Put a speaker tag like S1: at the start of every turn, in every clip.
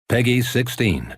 S1: Peggy 16.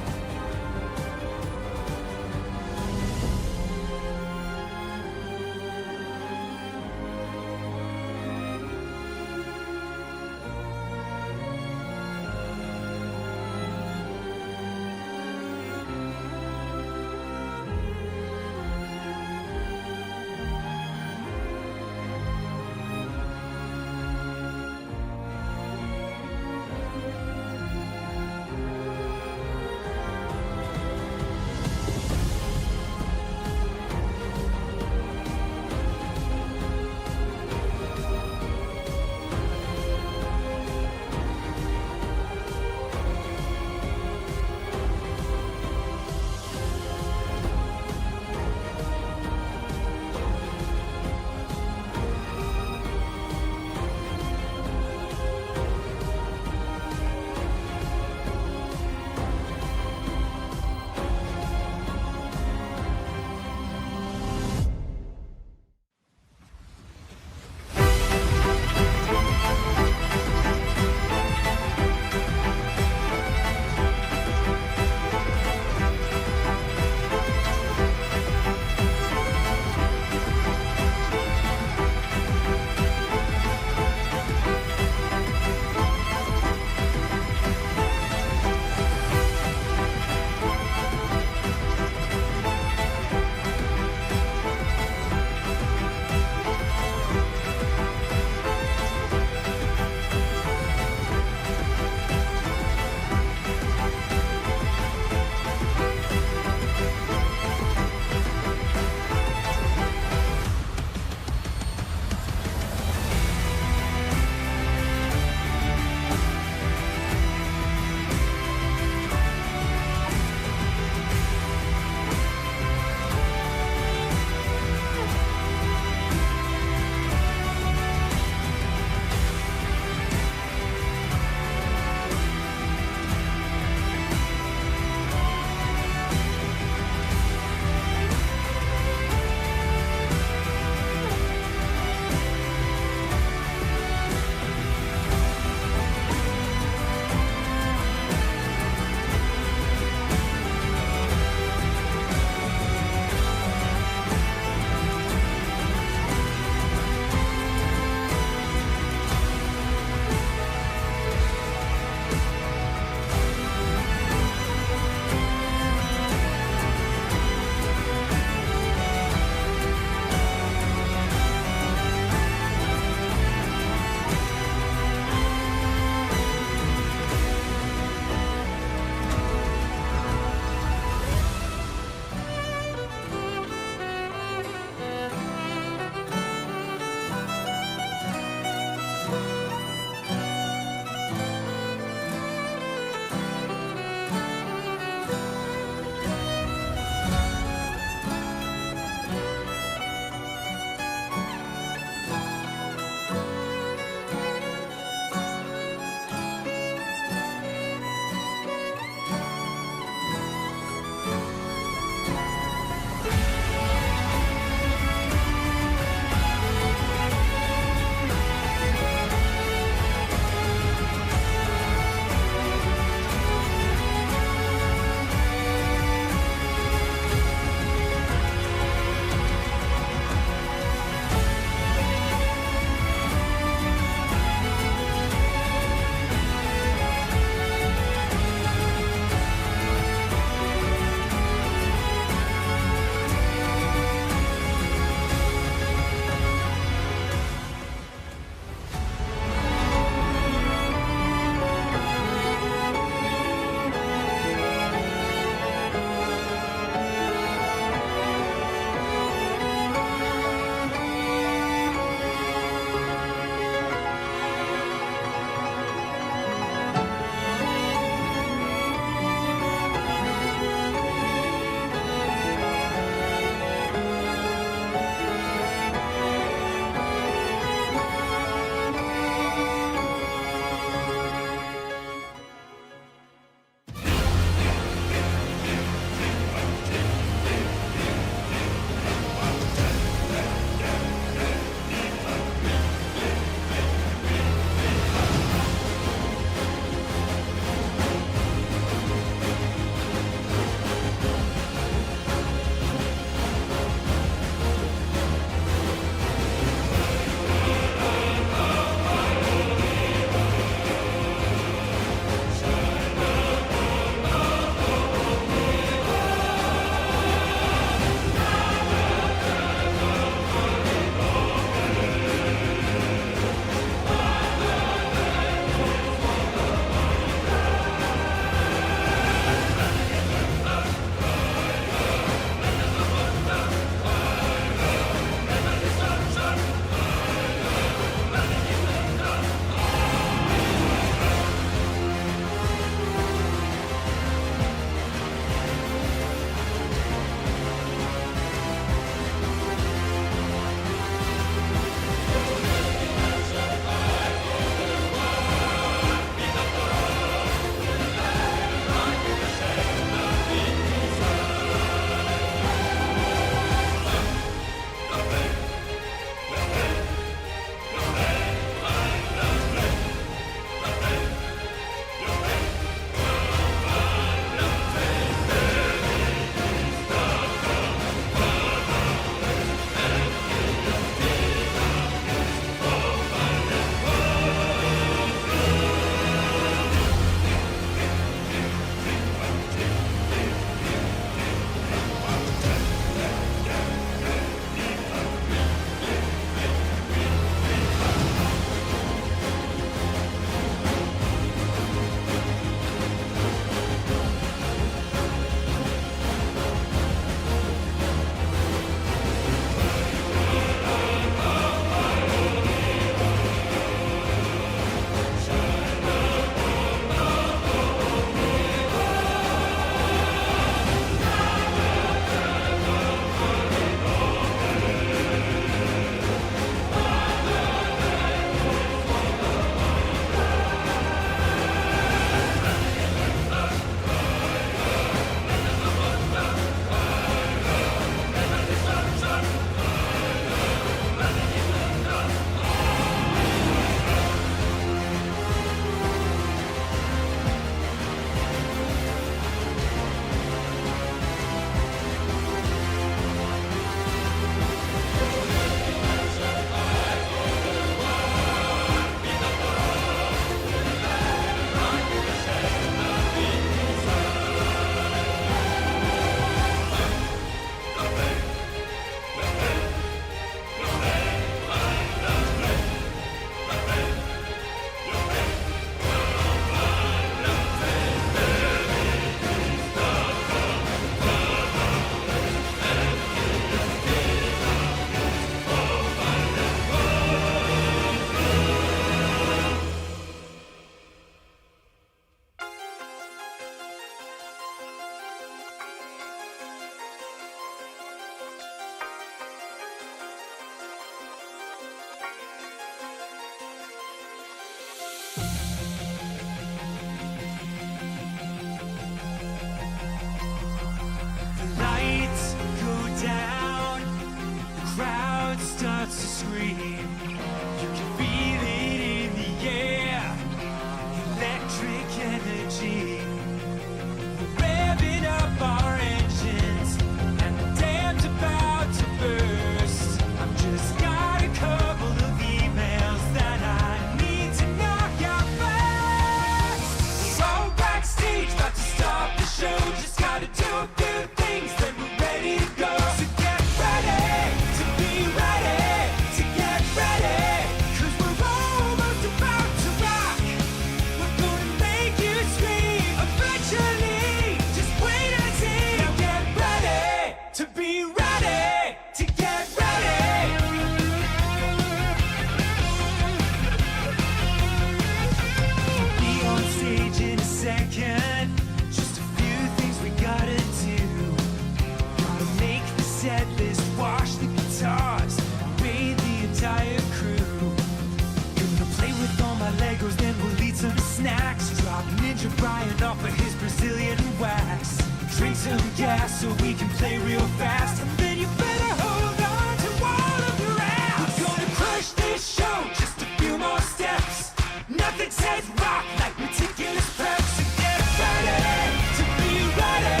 S1: snacks. Drop Ninja Brian off of his Brazilian wax. Drink some gas so we can play real fast. And then you better hold on to all of your ass. We're gonna crush this show, just a few more steps. Nothing says rock like meticulous prep. So get ready to be ready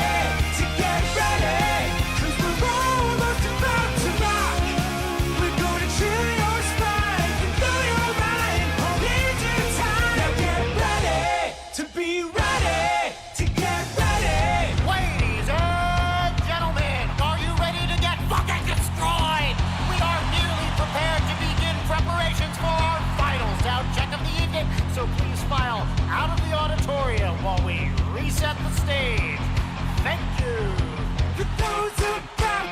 S1: to get ready. Cause we're almost about to rock. We're gonna chill your spine and blow your mind all into time. Now get ready to be ready to get ready.
S2: Ladies and gentlemen, are you ready to get fucking destroyed? We are nearly prepared to begin preparations for our final sound check of the evening, so please file out of the auditorium while we reset the stage. Thank you.
S1: For those about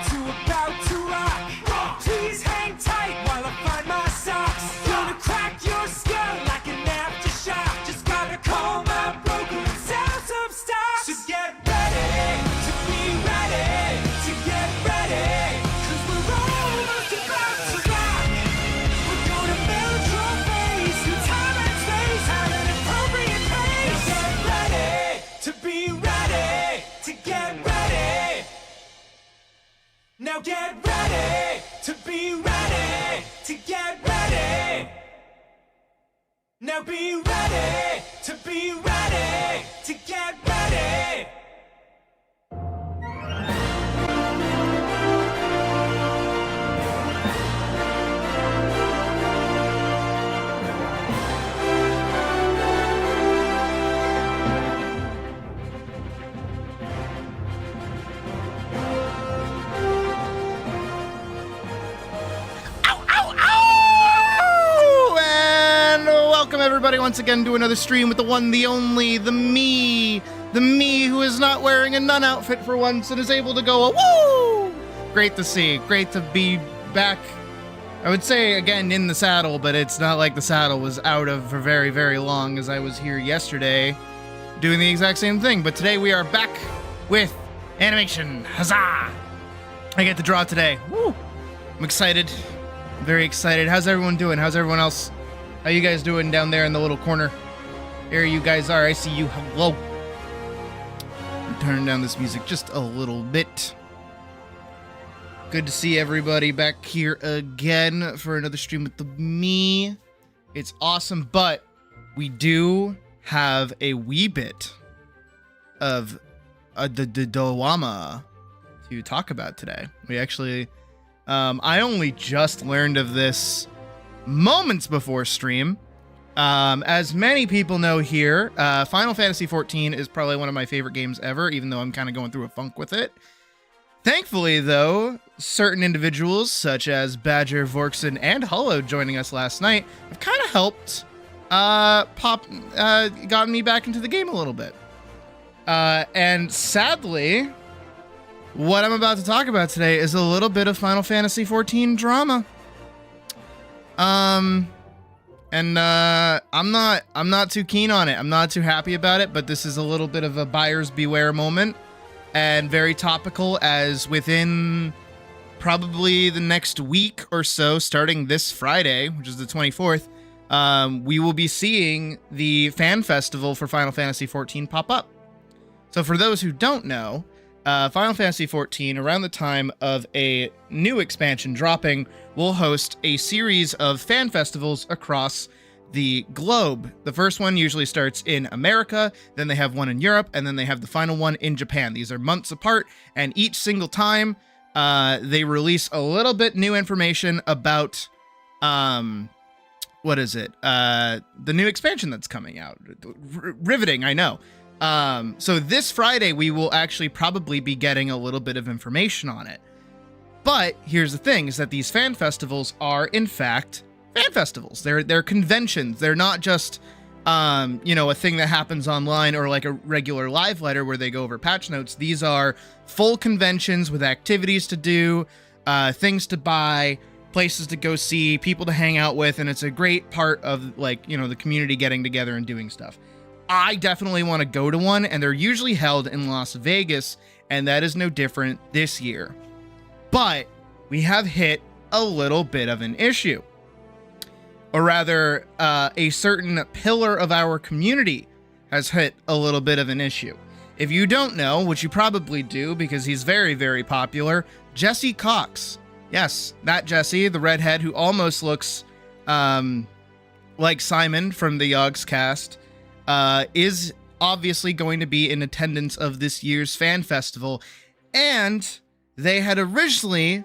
S1: to rock, please hang tight while I find my socks. Gonna crack your skull like an aftershock. Just gotta call my broker and sell some stock. So get ready to be ready to get ready. Cause we're almost about to rock. We're gonna melt your face through time and space at an appropriate pace. Get ready to be ready to get ready. Now get ready to be ready to get ready. Now be ready to be ready to get ready.
S3: And welcome everybody once again to another stream with the one, the only, the me who is not wearing a nun outfit for once and is able to go, woo! Great to see, great to be back. I would say again in the saddle, but it's not like the saddle was out of for very, very long, as I was here yesterday doing the exact same thing. But today we are back with animation. Huzzah! I get to draw today. Woo! I'm excited. Very excited. How's everyone doing? How's everyone else? How you guys doing down there in the little corner? There you guys are. I see you. Hello. Turn down this music just a little bit. Good to see everybody back here again for another stream with me. It's awesome, but we do have a wee bit of the Dawama to talk about today. We actually... I only just learned of this moments before stream. As many people know here, Final Fantasy XIV is probably one of my favorite games ever, even though I'm kind of going through a funk with it. Thankfully, though, certain individuals, such as Badger, Vorkson, and Hullo joining us last night, have kind of helped gotten me back into the game a little bit. And sadly... what I'm about to talk about today is a little bit of Final Fantasy XIV drama. I'm not too keen on it. I'm not too happy about it, but this is a little bit of a buyer's beware moment and very topical, as within probably the next week or so, starting this Friday, which is the 24th, we will be seeing the fan festival for Final Fantasy XIV pop up. So for those who don't know, Final Fantasy XIV, around the time of a new expansion dropping, will host a series of fan festivals across the globe. The first one usually starts in America, then they have one in Europe, and then they have the final one in Japan. These are months apart, and each single time they release a little bit new information about, what is it? The new expansion that's coming out. Riveting, I know. So this Friday, we will actually probably be getting a little bit of information on it. But here's the thing, is that these fan festivals are, in fact, fan festivals. They're conventions. They're not just, a thing that happens online or like a regular live letter where they go over patch notes. These are full conventions with activities to do, things to buy, places to go see, people to hang out with, and it's a great part of, the community getting together and doing stuff. I definitely want to go to one, and they're usually held in Las Vegas, and that is no different this year. But we have hit a little bit of an issue. or rather, a certain pillar of our community has hit a little bit of an issue. If you don't know, which you probably do because he's very, very popular, Jesse Cox. Yes, that Jesse, the redhead who almost looks like Simon from the Yogs cast, is obviously going to be in attendance of this year's fan festival. And they had originally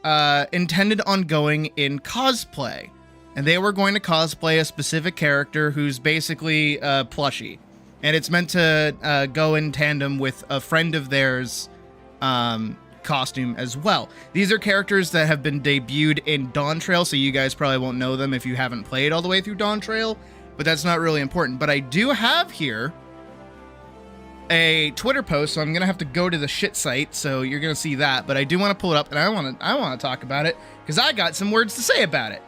S3: intended on going in cosplay. And they were going to cosplay a specific character who's basically a plushie. And it's meant to go in tandem with a friend of theirs costume as well. These are characters that have been debuted in Dawn Trail, so you guys probably won't know them if you haven't played all the way through Dawn Trail, but that's not really important. But I do have here a Twitter post, so I'm gonna have to go to the shit site, so you're gonna see that. But I do want to pull it up, and I want to talk about it because I got some words to say about it.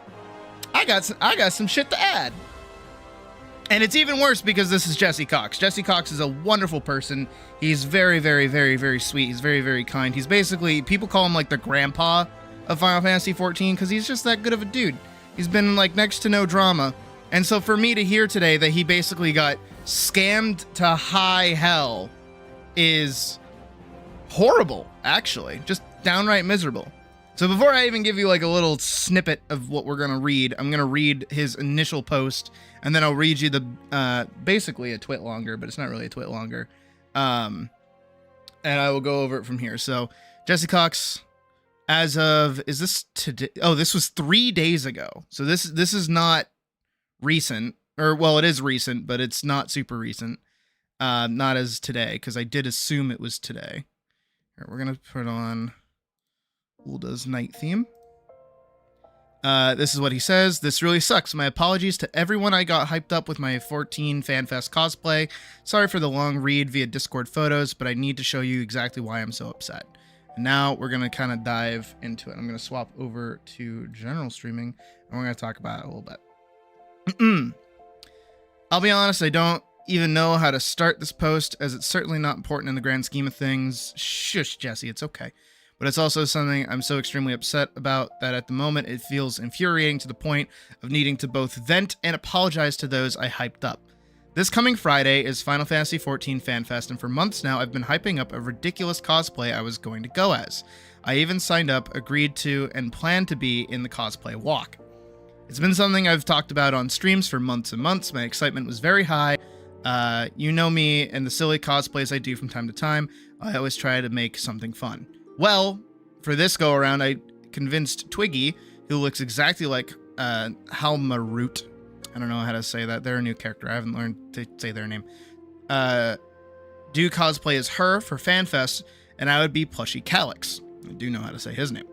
S3: I got some shit to add. And it's even worse because this is Jesse Cox. Jesse Cox is a wonderful person. He's very, very, very, very sweet. He's very, very kind. He's basically, people call him like the grandpa of Final Fantasy XIV because he's just that good of a dude. He's been like next to no drama. And so for me to hear today that he basically got scammed to high hell is horrible, actually. Just downright miserable. So before I even give you like a little snippet of what we're going to read, I'm going to read his initial post, and then I'll read you the, basically a twit longer, but it's not really a twit longer. And I will go over it from here. So Jesse Cox, as of, is this today? Oh, this was 3 days ago. So this is not recent, or well, it is recent, but it's not super recent. Not as today, because I did assume it was today. Here, we're going to put on Ulda's night theme. This is what he says. This really sucks. My apologies to everyone I got hyped up with my 14 FanFest cosplay. Sorry for the long read via Discord photos, but I need to show you exactly why I'm so upset. And now we're going to kind of dive into it. I'm going to swap over to general streaming, and we're going to talk about it a little bit. I'll be honest, I don't even know how to start this post, as it's certainly not important in the grand scheme of things. Shush, Jesse, it's okay. But it's also something I'm so extremely upset about that at the moment it feels infuriating to the point of needing to both vent and apologize to those I hyped up. This coming Friday is Final Fantasy XIV FanFest, and for months now I've been hyping up a ridiculous cosplay I was going to go as. I even signed up, agreed to, and planned to be in the cosplay walk. It's been something I've talked about on streams for months and months. My excitement was very high. You know me and the silly cosplays I do from time to time. I always try to make something fun. Well, for this go around, I convinced Twiggy, who looks exactly like Halmaroot. I don't know how to say that. They're a new character. I haven't learned to say their name. Do cosplay as her for FanFest, and I would be Plushy Calyx. I do know how to say his name.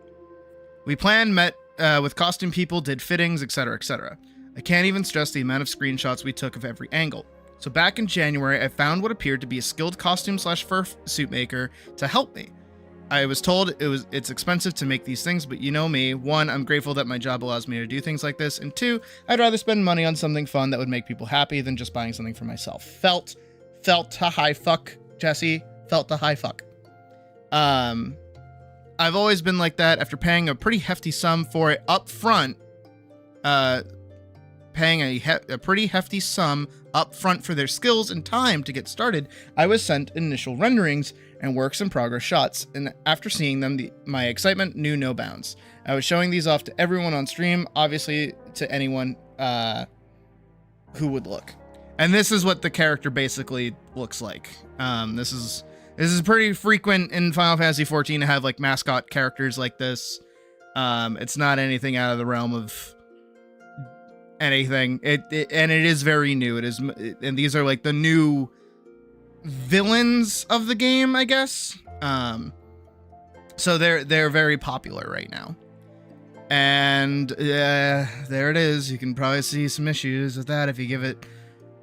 S3: We planned, met with costume people, did fittings, etc., etc. I can't even stress the amount of screenshots we took of every angle. So back in January, I found what appeared to be a skilled costume/fursuit maker to help me. I was told it's expensive to make these things, but you know me. 1, I'm grateful that my job allows me to do things like this, and 2, I'd rather spend money on something fun that would make people happy than just buying something for myself. Felt to high fuck, Jesse. Felt to high fuck. I've always been like that. After paying a pretty hefty sum for it up front, paying a pretty hefty sum up front for their skills and time to get started, I was sent initial renderings and works in progress shots, and after seeing them, my excitement knew no bounds. I was showing these off to everyone on stream, obviously to anyone who would look. And this is what the character basically looks like. This is pretty frequent in Final Fantasy XIV to have like mascot characters like this. It's not anything out of the realm of anything. And it is very new. And these are like the new villains of the game, I guess. So they're very popular right now. And there it is. You can probably see some issues with that if you give it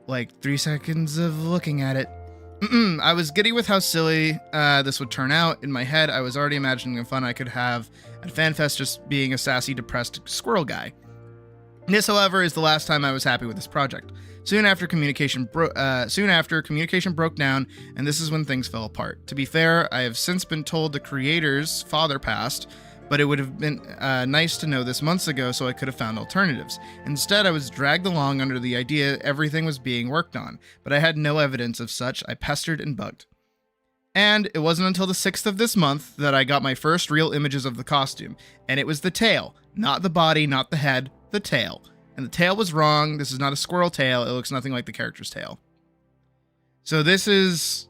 S3: like 3 seconds of looking at it. I was giddy with how silly this would turn out. In my head, I was already imagining the fun I could have at FanFest just being a sassy, depressed squirrel guy. This, however, is the last time I was happy with this project. Soon after communication broke down, and this is when things fell apart. To be fair, I have since been told the creator's father passed, but it would have been nice to know this months ago so I could have found alternatives. Instead, I was dragged along under the idea everything was being worked on, but I had no evidence of such. I pestered and bugged. And it wasn't until the 6th of this month that I got my first real images of the costume, and it was the tail, not the body, not the head, the tail. And the tail was wrong. This is not a squirrel tail. It looks nothing like the character's tail. So this is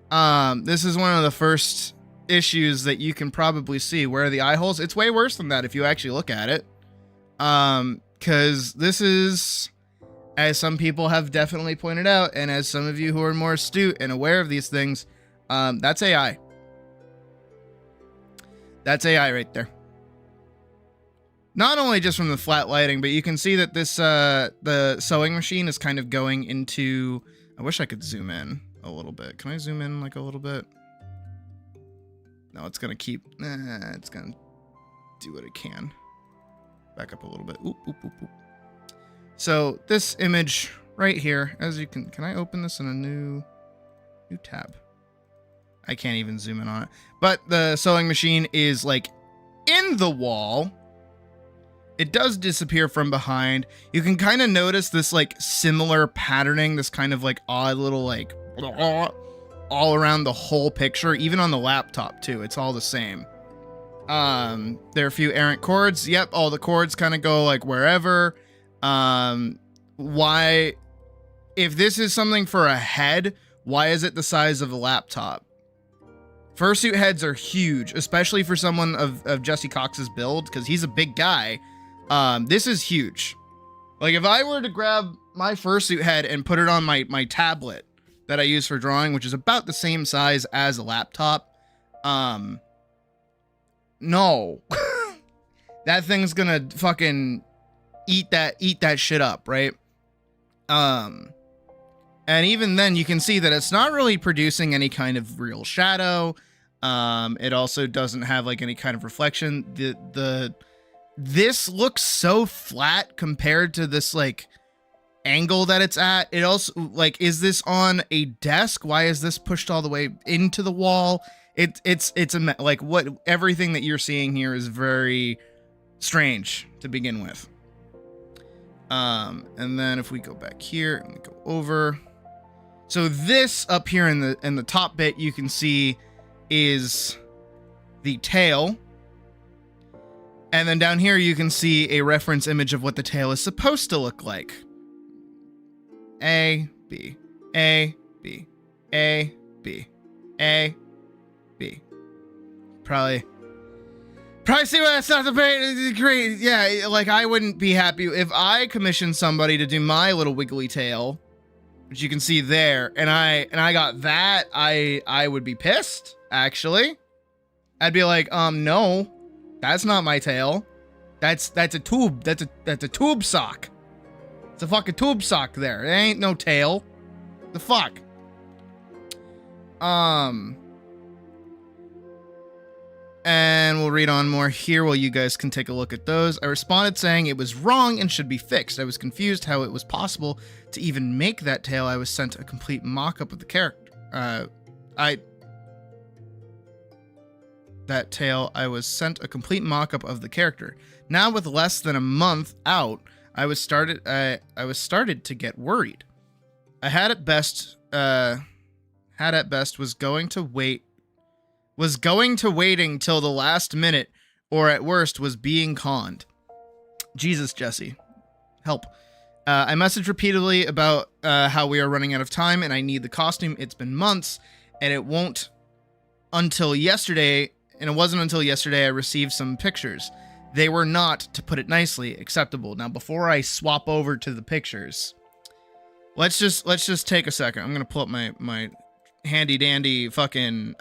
S3: one of the first issues that you can probably see. Where are the eye holes? It's way worse than that if you actually look at it. Because this is, as some people have definitely pointed out, and as some of you who are more astute and aware of these things, that's AI. That's AI right there. Not only just from the flat lighting, but you can see that this the sewing machine is kind of going into... I wish I could zoom in a little bit. Can I zoom in like a little bit? No, it's gonna keep... it's gonna do what it can. Back up a little bit. Oop, oop, oop, oop. So this image right here, as you can I open this in a new tab? I can't even zoom in on it. But the sewing machine is like in the wall. It does disappear from behind. You can kind of notice this like similar patterning, this kind of like odd little like all around the whole picture, even on the laptop too. It's all the same. There are a few errant chords. Yep, all the chords kind of go like wherever. Why, if this is something for a head, why is it the size of a laptop? Fursuit heads are huge, especially for someone of Jesse Cox's build, because he's a big guy. This is huge. Like if I were to grab my fursuit head and put it on my tablet that I use for drawing, which is about the same size as a laptop, no. That thing's gonna fucking eat that shit up, right? And even then you can see that it's not really producing any kind of real shadow. It also doesn't have like any kind of reflection. This looks so flat compared to this like angle that it's at. It also like, is this on a desk? Why is this pushed all the way into the wall? It's like what everything that you're seeing here is very strange to begin with. And then if we go back here and we go over, so this up here in the top bit you can see is the tail. And then down here you can see a reference image of what the tail is supposed to look like. A, B, A, B, A, B, A, B. Probably see why that's not the great. Yeah, like I wouldn't be happy if I commissioned somebody to do my little wiggly tail, which you can see there, and I got that, I would be pissed, actually. I'd be like, no, that's not my tail. That's a tube. That's a tube sock. It's a fucking tube sock there. There ain't no tail. The fuck? And we'll read on more here while you guys can take a look at those. I responded saying it was wrong and should be fixed. I was confused how it was possible to even make that tail. I was sent a complete mock-up of the character. That tail, I was sent a complete mock-up of the character. Now with less than a month out, I was started to get worried. I had at best was going to waiting till the last minute, or at worst was being conned. Jesus, Jesse, help. I messaged repeatedly about how we are running out of time and I need the costume. It's been months, and it wasn't until yesterday I received some pictures. They were not, to put it nicely, acceptable. Now, before I swap over to the pictures, let's just take a second. I'm gonna pull up my handy dandy fucking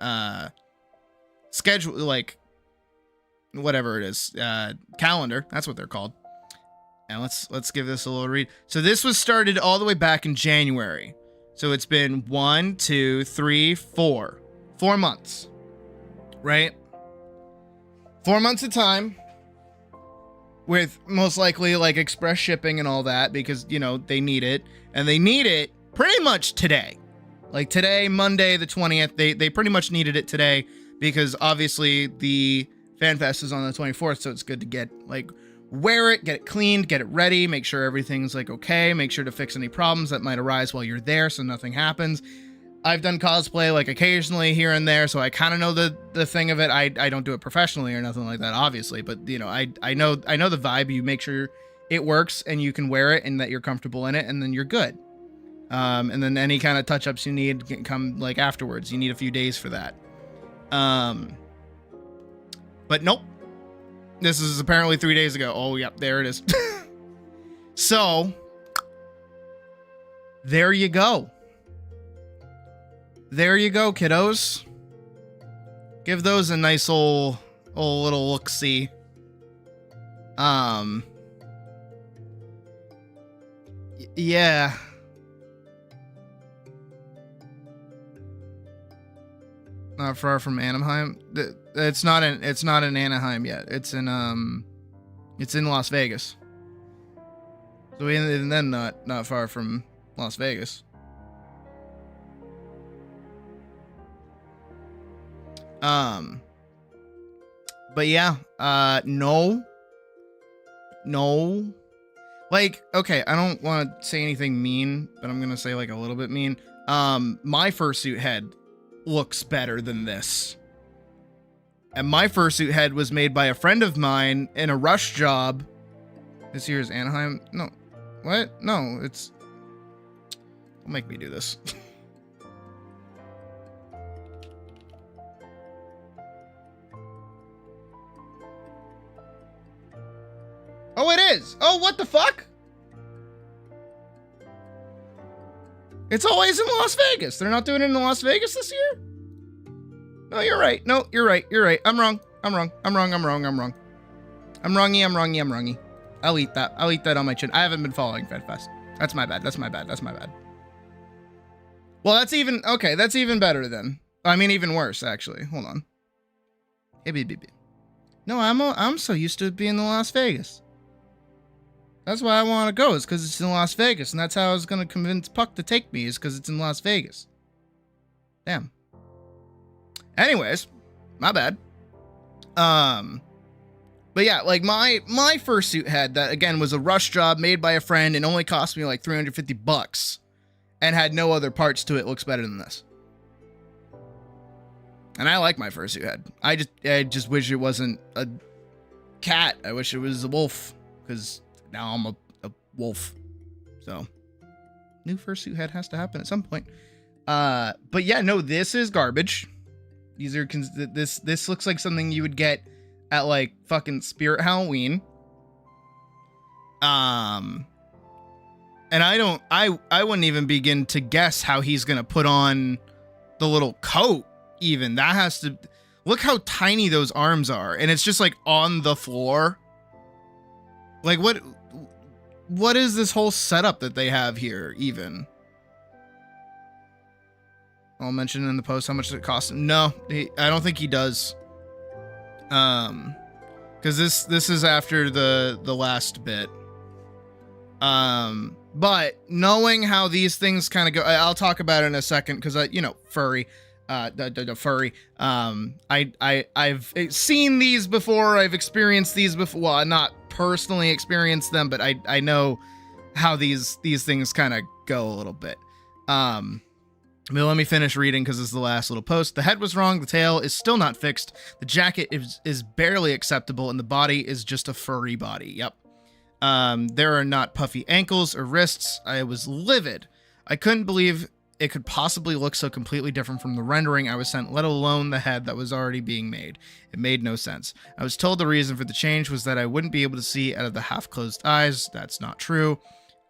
S3: schedule, like whatever it is, calendar. That's what they're called. And let's give this a little read. So this was started all the way back in January. So it's been 1, 2, 3, 4 months, right? 4 months of time, with most likely like express shipping and all that, because you know they need it, and they need it pretty much today. Like today, Monday the 20th, they pretty much needed it today, because obviously the FanFest is on the 24th, so it's good to get, like, wear it, get it cleaned, get it ready, make sure everything's, like, okay, make sure to fix any problems that might arise while you're there so nothing happens. I've done cosplay, like, occasionally here and there, so I kind of know the thing of it. I don't do it professionally or nothing like that, obviously, but, you know, I know the vibe. You make sure it works and you can wear it and that you're comfortable in it, and then you're good. And then any kind of touch-ups you need can come, like, afterwards. You need a few days for that. But nope. This is apparently 3 days ago. Oh, yep, there it is. So, there you go. There you go, kiddos. Give those a nice old little look-see. Yeah. Not far from Anaheim. It's not in Anaheim yet. It's in Las Vegas. So even then not far from Las Vegas. But yeah, no. Like, okay, I don't want to say anything mean, but I'm gonna say, like, a little bit mean. My fursuit head looks better than this. And my fursuit head was made by a friend of mine in a rush job. This year's Anaheim? No. What? No, it's... Don't make me do this. Oh, it is! Oh, what the fuck? It's always in Las Vegas. They're not doing it in Las Vegas this year? No, you're right. No, you're right. You're right. I'm wrong. I'm wrongy. I'll eat that. I'll eat that on my chin. I haven't been following FedFest. That's my bad. Well, that's even... Okay, that's even better then. I mean, even worse, actually. Hold on. Hey, baby. No, I'm so used to it being in Las Vegas. That's why I want to go, is because it's in Las Vegas, and that's how I was going to convince Puck to take me, is because it's in Las Vegas. Damn. Anyways, my bad. But yeah, like, my fursuit head, that, again, was a rush job made by a friend and only cost me, like, $350, and had no other parts to it, looks better than this. And I like my fursuit head. I just wish it wasn't a cat. I wish it was a wolf, because... Now I'm a wolf. So, new fursuit head has to happen at some point. But yeah, no, this is garbage. These are this looks like something you would get at, like, fucking Spirit Halloween. And I wouldn't even begin to guess how he's gonna put on the little coat. Even that has to look how tiny those arms are, and it's just, like, on the floor. Like, what is this whole setup that they have here, even? I'll mention in the post how much it costs. No, I don't think he does. Because this is after the last bit. But knowing how these things kind of go, I'll talk about it in a second, because furry. Furry. I've seen these before. I've experienced these before. Well, not personally experienced them, but I know how these things kind of go a little bit. But let me finish reading, because this is the last little post. The head was wrong. The tail is still not fixed. The jacket is barely acceptable, and the body is just a furry body. Yep. There are not puffy ankles or wrists. I was livid. I couldn't believe it could possibly look so completely different from the rendering I was sent, let alone the head that was already being made. It made no sense. I was told the reason for the change was that I wouldn't be able to see out of the half-closed eyes. That's not true.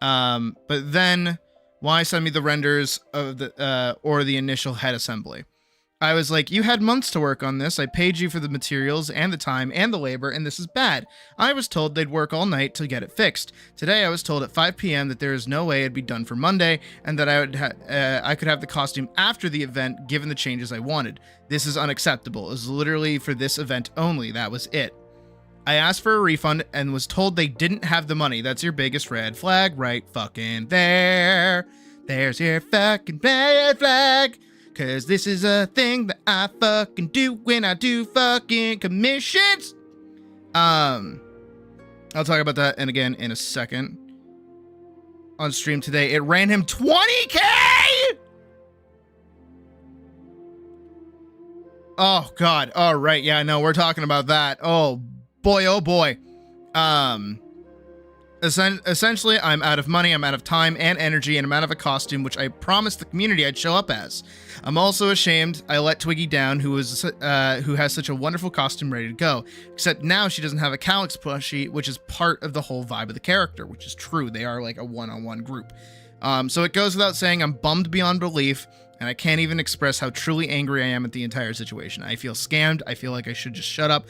S3: But then, why send me the renders of the or the initial head assembly? I was like, you had months to work on this. I paid you for the materials and the time and the labor, and this is bad. I was told they'd work all night to get it fixed. Today, I was told at 5 p.m. that there is no way it'd be done for Monday, and that I could have the costume after the event, given the changes I wanted. This is unacceptable. It was literally for this event only. That was it. I asked for a refund and was told they didn't have the money. That's your biggest red flag right fucking there. There's your fucking red flag. Cause this is a thing that I fucking do when I do fucking commissions. I'll talk about that and again in a second. On stream today, it ran him 20K. Oh God. All right. Yeah, no, we're talking about that. Oh boy. Oh boy. Essentially, I'm out of money, I'm out of time and energy, and I'm out of a costume, which I promised the community I'd show up as. I'm also ashamed I let Twiggy down, who has such a wonderful costume ready to go. Except now she doesn't have a Calyx plushie, which is part of the whole vibe of the character, which is true. They are like a one-on-one group. So it goes without saying, I'm bummed beyond belief, and I can't even express how truly angry I am at the entire situation. I feel scammed. I feel like I should just shut up.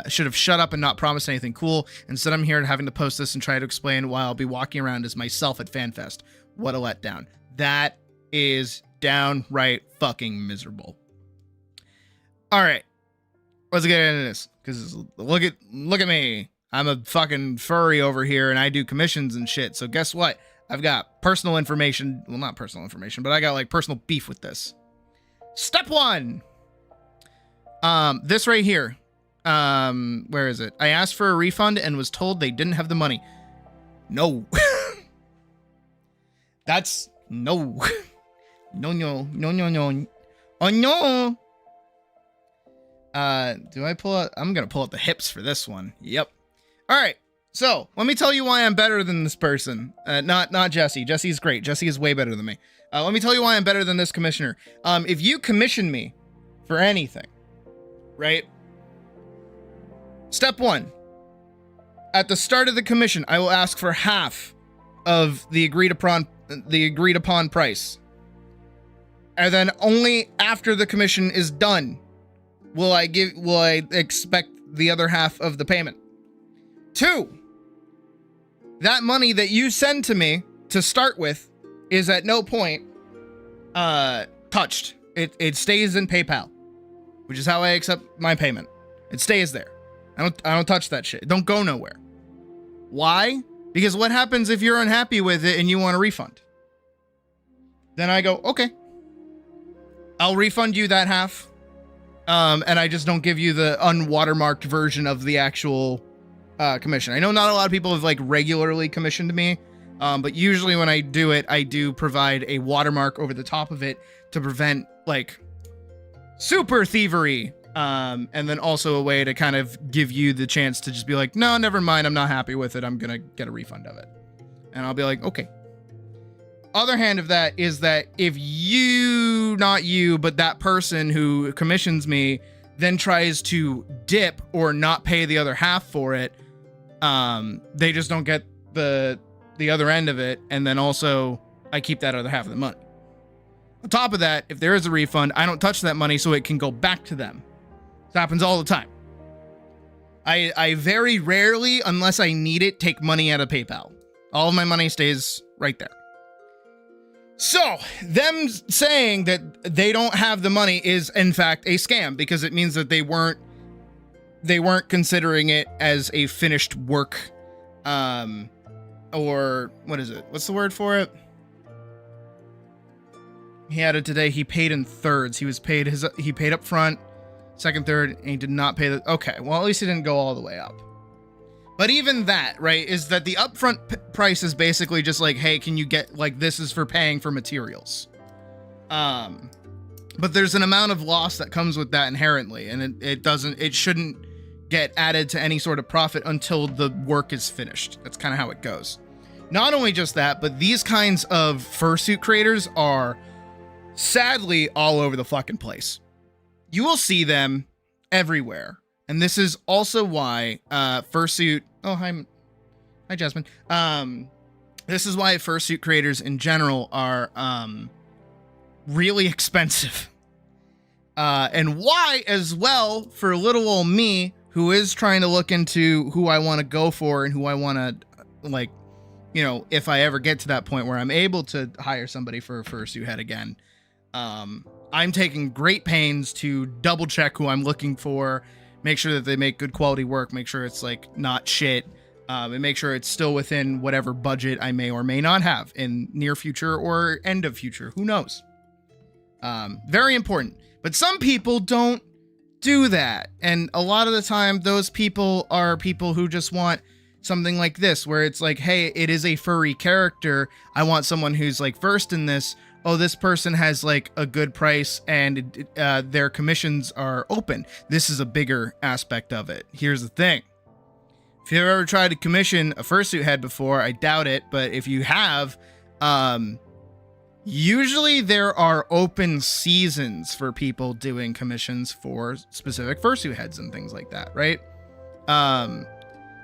S3: Should have shut up and not promised anything cool. Instead, I'm here having to post this and try to explain why I'll be walking around as myself at FanFest. What a letdown. That is downright fucking miserable. All right, let's get into this. Because look at me. I'm a fucking furry over here, and I do commissions and shit. So guess what? I've got personal information. Well, not personal information, but I got like personal beef with this. Step 1. This right here. Where is it? I asked for a refund and was told they didn't have the money. No. That's no. No. Oh no. Do I pull out? I'm gonna pull out the hips for this one. Yep. All right. So let me tell you why I'm better than this person. Not Jesse. Jesse's great. Jesse is way better than me. Let me tell you why I'm better than this commissioner. If you commission me for anything, right? Step 1. At the start of the commission, I will ask for half of the agreed upon price. And then only after the commission is done will I expect the other half of the payment. 2. That money that you send to me to start with is at no point touched. It stays in PayPal, which is how I accept my payment. It stays there. I don't touch that shit. It don't go nowhere. Why? Because what happens if you're unhappy with it and you want a refund? Then I go, okay, I'll refund you that half. And I just don't give you the unwatermarked version of the actual commission. I know not a lot of people have like regularly commissioned me, but usually when I do it, I do provide a watermark over the top of it to prevent like super thievery. And then also a way to kind of give you the chance to just be like, no, never mind. I'm not happy with it. I'm going to get a refund of it. And I'll be like, okay. Other hand of that is that if you, not you, but that person who commissions me then tries to dip or not pay the other half for it, they just don't get the other end of it. And then also I keep that other half of the money. On top of that, if there is a refund, I don't touch that money so it can go back to them. It happens all the time. I very rarely, unless I need it, take money out of PayPal. All of my money stays right there. So, them saying that they don't have the money is, in fact, a scam, because it means that they weren't considering it as a finished work, or, what is it? What's the word for it? He had it today. He paid in thirds. He paid up front, second, third, and he did not pay the... Okay, well, at least he didn't go all the way up. But even that, right, is that the upfront price is basically just like, hey, can you get, like, this is for paying for materials. But there's an amount of loss that comes with that inherently, and it shouldn't get added to any sort of profit until the work is finished. That's kind of how it goes. Not only just that, but these kinds of fursuit creators are sadly all over the fucking place. You will see them everywhere. And this is also why fursuit... Oh, hi Jasmine. This is why fursuit creators in general are really expensive. And why, as well, for little old me, who is trying to look into who I want to go for and who I want to, like, you know, if I ever get to that point where I'm able to hire somebody for a fursuit head again, I'm taking great pains to double check who I'm looking for, make sure that they make good quality work, make sure it's like not shit, and make sure it's still within whatever budget I may or may not have in near future or end of future. Who knows? Very important. But some people don't do that. And a lot of the time, those people are people who just want something like this, where it's like, hey, it is a furry character. I want someone who's like versed in this. Oh, this person has like a good price and their commissions are open. This is a bigger aspect of it. Here's the thing. If you've ever tried to commission a fursuit head before, I doubt it, but if you have, usually there are open seasons for people doing commissions for specific fursuit heads and things like that, right?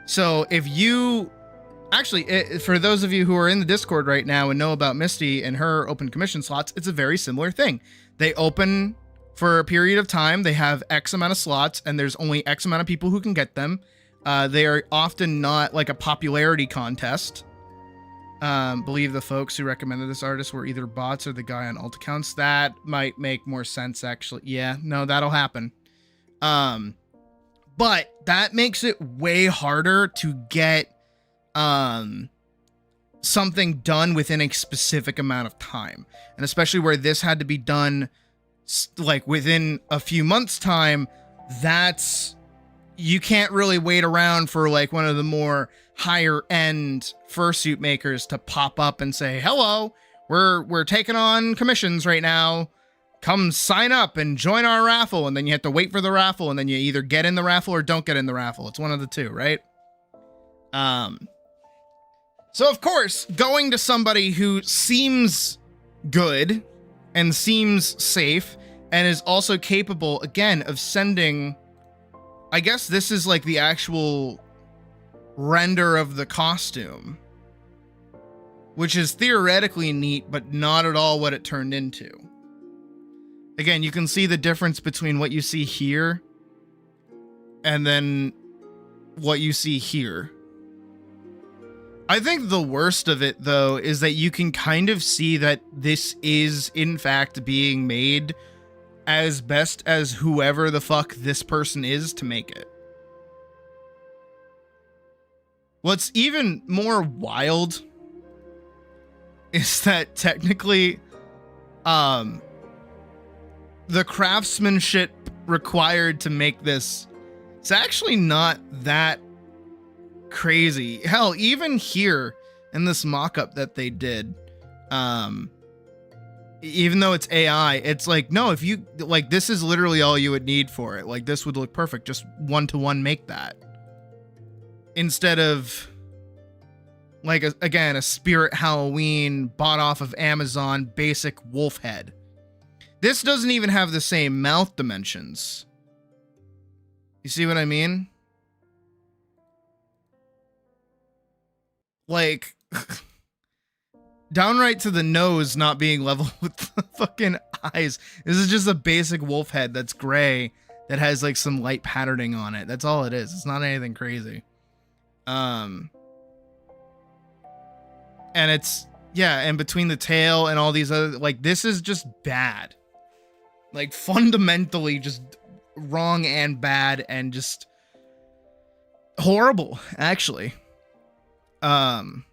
S3: So if you actually, for those of you who are in the Discord right now and know about Misty and her open commission slots, it's a very similar thing. They open for a period of time. They have X amount of slots and there's only X amount of people who can get them. They are often not like a popularity contest. Believe the folks who recommended this artist were either bots or the guy on alt accounts. That might make more sense, actually. Yeah, no, that'll happen. But that makes it way harder to get something done within a specific amount of time. And especially where this had to be done like within a few months' time, you can't really wait around for like one of the more higher end fursuit makers to pop up and say, hello, we're taking on commissions right now. Come sign up and join our raffle. And then you have to wait for the raffle, and then you either get in the raffle or don't get in the raffle. It's one of the two, right? So of course, going to somebody who seems good and seems safe and is also capable, again, of sending, I guess this is like the actual render of the costume, which is theoretically neat, but not at all what it turned into. Again, you can see the difference between what you see here and then what you see here. I think the worst of it, though, is that you can kind of see that this is, in fact, being made as best as whoever the fuck this person is to make it. What's even more wild is that technically, the craftsmanship required to make this, it's actually not that crazy. Hell, even here in this mock-up that they did, even though it's AI, it's like, no, if you, like, this is literally all you would need for it. Like, this would look perfect. Just one-to-one make that. Instead of, like, again, a Spirit Halloween bought off of Amazon basic wolf head. This doesn't even have the same mouth dimensions. You see what I mean? Like, downright to the nose not being level with the fucking eyes. This is just a basic wolf head that's gray that has like some light patterning on it. That's all it is. It's not anything crazy. And it's, yeah, and between the tail and all these other, like, this is just bad. Like, fundamentally just wrong and bad and just horrible, actually. No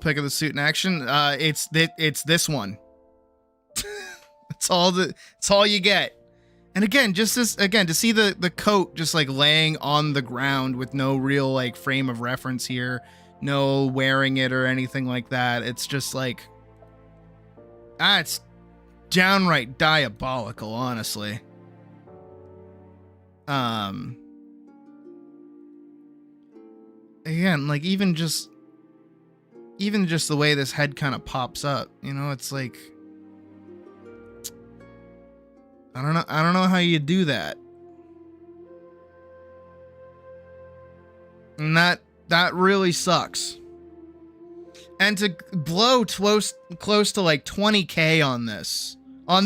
S3: pic of the suit in action. It's this one. It's all you get. And again, just this, again, to see the coat just like laying on the ground with no real like frame of reference here, no wearing it or anything like that. It's just like, it's downright diabolical, honestly. Again, like even just the way this head kind of pops up, you know, it's like, I don't know how you do that. And that really sucks. And to blow close to like 20K on this. I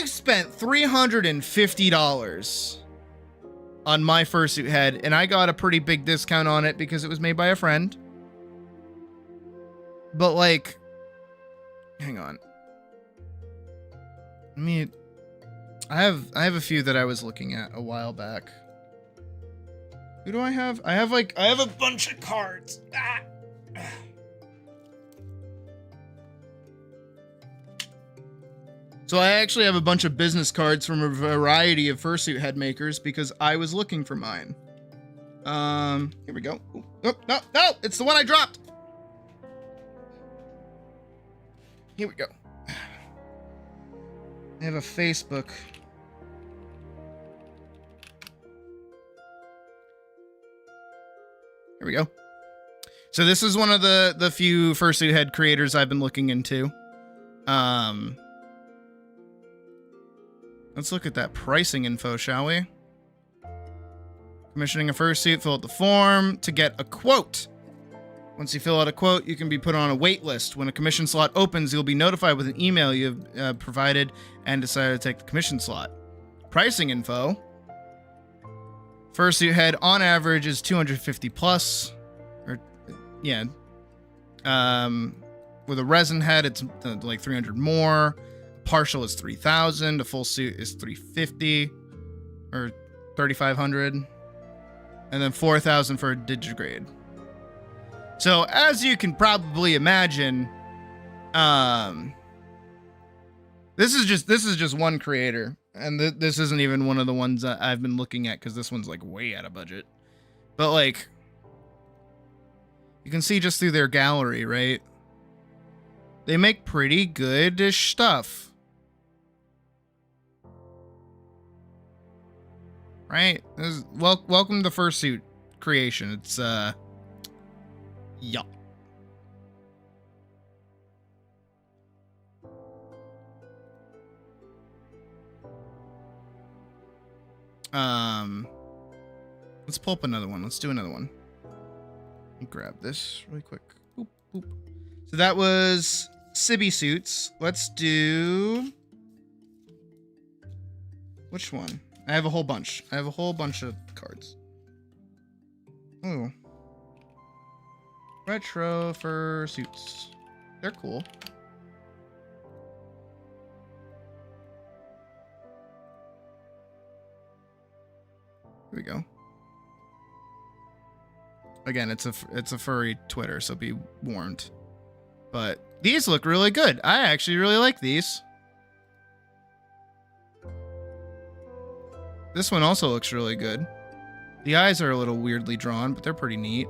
S3: spent $350 on my fursuit head, and I got a pretty big discount on it because it was made by a friend. But like, hang on. I mean, I have a few that I was looking at a while back. Who do I have? I have a bunch of cards. So I actually have a bunch of business cards from a variety of fursuit head makers because I was looking for mine. Here we go. Ooh, oh, no, it's the one I dropped. Here we go. I have a Facebook. Here we go. So this is one of the few fursuit head creators I've been looking into. Let's look at that pricing info, shall we? Commissioning a fursuit, fill out the form to get a quote. Once you fill out a quote, you can be put on a wait list. When a commission slot opens, you'll be notified with an email you have provided and decided to take the commission slot. Pricing info. Fursuit head on average is 250 plus. Or, yeah. With a resin head, it's like 300 more. Partial is 3,000. A full suit is 350 or 3,500. And then 4,000 for a digigrade. So as you can probably imagine, this is just one creator, and this isn't even one of the ones that I've been looking at because this one's like way out of budget. But like, you can see just through their gallery, right? They make pretty good-ish stuff. Right? Welcome to fursuit creation. It's, yeah. Let's pull up another one. Let's do another one. Let me grab this really quick. Boop, boop. So that was Sibby suits. Let's do... Which one? I have a whole bunch. I have a whole bunch of cards. Ooh. Retro fursuits. They're cool. Here we go. Again, it's a furry Twitter, so be warned. But these look really good. I actually really like these. This one also looks really good. The eyes are a little weirdly drawn, but they're pretty neat.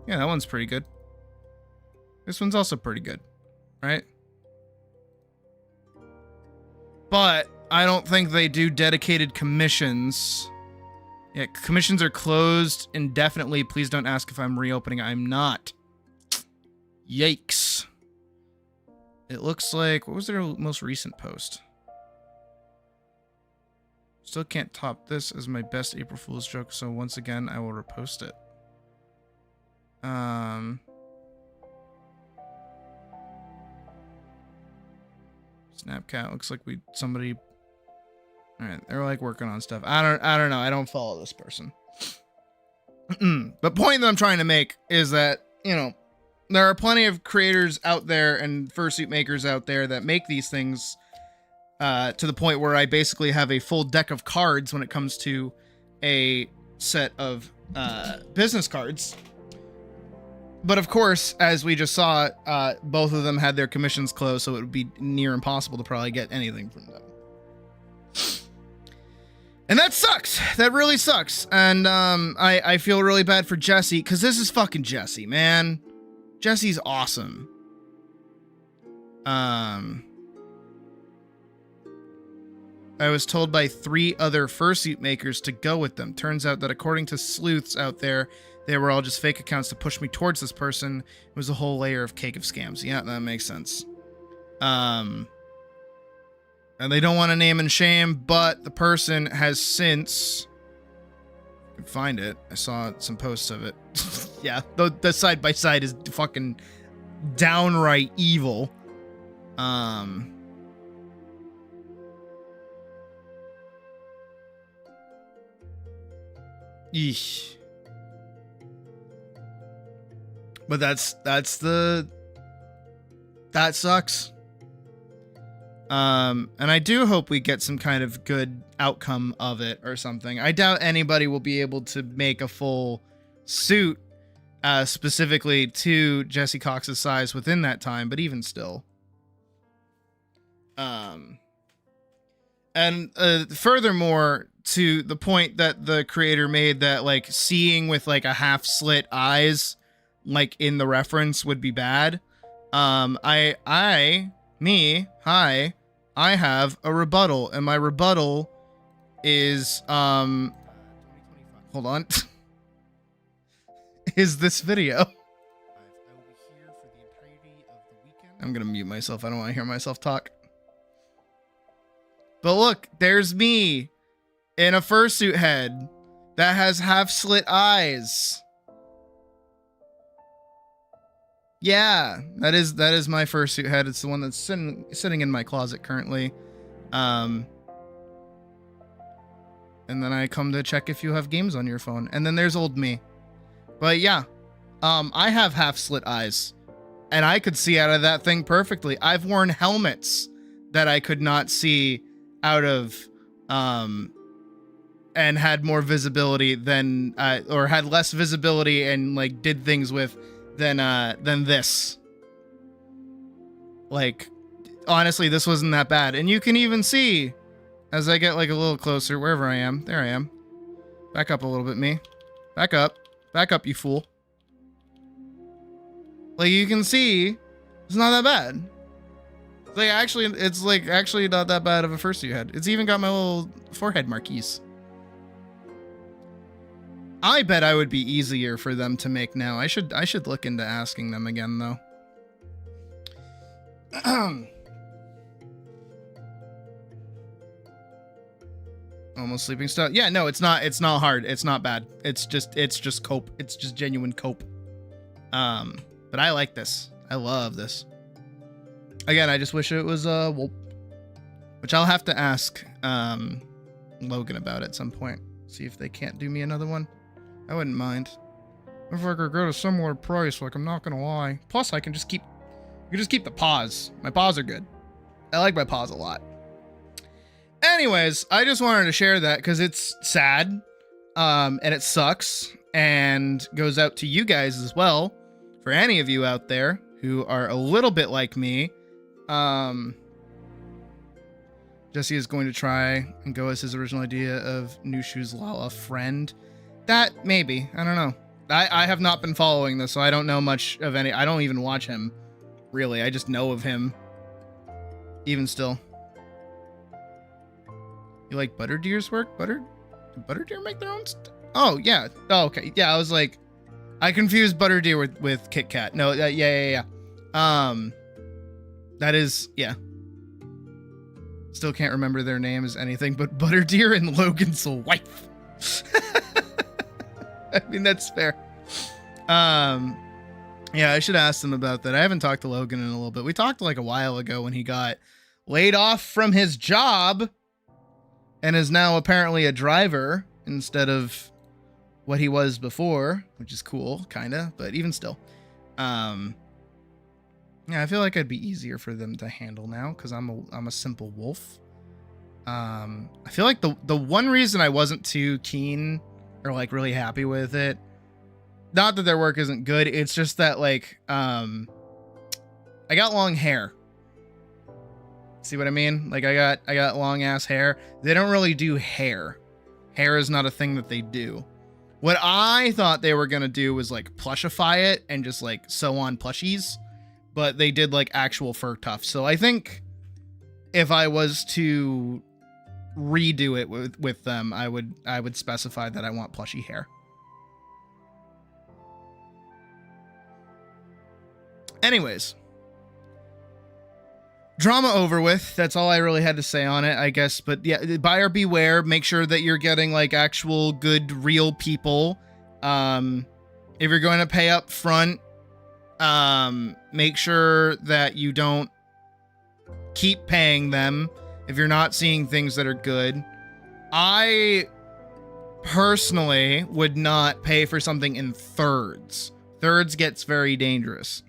S3: Yeah, that one's pretty good. This one's also pretty good, right? But I don't think they do dedicated commissions. Yeah, commissions are closed indefinitely. Please don't ask if I'm reopening. I'm not. Yikes. It looks like... What was their most recent post? Still can't top this as my best April Fool's joke, so once again, I will repost it. Snapcat looks like somebody... Alright, they're like working on stuff. I don't know. I don't follow this person. The point that I'm trying to make is that, you know, there are plenty of creators out there and fursuit makers out there that make these things to the point where I basically have a full deck of cards when it comes to a set of business cards. But of course, as we just saw, both of them had their commissions closed, so it would be near impossible to probably get anything from them. And that sucks. That really sucks. And I feel really bad for Jesse, because this is fucking Jesse, man. Jesse's awesome. I was told by 3 other fursuit makers to go with them. Turns out that according to sleuths out there, they were all just fake accounts to push me towards this person. It was a whole layer of cake of scams. Yeah, that makes sense. And they don't want to name and shame, but the person has since... I can find it. I saw some posts of it. Yeah, the side-by-side is fucking downright evil. Eesh. But that sucks. And I do hope we get some kind of good outcome of it or something. I doubt anybody will be able to make a full suit specifically to Jesse Cox's size within that time, but even still. And furthermore, to the point that the creator made, that like seeing with like a half slit eyes, like in the reference, would be bad. I have a rebuttal, and my rebuttal is hold on. Is this video. I'm gonna mute myself. I don't want to hear myself talk. But look, there's me in a fursuit head that has half slit eyes. Yeah, that is my fursuit head. It's the one that's sitting in my closet currently. And then I come to check if you have games on your phone. And then there's old me. But yeah, I have half slit eyes, and I could see out of that thing perfectly. I've worn helmets that I could not see out of, and had more visibility than, or had less visibility and like did things with than this. Like, honestly, this wasn't that bad. And you can even see as I get like a little closer, wherever I am. There I am. Back up a little bit, me. Back up. Back up, you fool. Like, you can see it's not that bad. It's like actually not that bad of a fursuit head. It's even got my little forehead marquise. I bet I would be easier for them to make now. I should look into asking them again though. Almost sleeping stuff. Yeah, no, it's not hard. It's not bad. It's just cope. It's just genuine cope. But I like this. I love this. Again, I just wish it was Whoop, which I'll have to ask Logan about at some point. See if they can't do me another one. I wouldn't mind. If I could get a similar price, like, I'm not gonna lie. Plus, I can just keep the paws. My paws are good. I like my paws a lot. Anyways, I just wanted to share that because it's sad, and it sucks, and goes out to you guys as well. For any of you out there who are a little bit like me, Jesse is going to try and go as his original idea of New Shoes Lala friend. That maybe, I don't know. I have not been following this, so I don't know much of any. I don't even watch him, really. I just know of him. Even still. You like Butterdeer's work? Do Butterdeer make their own Oh, yeah. Oh, okay. Yeah, I was like, I confused Butterdeer with Kit Kat. No, yeah. That is, yeah. Still can't remember their name as anything but Butterdeer and Logan's wife. I mean, that's fair. Yeah, I should ask them about that. I haven't talked to Logan in a little bit. We talked like a while ago when he got laid off from his job and is now apparently a driver instead of what he was before, which is cool, kind of, but even still. Yeah, I feel like it'd be easier for them to handle now because I'm a simple wolf. I feel like the one reason I wasn't too keen or like really happy with it, not that their work isn't good, it's just that like I got long hair. See what I mean? Like I got long ass hair. They don't really do hair. Hair is not a thing that they do. What I thought they were gonna do was like plushify it and just like sew on plushies, but they did like actual fur tufts. So I think if I was to redo it with them, I would specify that I want plushy hair. Anyways, drama over with. That's all I really had to say on it, I guess. But yeah, buyer beware. Make sure that you're getting like actual good real people. If you're going to pay up front, make sure that you don't keep paying them if you're not seeing things that are good. I personally would not pay for something in thirds. Thirds gets very dangerous.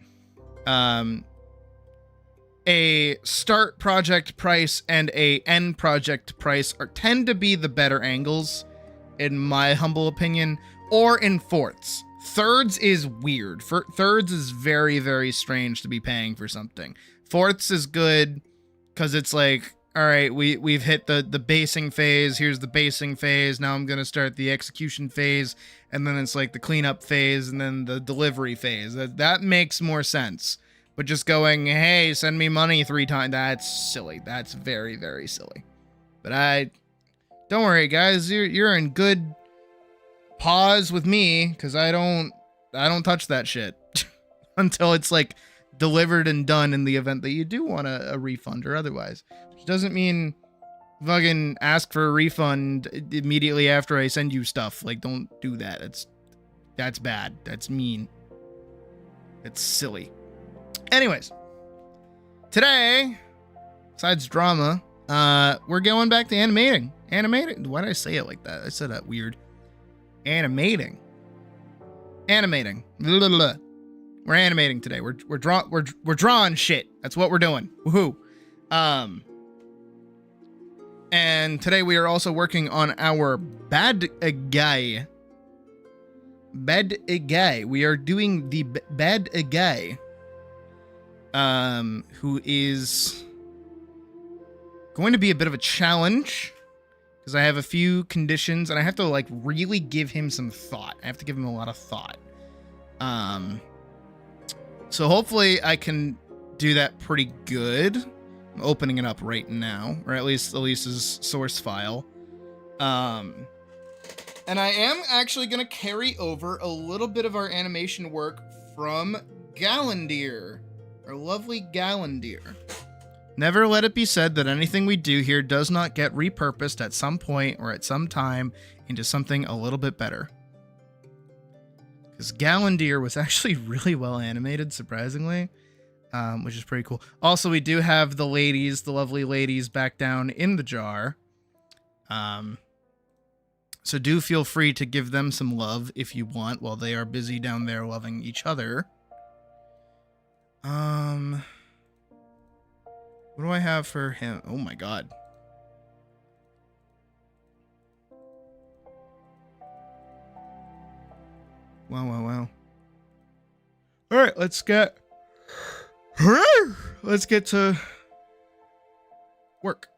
S3: A start project price and a end project price tend to be the better angles, in my humble opinion, or in fourths. Thirds is weird. Thirds is very, very strange to be paying for something. Fourths is good because it's like, all right, we've hit the basing phase. Here's the basing phase. Now I'm gonna start the execution phase, and then it's like the cleanup phase, and then the delivery phase. That makes more sense. But just going, hey, send me money 3 times, that's silly. That's very, very silly. But don't worry, guys. You're in good pause with me, because I don't touch that shit until it's like delivered and done in the event that you do want a refund or otherwise. Which doesn't mean fucking ask for a refund immediately after I send you stuff. Like, don't do that. That's bad. That's mean. It's silly. Anyways, today, besides drama, we're going back to animating. Why did I say it like that? I said that weird. Animating. Blah, blah, blah. We're animating today. We're drawing shit. That's what we're doing. Woohoo. And today we are also working on our bad guy. Bad guy. We are doing the bad guy. Who is going to be a bit of a challenge. Because I have a few conditions, and I have to, like, really give him some thought. I have to give him a lot of thought. So hopefully I can do that pretty good. I'm opening it up right now, or at least Elise's source file. And I am actually going to carry over a little bit of our animation work from Guarenteed. Our lovely Guarenteed. Never let it be said that anything we do here does not get repurposed at some point or at some time into something a little bit better. Because Guarenteed was actually really well animated, surprisingly, which is pretty cool. Also, we do have the ladies, the lovely ladies, back down in the jar. So do feel free to give them some love if you want while they are busy down there loving each other. What do I have for him? Oh my god. Wow. Alright, let's get to work.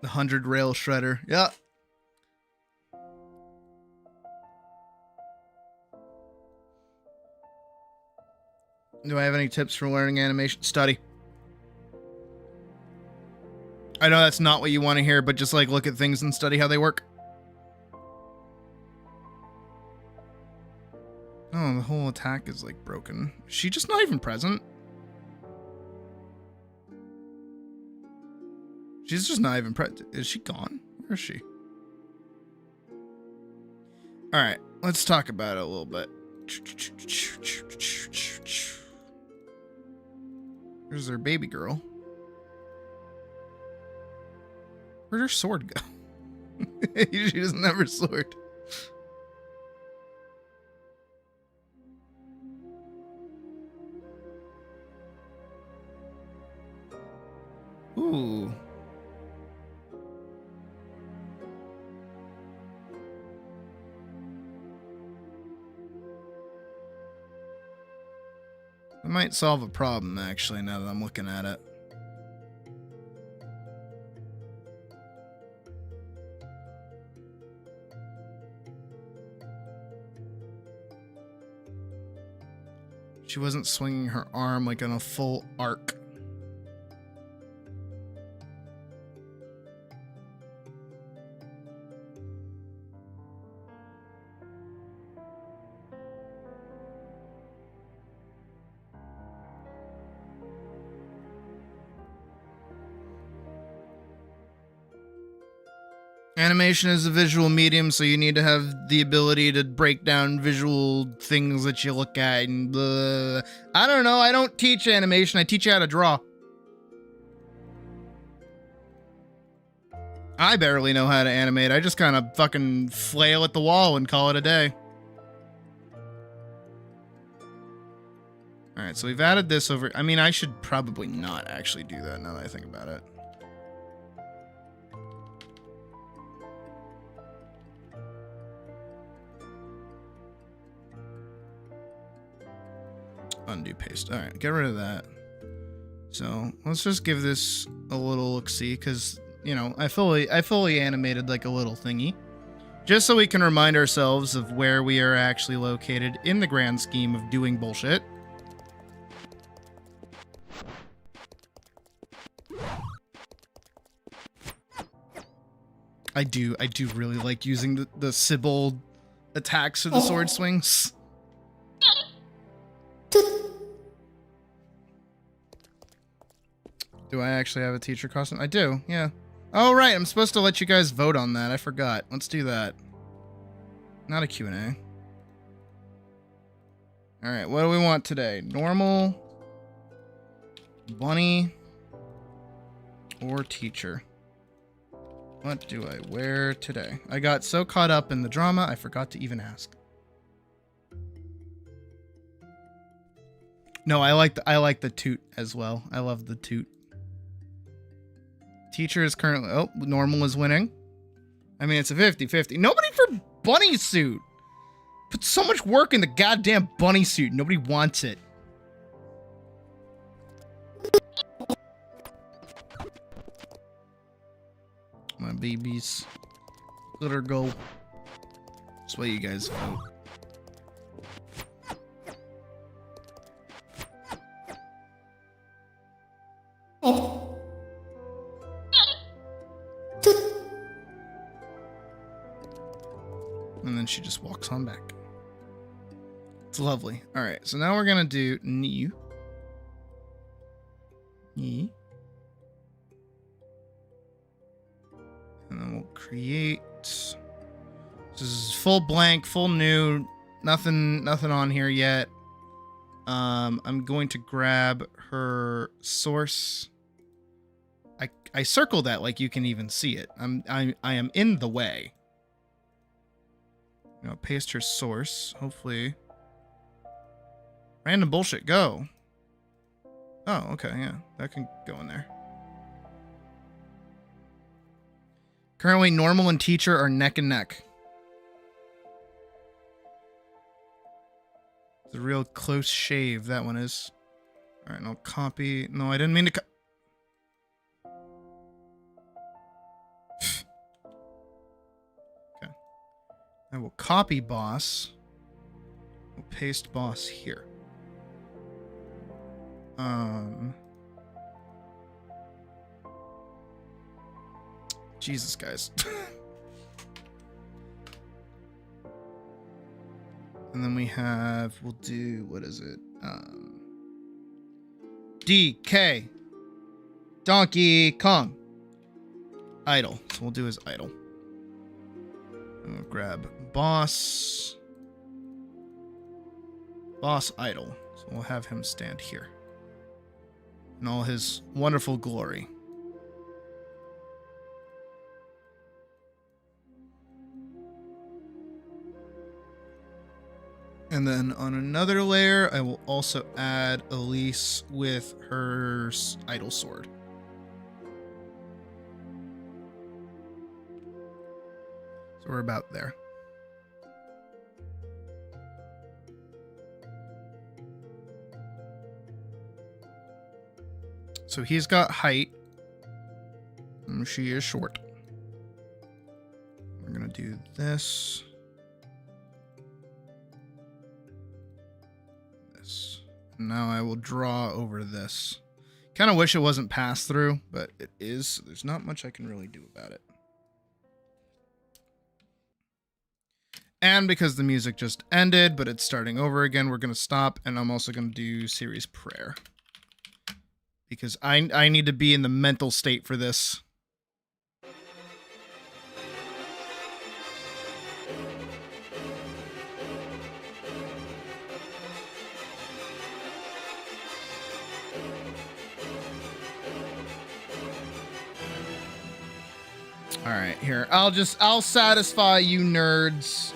S3: The 100 rail shredder. Yeah. Do I have any tips for learning animation? Study. I know that's not what you want to hear, but just like look at things and study how they work. Oh, the whole attack is like broken. Is she just not even present? She's just not even present. Is she gone? Where is she? Alright, let's talk about it a little bit. There's their baby girl. Where'd her sword go? She doesn't have her sword. Ooh. That might solve a problem, actually, now that I'm looking at it. She wasn't swinging her arm like on a full arc. Animation is a visual medium, so you need to have the ability to break down visual things that you look at and blah. I don't know, I don't teach animation, I teach you how to draw. I barely know how to animate, I just kind of fucking flail at the wall and call it a day. Alright, so we've added this over. I mean, I should probably not actually do that now that I think about it. Undo paste. All right, get rid of that. So let's just give this a little look-see, because, you know, I fully animated like a little thingy, just so we can remind ourselves of where we are actually located in the grand scheme of doing bullshit. I do really like using the Sybil attacks for the sword swings. Do I actually have a teacher costume? I do, yeah. Oh, right, I'm supposed to let you guys vote on that. I forgot. Let's do that. Not a Q&A. All right, what do we want today? Normal, bunny, or teacher? What do I wear today? I got so caught up in the drama, I forgot to even ask. No, I like the toot as well. I love the toot. Teacher is currently... Oh, normal is winning. I mean, it's a 50-50. Nobody for bunny suit. Put so much work in the goddamn bunny suit. Nobody wants it. My babies. Let her go. That's why you guys vote. And then she just walks on back. It's lovely. All right, so now we're gonna do knee. Knee. And then we'll create. This is full blank, full new, nothing on here yet. I'm going to grab her source. I circled that like you can even see it. I am in the way. You know, paste her source. Hopefully. Random bullshit, go. Oh, okay, yeah. That can go in there. Currently, normal and teacher are neck and neck. It's a real close shave, that one is. Alright, and I'll copy. No, I didn't mean to Okay. I will copy boss. We'll paste boss here. Jesus, guys. And then we have, we'll do, what is it? DK. Donkey Kong. Idle. So we'll do his idle. And we'll grab boss. Boss idle. So we'll have him stand here. In all his wonderful glory. And then on another layer, I will also add Elise with her idle sword. So we're about there. So he's got height. And she is short. We're going to do this. Now I will draw over this. Kind of wish it wasn't pass through, but it is. So there's not much I can really do about it. And because the music just ended, but it's starting over again, we're going to stop. And I'm also going to do series prayer. Because I need to be in the mental state for this. All right, here. I'll satisfy you nerds.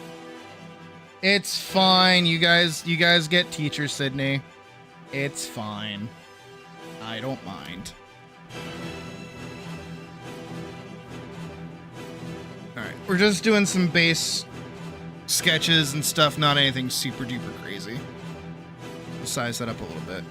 S3: It's fine. You guys get teacher, Sydney. It's fine. I don't mind. All right, we're just doing some base sketches and stuff, not anything super duper crazy. size that up a little bit.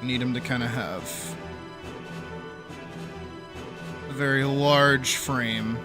S3: Need him to kind of have a very large frame.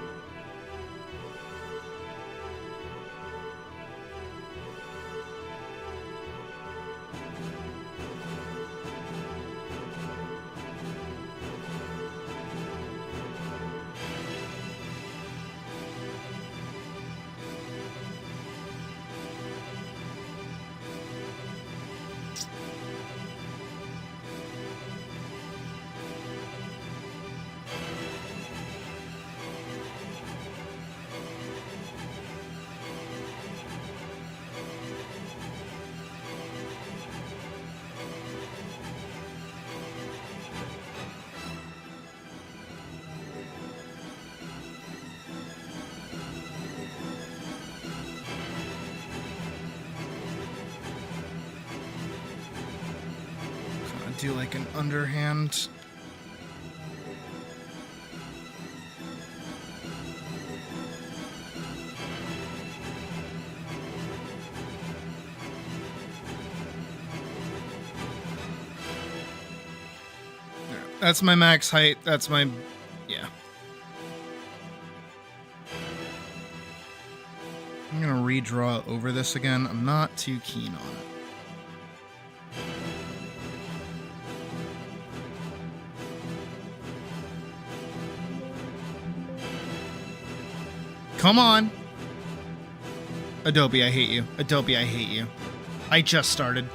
S3: Do like an underhand. There. That's my max height. That's my, yeah. I'm gonna redraw over this again. I'm not too keen on it. Come on. Adobe, I hate you. Adobe, I hate you. I just started.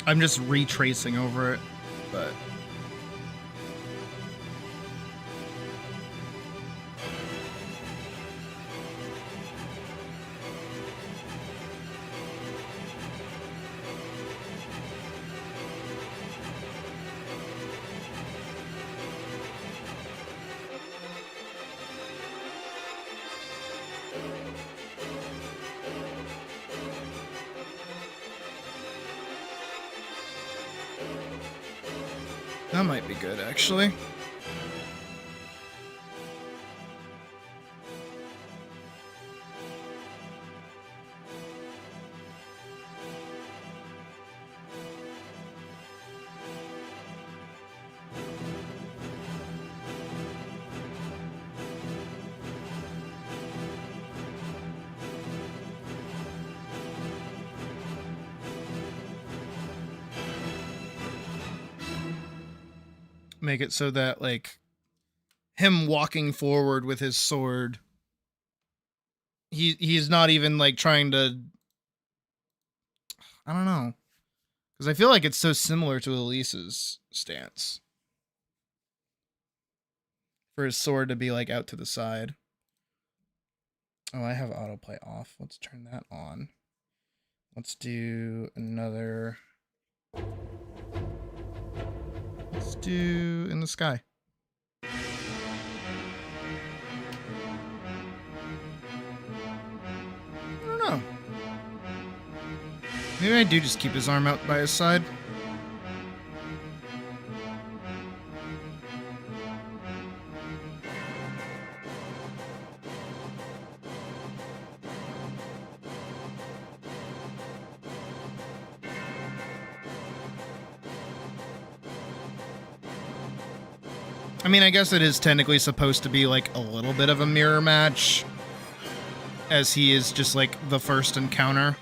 S3: I'm just retracing over it, but that might be good, actually. Make it so that, like, him walking forward with his sword, he's not even, like, trying to, I don't know, because I feel like it's so similar to Elise's stance for his sword to be, like, out to the side. Oh, I have autoplay off. Let's turn that on. Let's do another. Let's do in the sky. I don't know. Maybe I do just keep his arm out by his side. I mean, I guess it is technically supposed to be like a little bit of a mirror match, as he is just like the first encounter.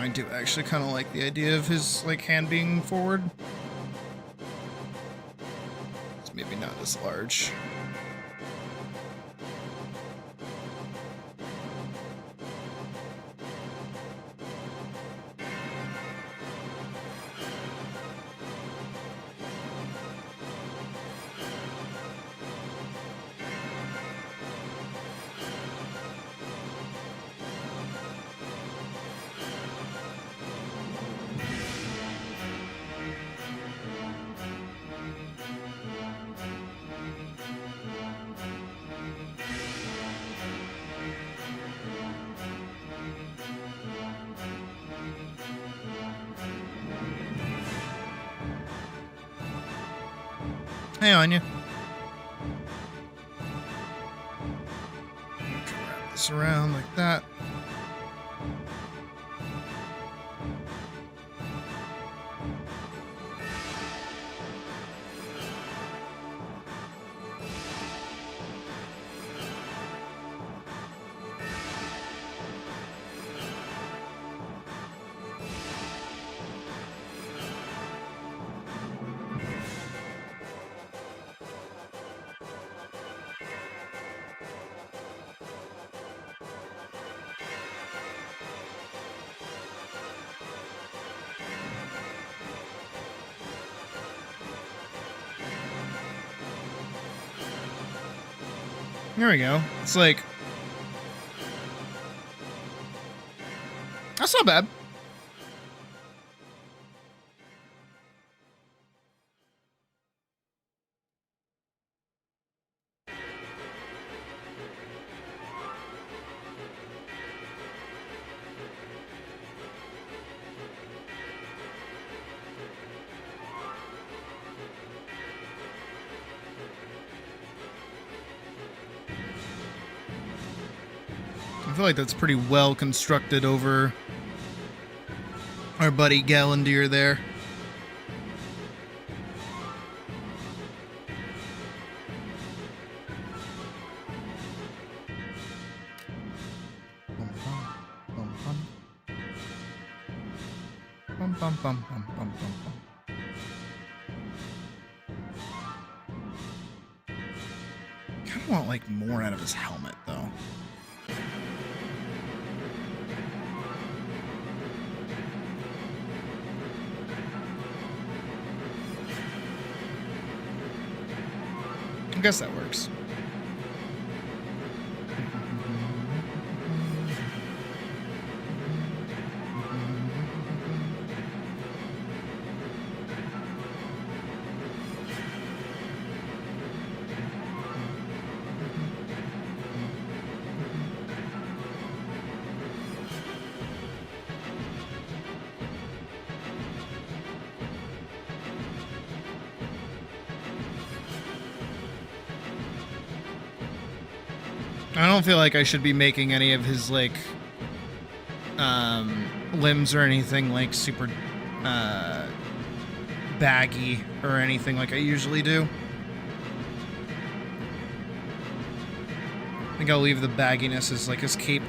S3: I do actually kind of like the idea of his like hand being forward. It's maybe not as large. Hey, Anya. Wrap this around like that. There we go. It's like... That's not bad. I feel like that's pretty well constructed over our buddy Gallandier there. Bum, bum, bum, bum, bum, bum, bum. Kind of want like more out of his helmet though. I guess that works. I don't feel like I should be making any of his, like, limbs or anything, like, super, baggy or anything like I usually do. I think I'll leave the bagginess as, like, his cape.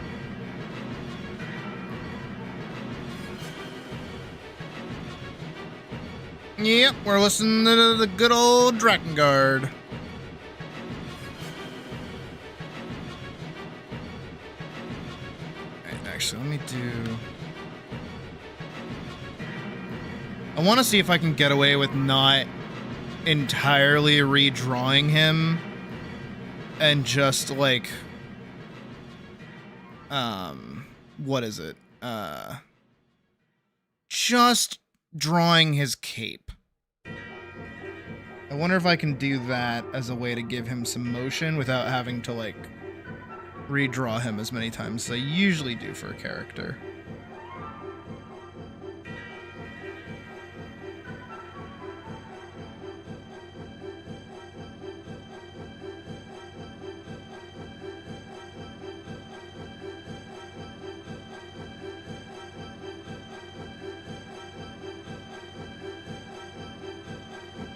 S3: Yep, we're listening to the good old Drakengard. Actually, let me do... I want to see if I can get away with not entirely redrawing him and just, like... what is it? Just drawing his cape. I wonder if I can do that as a way to give him some motion without having to, like... redraw him as many times as I usually do for a character.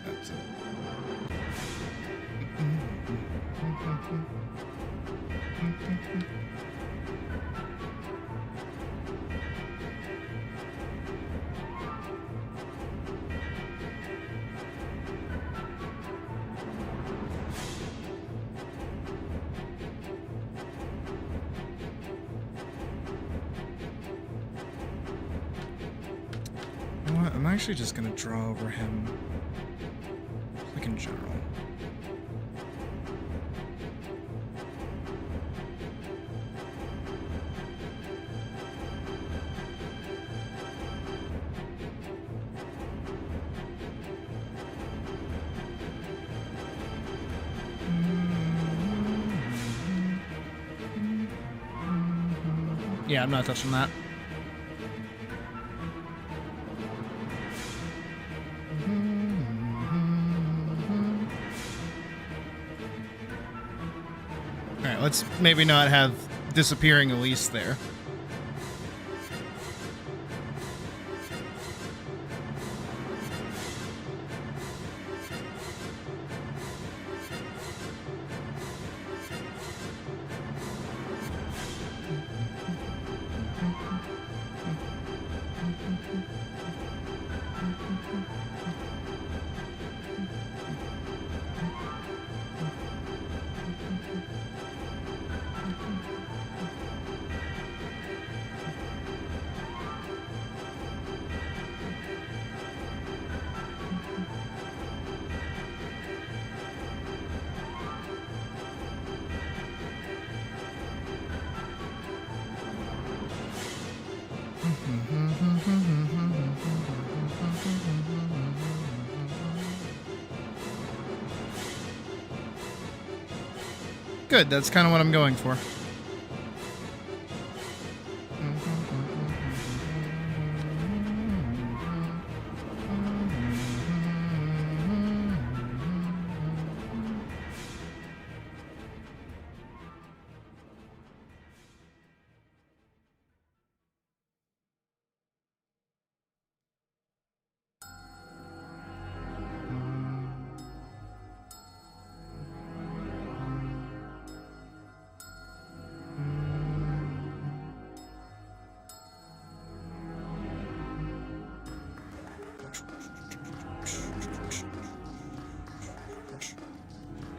S3: That's it. I'm actually just gonna draw over him, like in general. Yeah, I'm not touching that. Alright, let's maybe not have disappearing Elise there. Good, that's kind of what I'm going for.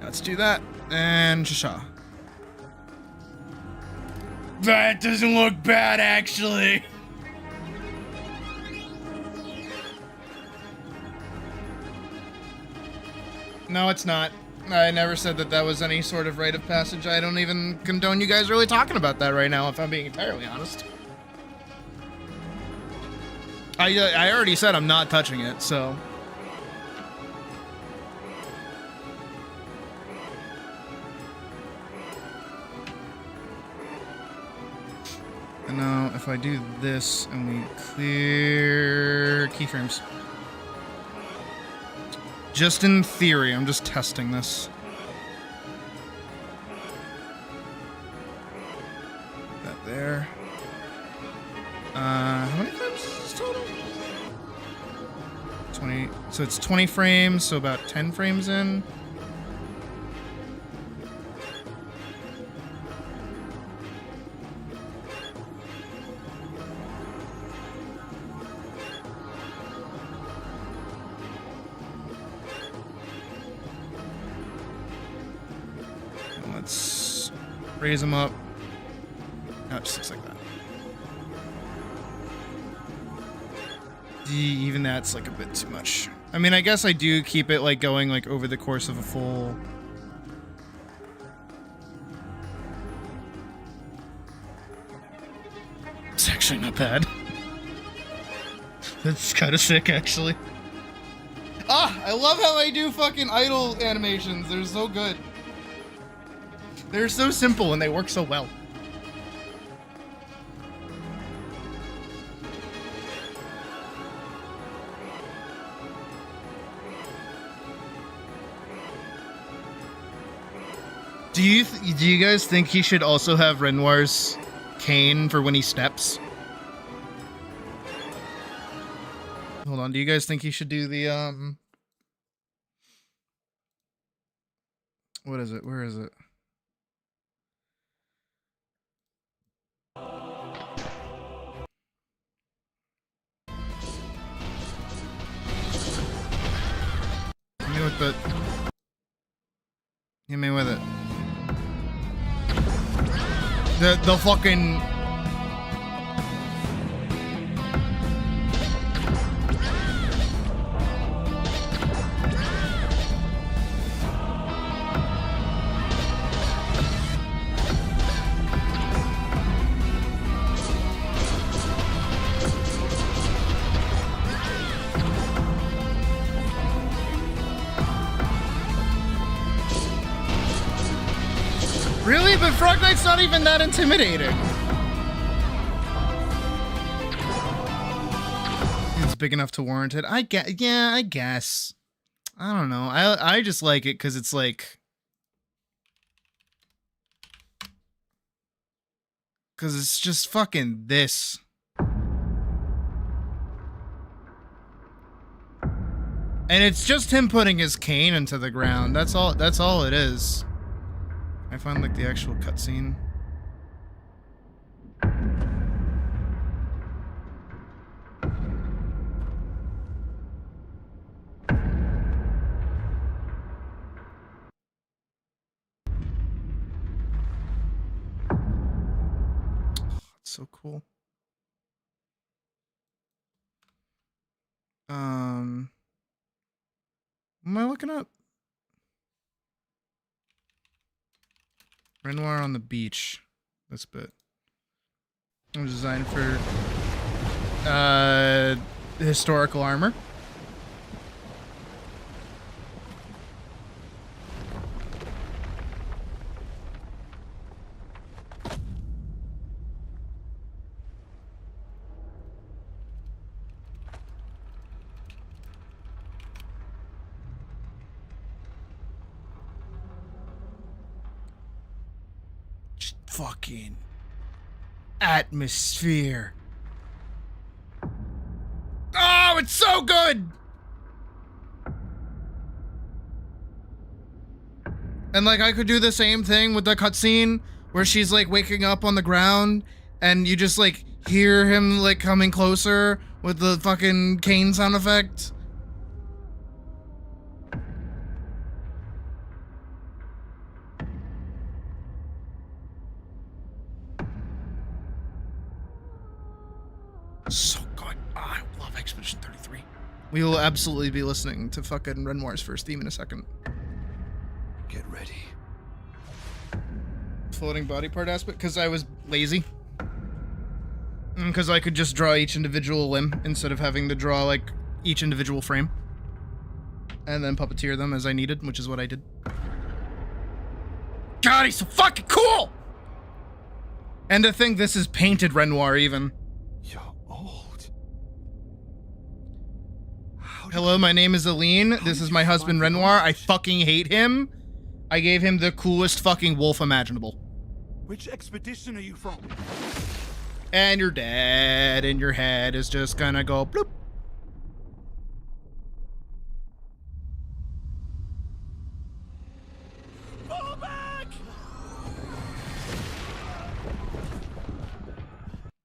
S3: Let's do that, and Shasha. That doesn't look bad, actually. No, it's not. I never said that that was any sort of rite of passage. I don't even condone you guys really talking about that right now, if I'm being entirely honest. I already said I'm not touching it, so... And now, if I do this and we clear keyframes. Just in theory, I'm just testing this. That there. How many frames is this total? 20. So it's 20 frames, so about 10 frames in. Let's raise them up. No, it just looks like that. Even that's like a bit too much. I mean, I guess I do keep it like going like over the course of a full... It's actually not bad. That's kind of sick, actually. Ah, I love how I do fucking idle animations. They're so good. They're so simple and they work so well. Do you guys think he should also have Renoir's cane for when he steps? Hold on, do you guys think he should do the what is it? Where is it? Hit me with it. Hit me with it. The fucking... Really? But Frog Knight's not even that intimidating. It's big enough to warrant it. I guess. I don't know. I just like it because it's like... Because it's just fucking this. And it's just him putting his cane into the ground. That's all it is. I find like the actual cutscene. It's so cool. What am I looking up? Renoir on the beach. This bit. It was designed for historical armor. Fucking atmosphere. Oh, it's so good. And like I could do the same thing with the cutscene where she's like waking up on the ground and you just like hear him like coming closer with the fucking cane sound effect. So good. Oh, I love Expedition 33. We will absolutely be listening to fucking Renoir's first theme in a second.
S4: Get ready.
S3: Floating body part aspect, because I was lazy. Because I could just draw each individual limb instead of having to draw like each individual frame. And then puppeteer them as I needed, which is what I did. God, he's so fucking cool! And to think this is painted Renoir even.
S4: You're old.
S3: Hello, my name is Aline. This is my husband Renoir. I fucking hate him. I gave him the coolest fucking wolf imaginable.
S4: Which expedition are you from?
S3: And you're dead, and your head is just gonna go bloop.
S4: Fall back!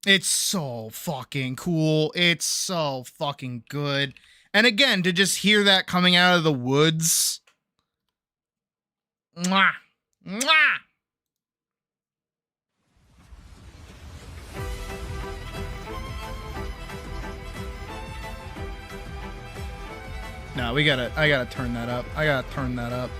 S3: It's so fucking cool. It's so fucking good. And again, to just hear that coming out of the woods. Mwah! Mwah! No, I gotta turn that up. I gotta turn that up.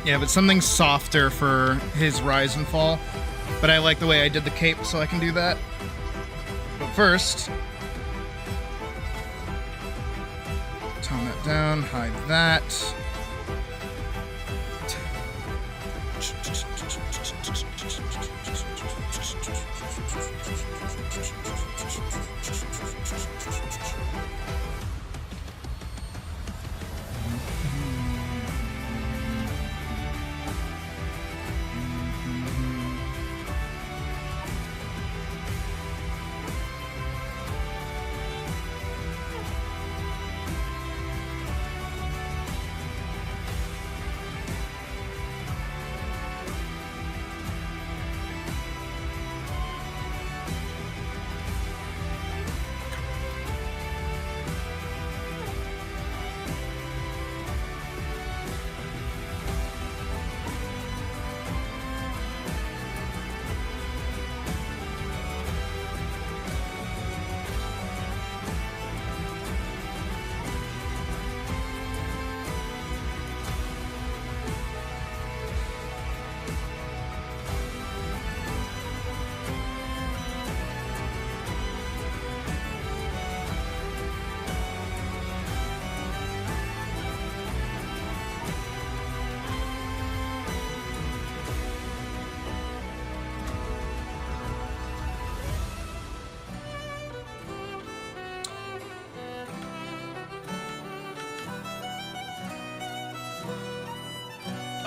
S3: Yeah, but something softer for his rise and fall. But I like the way I did the cape, so I can do that. But first, tone that down, hide that.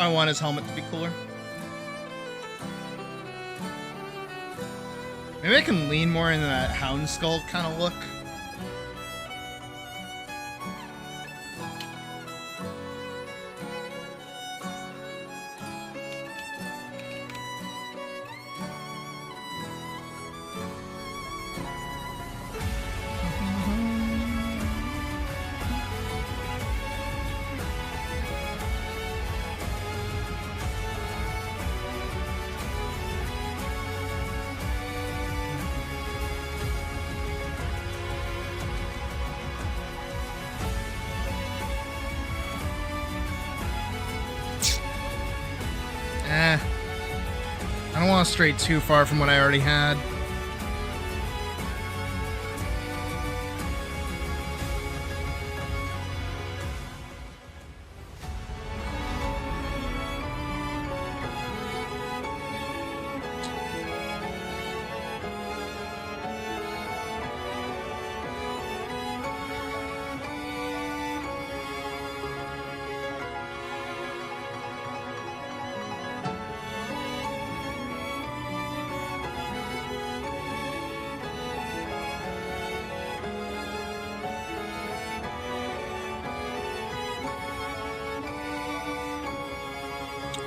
S3: I want his helmet to be cooler. Maybe I can lean more into that hound skull kind of look. I don't want to stray too far from what I already had.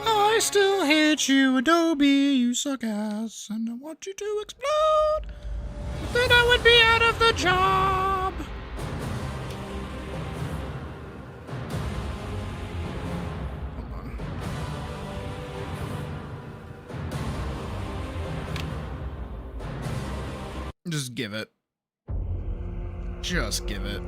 S3: I still hate you, Adobe, you suck ass, and I want you to explode. But then I would be out of the job. Hold on. Just give it. Just give it.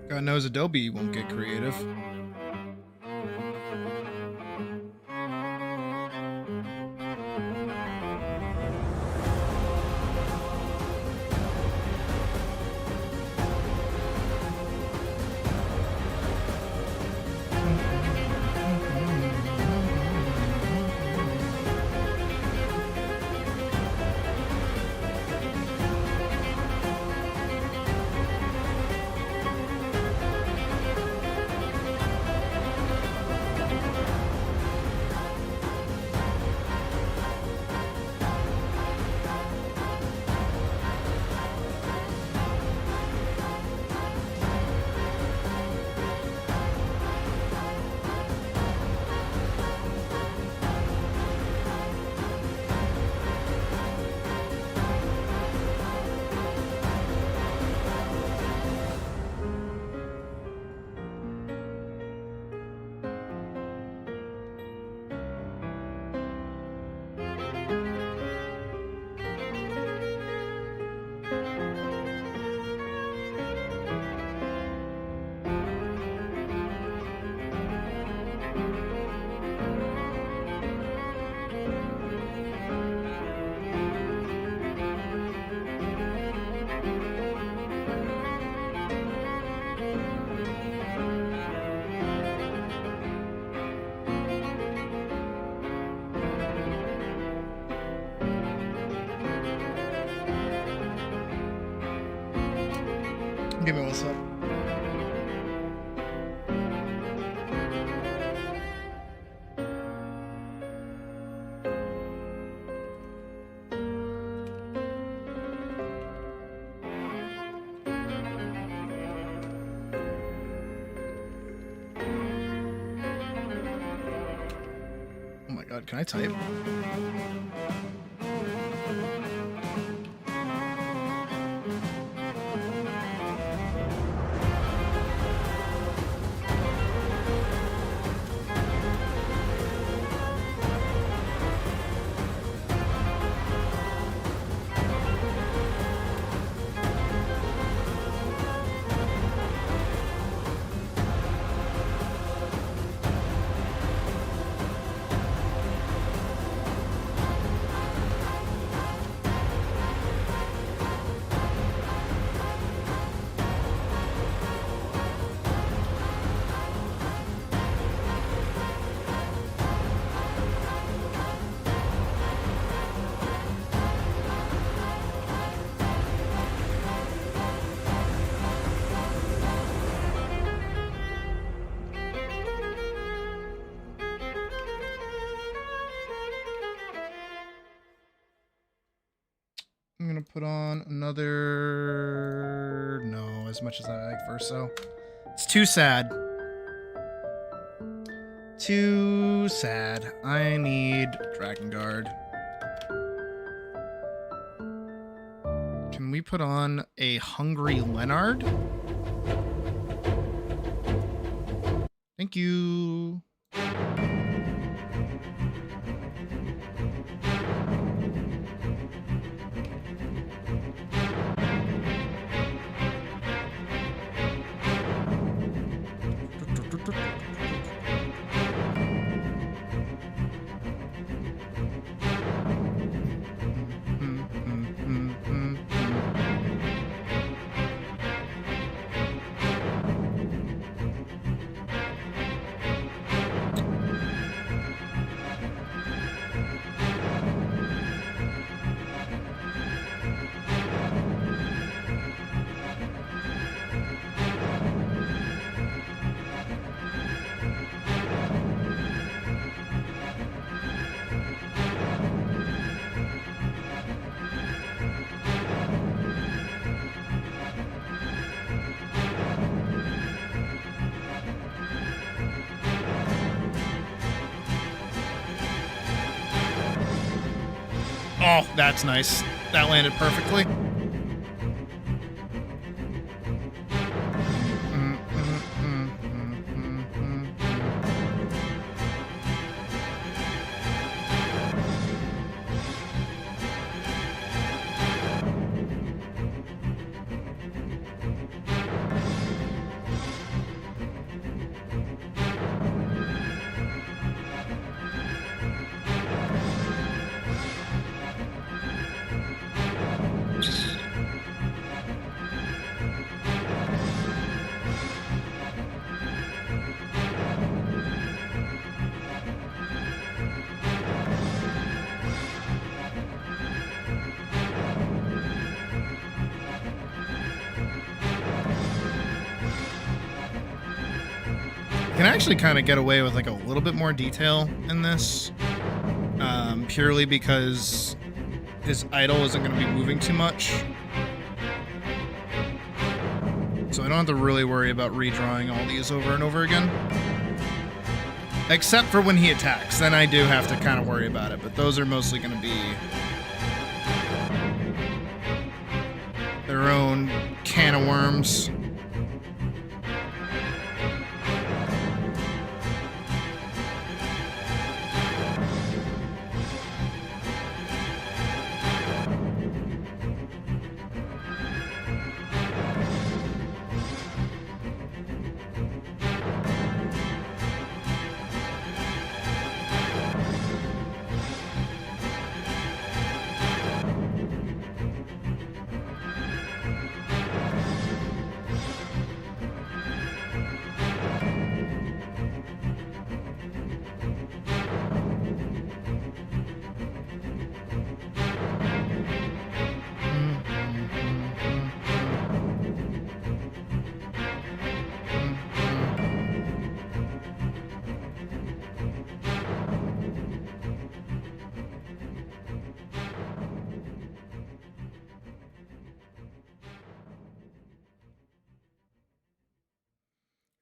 S3: God knows Adobe won't get creative. Give me what's up. my god, can I type? I'm gonna put on another... No, as much as I like Verso. It's too sad. Too sad. I need Dragon Guard. Can we put on a Hungry Leonard? Thank you. Oh, that's nice. That landed perfectly. Can actually kind of get away with like a little bit more detail in this, purely because his idol isn't going to be moving too much, so I don't have to really worry about redrawing all these over and over again, except for when he attacks. Then I do have to kind of worry about it, but those are mostly going to be their own can of worms.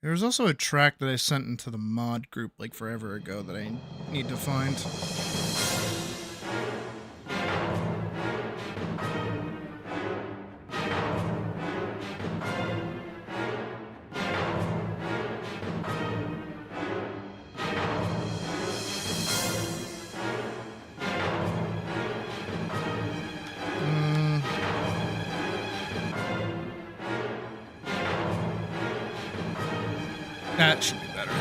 S3: There was also a track that I sent into the mod group like forever ago that I need to find. That should be better.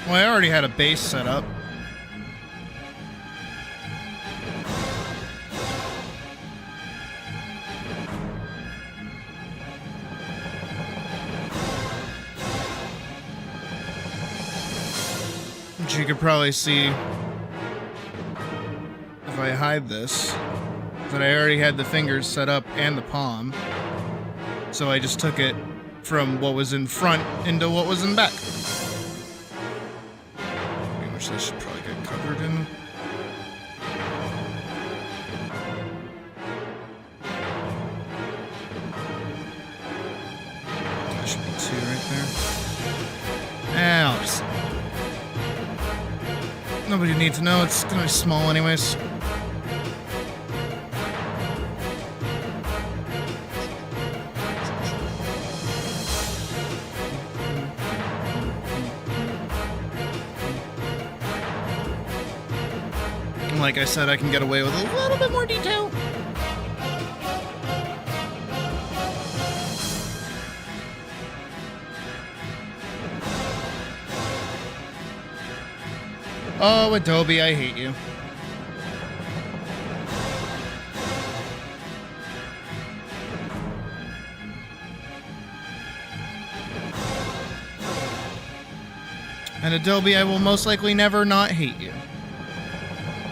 S3: Well, I already had a base set up. Which you could probably see if I hide this, that I already had the fingers set up and the palm. So I just took it from what was in front into what was in back. Which this should probably get covered in. That should be 2 right there. And I'll just... Nobody needs to know, it's gonna be small anyways. Like I said, I can get away with a little bit more detail. Oh, Adobe, I hate you. And Adobe, I will most likely never not hate you.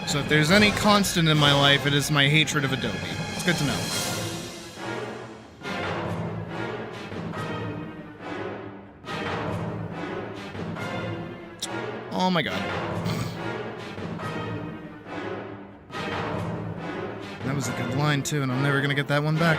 S3: So if there's any constant in my life, it is my hatred of Adobe. It's good to know. Oh my god. That was a good line too, and I'm never gonna get that one back.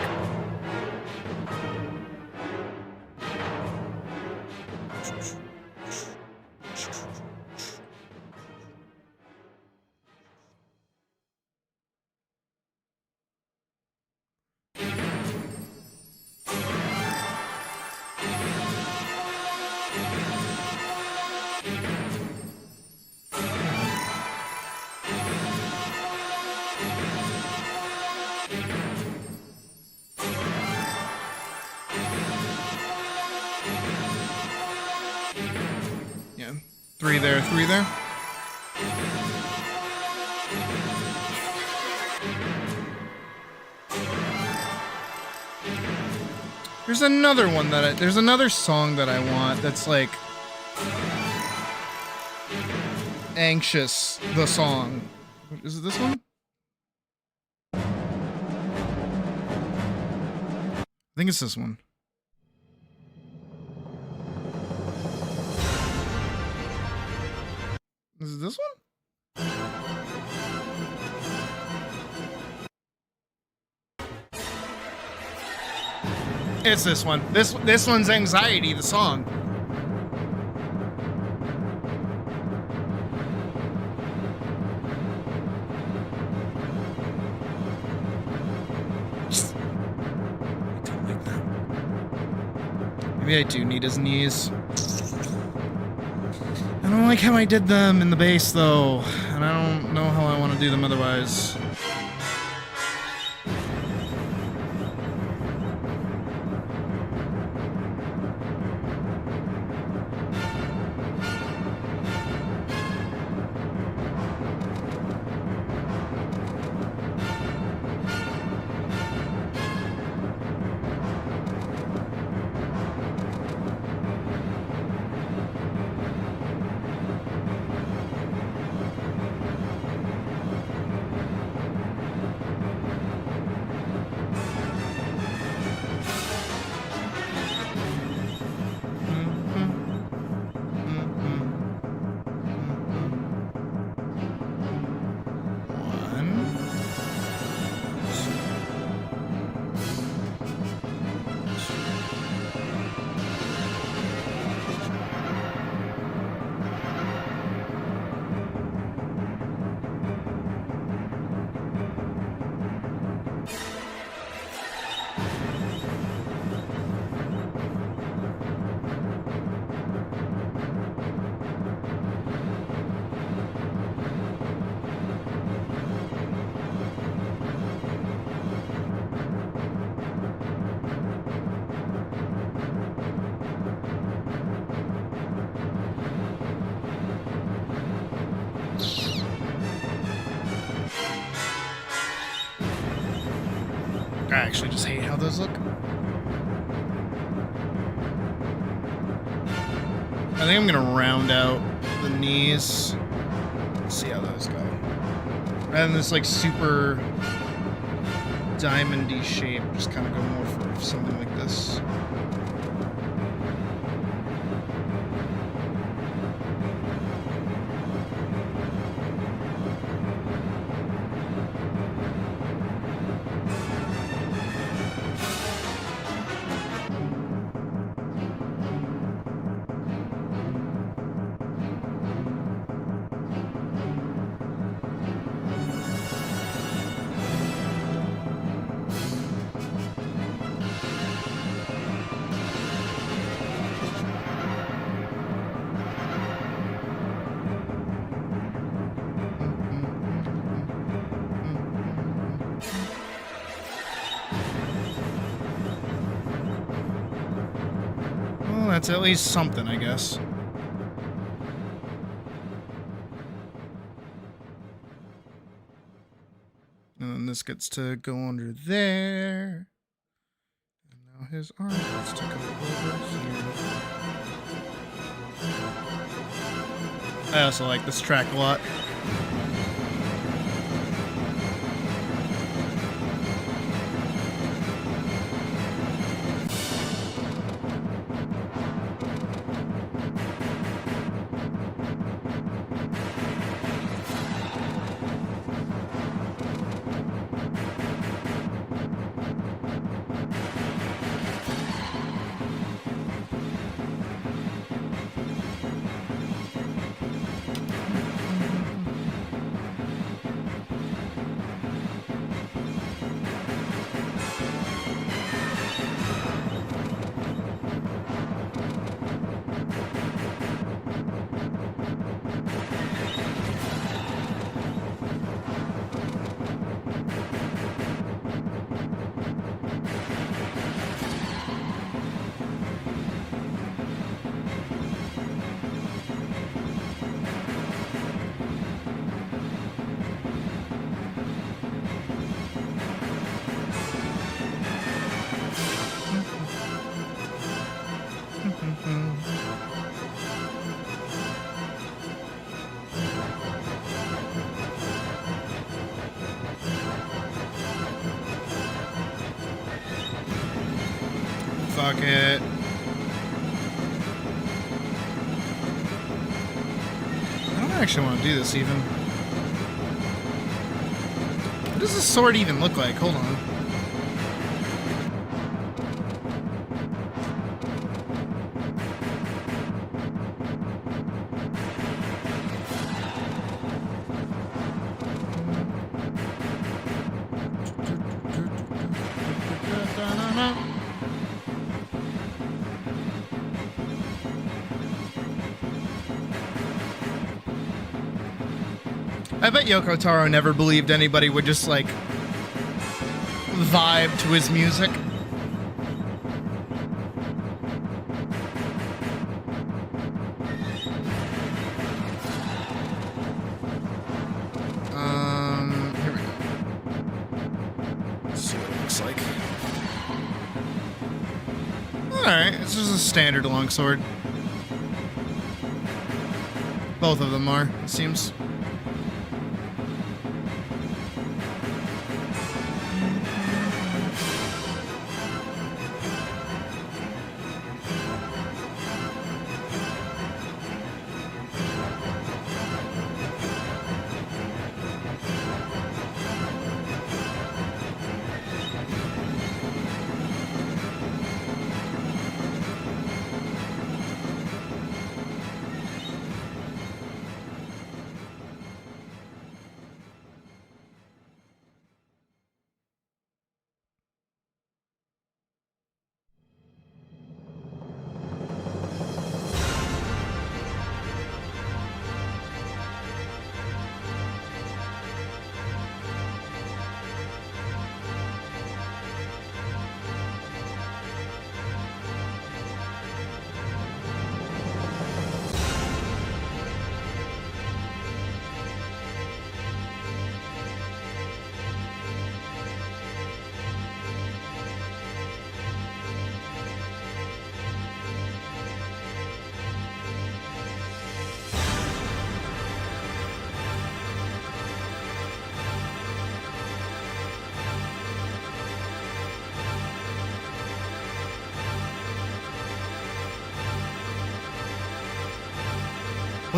S3: Yeah, 3 there, 3 there. There's another one that there's another song that I want that's like Anxious, the song. Is it this one? I think it's this one. Is it this one? It's this one. This one's Anxiety, the song. I don't like that. Maybe I do need his knees. I don't like how I did them in the base, though, and I don't know how I want to do them otherwise. I actually just hate how those look. I think I'm gonna round out the knees. See how those go. Rather than this like super diamondy shape, just kind of go more for something like this. That's at least something, I guess. And then this gets to go under there. And now his arm gets to go over here. I also like this track a lot. Fuck it. I don't actually want to do this even. What does this sword even look like? Hold on. I bet Yoko Taro never believed anybody would just, like, vibe to his music. Here we go. Let's see what it looks like. Alright, it's just a standard longsword. Both of them are, it seems.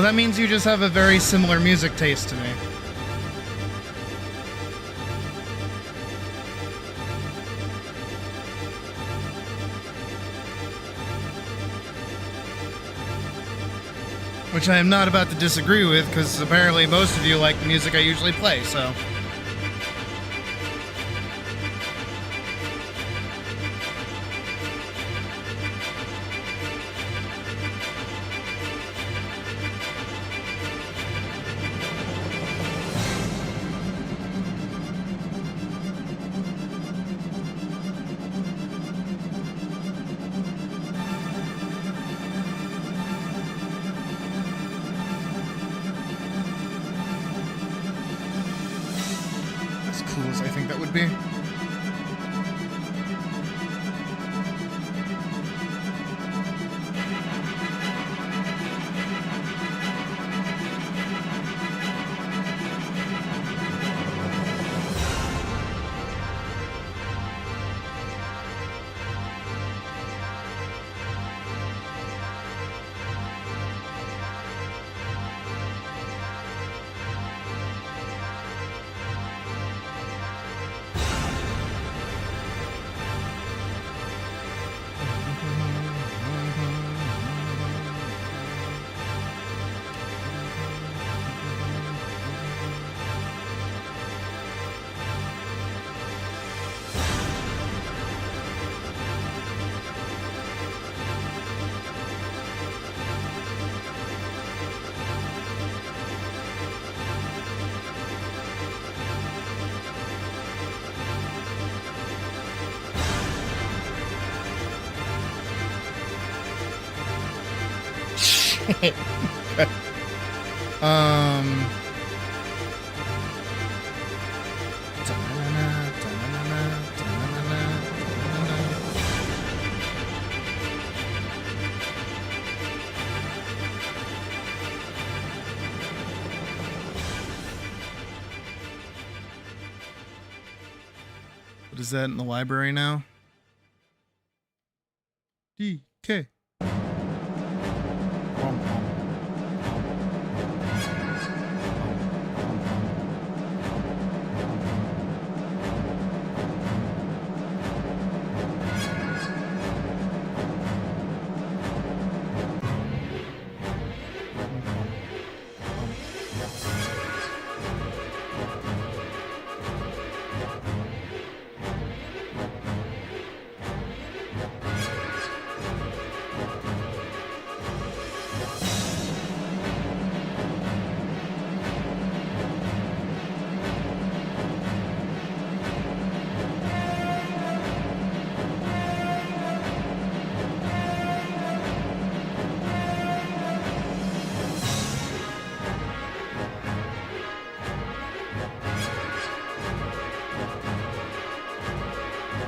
S3: Well, that means you just have a very similar music taste to me. Which I am not about to disagree with, because apparently most of you like the music I usually play, so... As cool as I think that would be. um... What is that in the library now? DK.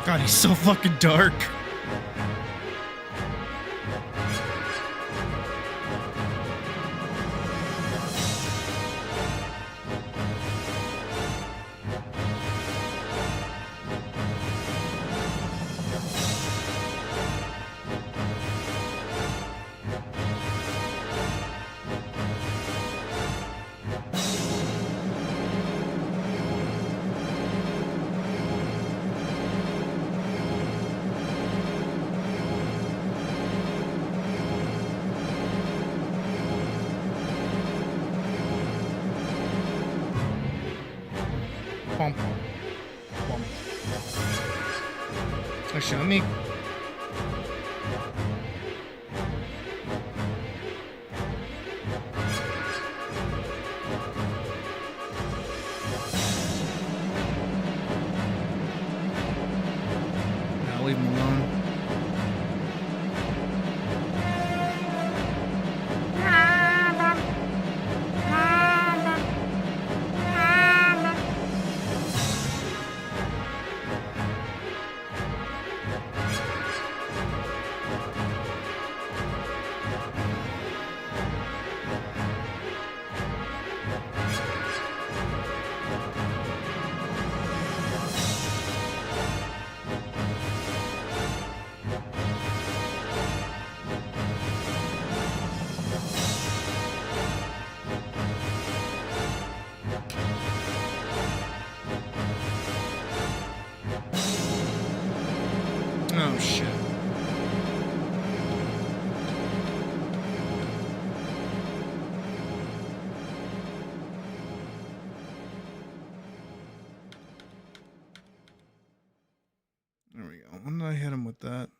S3: God, he's so fucking dark. Pump. Pump. Actually, let me... I'll leave him alone. Oh, shit. There we go. When did I hit him with that?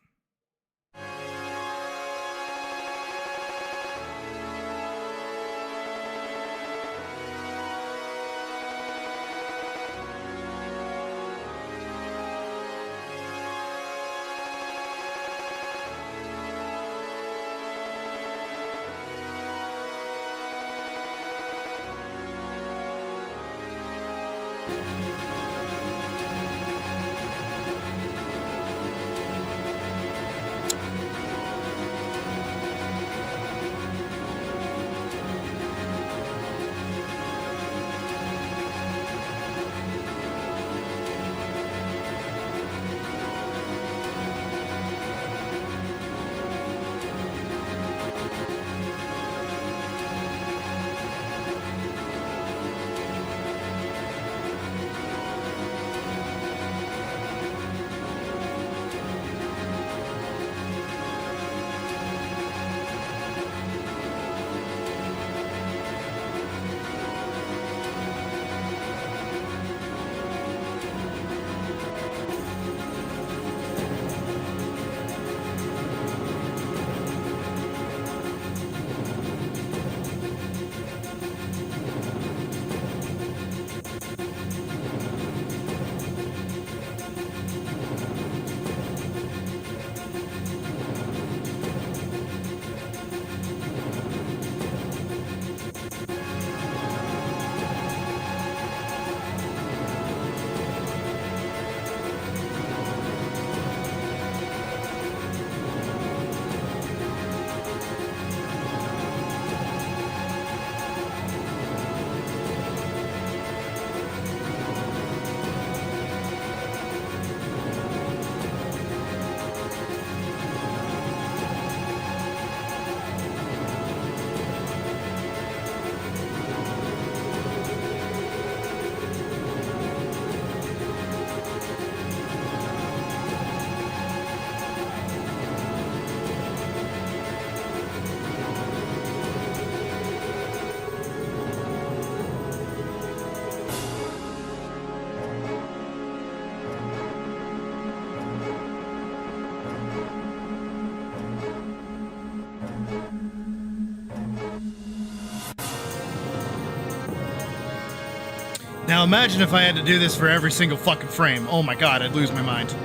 S3: Now imagine if I had to do this for every single fucking frame. Oh my god, I'd lose my mind.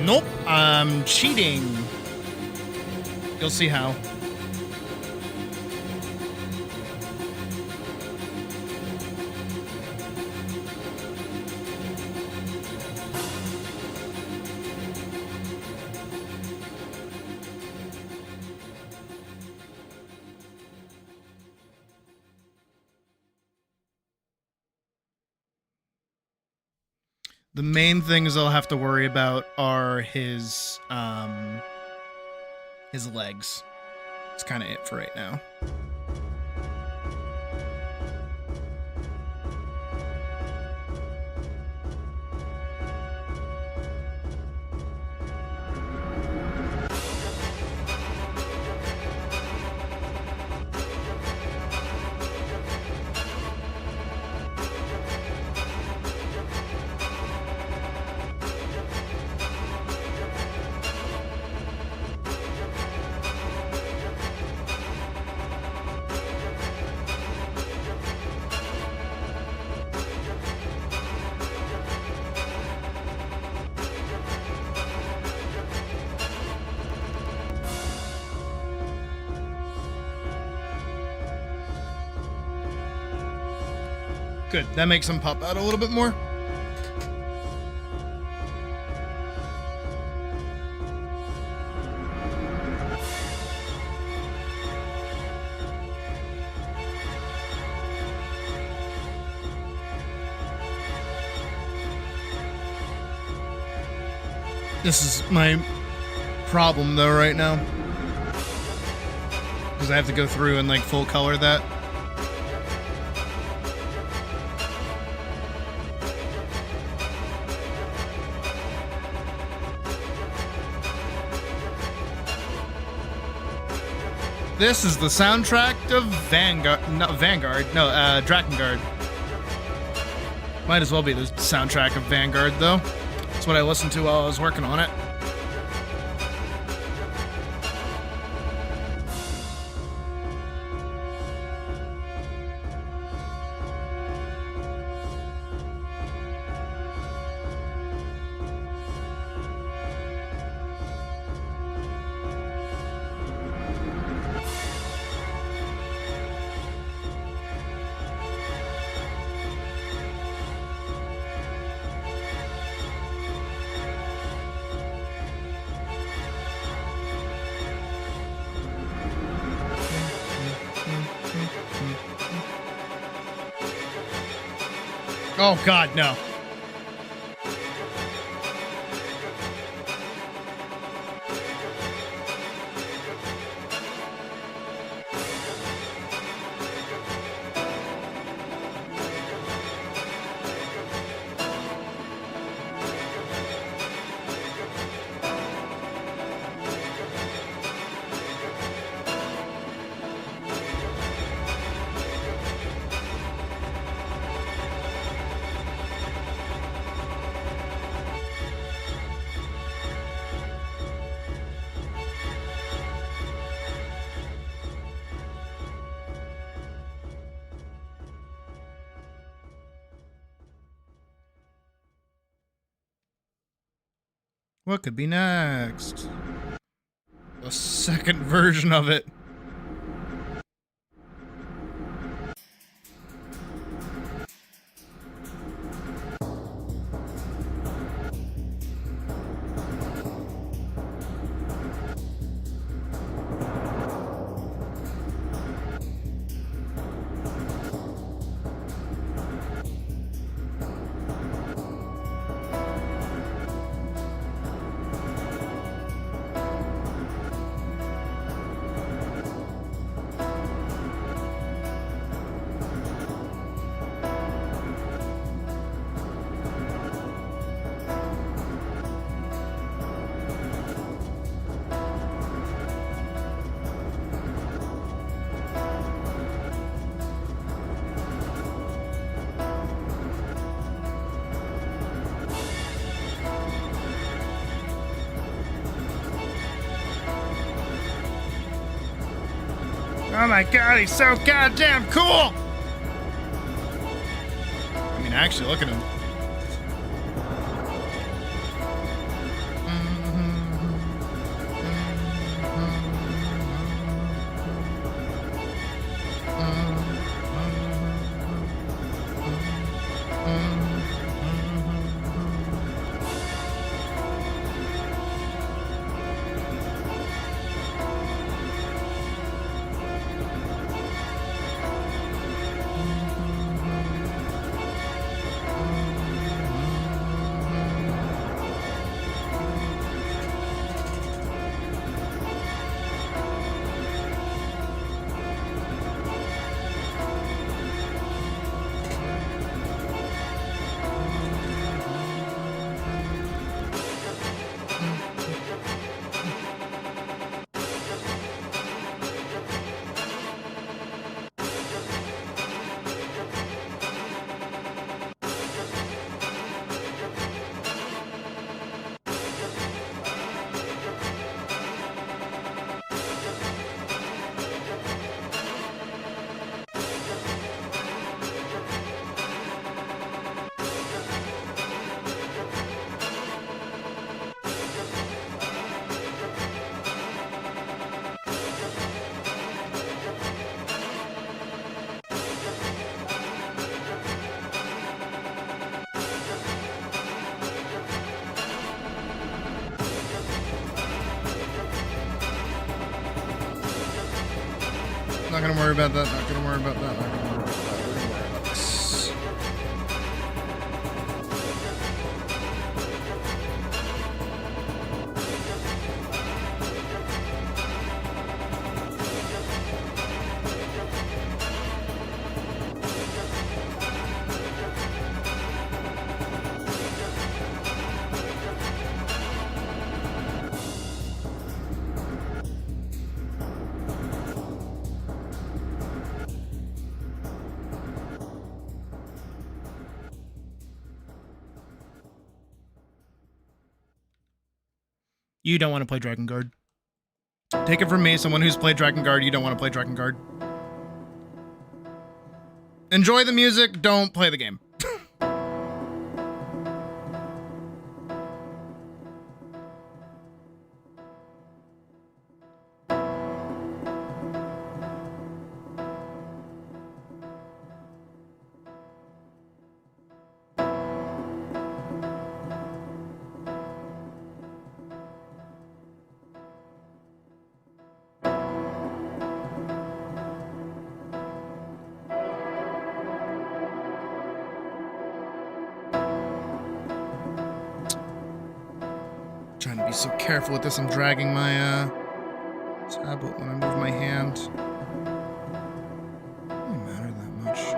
S3: Nope, I'm cheating. You'll see how. The main things I'll have to worry about are his legs. It's kind of it for right now. Good. That makes them pop out a little bit more. This is my problem though right now, because I have to go through and like full color that. This is the soundtrack of Drakengard. Might as well be the soundtrack of Vanguard though. That's what I listened to while I was working on it. Oh God, no. What could be next? A second version of it. Oh my God, he's so goddamn cool! I mean, actually, look at him. Not gonna worry about that. Not gonna worry about that. Not gonna worry about that. We're gonna worry about this. You don't want to play Dragon Guard. Take it from me, someone who's played Dragon Guard, you don't want to play Dragon Guard. Enjoy the music, don't play the game. Trying to be so careful with this. I'm dragging my tablet when I move my hand. Doesn't matter that much.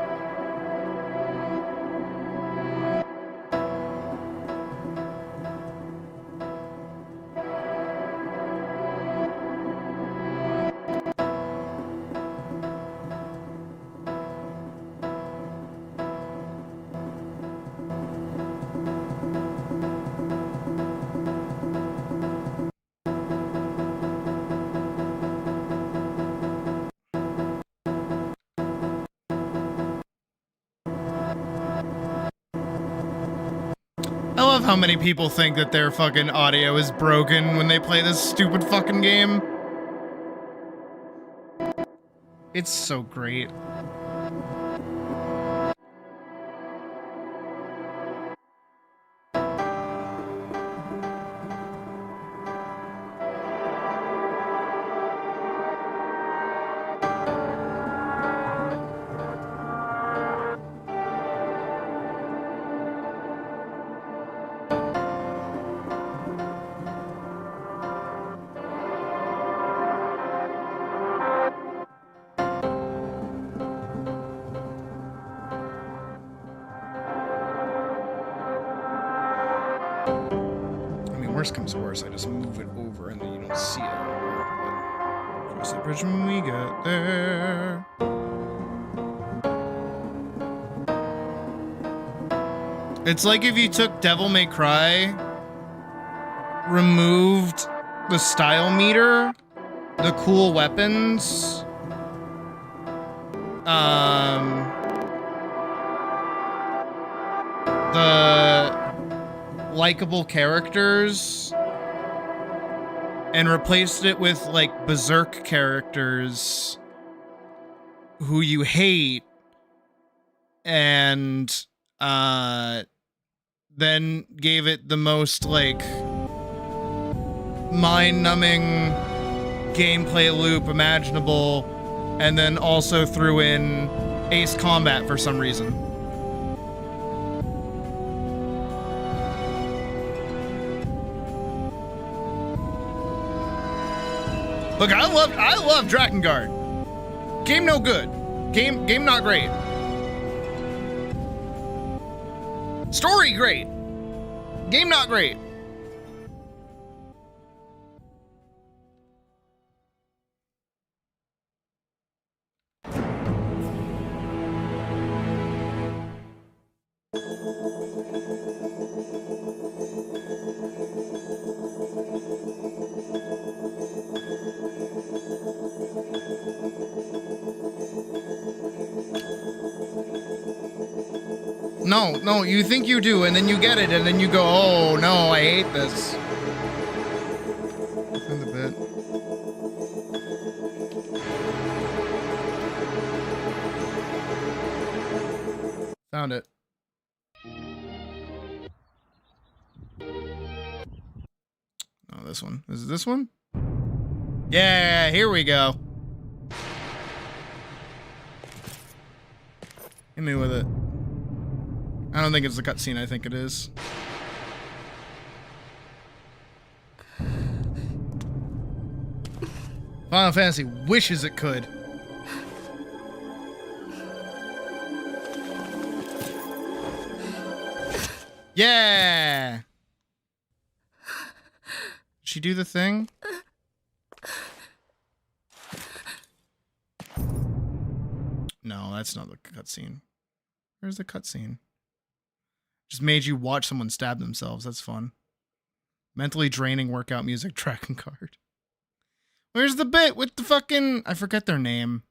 S3: I love how many people think that their fucking audio is broken when they play this stupid fucking game. It's so great. Worst comes to worst, I just move it over and then you don't see it anymore. But cross that bridge when we get there. It's like if you took Devil May Cry, removed the style meter, the cool weapons, the likable characters, and replaced it with like berserk characters who you hate, and then gave it the most like mind-numbing gameplay loop imaginable, and then also threw in Ace Combat for some reason. Look, I love Drakengard. Game no good. Game not great. Story great. Game not great. No, you think you do, and then you get it, and then you go, oh no, I hate this. In the bit. Found it. Oh, this one. Is it this one? Yeah, here we go. Hit me with it. I don't think it's a cutscene. I think it is. Final Fantasy wishes it could. Yeah! Did she do the thing? No, that's not the cutscene. Where's the cutscene? Just made you watch someone stab themselves. That's fun. Mentally draining workout music tracking card. Where's the bit with the fucking... I forget their name.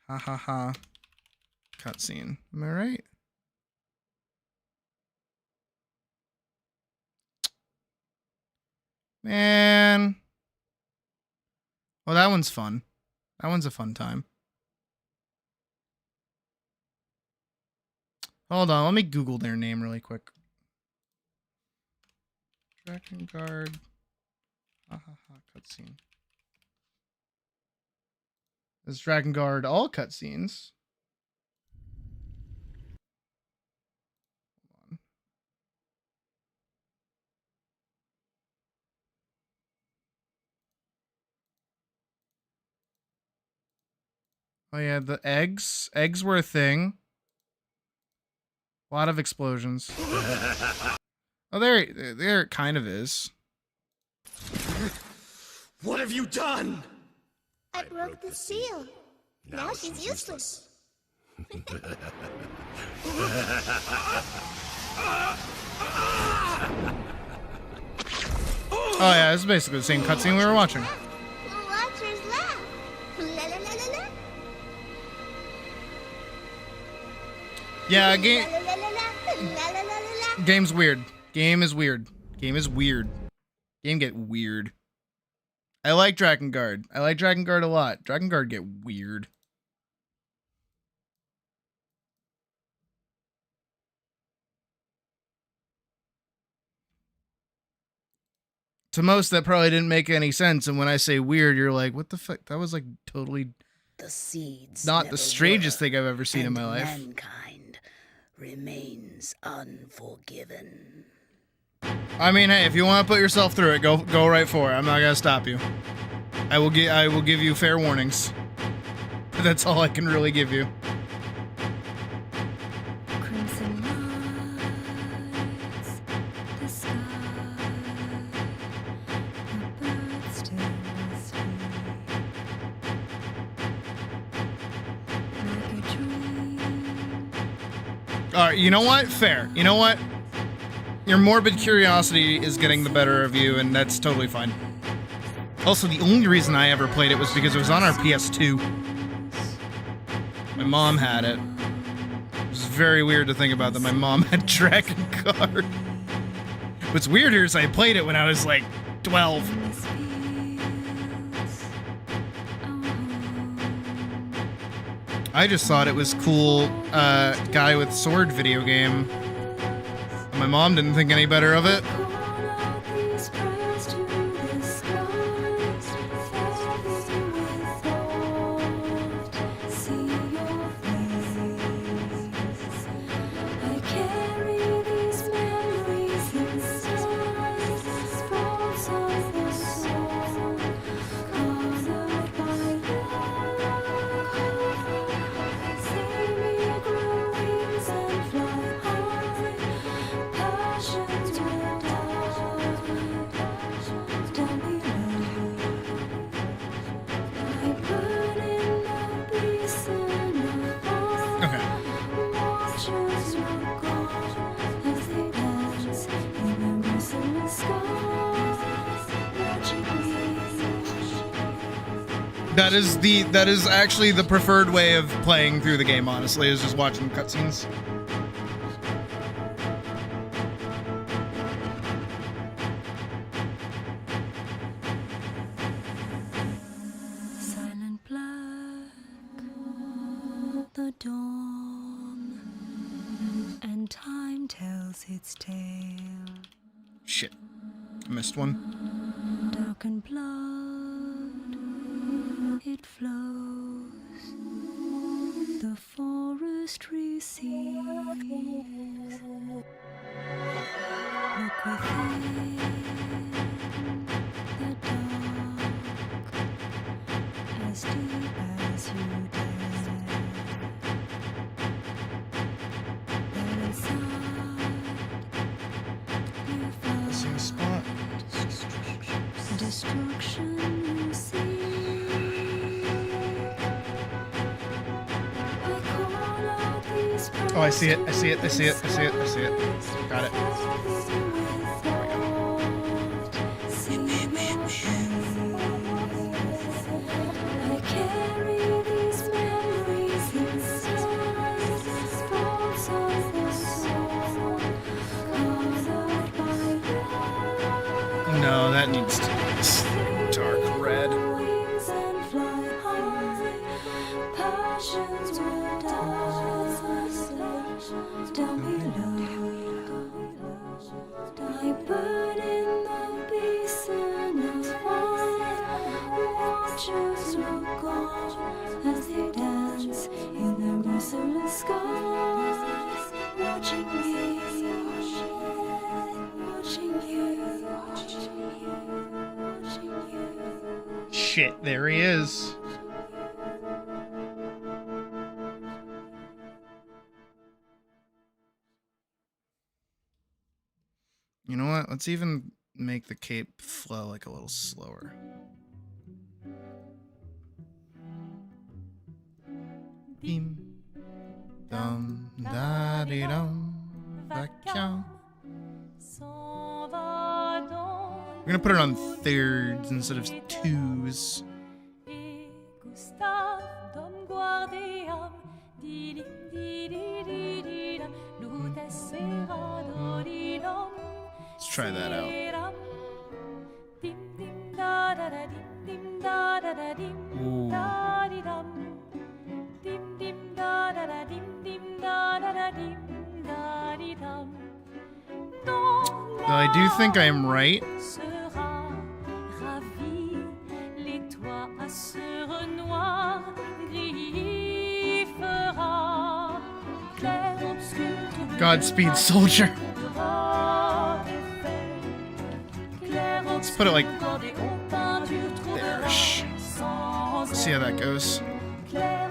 S3: Ha ha ha. Cutscene. Am I right? Man. Oh, that one's fun. That one's a fun time. Hold on, let me Google their name really quick. Tracking guard. Ha ha ha, cutscene. Is Dragon Guard all cutscenes? Hold on. Oh yeah, the eggs. Eggs were a thing. A lot of explosions. Oh, there it kind of is.
S4: What have you done?
S5: I broke the seal. Now she's useless.
S3: Oh yeah, this is basically the same cutscene we were watching.
S5: Watchers laugh. La la la la la.
S3: Yeah,
S5: La la la la la. La la la la la.
S3: game's weird. Game is weird. Game is weird. Game get weird. I like Dragon Guard. I like Dragon Guard a lot. Dragon Guard get weird. To most, that probably didn't make any sense. And when I say weird, you're like, what the fuck? That was like totally
S6: The seeds
S3: not
S6: never
S3: the strangest
S6: were,
S3: thing I've ever seen in
S6: and
S3: my life.
S6: Mankind remains unforgiven.
S3: I mean, hey, if you want to put yourself through it, go right for it. I'm not gonna stop you. I will give you fair warnings. That's all I can really give you.
S7: Crimson lights, the sky, the birds still sleep, like a dream.
S3: All right, you know what? Fair. You know what? Your morbid curiosity is getting the better of you, and that's totally fine. Also, the only reason I ever played it was because it was on our PS2. My mom had it. It was very weird to think about that my mom had Dragon Guard. What's weird here is I played it when I was like 12.
S7: This feels
S3: I just thought it was cool, guy with sword video game. My mom didn't think any better of it.
S7: call out these prayers to the skies, filled with thought. See your face. I carry these memories inside, scrolls of the soul, colored by love. See me grow wings and fly high. Passions will die down below. I burn in the peace and the fire.
S3: Okay.
S7: Watchers look on as they dance in the merciless skies. Magically.
S3: That is actually the preferred way of playing through the game, honestly, is just watching the cutscenes.
S7: Silent black, the dawn, and time tells its tale.
S3: Shit. I missed one.
S7: Dark and blood, it flows most receive. Look within the dark, as deep as you dare. There inside you
S3: Missing a spot.
S7: find destruction you see. I call out these
S3: Oh, I see it. I see it. I see it. I see it. I see it. Got it.
S7: I carry these memories inside, thoughts of the soul, colored by love.
S3: No, that needs to be this dark red.
S7: Wings and fly high, passions will die down below. I burn in the basin of wine. Watchers look on as they dance in the merciless skies, watching me, watching you, watching you.
S3: Shit, there he is. You know what? Let's even make the cape flow like a little slower. Bim, dum, da, di, dum, vacuum. We're gonna put it on thirds instead of twos. Let's try that out. Ooh. Though I do think I am right. Godspeed, soldier. Let's put it like there. See how that goes. Yeah,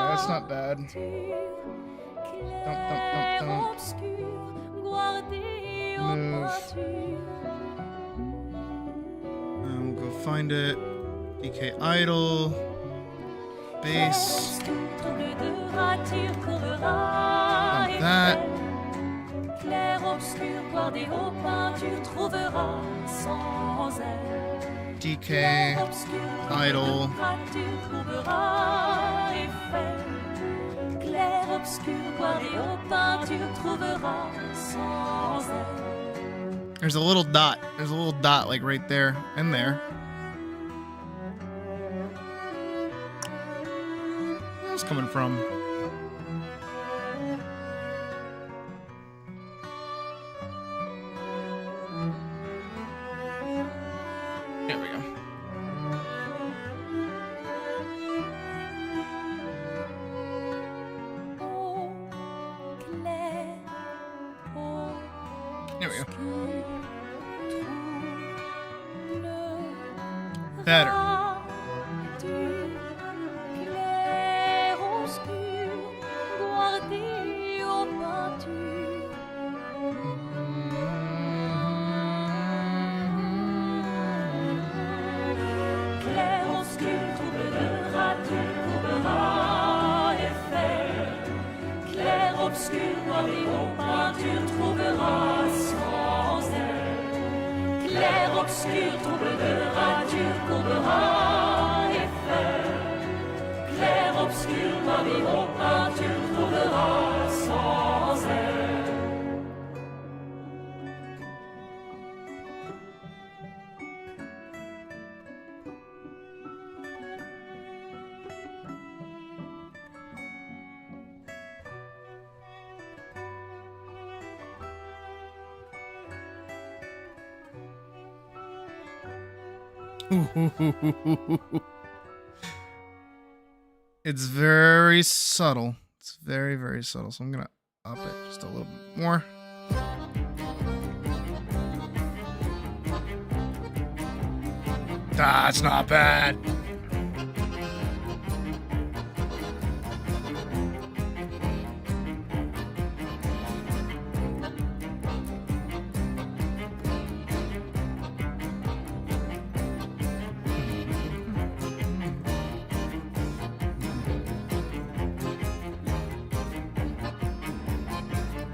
S3: that's not bad. Move. We'll go find it. DK idle. Base. Not that. DK idle. There's a little dot. There's a little dot like right there and there. Where's it coming from? There we go. There we go. Better. It's very subtle. It's very, very subtle. So I'm gonna up it just a little bit more. That's not bad.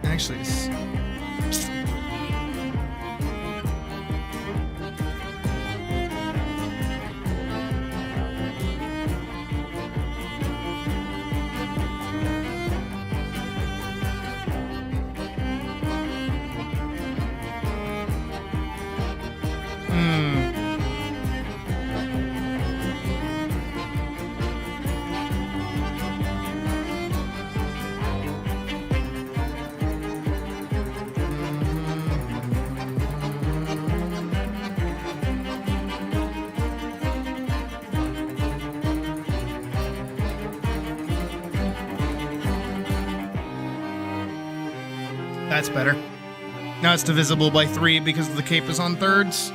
S3: Actually, that's better. Now it's divisible by 3 because the cape is on thirds.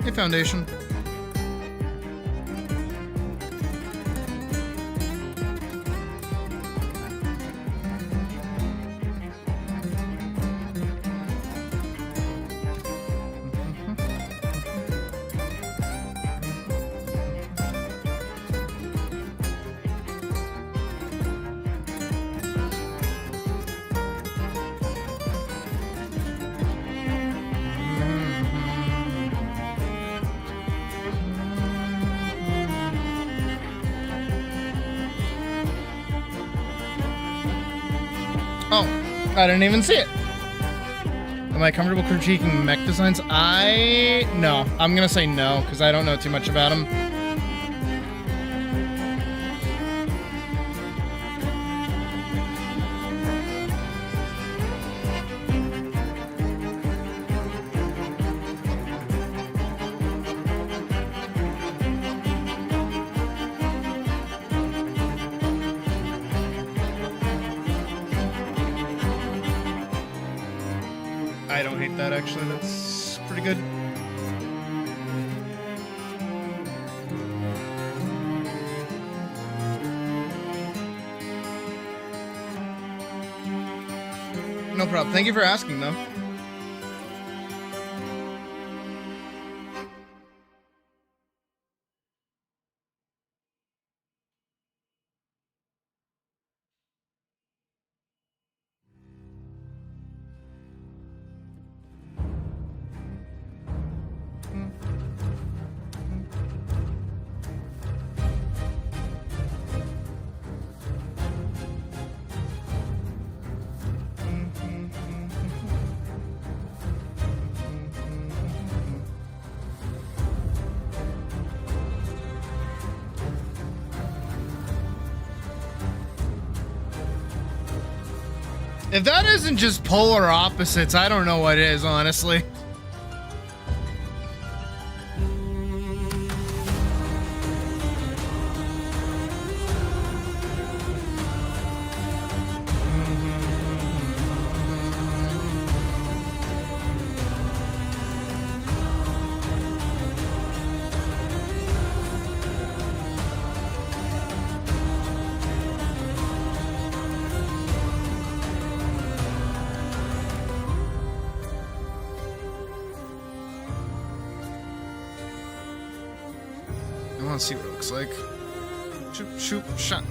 S3: Hey, foundation. Oh, I didn't even see it. Am I comfortable critiquing mech designs? No. I'm gonna say no, because I don't know too much about them. I don't hate that, actually. That's pretty good. No problem. Thank you for asking, though. If that isn't just polar opposites, I don't know what is, honestly. I want to see what it looks like. Shoot, shoot, shot.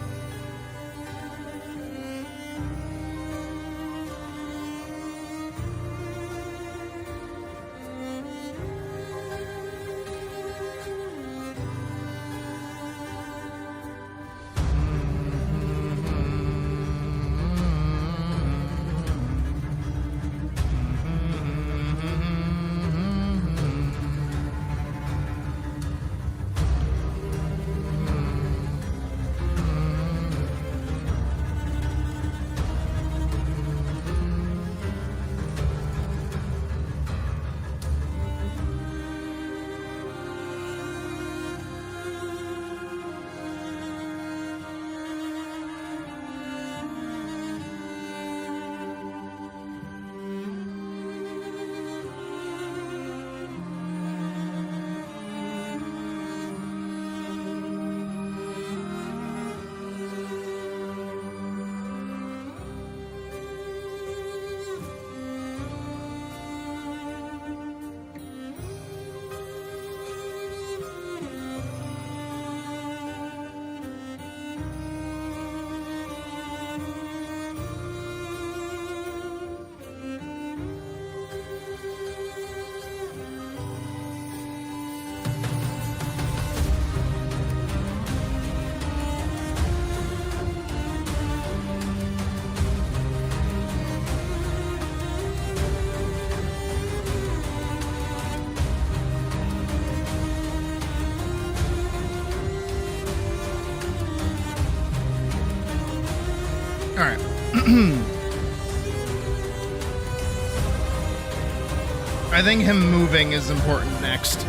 S3: I think him moving is important next.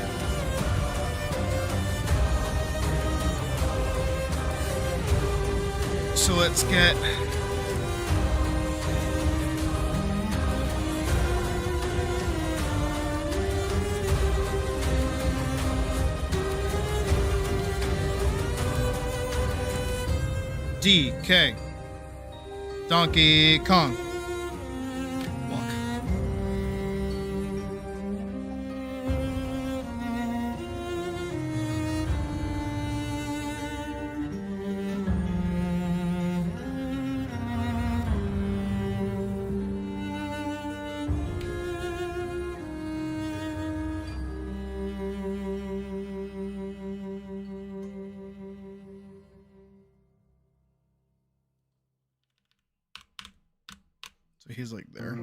S3: So let's get... DK. Donkey Kong. Walk. So he's like there.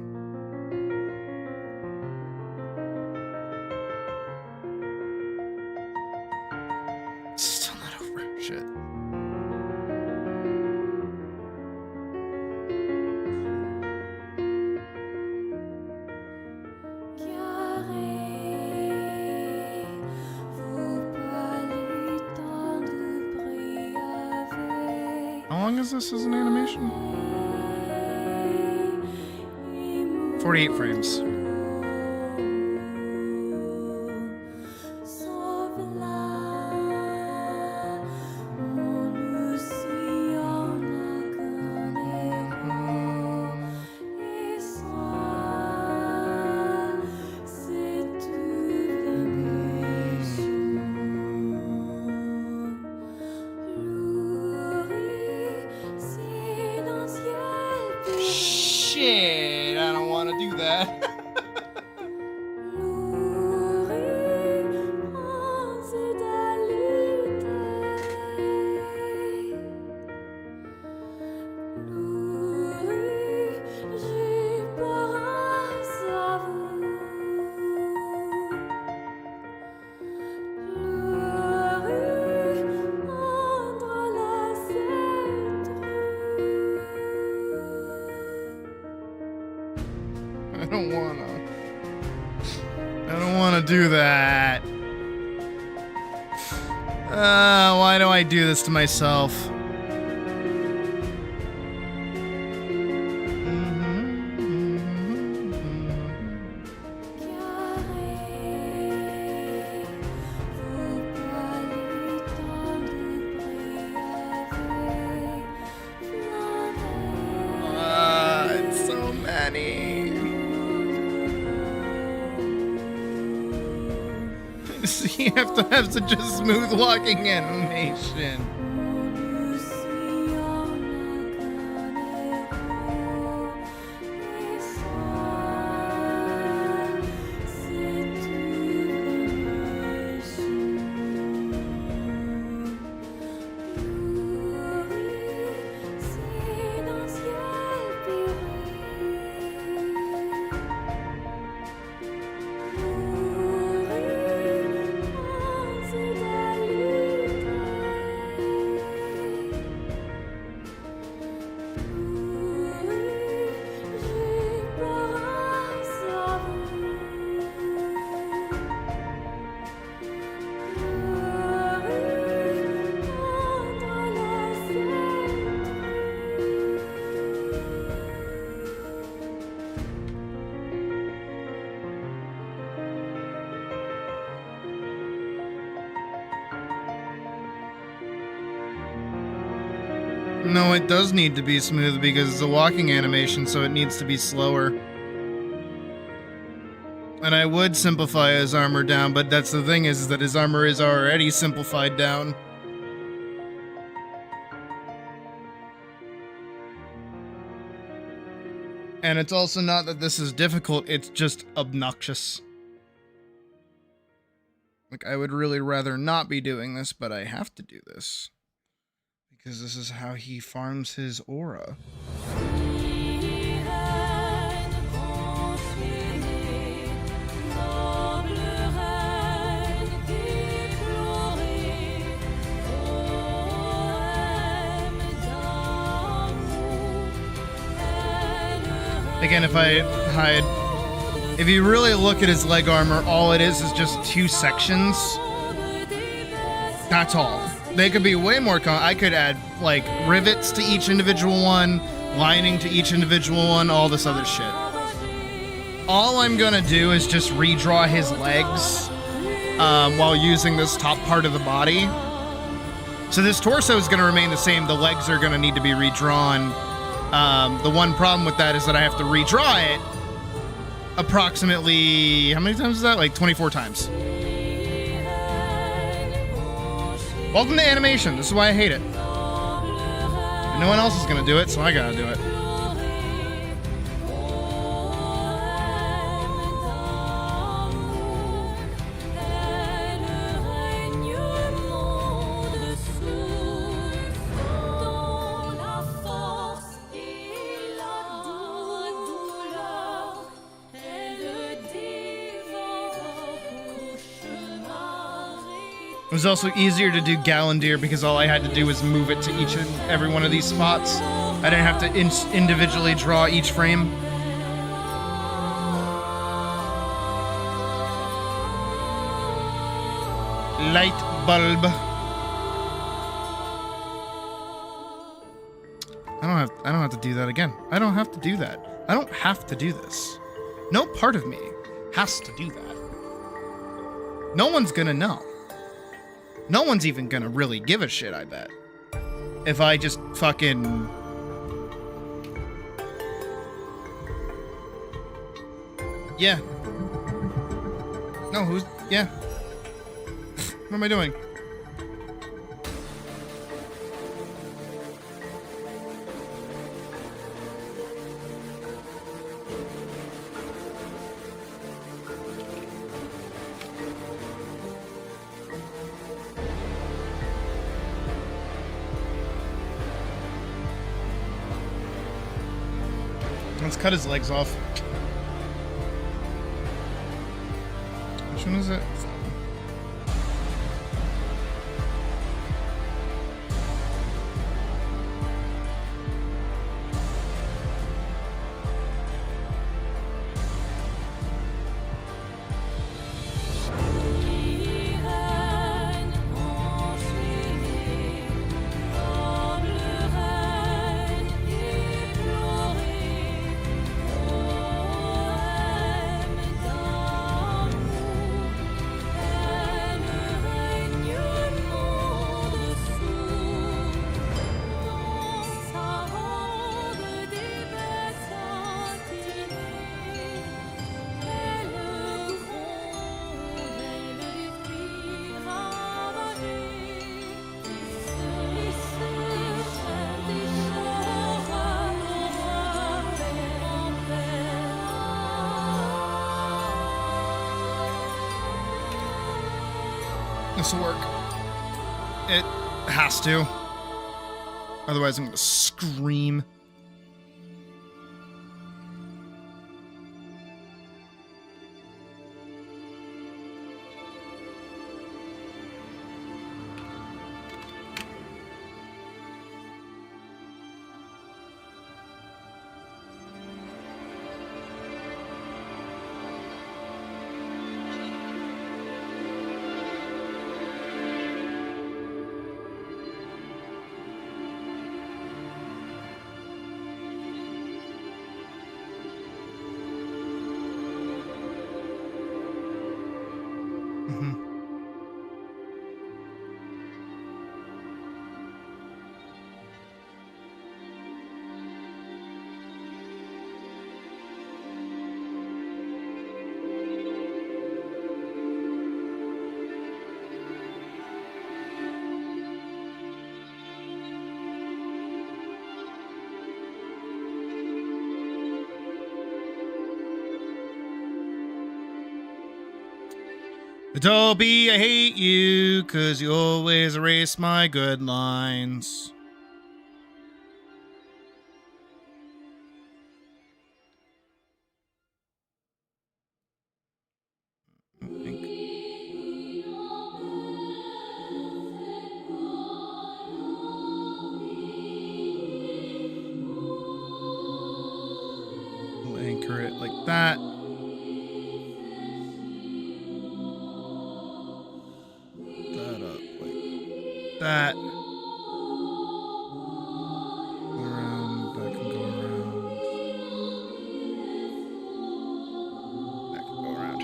S3: Still not over. Shit. How long is this as an animation? 48 frames. Shit, I don't want to do that. I don't wanna do that. Why do I do this to myself? It's so many. You have to have such a smooth walking animation. No, it does need to be smooth because it's a walking animation, so it needs to be slower. And I would simplify his armor down, but that's the thing is that his armor is already simplified down. And it's also not that this is difficult, it's just obnoxious. Like, I would really rather not be doing this, but I have to do this. Because this is how he farms his aura. Again, if you really look at his leg armor, all it is just 2 sections. That's all. They could be way more. I could add like rivets to each individual one, lining to each individual one, all this other shit. All I'm gonna do is just redraw his legs while using this top part of the body. So this torso is gonna remain the same. The legs are gonna need to be redrawn. The one problem with that is that I have to redraw it approximately, how many times is that? Like 24 times. Welcome to animation. This is why I hate it. And no one else is gonna do it, so I gotta do it. It was also easier to do Gallandir because all I had to do was move it to each and every one of these spots. I didn't have to individually draw each frame. Light bulb. I don't have to do that again. I don't have to do that. I don't have to do this. No part of me has to do that. No one's gonna know. No one's even gonna really give a shit, I bet. If I just fucking... Yeah. No, who's... Yeah. What am I doing? Let's cut his legs off. Which one is it? This will work. It has to. Otherwise, I'm gonna scream. Adobe, I hate you, 'cause you always erase my good lines. that. Go around, that can go around. That can go around.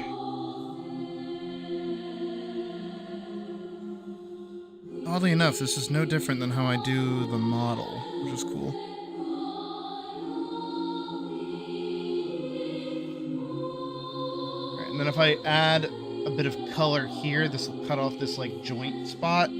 S3: Oddly enough, this is no different than how I do the model, which is cool. Alright, and then if I add a bit of color here, this will cut off this like joint spot.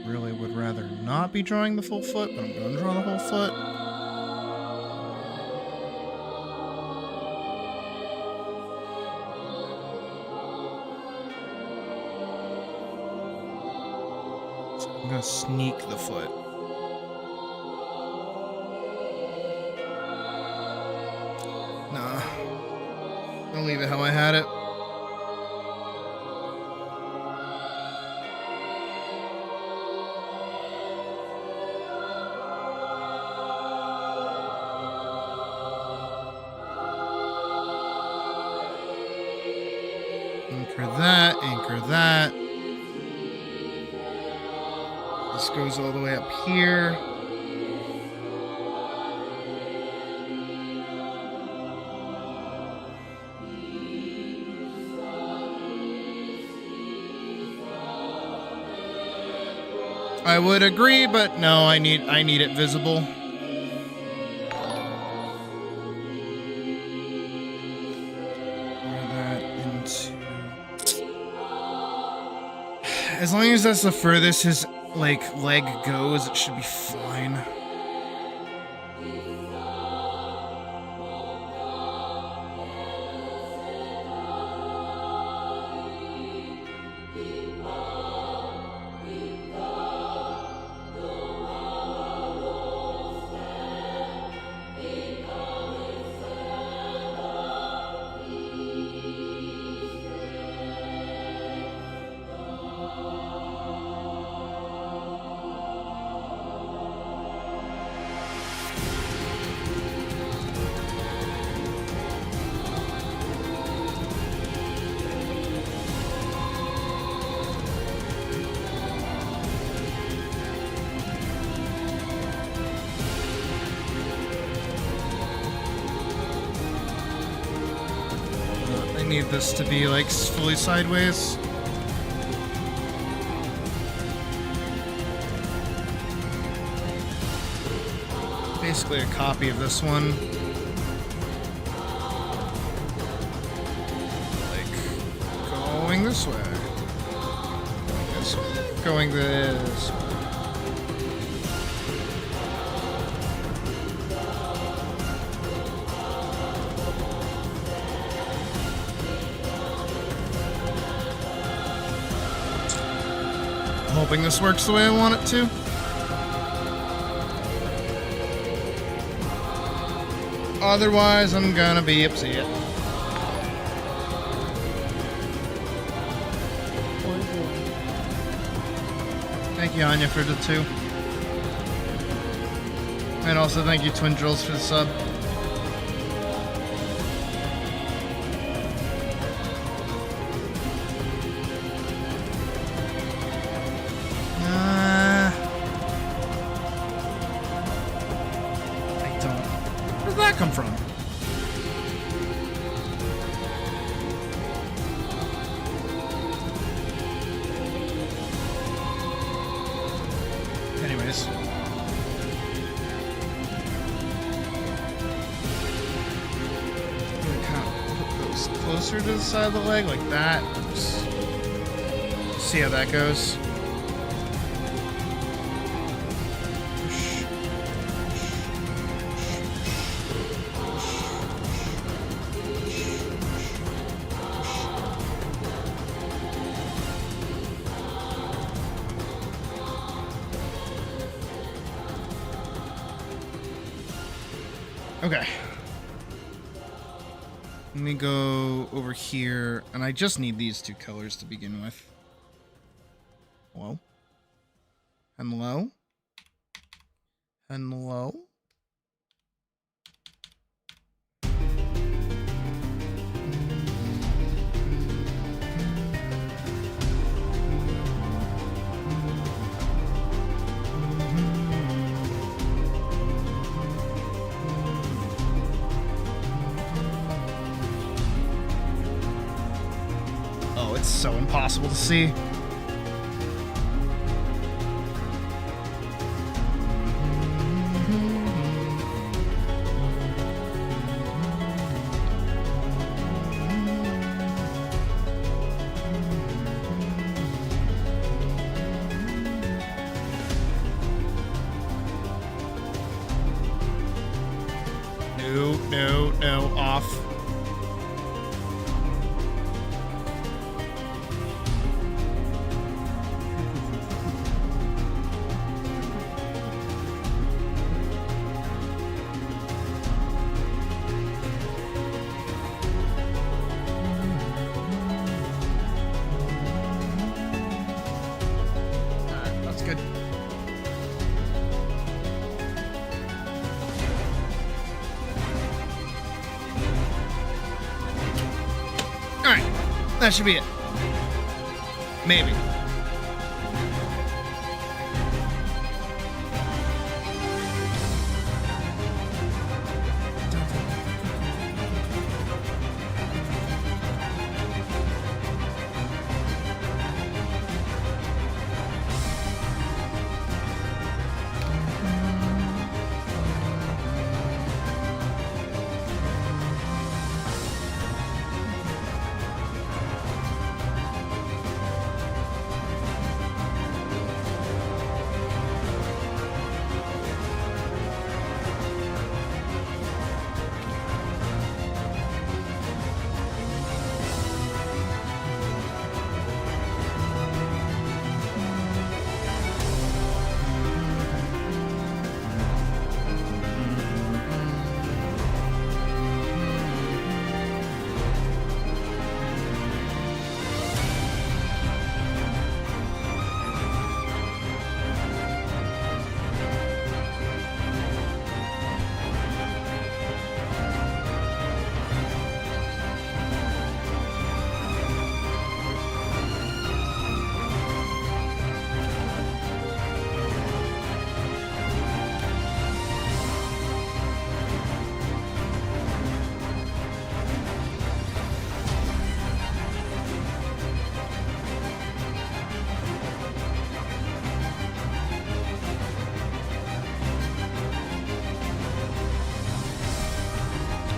S3: Really would rather not be drawing the full foot, but I'm going to draw the whole foot. So I'm going to sneak the foot. Nah. I'll leave it how I had it. Anchor that, anchor that. This goes all the way up here. I would agree, but no, I need it visible. As long as that's the furthest his, like, leg goes, it should be fine. I need this to be like fully sideways. Basically a copy of this one. Like going this way. Going this way. Going this way. Hoping this works the way I want it to. Otherwise, I'm gonna be upset. Thank you, Anya, for the 2. And also thank you, Twin Drills, for the sub. Where'd that come from? Anyways. I'm gonna kind of put those closer to the side of the leg, like that. Just see how that goes. Okay. Let me go over here, and I just need these 2 colors to begin with. Hello? And low. And low. Oh, it's so impossible to see. No, off. Alright, that's good. Alright, that should be it. Maybe.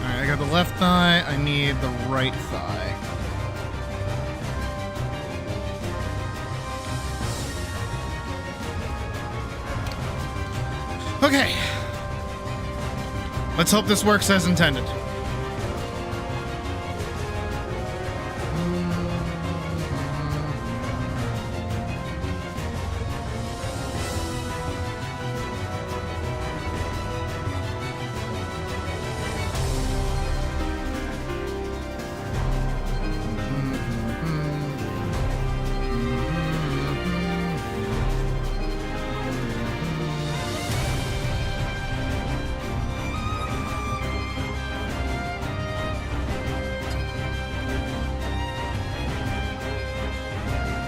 S3: I got the left thigh. I need the right thigh. Okay. Let's hope this works as intended.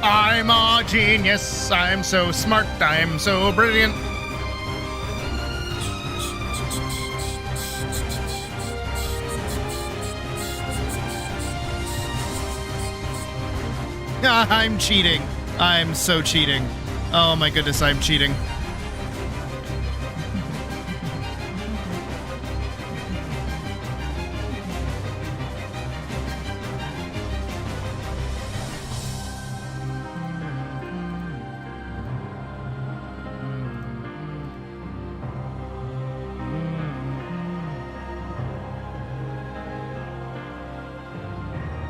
S3: I'm a genius. I'm so smart. I'm so brilliant. I'm cheating. I'm so cheating. Oh my goodness, I'm cheating.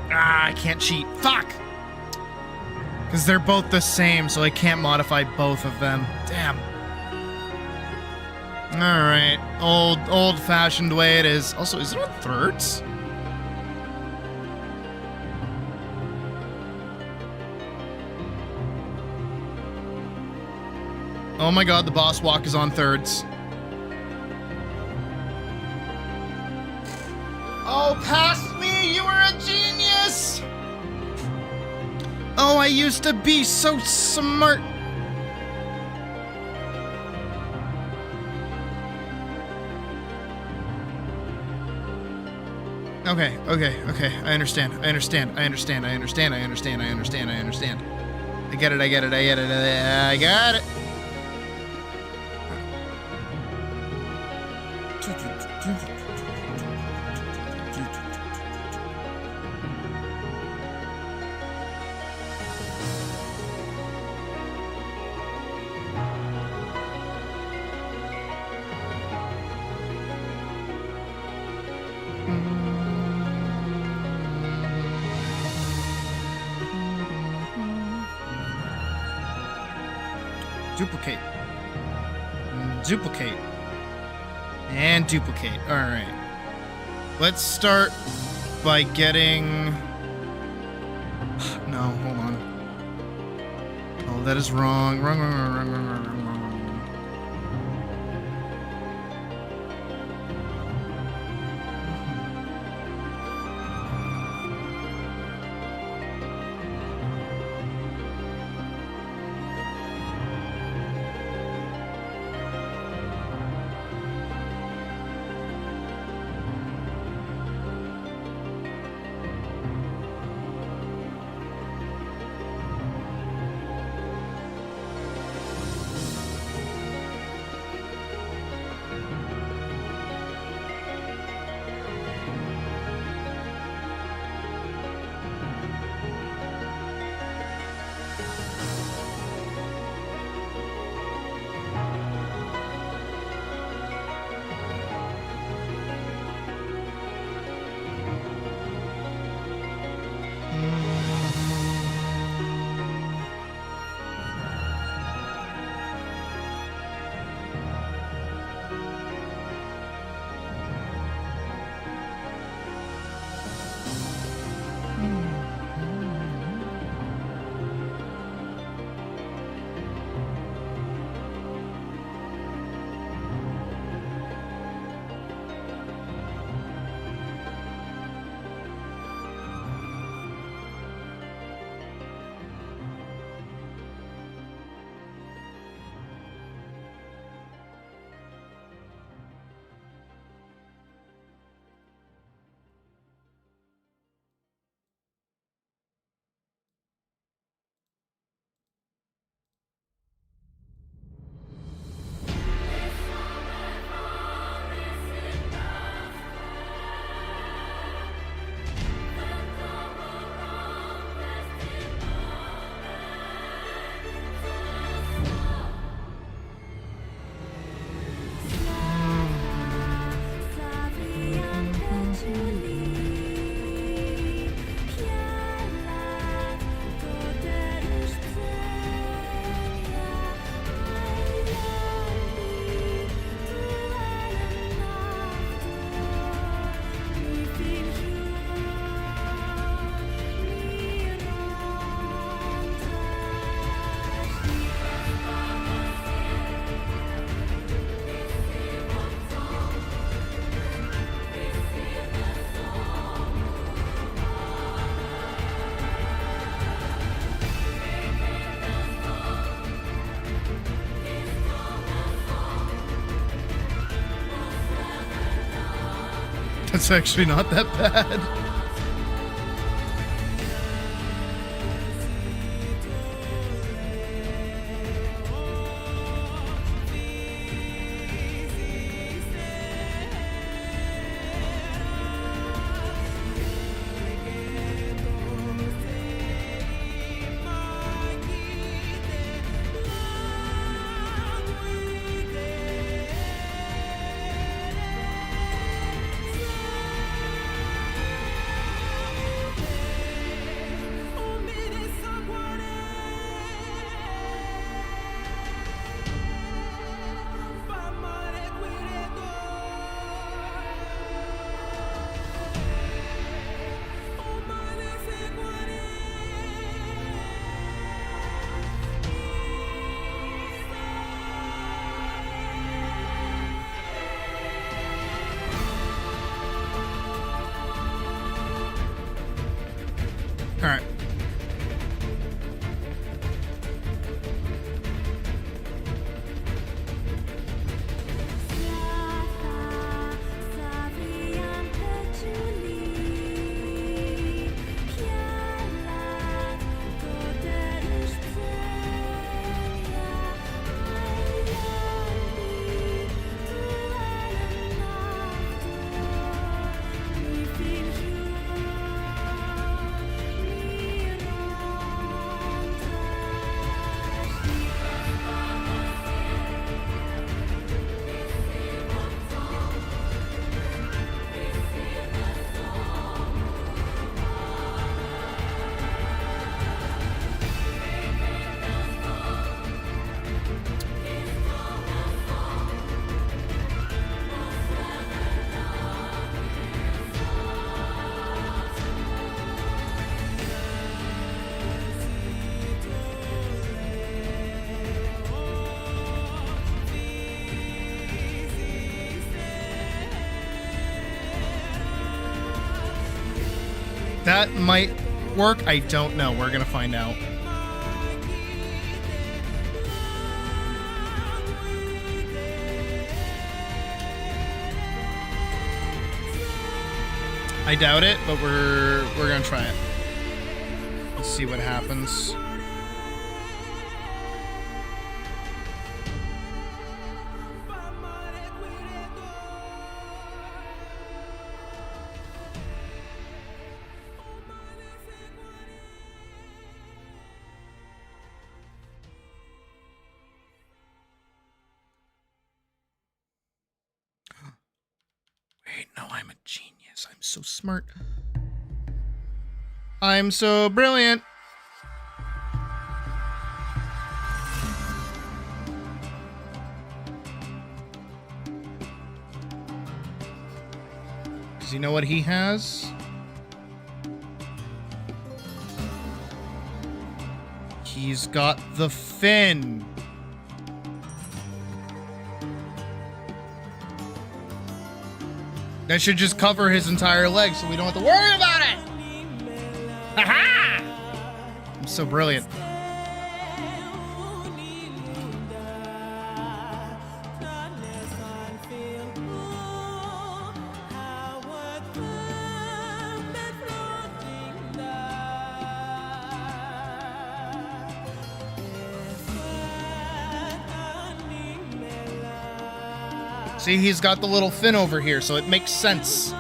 S3: I can't cheat. Fuck! Because they're both the same, so I can't modify both of them. Damn. Alright. Old-fashioned way it is. Also, is it on thirds? Oh my god, the boss walk is on thirds. Oh, past me! You were a genius! Oh, I used to be so smart. Okay. I understand. I get it. I got it. Duplicate. Duplicate. And duplicate. Alright. Let's start by getting... No, hold on. Oh, that is wrong. Wrong. That's actually not that bad. That might work. I don't know. We're gonna find out. I doubt it, but we're gonna try it. Let's see what happens. Wait, no, I'm a genius. I'm so smart. I'm so brilliant. Does he know what he has? He's got the fin. That should just cover his entire leg so we don't have to worry about it. Ha-ha! I'm so brilliant. See, he's got the little fin over here, so it makes sense.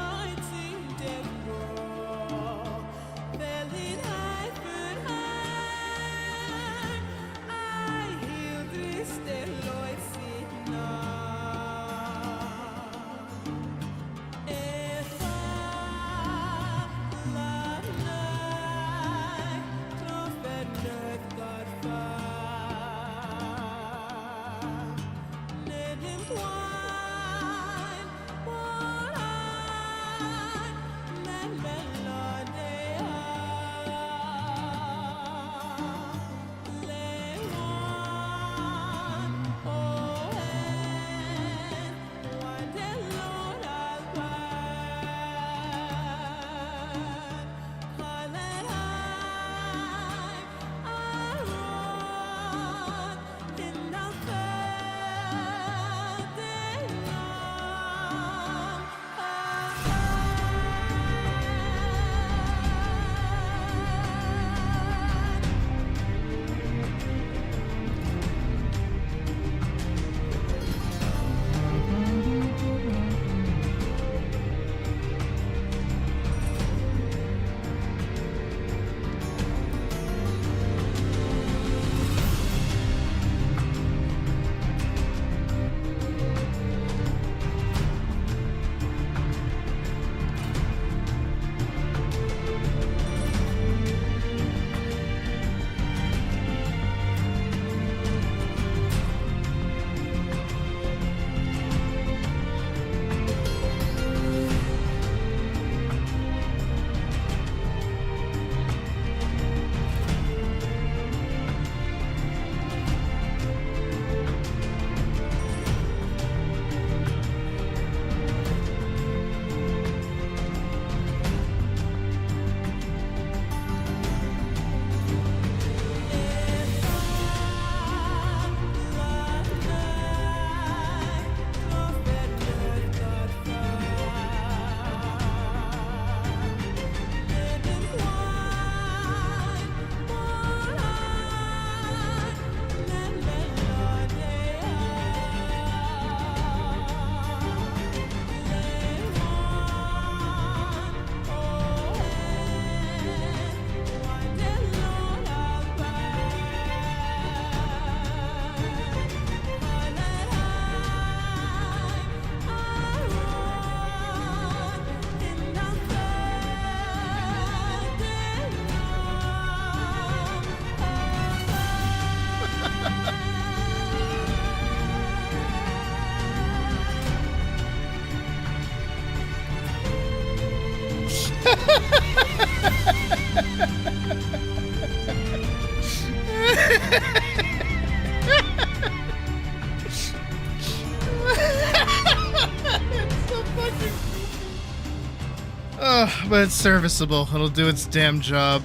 S3: But it's serviceable. It'll do its damn job.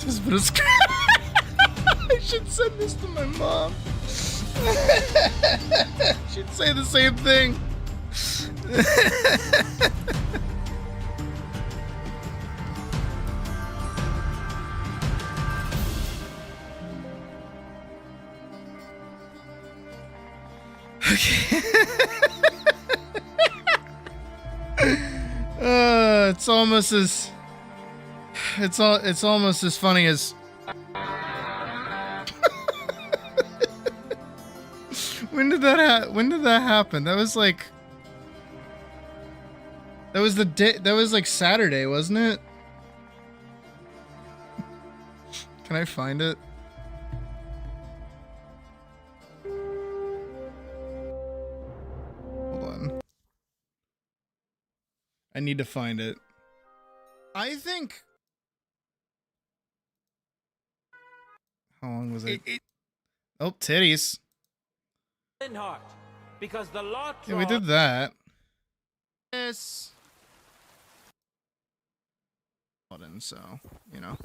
S3: Just put a I should send this to my mom. She'd say the same thing. Okay. It's almost as funny as when did that happen? That was like Saturday, wasn't it? Can I find it? Hold on. I need to find it. I think. How long was it? Oh, titties.
S8: Heart, because the law
S3: Yeah, we did that. Yes. So, you know.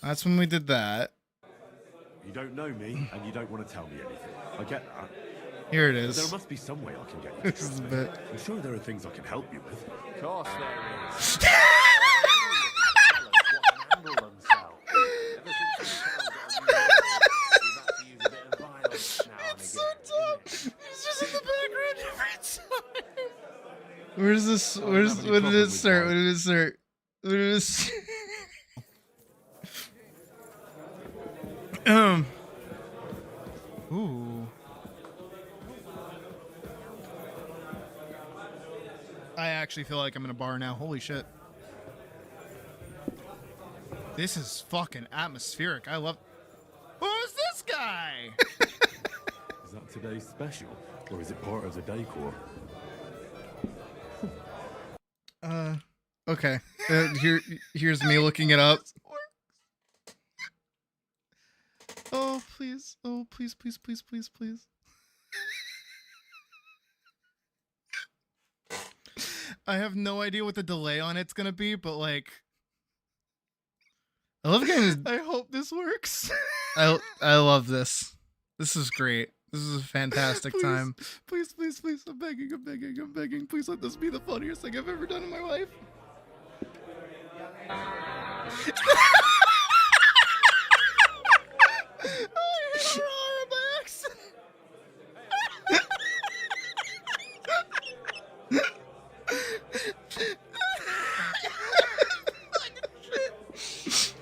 S3: That's when we did that.
S4: You don't know me, and you don't want to tell me anything. I get that.
S3: Here it
S4: But
S3: is.
S4: there must be some way I can get you
S3: This
S4: to
S3: is
S4: trust
S3: a
S4: me.
S3: bit.
S4: I'm sure there are things I can help you with.
S8: Of course there is.
S3: Where's this? What did it start? What did it start? What did it start? Ooh. I actually feel like I'm in a bar now. Holy shit. This is fucking atmospheric. I love. Who's this guy?
S4: Is that today's special, or is it part of the decor?
S3: Okay. Here's me looking it up. Oh, please. Oh, please, please, please, please, please. I have no idea what the delay on it's gonna be, but like, I love getting. I hope this works. I love this. This is great. This is a fantastic time. Please, please, please. I'm begging. I'm begging. I'm begging. Please let this be the funniest thing I've ever done in my life. I hit her by accident.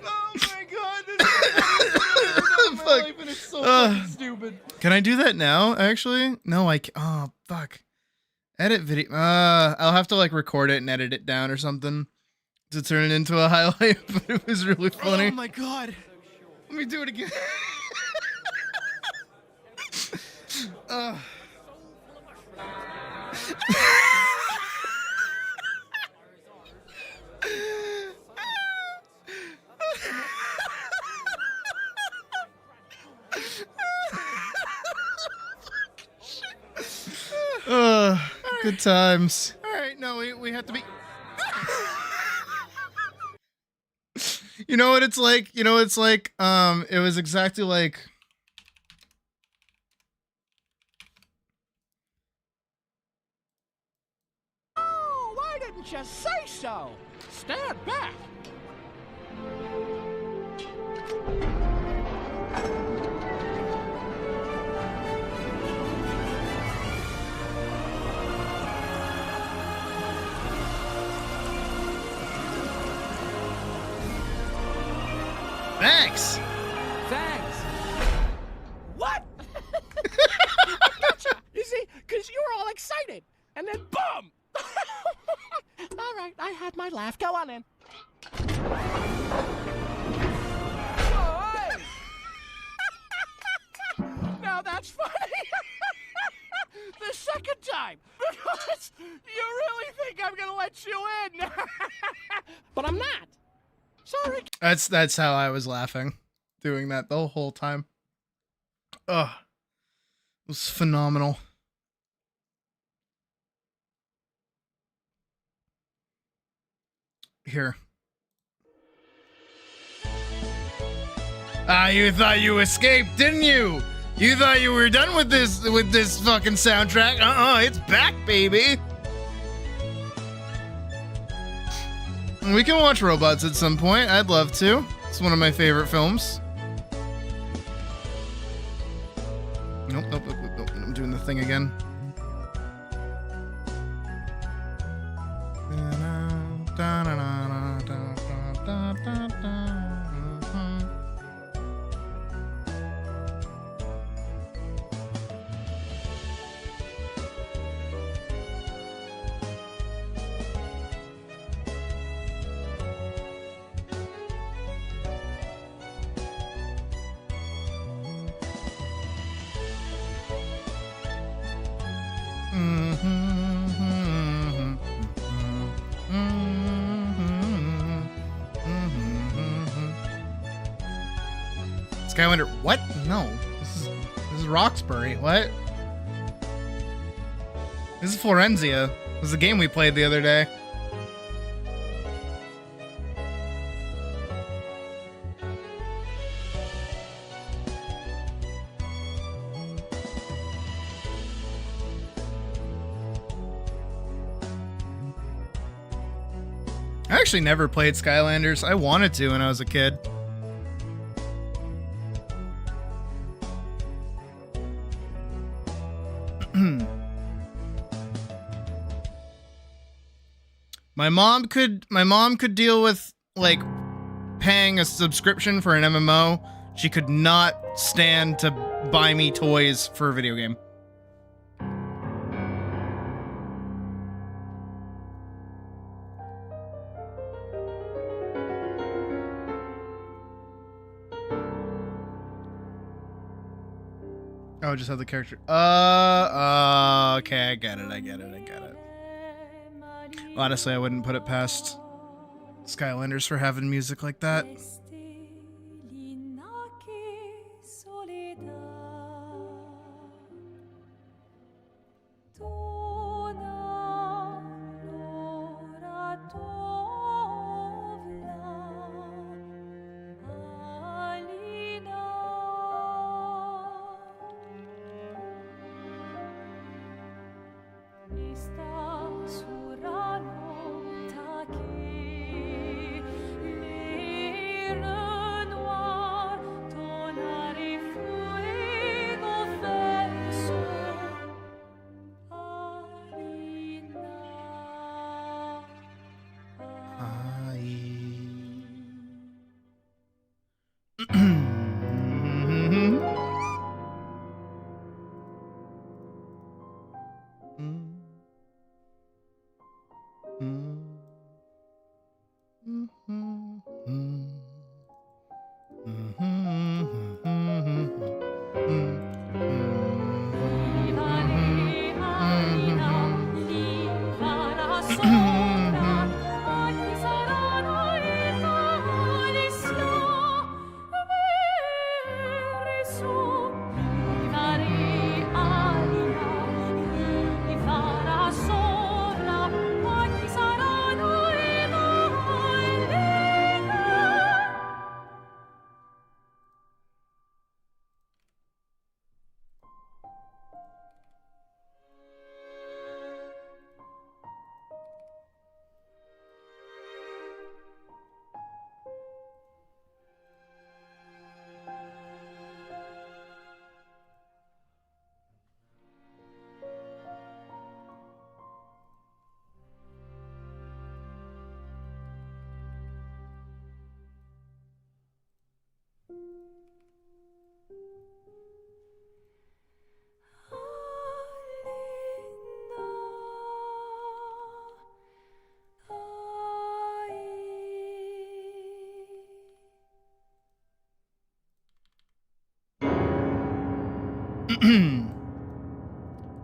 S3: Oh my god, this is my life and it's so fucking stupid. Can I do that now, actually? No, I can't. Oh, fuck. Edit video. I'll have to like record it and edit it down or something to turn it into a highlight, but it was really funny. Oh my god. Let me do it again. Good times. All right, no, we have to be. You know what it's like? You know what it's like? It was exactly like.
S2: Oh, why didn't you say so? Stand back.
S3: Thanks.
S2: Thanks. What? Gotcha. You see, because you were all excited, and then boom! All right, I had my laugh. Go on in. Now that's funny. The second time, because you really think I'm gonna let you in, but I'm not. Sorry.
S3: That's how I was laughing, doing that the whole time. Ugh, it was phenomenal. Here. Ah, you thought you escaped, didn't you? You thought you were done with this fucking soundtrack. It's back, baby. We can watch Robots at some point. I'd love to. It's one of my favorite films. Nope. I'm doing the thing again. Skylander, what? No. This is Roxbury. What? This is Florenzia. This is the game we played the other day. I actually never played Skylanders. I wanted to when I was a kid. My mom could deal with like paying a subscription for an MMO. She could not stand to buy me toys for a video game. Oh, just have the character. Okay, I get it. Honestly, I wouldn't put it past Skylanders for having music like that.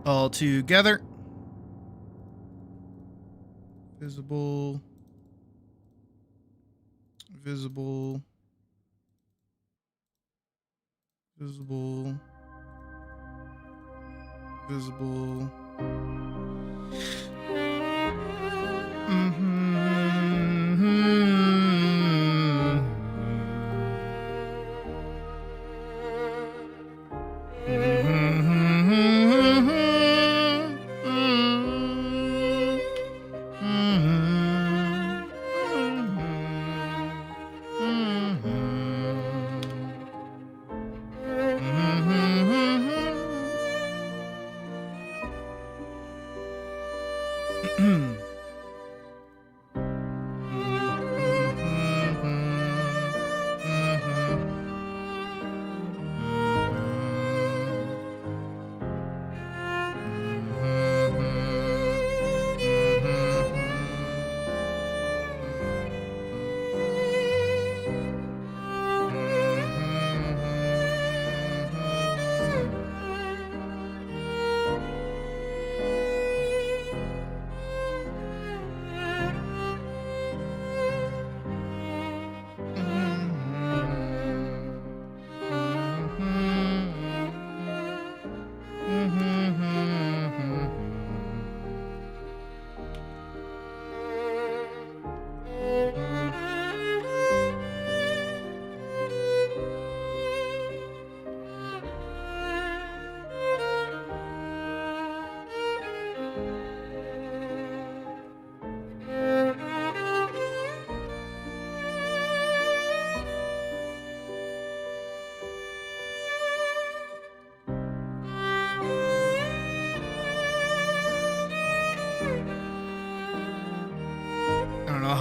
S3: All together. Visible. Visible. Visible. Visible. Mm-hmm.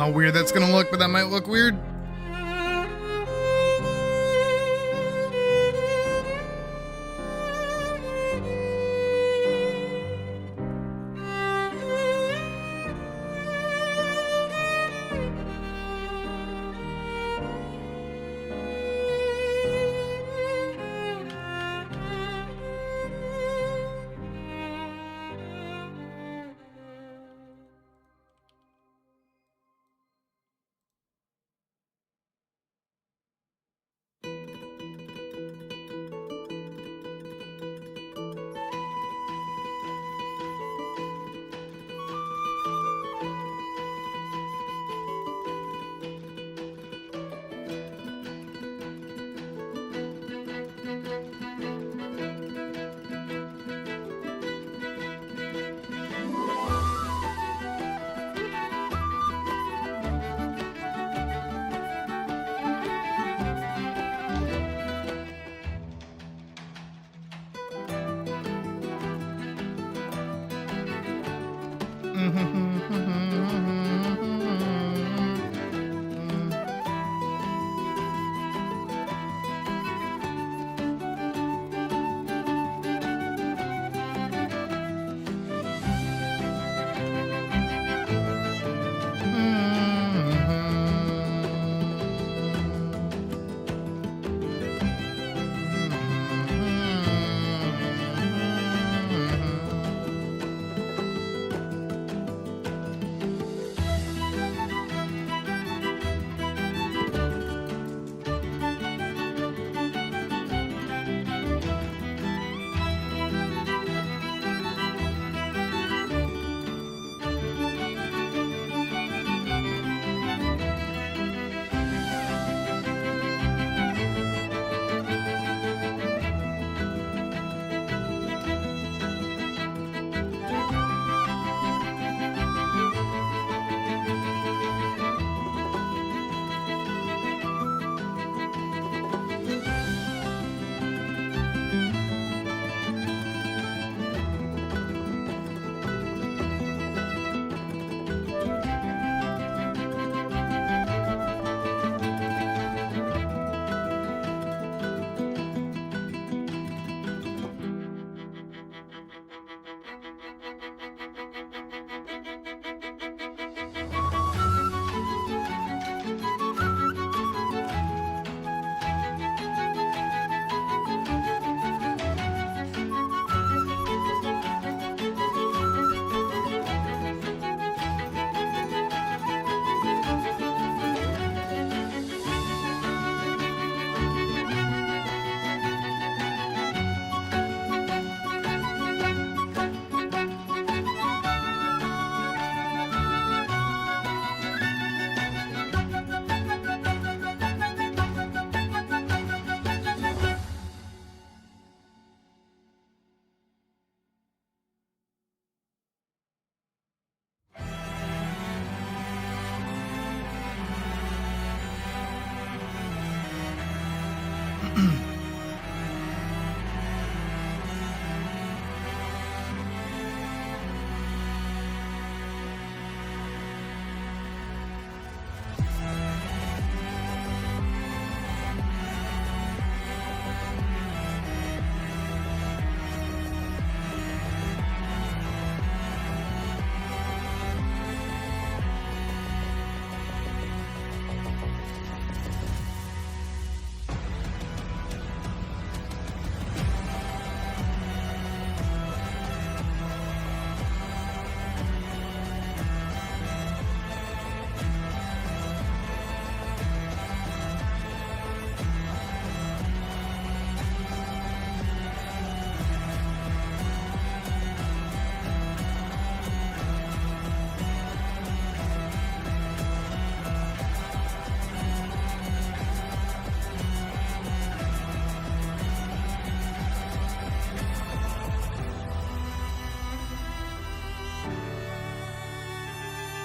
S3: how weird that's gonna look, but that might look weird.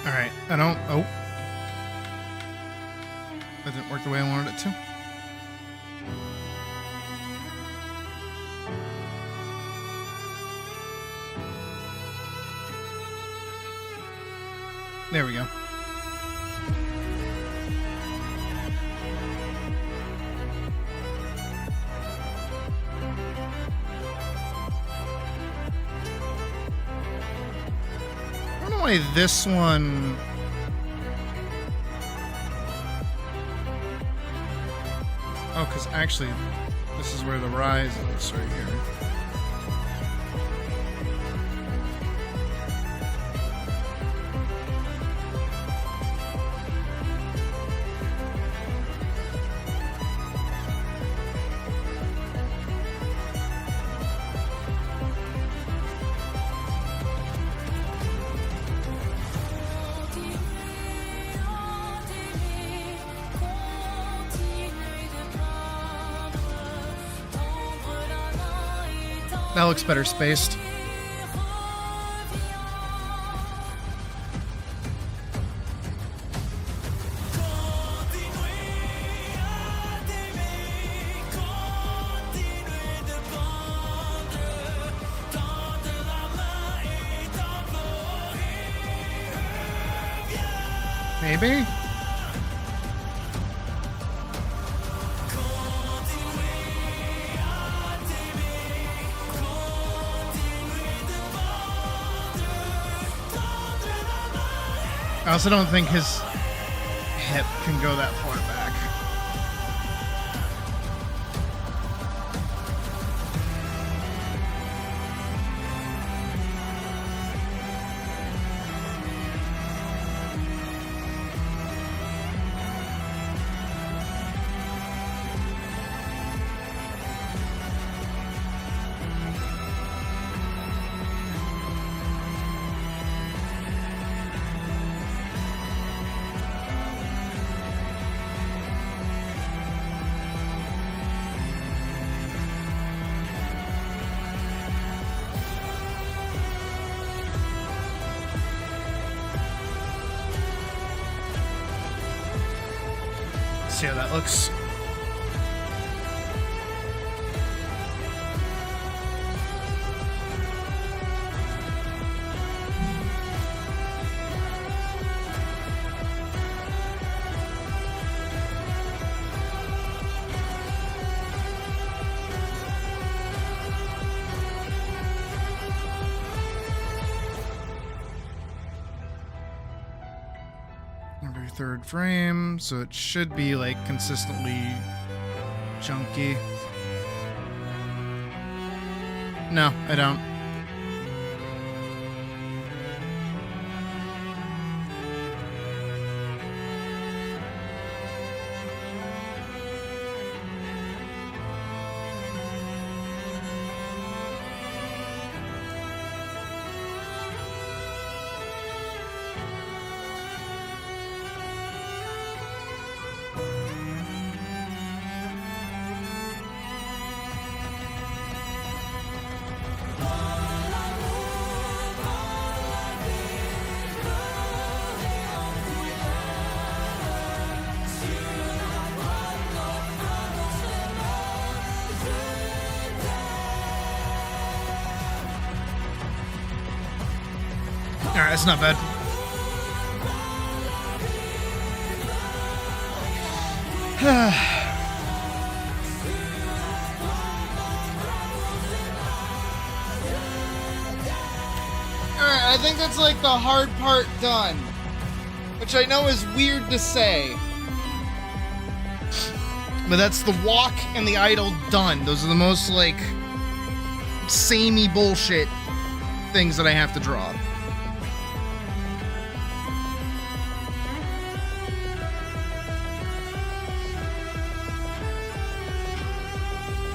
S3: All right, I don't. Oh, that didn't work the way I wanted it to. There we go. why this one... Oh, because actually, this is where the rise is, right here. That looks better spaced. Maybe? I also don't think his hip can go that far back. See how that looks. Every third frame, so it should be like consistently chunky. No, I don't. Alright, that's not bad. Alright, I think that's like the hard part done. Which I know is weird to say. But that's the walk and the idle done. Those are the most like samey bullshit things that I have to draw.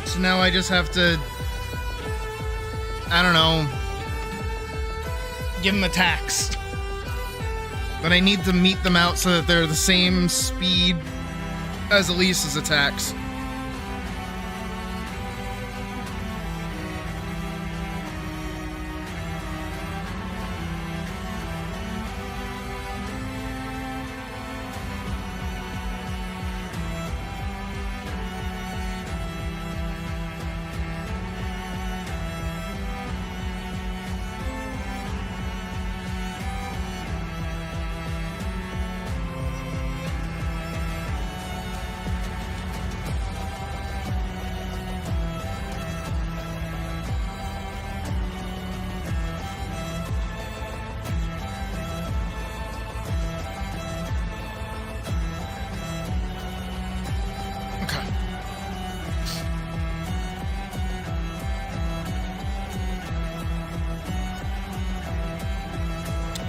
S3: So now I just have to, I don't know, give them attacks. But I need to meet them out so that they're the same speed as Elise's attacks.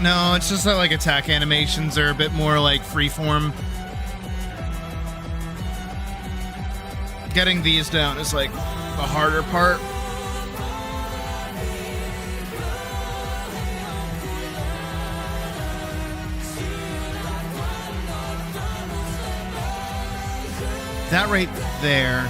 S3: No, it's just that like attack animations are a bit more like freeform. Getting these down is like the harder part. That right there.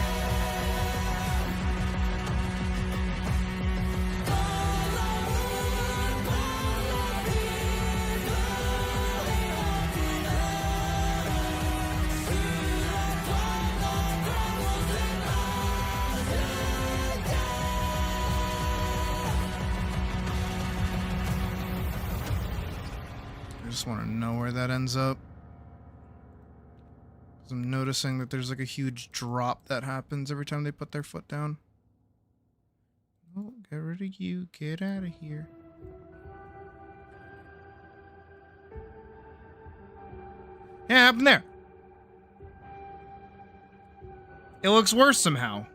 S3: I just want to know where that ends up. 'Cause I'm noticing that there's like a huge drop that happens every time they put their foot down. Oh, get rid of you. Get out of here. Yeah, up in there. It looks worse somehow.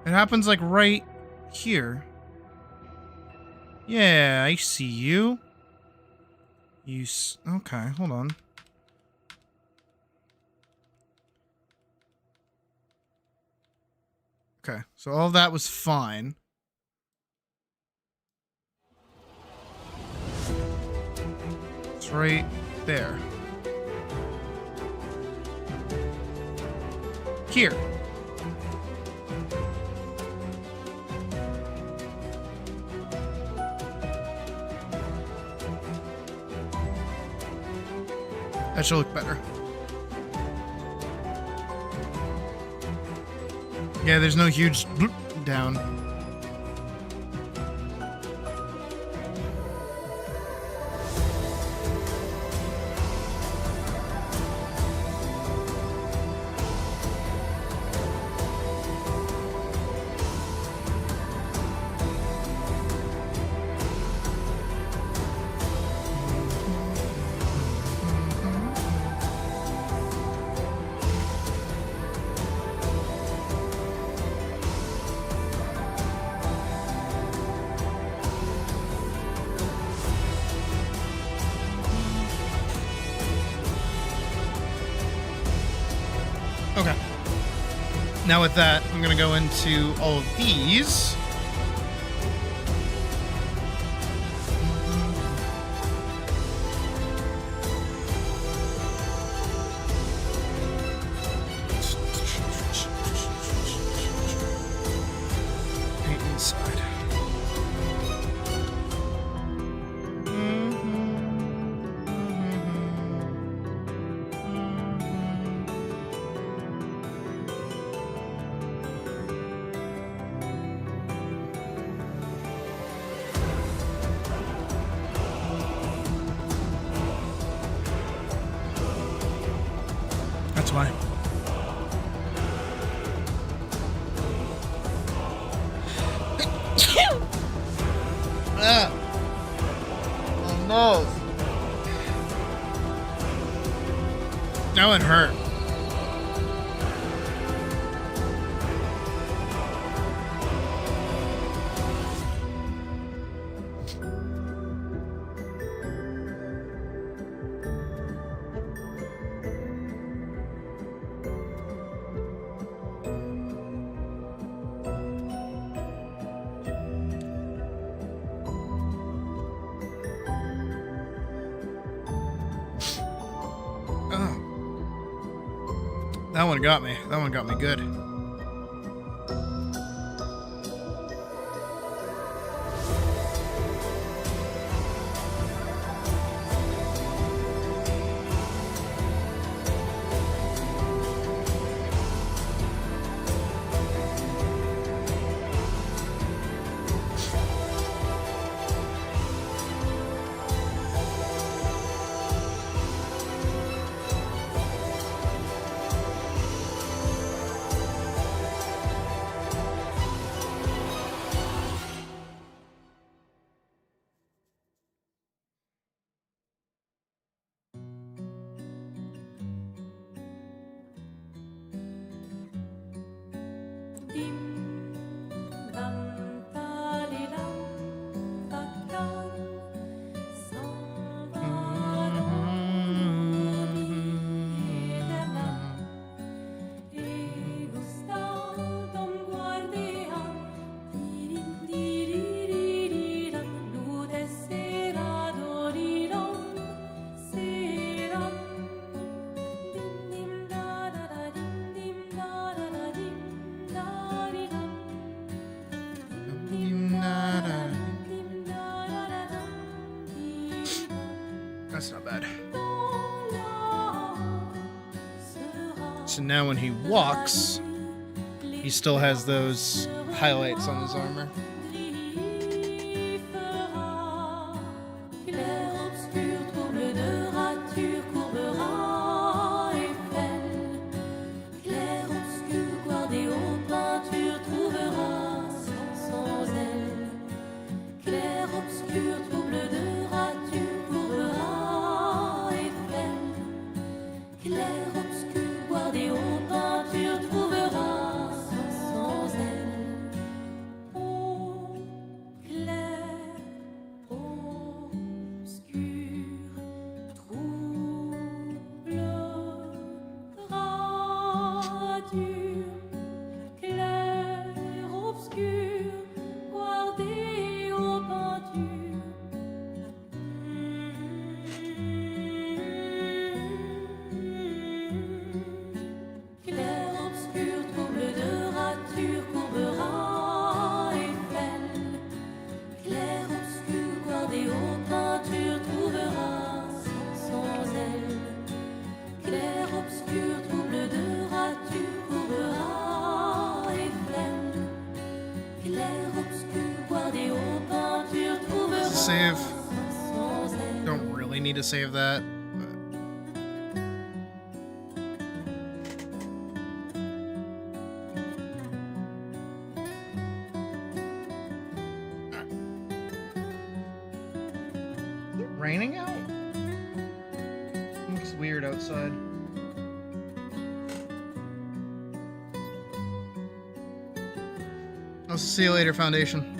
S3: It happens like right here. Yeah, I see you. Okay, hold on. Okay, so all that was fine. It's right there. Here. That should look better. Yeah, there's no huge bloop down. Okay. Now with that, I'm going to go into all of these. Paint inside. That's why. Oh no. That would hurt. That one got me. That one got me good. That's not bad. So now when he walks, he still has those highlights on his armor. Save. Don't really need to save that. Is it raining out? It looks weird outside. I'll see you later, Foundation.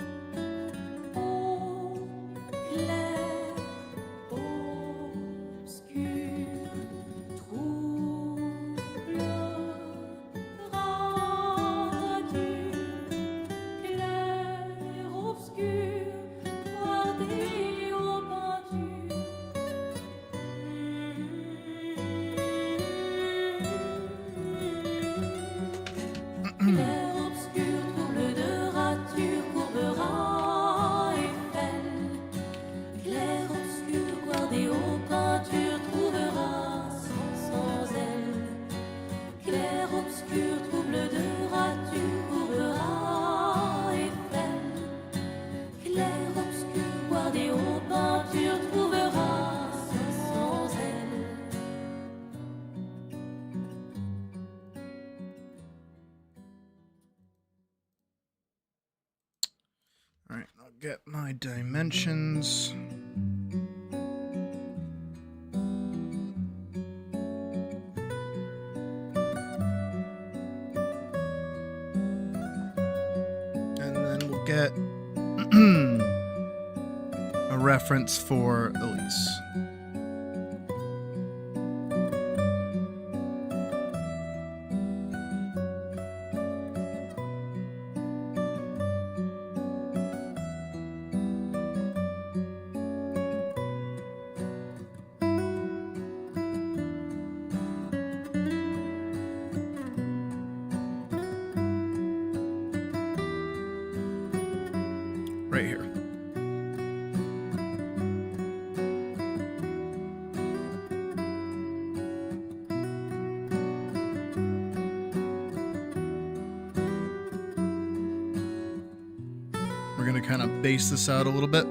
S3: Alright, I'll get my dimensions. And then we'll get a reference for Elise. Right here. We're going to kind of base this out a little bit.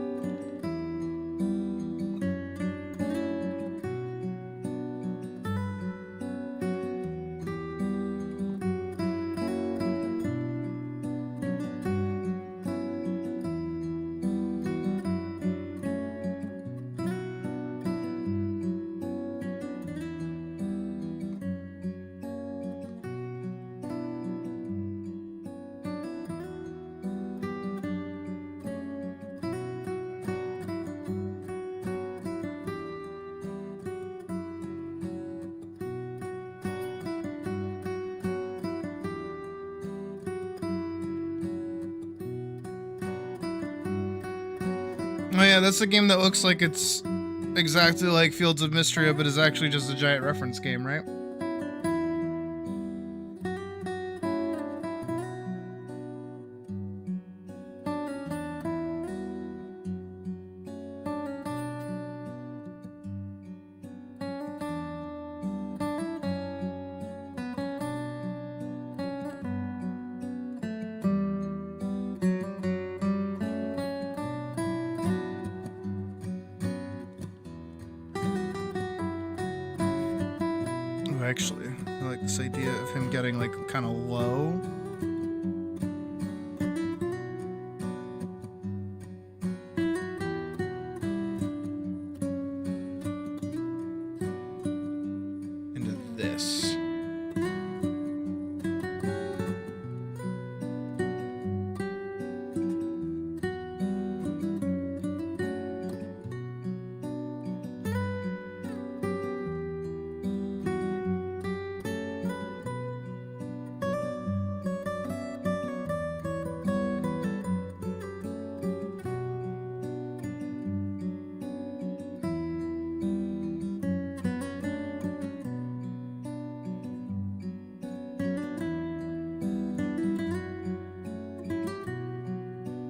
S3: Oh yeah, that's a game that looks like it's exactly like Fields of Mystria, but is actually just a giant reference game, right? actually. I like this idea of him getting like kind of low. Into this.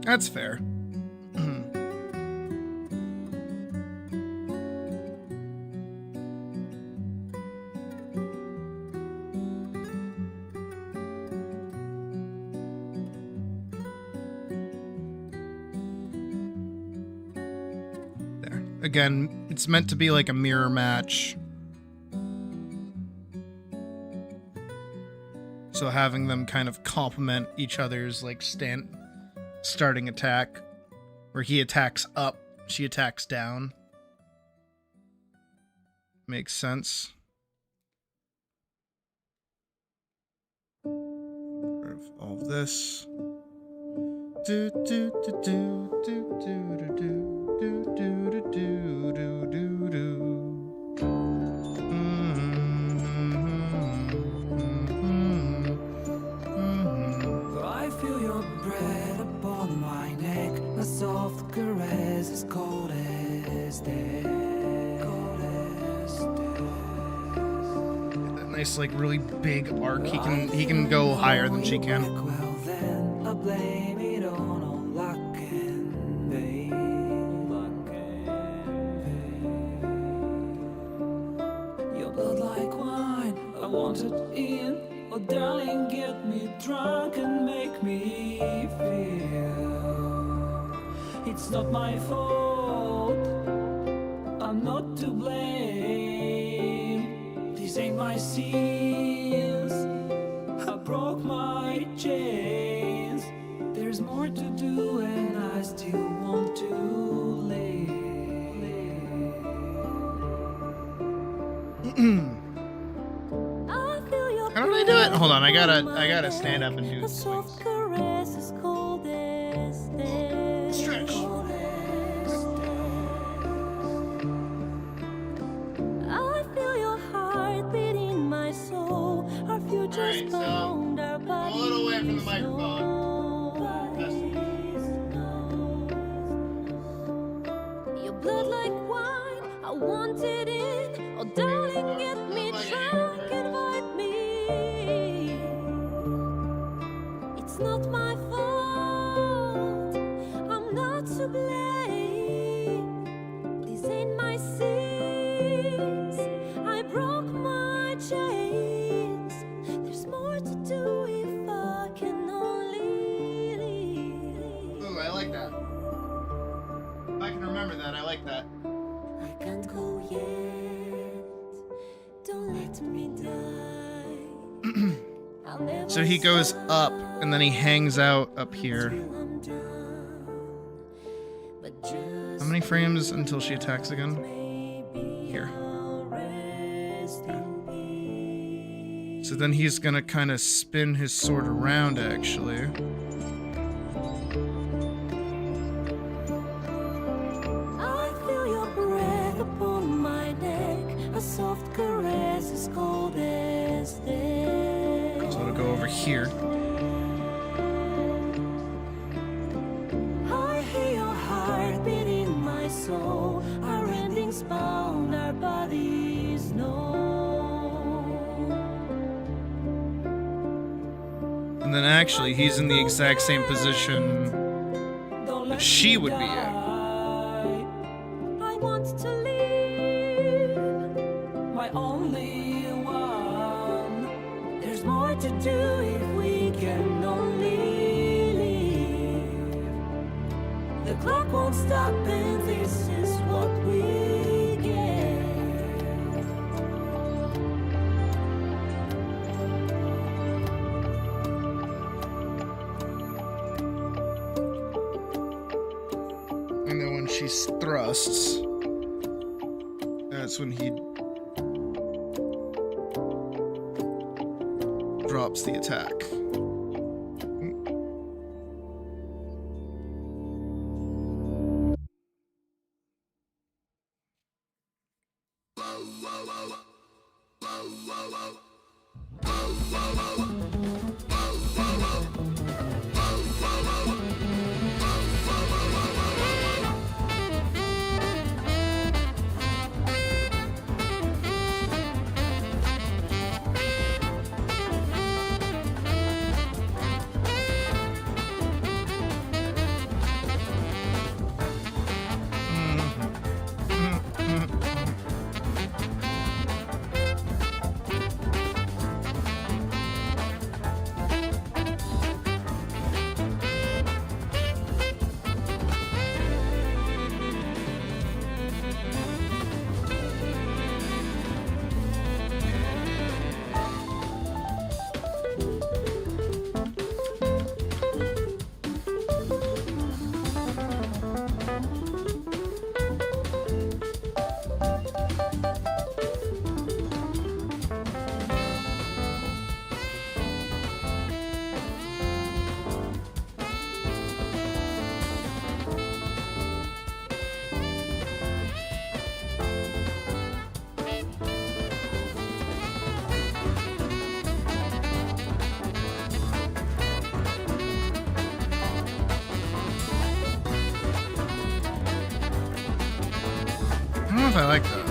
S3: That's fair. There. Again, it's meant to be like a mirror match. So having them kind of complement each other's like starting attack, where he attacks up, she attacks down. Makes sense. All of this. Do do do do do do do do do do do do do.
S1: I feel your breath upon my neck. A soft caress as cold as death.
S3: That nice, like, really big arc. He can go higher than she can.
S1: Well then, I blame it on all luck and vain. Your blood like wine, I want it in. Oh darling, get me drunk and make me feel it's not my fault, I'm not to blame. These ain't my sins, I broke my chains. There's more to do and I still want to live.
S3: How did I do it? Hold on, I gotta stand up and do
S7: A
S3: this.
S7: soft caress as cold as death.
S3: Stretch.
S7: I feel your heart beat in my soul. Our future's
S3: Alright, so,
S7: bound, our
S3: a little away from the microphone.
S7: Your blood like wine, I want it in. Oh darling, get me drunk, invite me. It's not my fault, I'm not to blame. These ain't my sins, I broke my chains. There's more to do if I can only leave.
S3: Ooh, I like that. If I can remember that, I like that.
S7: I can't go yet, don't let me die. I'll never
S3: So he goes up, and then he hangs out up here.
S7: I'm done. But just
S3: How many frames until she attacks again?
S7: maybe
S3: Here.
S7: I'll rest in peace.
S3: So then he's gonna kind of spin his sword around, actually.
S7: I feel your breath upon my neck, a soft caress as cold as death.
S3: So it'll go over here.
S7: I hear your heart beat in my soul. Our endings bound, our bodies know.
S3: And then actually, he's in the exact same position
S7: Don't let
S3: she
S7: me
S3: would be in.
S7: die. I want to live, my only one. There's more to do if we can only live. The clock won't stop, and this is what we get.
S3: he thrusts, that's when he drops the attack. I don't know if I like that.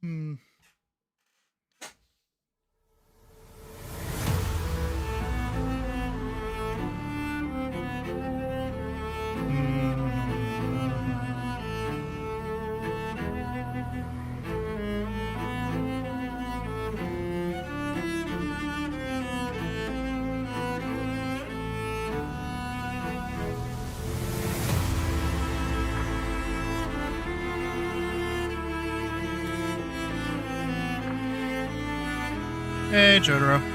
S3: Hmm. Hey, Jotaro.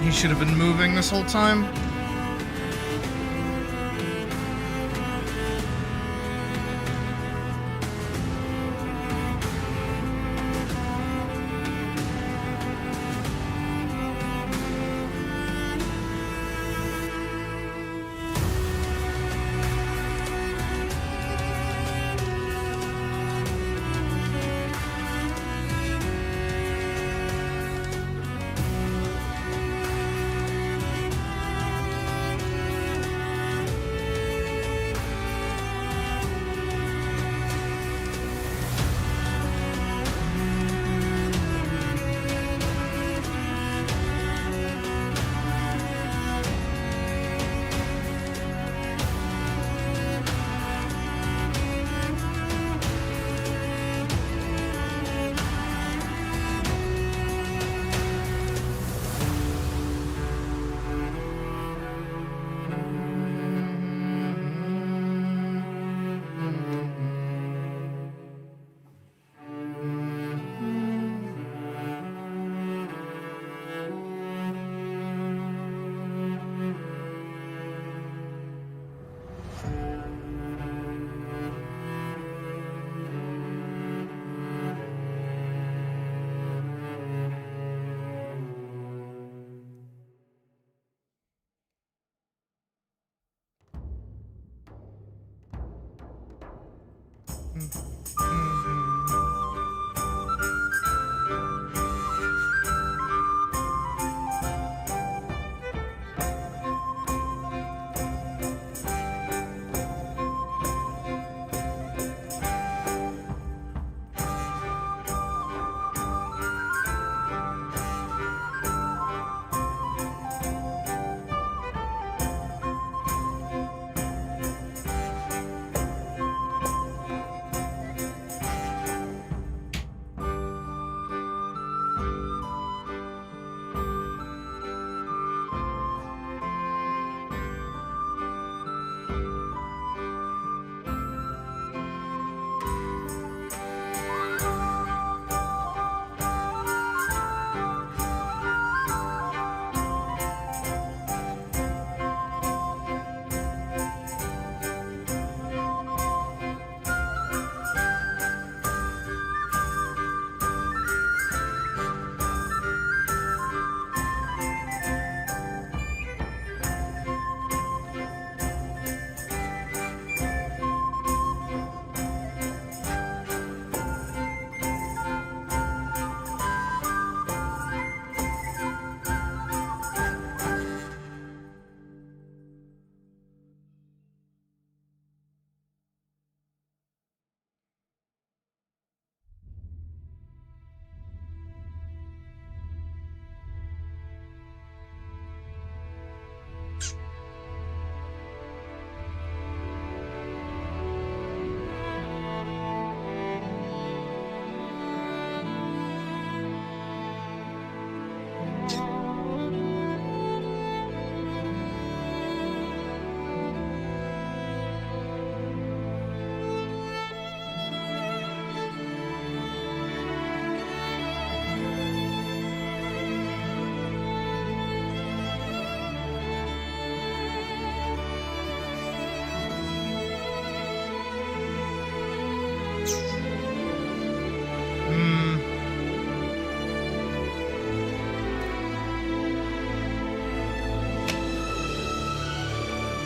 S3: He should have been moving this whole time.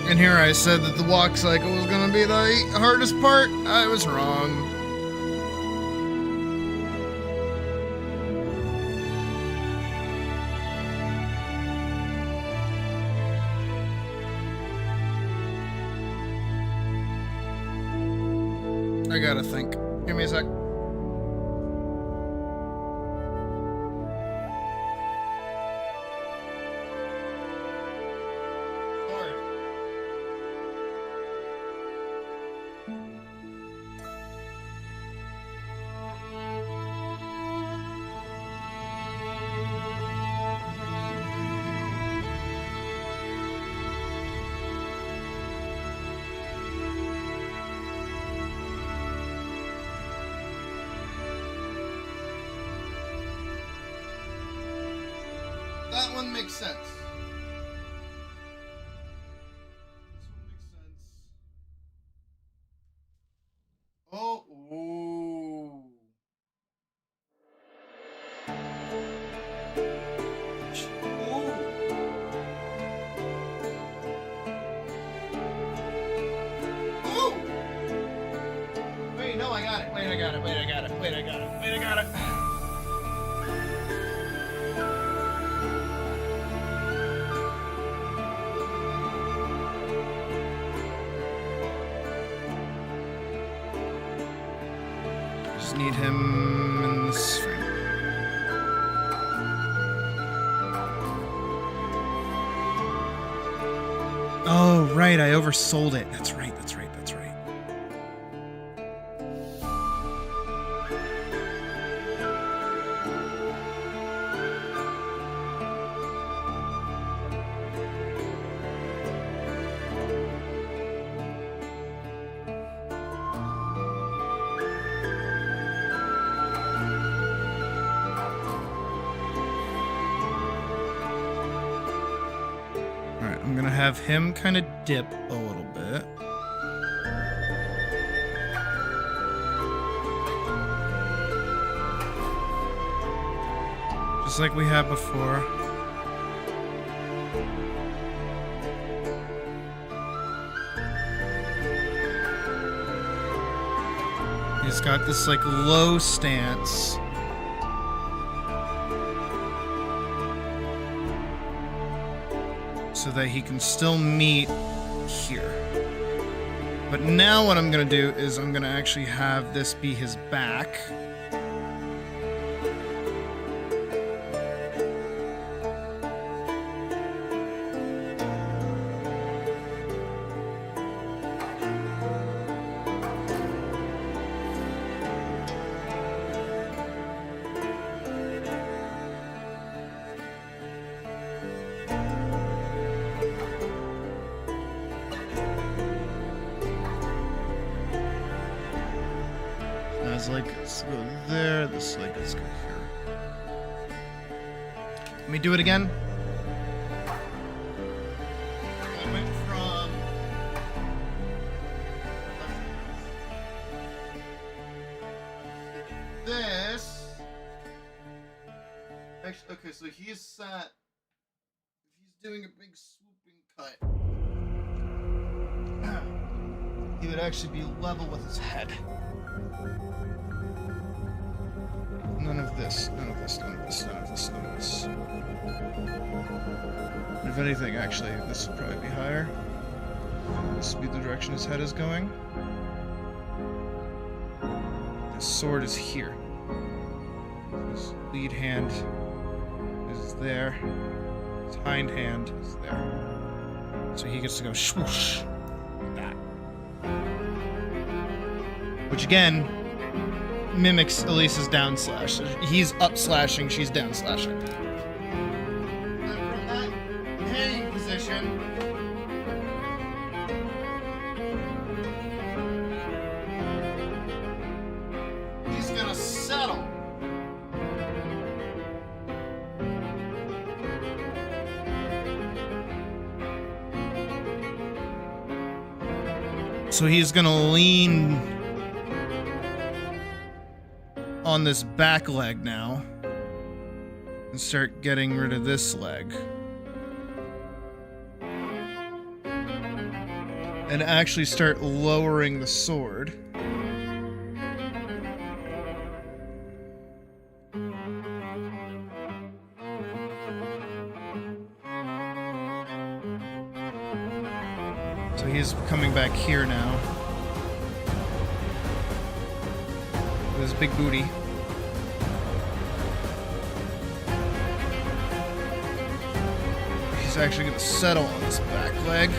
S3: And here I said that the walk cycle was gonna be the hardest part. I was wrong. I gotta think. Give me a sec. That one makes sense. This one makes sense. Oh, ooh. Ooh. Wait, no, I got it. Wait, I got it. Wait, I got it. Wait, I got it. Wait, I got it. Just need him in this frame. Oh, right, I oversold it. That's right, that's right, that's right. Alright, I'm gonna have him kind of dip a little bit. Just like we had before. He's got this like low stance. So that he can still meet here. But now what I'm gonna do is I'm gonna actually have this be his back. This leg gets to go there, this leg gets to go here. Let me do it again. I went from this. Actually, okay, so he's sat. He's doing a big swooping cut. He would actually be level with his head. None of this, none of this, none of this, none of this, none of this. And if anything, actually, this would probably be higher. This would be the direction his head is going. His sword is here. His lead hand is there. His hind hand is there. So he gets to go swoosh like that. Which again mimics Elisa's down slash. He's up slashing, she's down slashing. And from that hanging position, he's gonna settle. So he's gonna lean on this back leg now and start getting rid of this leg. And actually start lowering the sword. So he's coming back here now. With his big booty. He's actually going to settle on this back leg.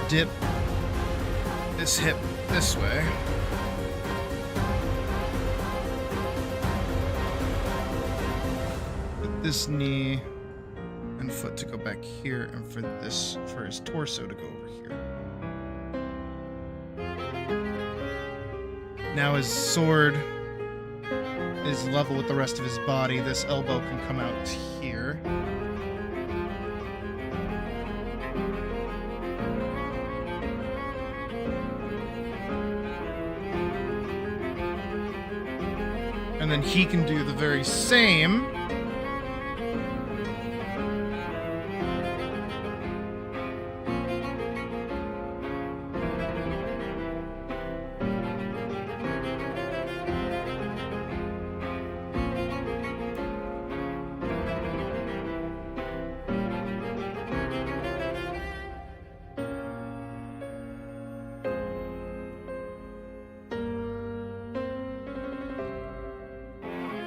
S3: dip this hip this way. Put this knee and foot to go back here, and for his torso to go over here. Now his sword is level with the rest of his body. This elbow can come out here. And then he can do the very same.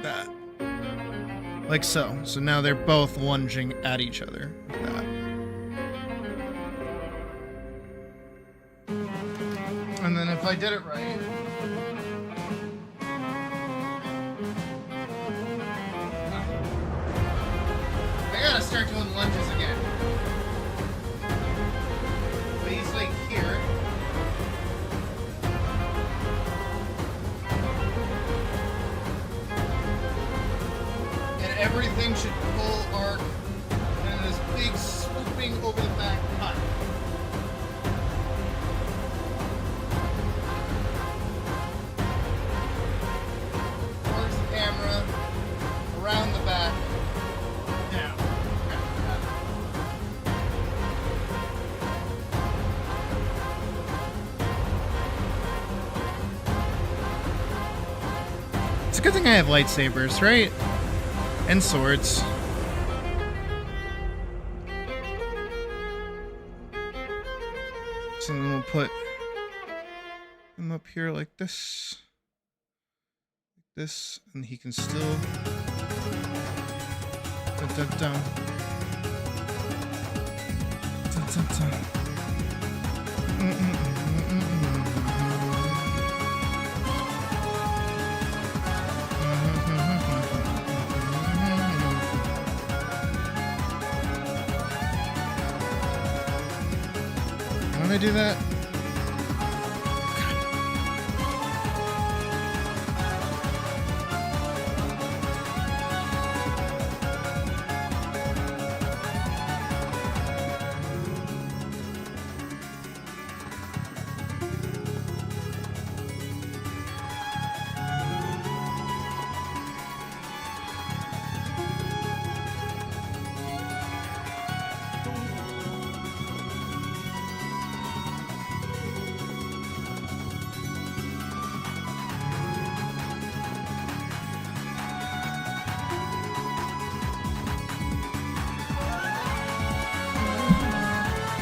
S3: That. Like so. So now they're both lunging at each other. Like that. And then if I did it right. I gotta start doing lunges again. But he's like here. Everything should full arc and this big swooping over the back cut. Towards the camera, around the back, down. It's a good thing I have lightsabers, right? And swords. So then we'll put him up here like this. Like this, and he can still dun, dun, dun. Dun, dun, dun. When I do that,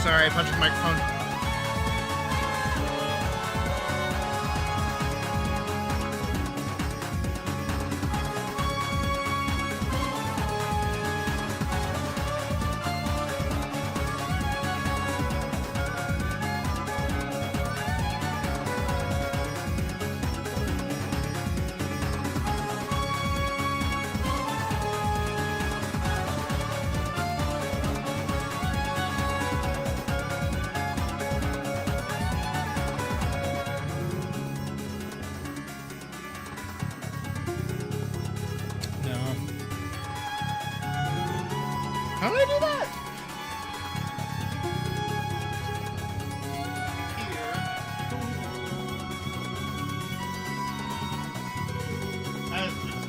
S3: sorry, I punched the microphone. How did I do that? Here. As this.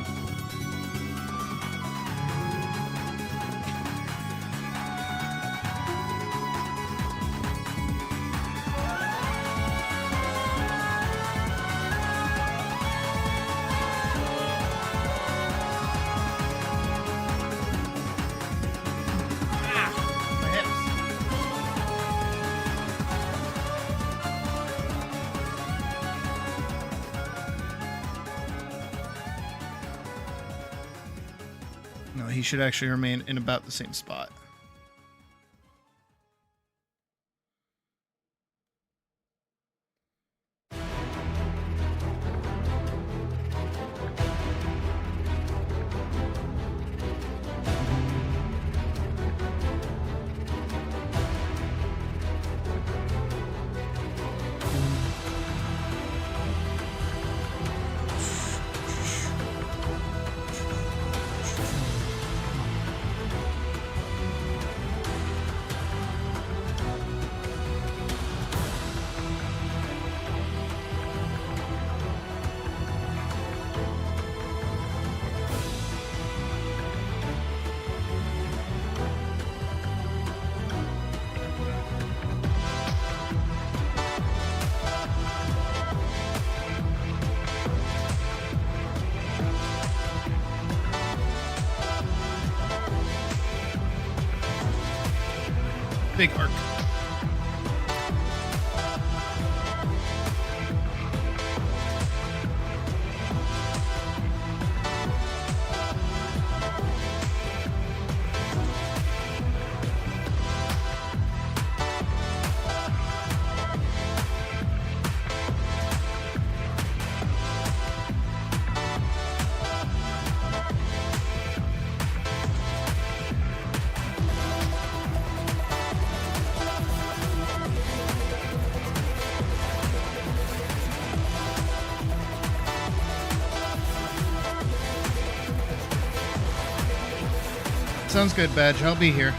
S3: No, he should actually remain in about the same spot. big arc. Sounds good, Badge. I'll be here.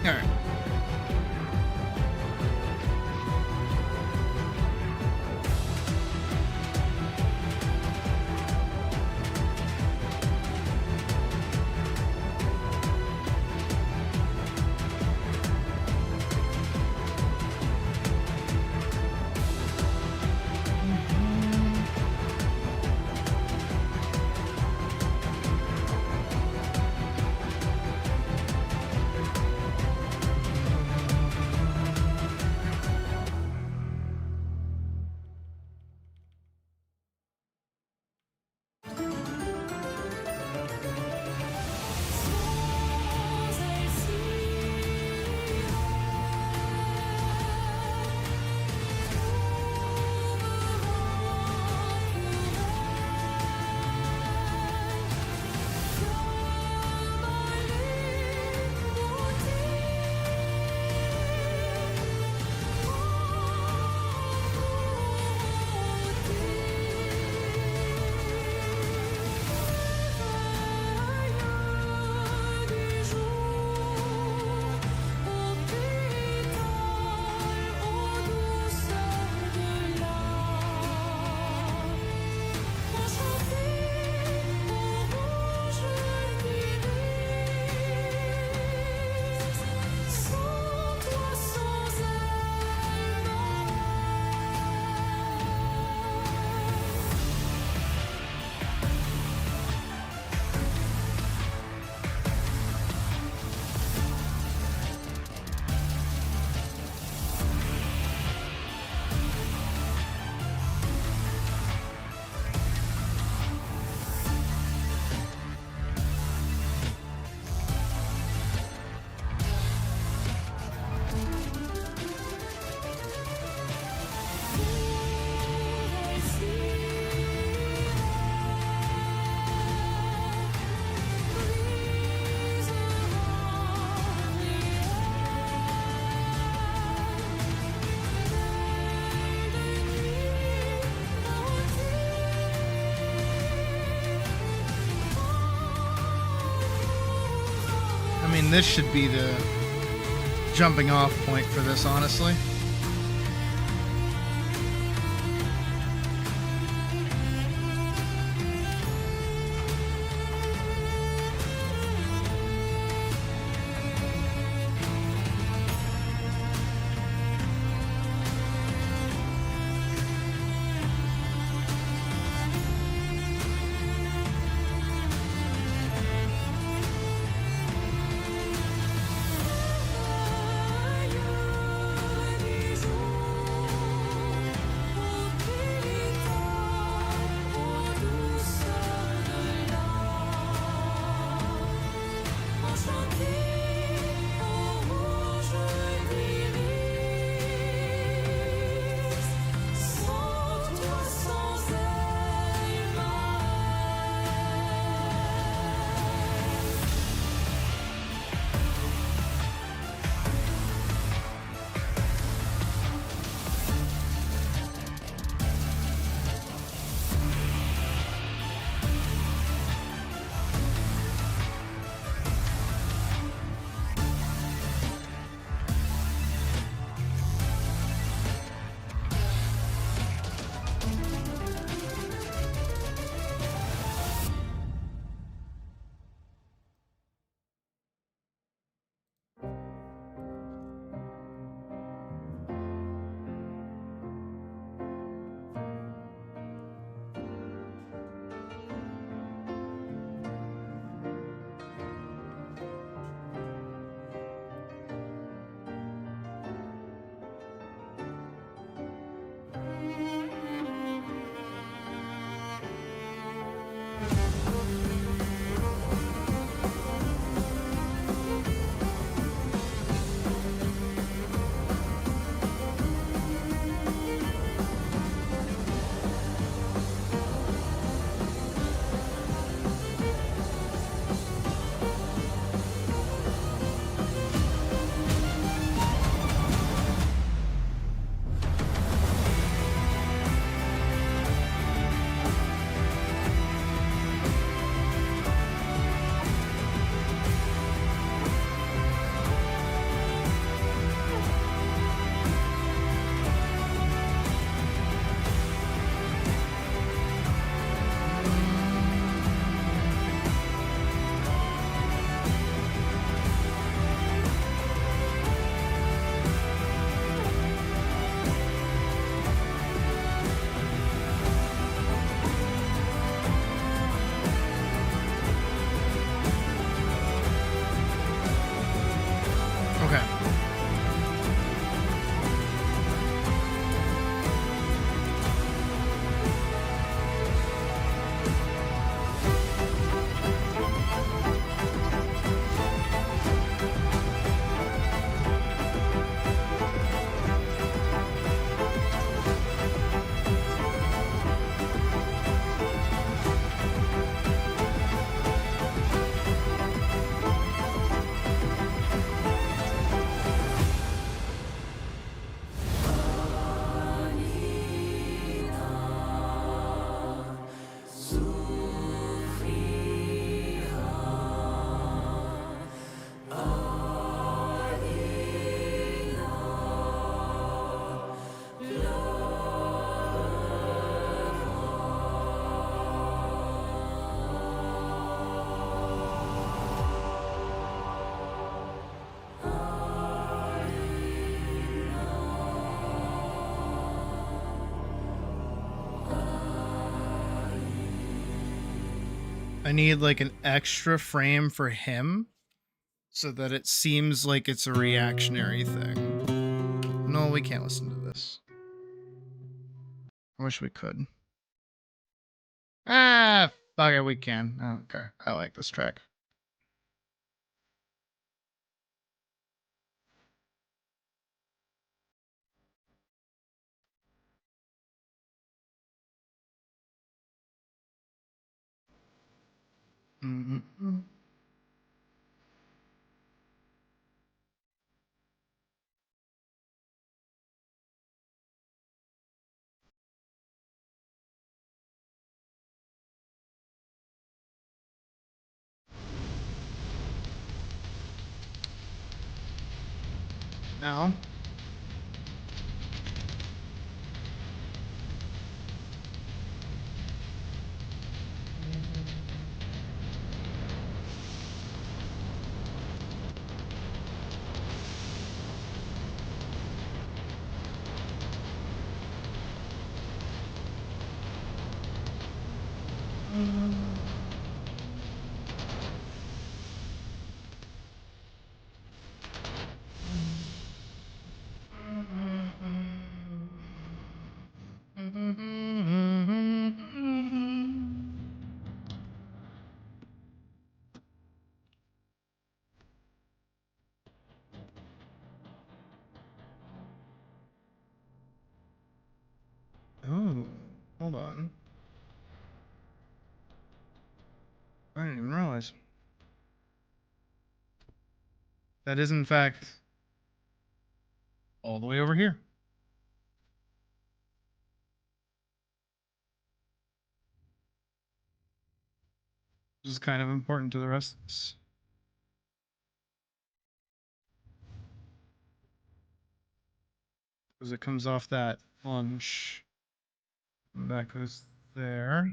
S3: All right. I mean, this should be the jumping off point for this, honestly. I need like an extra frame for him so that it seems like it's a reactionary thing. No, we can't listen to this. I wish we could. Ah, fuck it, we can. I don't care. I like this track. Mm-hmm. Now. Oh, hold on. I didn't even realize. That is, in fact, all the way over here. This is kind of important to the rest of this. Because it comes off that lunge. And that goes there.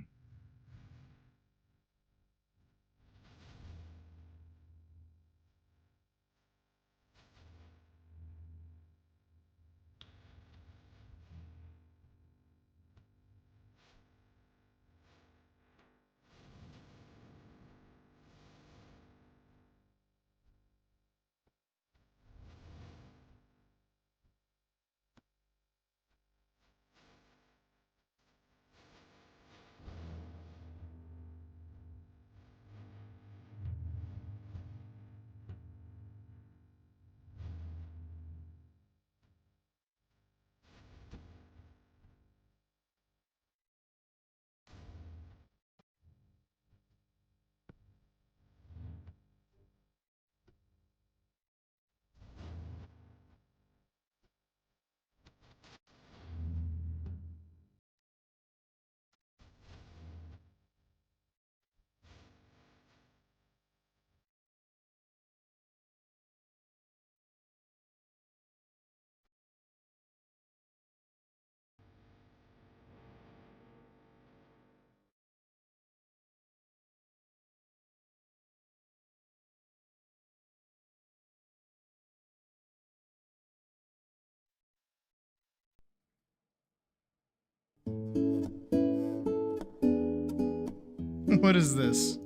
S3: What is this?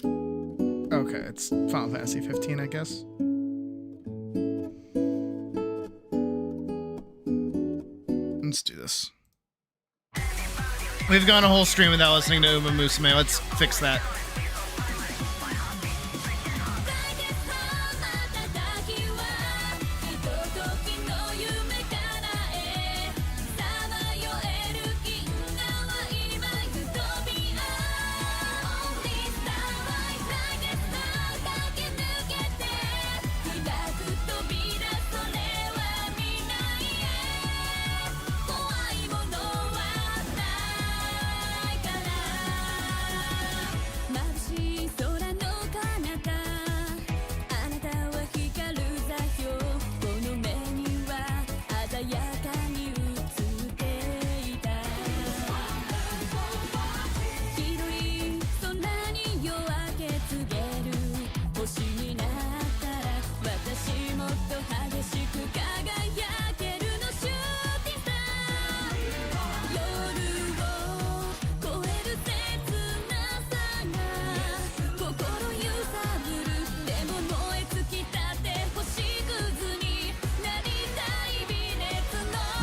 S3: Okay, it's Final Fantasy 15, I guess. Let's do this. We've gone a whole stream without listening to Uma Musume. Let's fix that.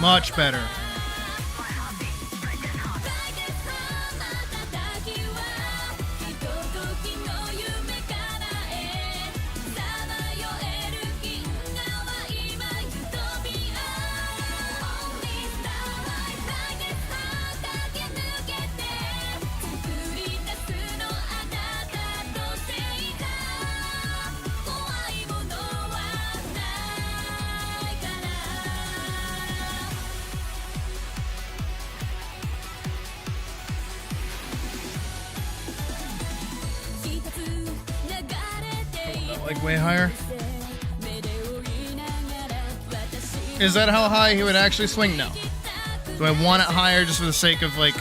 S3: Much better. Like way higher. Is that how high he would actually swing? No. Do I want it higher just for the sake of like...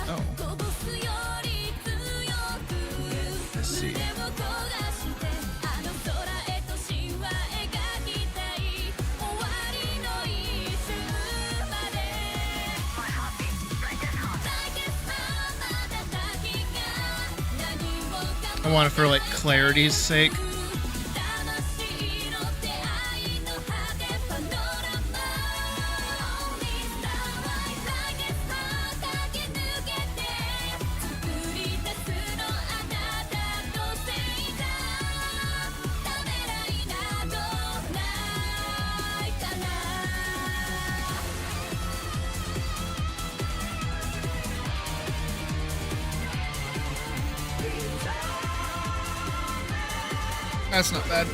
S3: Oh. Let's see. I want it for like clarity's sake. That's not bad.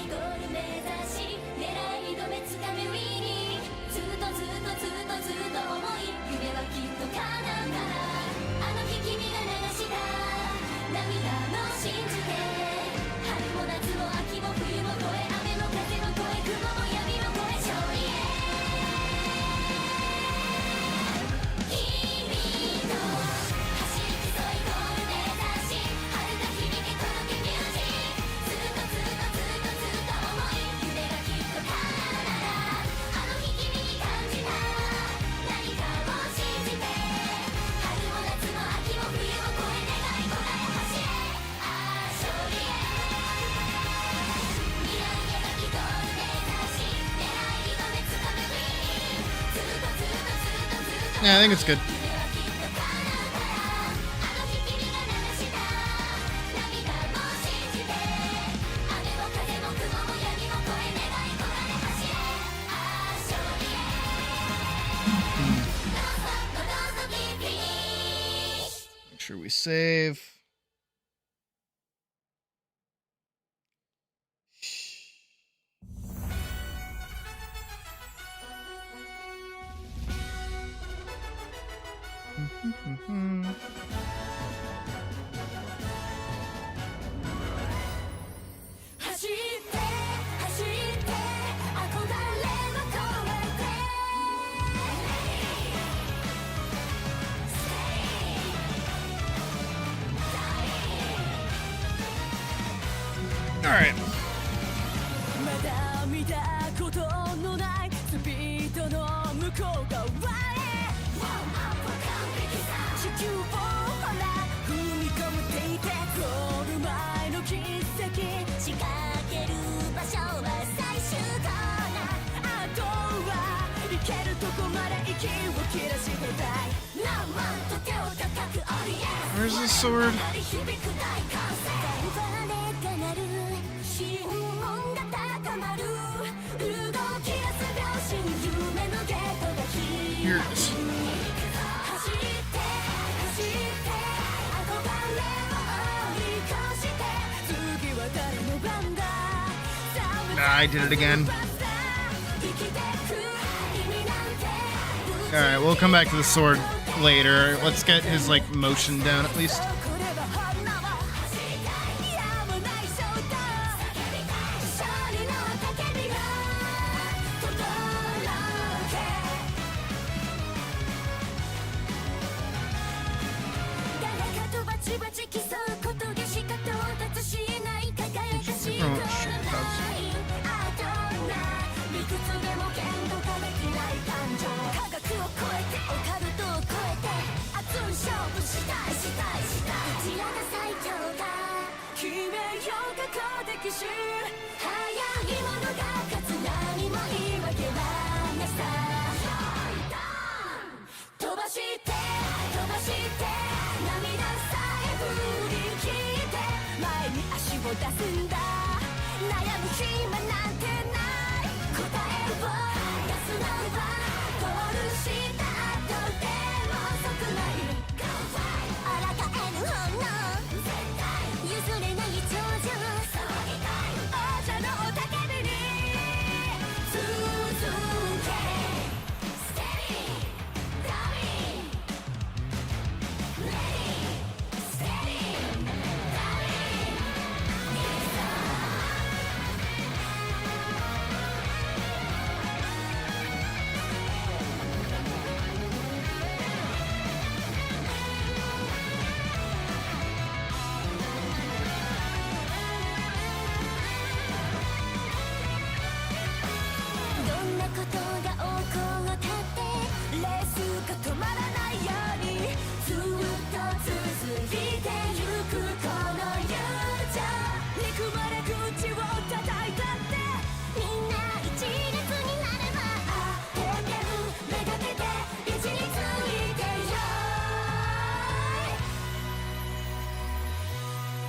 S7: ゴール目指し狙い止めつかめウィニーずっとずっとずっとずっと思い夢はきっと叶うからあの日君が流した涙も信じて春も夏も秋も冬も越え雨も風も越え雲も闇も越え勝利へ君と走り競いゴール目指し遥か響け届けミュージックずっとずっとずっとずっと思い夢がきっと叶うならあの日君に感じた何かを信じて春も夏も秋も冬も越え願いこらえ走れああ勝利へ未来描きゴール目指し狙い止めつかめウィニーずっとずっとずっとずっと
S3: Yeah, I think it's good.
S7: 夢はきっと叶うからあの日君が流した涙も信じて雨も風も雲も闇も越え願いこられ走れああ勝利へ Don't stop keep peace
S3: Make sure we save. Mm-hmm.
S7: 走って走って憧れを超えて
S3: All right.
S7: まだ見たことのないスピードの向こう側へ地球をほら踏み込むっていてゴール前の奇跡仕掛ける場所は最終コーナーあとは行けるとこまで息を切らしてたい何万と手を高く降りれ
S3: Where's the sword?
S7: 響く大歓声バレが鳴る心音が高まる動き出す秒針夢のゲートが開く
S3: Here it is.
S7: 走って走って憧れを追い越して次は誰の番だ
S3: I did it again.
S7: 生きてく意味なんて
S3: All right, we'll come back to the sword later. Let's get his like motion down at least.
S7: これは本能走りたいやむない衝動叫びたい勝利の叫びが轟け誰かとバチバチ競うことでしか到達しない輝かしいゴールラインあどんな理屈でも言語化できない感情科学を超えてオカルトを超えて熱い勝負したいしたいしたいどちらが最強だ決めようかコーデ機種早いものが勝つ何も言い訳はなさ飛ばして飛ばして涙さえ振り切って前に足を出すんだ悩む暇なんてない答えを出すのはゴールした後でも遅くない抗えぬ本能絶対譲れない頂上騒ぎたい王者の雄たけびに続け Steady Going Ready Steady Goingどんなことが起こったってレースが止まらないようにずっと続いてゆくこの友情憎まれ口を叩いたってみんな一列になれば当ててるめがけて位置についてよ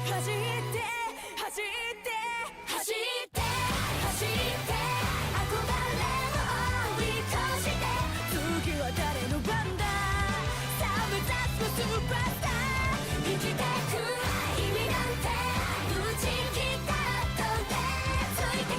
S7: 走って走って走って走って憧れを追い越して次は誰の番ださあ目指すスーパースター生きてく意味なんて打ち切った後でついて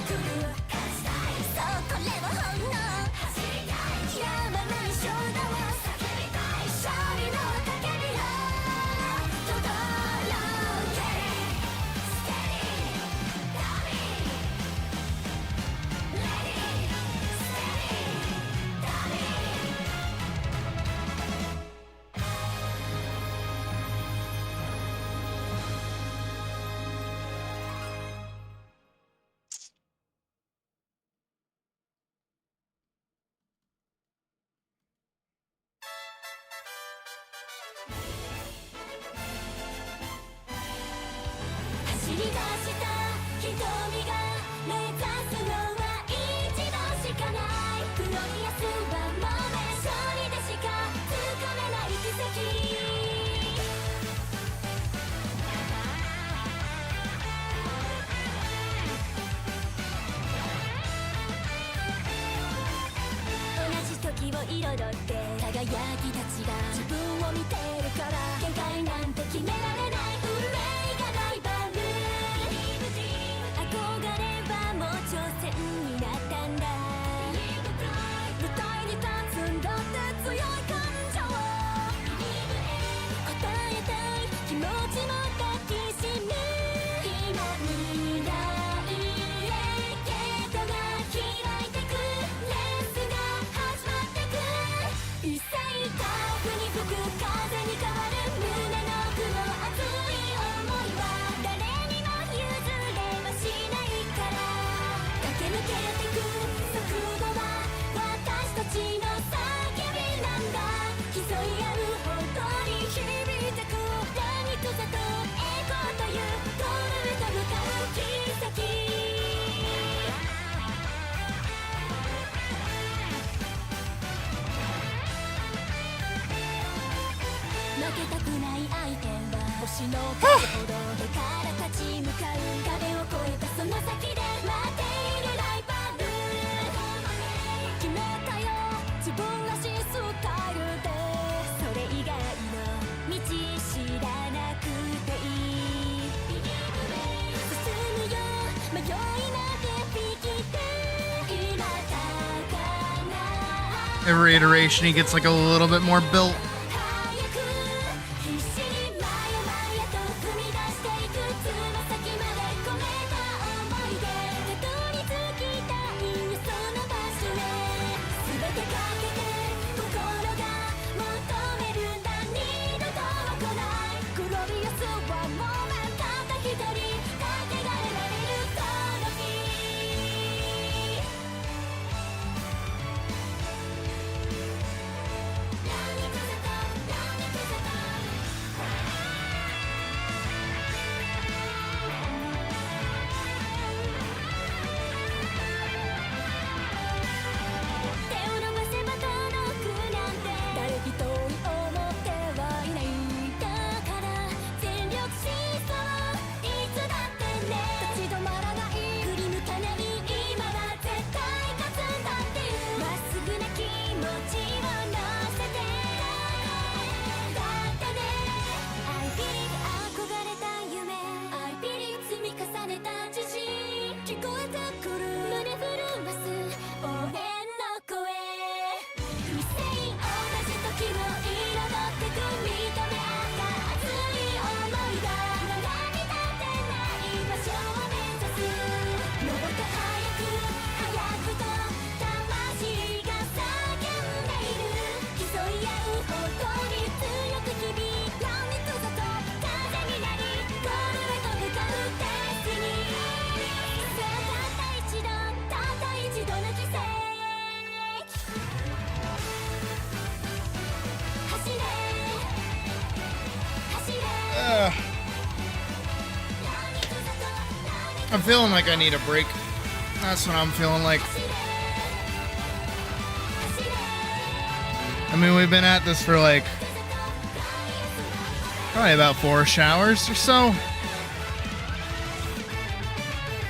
S7: 輝きたちが自分を見てるから限界なんて決められない運命がライバル憧れはもう挑戦になったんだ舞台に立つんだって強い感情答えたい気持ちも抱きしめ今未来へゲートが開いてくレースが始まってく一斉タフに吹く風に変わる胸の奥の熱い想いは誰にも譲れはしないから駆け抜けてく速度は私たちの叫びなんだ競い合うほどに響いてく何とさとエコーというゴールへと向かう奇跡負けたくない相手は星の数ほどだから立ち向かう壁を越えたその先で待っているライバル決めたよ自分らしいスタイルでそれ以外の道知らなくていい進むよ迷いなく生きて今高鳴
S3: Every iteration, he gets like a little bit more built.
S7: 早く必死に前へ前へと踏み出していくつま先まで込めた想いでたどり着きたいその場所へ全てかけて心が求めるんだ二度と来ないグロリアスはもうたった一人かけがえられるトロフィー何かさと何かさと手を伸ばせば届くなんて誰一人思ってはいないだから全力疾走いつだってね立ち止まらない振り向かない今は絶対勝つんだっていうまっすぐな気持ちを乗せてだってね I believe 憧れた夢 I believe 積み重ねた自信聞こえてくる胸震わす応援の声不正同じ時を彩ってく認め合った熱い想いが並び立てない場所を目指すもっと早くと魂が叫んでいる競い合うほどに強く響いた波とさと風になりゴールへと向かうデスティニーさあたった一度の奇跡走れ走れ
S3: I'm feeling like I need a break. That's what I'm feeling like. I mean, we've been at this for like probably about 4 showers or so.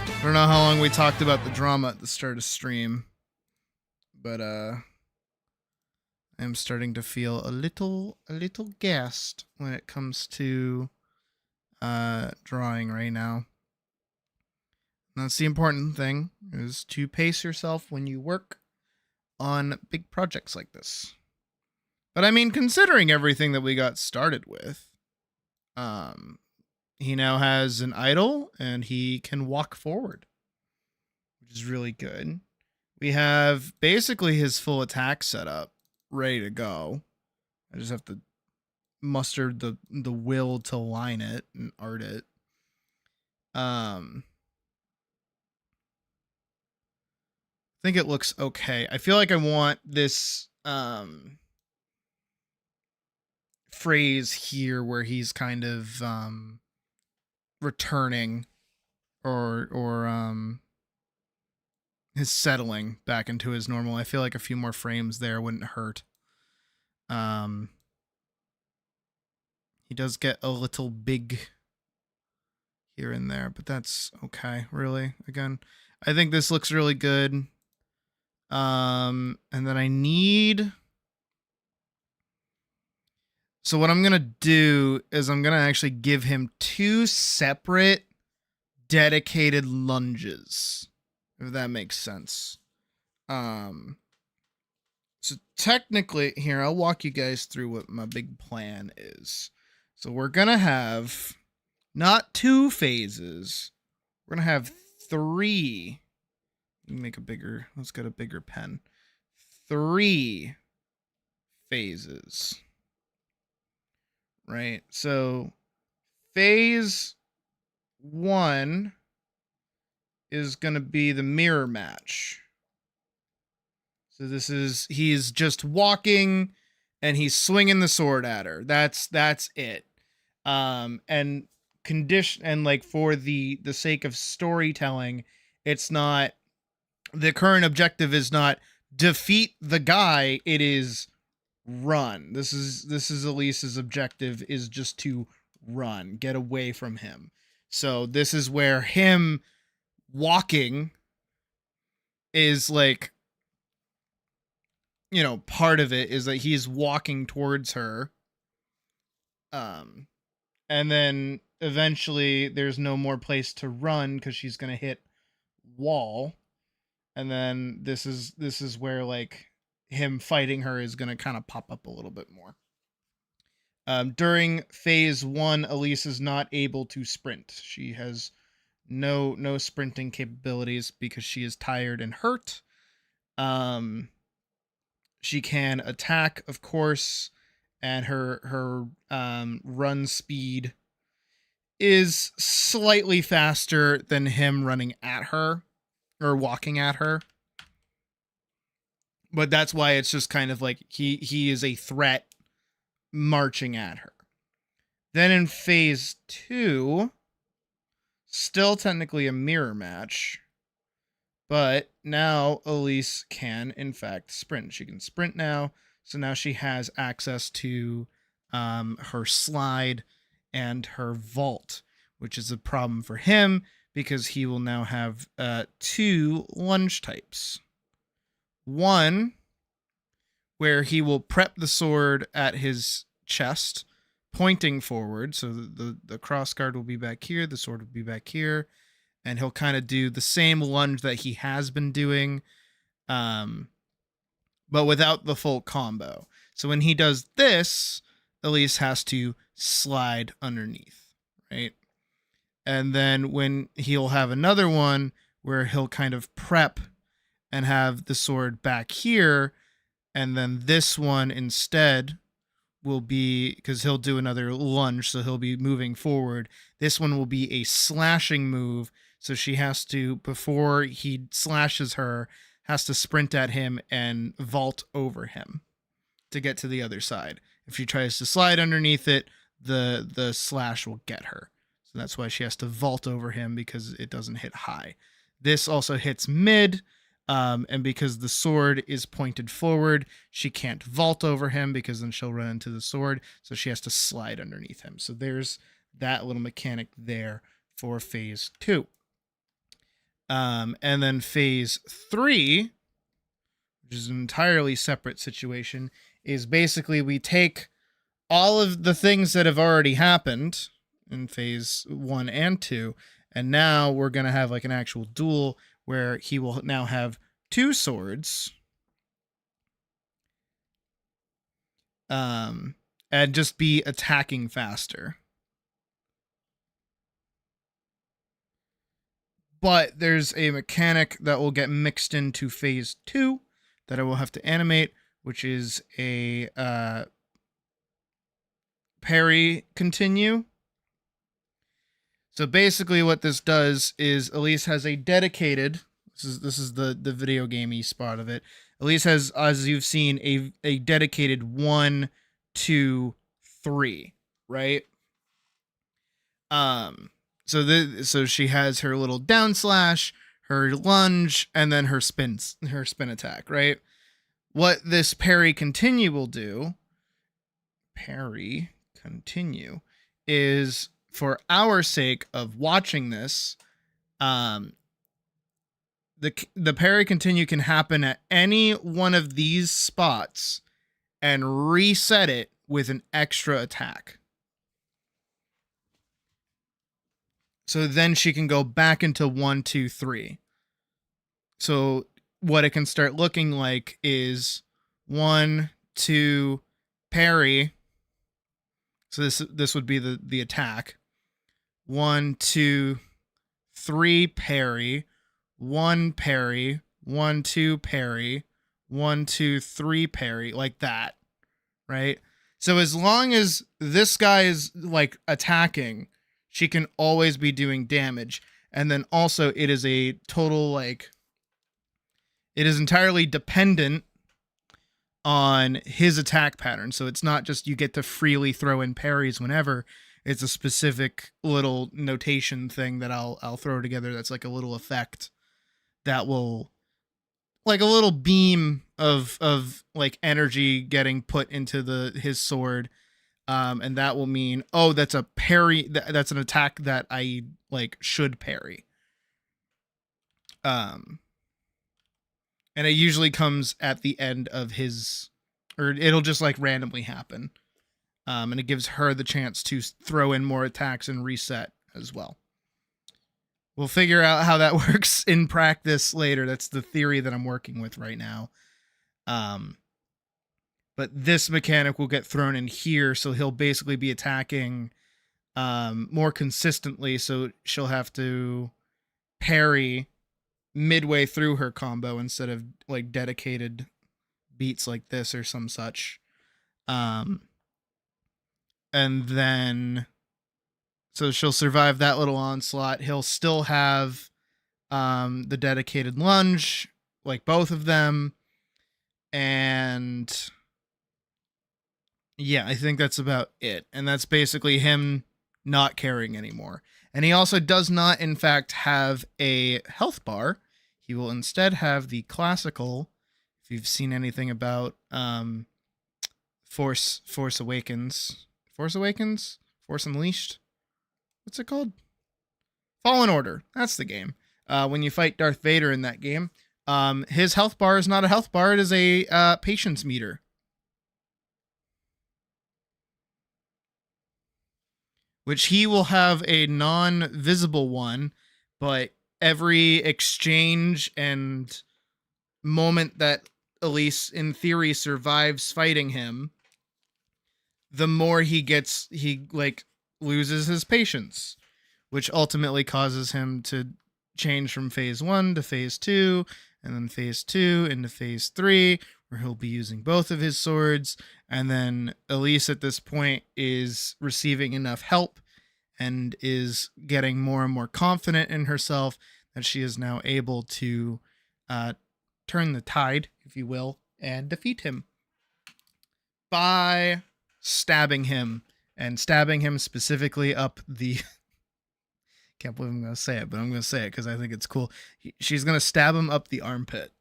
S3: I don't know how long we talked about the drama at the start of stream, but I am starting to feel a little gassed when it comes to drawing right now. And that's the important thing, is to pace yourself when you work on big projects like this. But I mean, considering everything that we got started with, he now has an idol and he can walk forward, which is really good. We have basically his full attack set up, ready to go. I just have to muster the will to line it and art it. I think it looks okay. I feel like I want this phrase here where he's kind of returning or his settling back into his normal. I feel like a few more frames there wouldn't hurt. He does get a little big here and there, but that's okay, really. Again, I think this looks really good. And then I need So what I'm going to do is I'm going to actually give him 2 separate dedicated lunges, if that makes sense. So technically, here, I'll walk you guys through what my big plan is. So we're going to have not 2 phases. We're going to have 3. Make a bigger, let's get a bigger pen. 3 phases. Right? So phase 1 is going to be the mirror match. So this is, he's just walking and he's swinging the sword at her. That's it. And condition, and like for the sake of storytelling, it's not, the current objective is not defeat the guy, it is run. This is Elise's objective, is just to run, get away from him. So this is where him walking is like, you know, part of it is that he's walking towards her. And then eventually there's no more place to run because she's going to hit wall. And then this is where like him fighting her is going to kind of pop up a little bit more. During phase 1, Elise is not able to sprint. She has no sprinting capabilities because she is tired and hurt. She can attack, of course, and her run speed is slightly faster than him running at her or walking at her. But that's why it's just kind of like he is a threat marching at her. Then in phase 2, still technically a mirror match, but now Elise can, in fact, sprint. She can sprint now, so now she has access to her slide and her vault, which is a problem for him because he will now have 2 lunge types. One, where he will prep the sword at his chest, pointing forward, so the cross guard will be back here, the sword will be back here, and he'll kind of do the same lunge that he has been doing, but without the full combo. So when he does this, Elise has to slide underneath, right? And then when he'll have another one where he'll kind of prep and have the sword back here, and then this one instead will be, because he'll do another lunge, so he'll be moving forward. This one will be a slashing move, so she has to, before he slashes her, has to sprint at him and vault over him to get to the other side. If she tries to slide underneath it, the slash will get her. So that's why she has to vault over him, because it doesn't hit high. This also hits mid, and because the sword is pointed forward, she can't vault over him because then she'll run into the sword, so she has to slide underneath him. So there's that little mechanic there for phase 2. And then phase 3, which is an entirely separate situation, is basically we take all of the things that have already happened in phase 1 and 2, and now we're going to have like an actual duel where he will now have 2 swords, and just be attacking faster. But there's a mechanic that will get mixed into phase 2 that I will have to animate, which is a parry continue. So basically what this does is Elise has a dedicated, this is the video gamey spot of it. Elise has, as you've seen, a dedicated 1, 2, 3, right? So she has her little down slash, her lunge, and then her spin attack, right? What this parry continue will do, is, for our sake of watching this, the parry continue can happen at any one of these spots and reset it with an extra attack. So then she can go back into 1, 2, 3. So what it can start looking like is 1, 2, parry. So this would be the attack. 1, 2, 3, parry. 1, parry. 1, 2, parry. 1, 2, 3, parry. Like that. Right? So as long as this guy is like attacking, she can always be doing damage. And then also it is a total like, it is entirely dependent on his attack pattern. So it's not just you get to freely throw in parries whenever. It's a specific little notation thing that I'll throw together that's like a little effect that will, like a little beam of like energy getting put into his sword. And that will mean, oh, that's a parry. That's an attack that I like should parry. And it usually comes at the end of his, or it'll just like randomly happen. And it gives her the chance to throw in more attacks and reset as well. We'll figure out how that works in practice later. That's the theory that I'm working with right now. But this mechanic will get thrown in here, so he'll basically be attacking more consistently, so she'll have to parry midway through her combo instead of like dedicated beats like this or some such. And then so she'll survive that little onslaught. He'll still have the dedicated lunge, like both of them. And yeah, I think that's about it. And that's basically him not caring anymore. And he also does not, in fact, have a health bar. He will instead have the classical, if you've seen anything about Force Awakens. Force Awakens? Force Unleashed? What's it called? Fallen Order. That's the game. When you fight Darth Vader in that game, his health bar is not a health bar. It is a patience meter. Which he will have a non-visible one, but every exchange and moment that Elise, in theory, survives fighting him, the more he like loses his patience, which ultimately causes him to change from phase 1 to phase 2, and then phase 2 into phase 3, where he'll be using both of his swords. And then Elise at this point is receiving enough help and is getting more and more confident in herself that she is now able to turn the tide, if you will, and defeat him by stabbing him, and stabbing him specifically up the can't believe I'm going to say it, but I'm going to say it because I think it's cool. She's going to stab him up the armpit.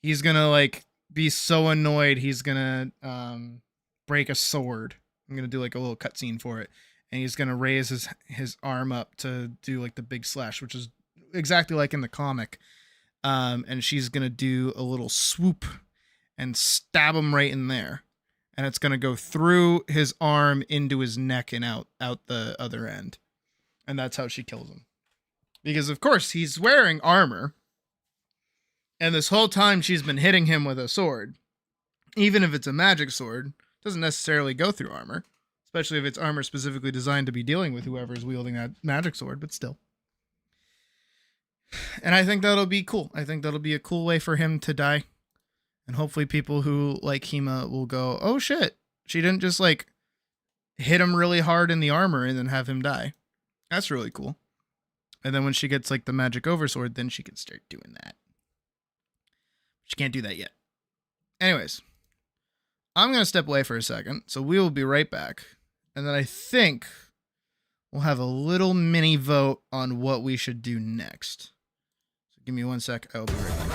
S3: He's going to like be so annoyed. He's going to break a sword. I'm going to do like a little cutscene for it. And he's going to raise his arm up to do like the big slash, which is exactly like in the comic. And she's going to do a little swoop and stab him right in there. And it's going to go through his arm into his neck and out the other end. And that's how she kills him. Because, of course, he's wearing armor. And this whole time she's been hitting him with a sword. Even if it's a magic sword, it doesn't necessarily go through armor. Especially if it's armor specifically designed to be dealing with whoever is wielding that magic sword, but still. And I think that'll be cool. I think that'll be a cool way for him to die. And hopefully people who like Hema will go, oh shit, she didn't just like hit him really hard in the armor and then have him die. That's really cool. And then when she gets like the magic oversword, then she can start doing that. She can't do that yet. Anyways, I'm going to step away for a second, so we will be right back. And then I think we'll have a little mini vote on what we should do next. So give me 1 sec. I will be right back.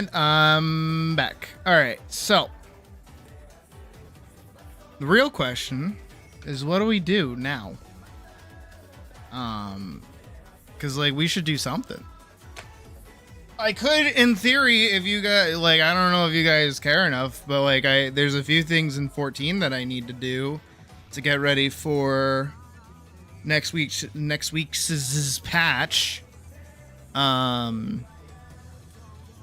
S3: And I'm back. All right, so the real question is, what do we do now? Because like we should do something. I could, in theory, if you guys like, I don't know if you guys care enough, but like, there's a few things in 14 that I need to do to get ready for next week's patch.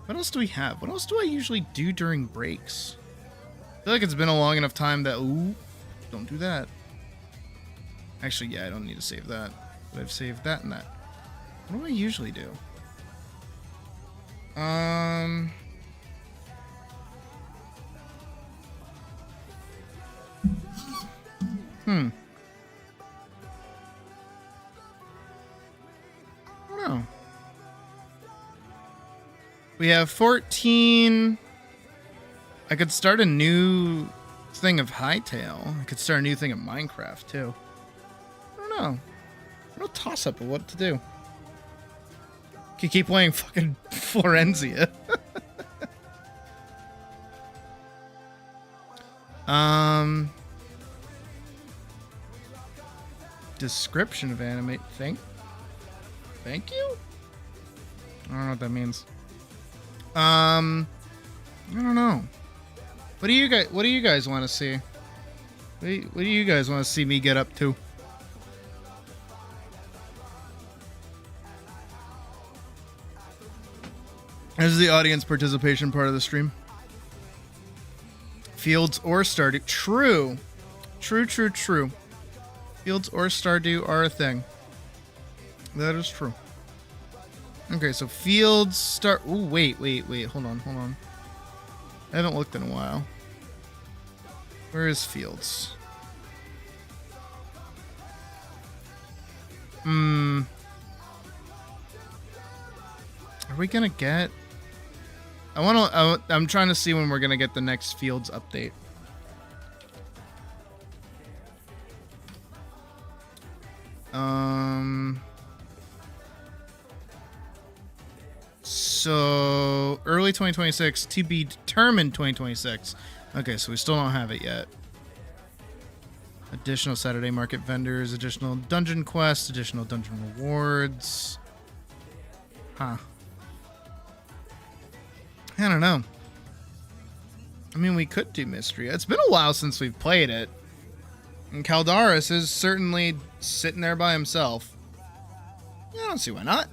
S3: What else do we have? What else do I usually do during breaks? I feel like it's been a long enough time that, ooh, don't do that. Actually, yeah, I don't need to save that. But I've saved that and that. What do I usually do? I don't know. We have 14. I could start a new thing of Hightail. I could start a new thing of Minecraft, too. I don't know. Real toss-up of what to do. Could keep playing fucking Florenzia. Description of animate. Thank you? I don't know what that means. I don't know. What do you guys want to see? What do you guys want to see me get up to? This is the audience participation part of the stream. Fields or Stardew. True. True. Fields or Stardew are a thing. That is true. Okay, so Fields start. Ooh, wait. Hold on. I haven't looked in a while. Where is Fields? Are we gonna get? I'm trying to see when we're gonna get the next Fields update. So early 2026, to be determined 2026. Okay, so we still don't have it yet. Additional Saturday market vendors, additional dungeon quests, additional dungeon rewards. Huh. I don't know. I mean, we could do Mystery. It's been a while since we've played it. And Caldaris is certainly sitting there by himself. Yeah, I don't see why not.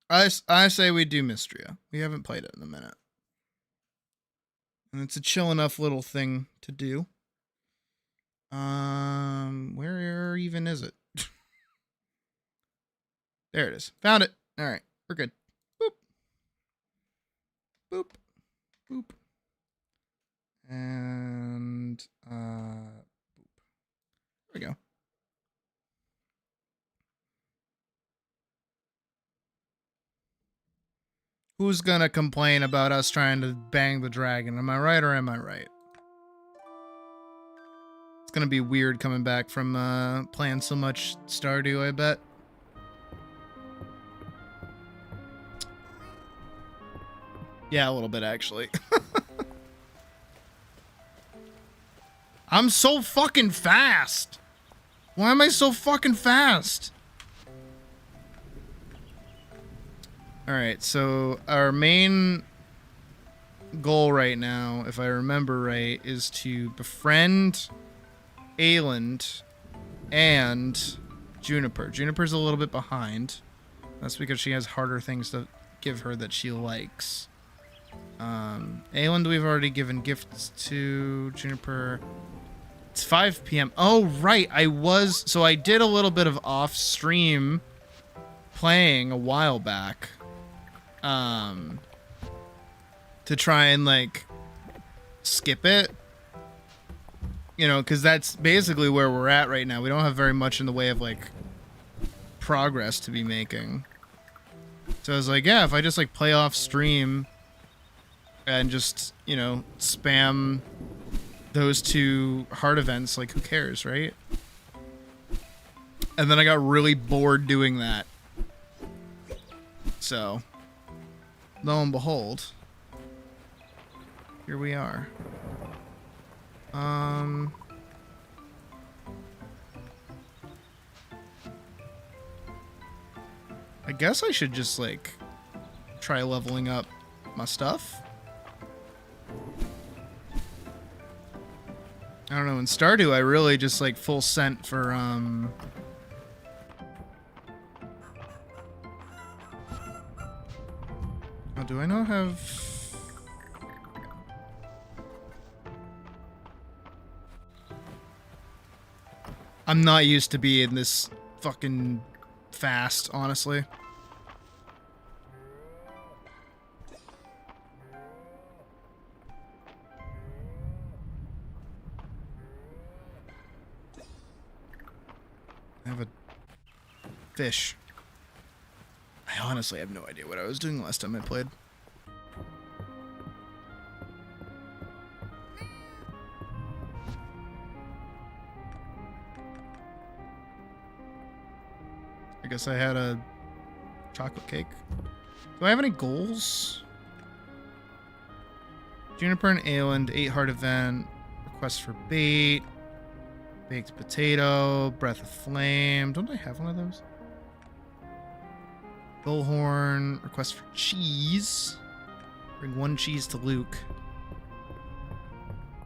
S3: I say we do Mystria. We haven't played it in a minute. And it's a chill enough little thing to do. Where even is it? There it is. Found it. All right, we're good. Boop. Boop. Boop. And boop. There we go. Who's gonna complain about us trying to bang the dragon? Am I right or am I right? It's gonna be weird coming back from playing so much Stardew, I bet. Yeah, a little bit actually. I'm so fucking fast. Why am I so fucking fast? Alright, so our main goal right now, if I remember right, is to befriend Ayland and Juniper. Juniper's a little bit behind. That's because she has harder things to give her that she likes. Ayland we've already given gifts to. Juniper... It's 5 p.m. Oh, right. So I did a little bit of off-stream playing a while back. To try and, like, skip it. You know, because that's basically where we're at right now. We don't have very much in the way of, like, progress to be making. So I was like, yeah, if I just, like, play off-stream and just, you know, spam those two hard events, like, who cares, right? And then I got really bored doing that. So, lo and behold, here we are. I guess I should just like try leveling up my stuff. I don't know, in Stardew I really just like full sent for oh, do I not have I'm not used to being this fucking fast, honestly. I have a fish. I honestly have no idea what I was doing last time I played. I guess I had a chocolate cake. Do I have any goals? Juniper and Aeland, 8-heart event, request for bait, baked potato, breath of flame. Don't I have one of those? Bullhorn, request for cheese. Bring 1 cheese to Luke.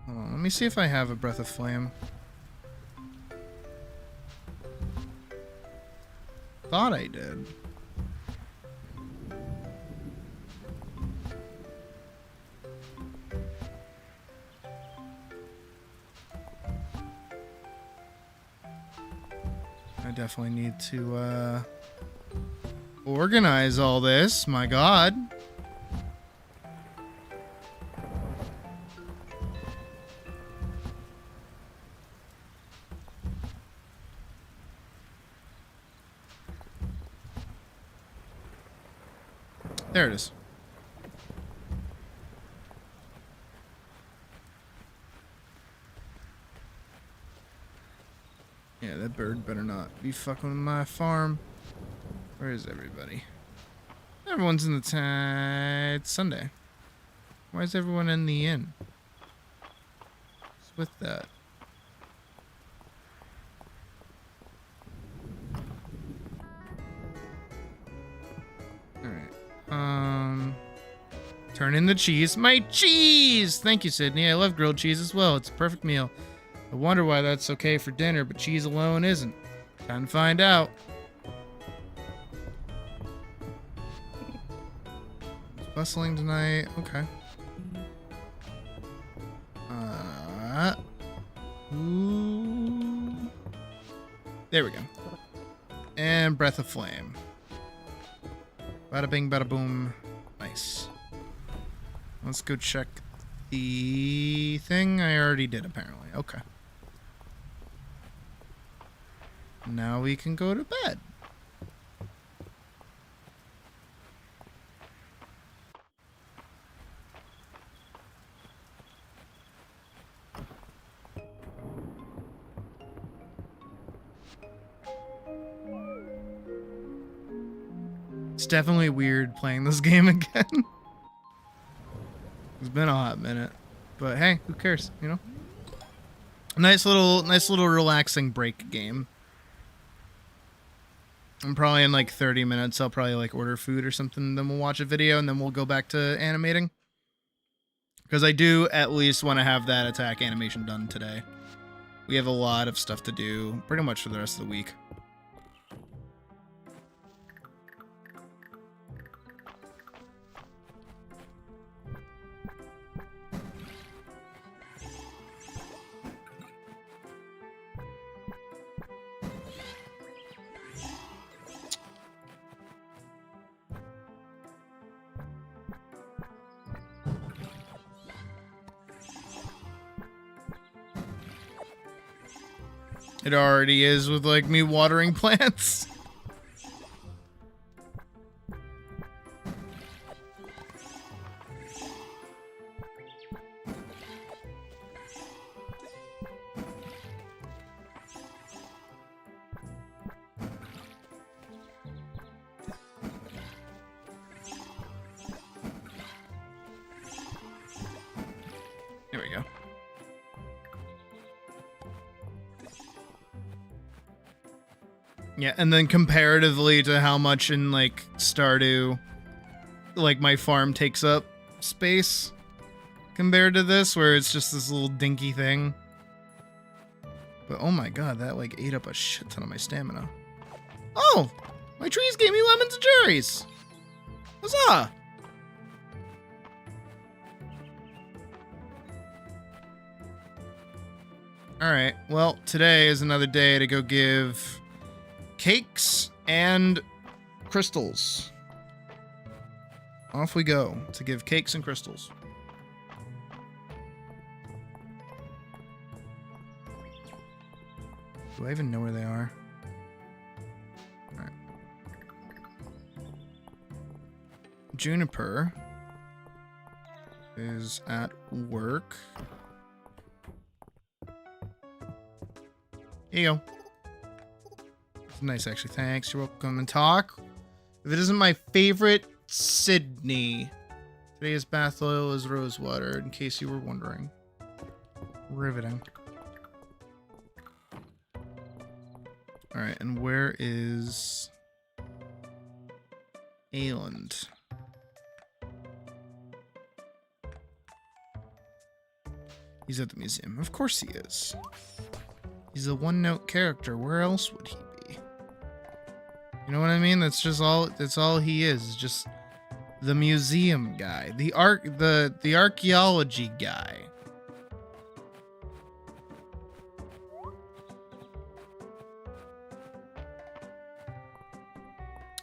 S3: Hold on, let me see if I have a breath of flame. Thought I did. I definitely need to organize all this. My God. There it is. Yeah, that bird better not be fucking with my farm. Where is everybody? Everyone's in the town. It's Sunday. Why is everyone in the inn? What's with that? Turn in the cheese. My cheese! Thank you, Sydney. I love grilled cheese as well. It's a perfect meal. I wonder why that's okay for dinner, but cheese alone isn't. Time to find out. It's bustling tonight. Okay. Ooh. There we go. And breath of flame. Bada bing, bada boom. Nice. Let's go check the thing I already did, apparently. Okay. Now we can go to bed. It's definitely weird playing this game again. It's been a hot minute, but hey, who cares, you know? Nice little relaxing break game. I'm probably in like 30 minutes. I'll probably like order food or something. Then we'll watch a video and then we'll go back to animating. Because I do at least want to have that attack animation done today. We have a lot of stuff to do pretty much for the rest of the week. It already is with like me watering plants. Yeah, and then comparatively to how much in like Stardew, like my farm takes up space compared to this, where it's just this little dinky thing. But oh my god, that like ate up a shit ton of my stamina. Oh, my trees gave me lemons and cherries. Huzzah! Alright, well, today is another day to go give cakes and crystals. Off we go to give cakes and crystals. Do I even know where they are? Alright. Juniper is at work. Here you go. It's nice, actually. Thanks. You're welcome. And talk. If it isn't my favorite, Sydney. Today's bath oil is rose water, in case you were wondering. Riveting. Alright, and where is Ayland? He's at the museum. Of course he is. He's a one-note character. Where else would he be? You know what I mean? That's all he is. Just the museum guy. The archaeology guy.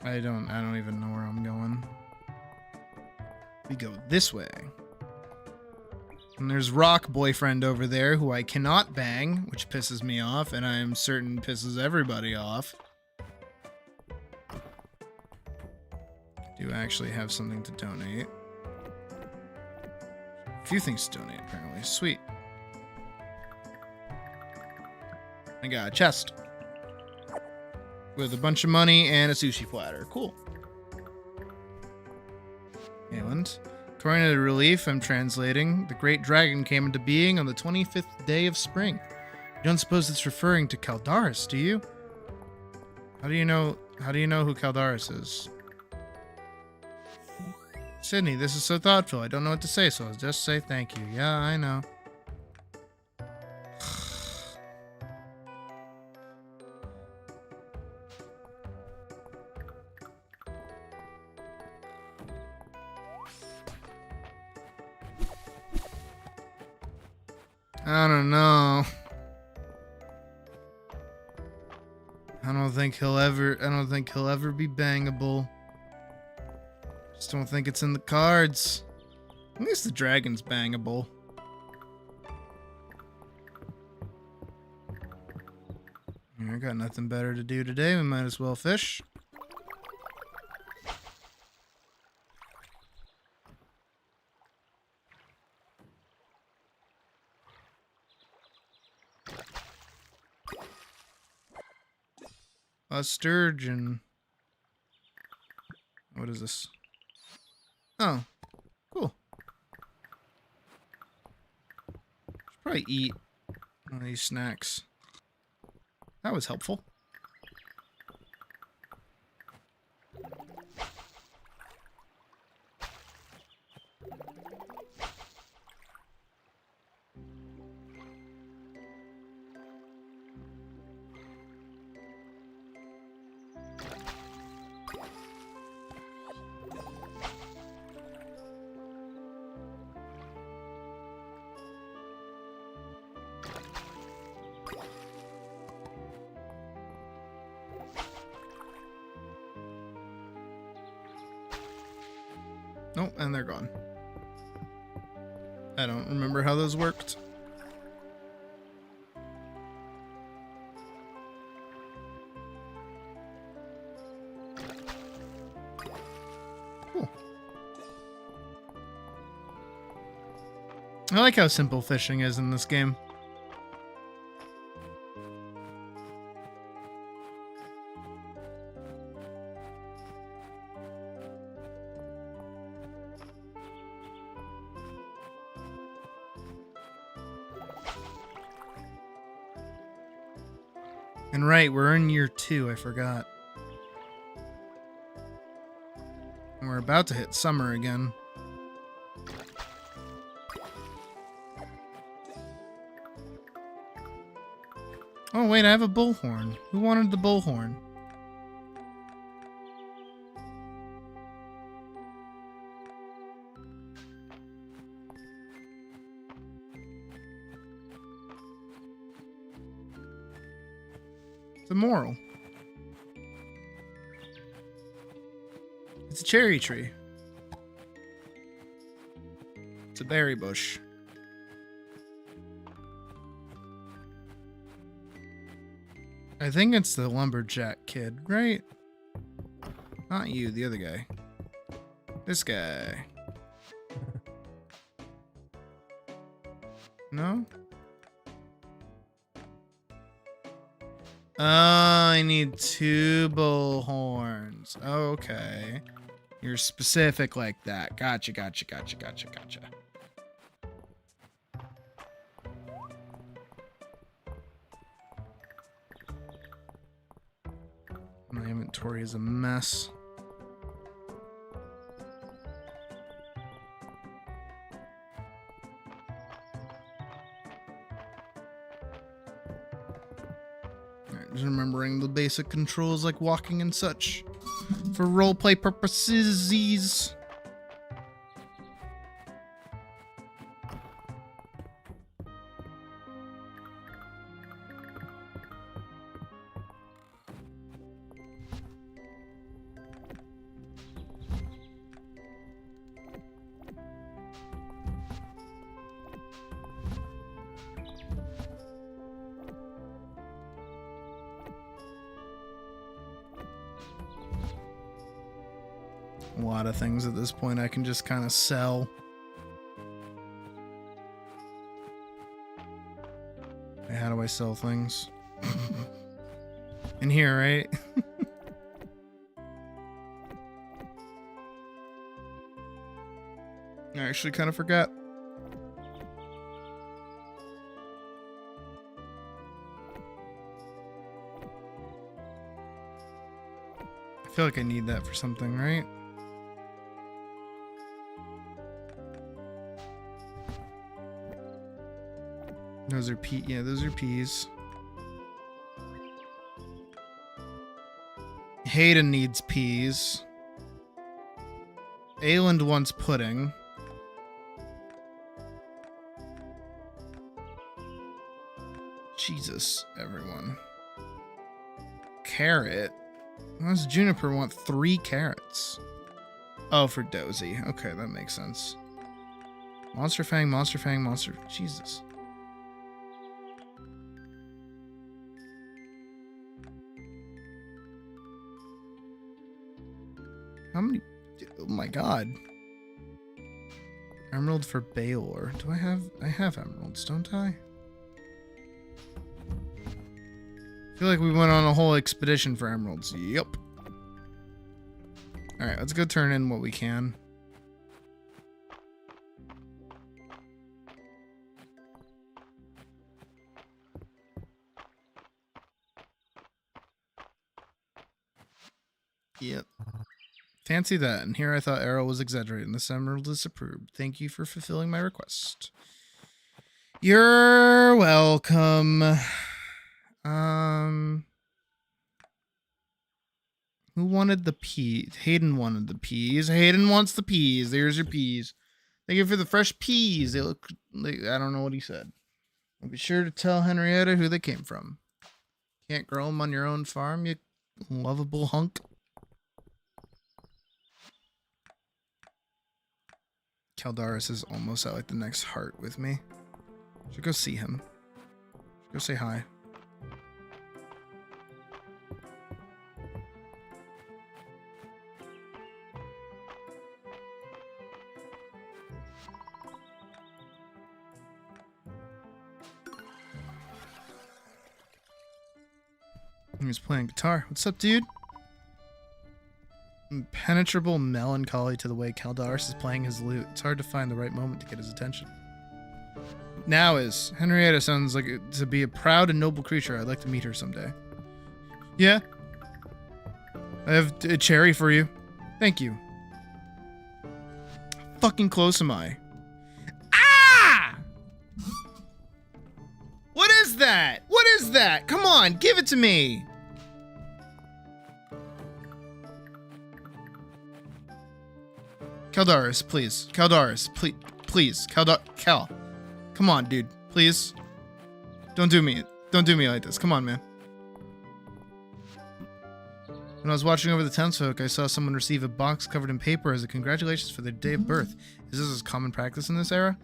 S3: I don't even know where I'm going. We go this way. And there's Rock Boyfriend over there, who I cannot bang, which pisses me off, and I am certain pisses everybody off. Do actually have something to donate. A few things to donate, apparently. Sweet. I got a chest. With a bunch of money and a sushi platter. Cool. Ayland. According to the relief I'm translating, the great dragon came into being on the 25th day of spring. You don't suppose it's referring to Caldaris, do you? How do you know who Caldaris is? Sydney, this is so thoughtful. I don't know what to say, so I'll just say thank you. Yeah, I know. I don't know. I don't think he'll ever be bangable. Just don't think it's in the cards. At least the dragon's bangable. I got nothing better to do today. We might as well fish. A sturgeon. What is this? Oh, cool. Should probably eat one of these snacks. That was helpful. Nope, and they're gone. I don't remember how those worked. Cool. I like how simple fishing is in this game. And right, we're in year 2, I forgot. And we're about to hit summer again. Oh wait, I have a bullhorn. Who wanted the bullhorn? The moral. It's a cherry tree. It's a berry bush. I think it's the lumberjack kid, right? Not you, the other guy. This guy. No? Oh, I need 2 bullhorns. Okay. You're specific like that. Gotcha. My inventory is a mess. Alright, just remembering the basic controls like walking and such for roleplay purposes. A lot of things at this point I can just kind of sell. How do I sell things? In here, right? I actually kind of forgot. I feel like I need that for something, right? Those are pea. Yeah, those are peas. Hayden needs peas. Ayland wants pudding. Jesus, everyone. Carrot? Why does Juniper want 3 carrots? Oh, for Dozy. Okay, that makes sense. Monster Fang, Monster Fang, Monster... Jesus. How many... Oh my god. Emerald for Baylor. Do I have... I have emeralds, don't I? I feel like we went on a whole expedition for emeralds. Yep. Alright, let's go turn in what we can. Yep. Fancy that. And here I thought Arrow was exaggerating. This emerald is approved. Thank you for fulfilling my request. You're welcome. Who wanted the peas? Hayden wanted the peas. Hayden wants the peas. There's your peas. Thank you for the fresh peas. They look like, I don't know what he said. I'll be sure to tell Henrietta who they came from. Can't grow them on your own farm, you lovable hunk. Caldaris is almost at like the next heart with me. Should go see him. Should go say hi. He was playing guitar. What's up, dude? Impenetrable melancholy to the way Caldaris is playing his lute. It's hard to find the right moment to get his attention. Now is Henrietta sounds like to be a proud and noble creature. I'd like to meet her someday. Yeah. I have a cherry for you. Thank you. Fucking close am I? Ah! What is that? What is that? Come on, give it to me. Caldaris, please. Caldaris, please. Please. Cal. Come on, dude. Please. Don't do me like this. Come on, man. When I was watching over the townsfolk, I saw someone receive a box covered in paper as a congratulations for their day of birth. Is this common practice in this era?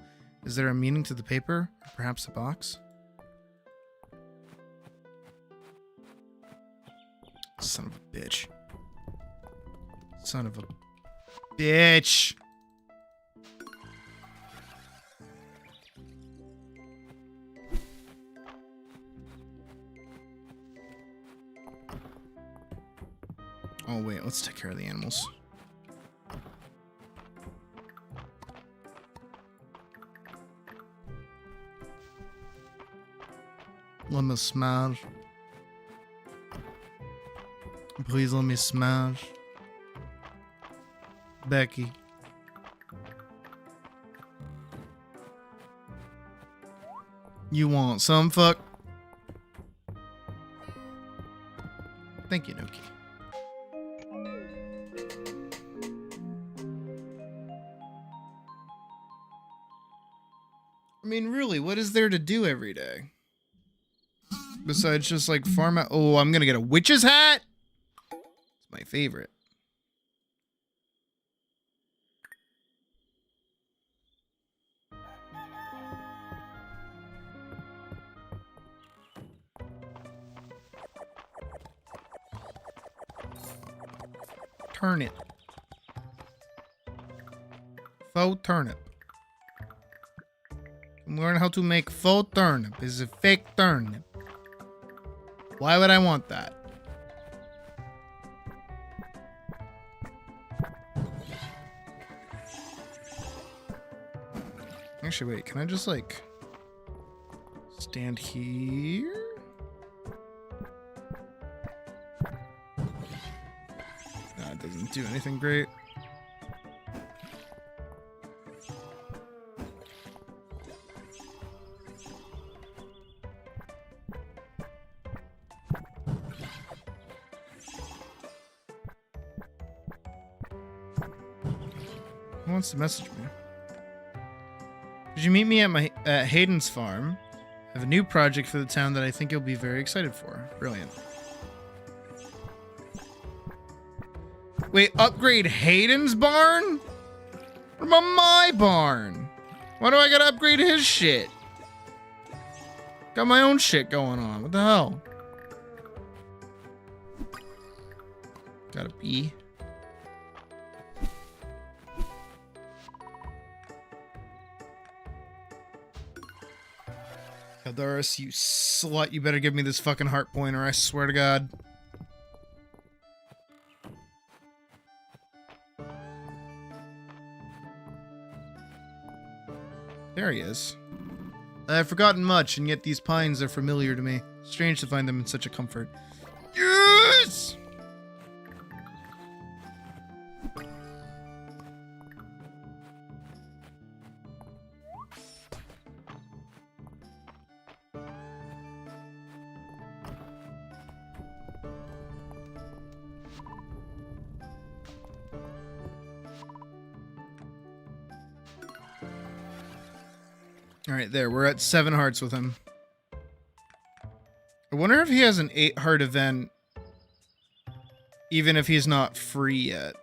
S3: Is there a meaning to the paper? Or perhaps the box? Son of a bitch. Son of a bitch. Oh wait, let's take care of the animals. Let me smash. Please let me smash. Becky. You want some fuck? Thank you, Noki. I mean, really, what is there to do every day? Besides just like farm out. Oh, I'm gonna get a witch's hat? It's my favorite. Turnip. Faux turnip. Learn how to make faux turnip. It's a fake turnip. Why would I want that? Actually, wait. Can I just like stand here? No, it doesn't do anything great. Who wants to message me? Did you meet me at Hayden's farm? I have a new project for the town that I think you'll be very excited for. Brilliant. Wait, upgrade Hayden's barn? What about my barn? Why do I gotta upgrade his shit? Got my own shit going on. What the hell? Gotta be. Caldaris, you slut, you better give me this fucking heart pointer, I swear to God. There he is. I have forgotten much, and yet these pines are familiar to me. Strange to find them in such a comfort. Yes! Alright, there. We're at 7 hearts with him. I wonder if he has an 8 heart event, even if he's not free yet.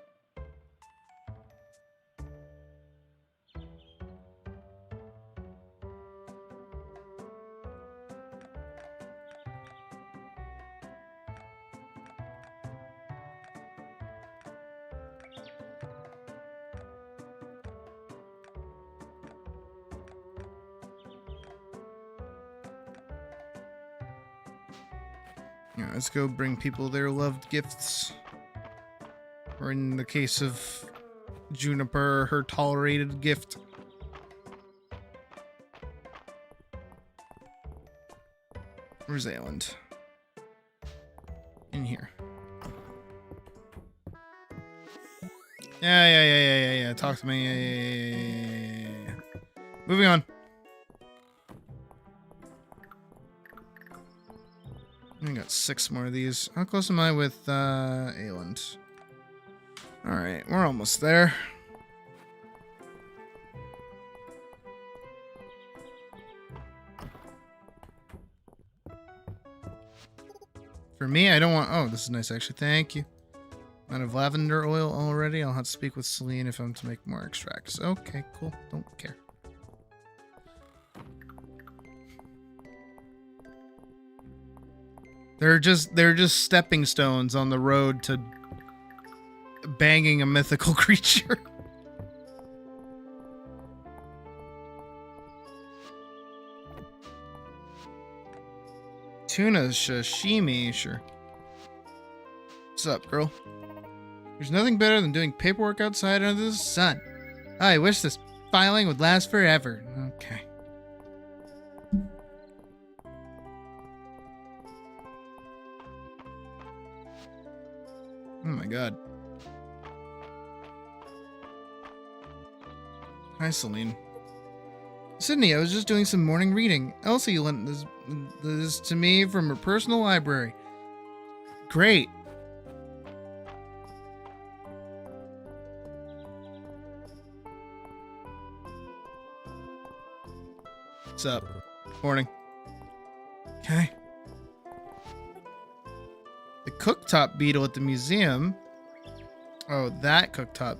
S3: Yeah, let's go bring people their loved gifts. Or in the case of Juniper, her tolerated gift. Where's Ayland? In here. Yeah. Talk to me. Yeah. Moving on. I got 6 more of these. How close am I with Ayland? Alright, we're almost there. For me, I don't want... Oh, this is nice, actually. Thank you. Out of lavender oil already. I'll have to speak with Celine if I'm to make more extracts. Okay, cool. Don't care. They're just stepping stones on the road to banging a mythical creature. Tuna sashimi, sure. What's up, girl? There's nothing better than doing paperwork outside under the sun. I wish this filing would last forever. Okay. Oh my god. Hi, Celine. Sydney, I was just doing some morning reading. Elsie lent this to me from her personal library. Great. What's up? Morning. Okay. The cooktop beetle at the museum. Oh, that cooktop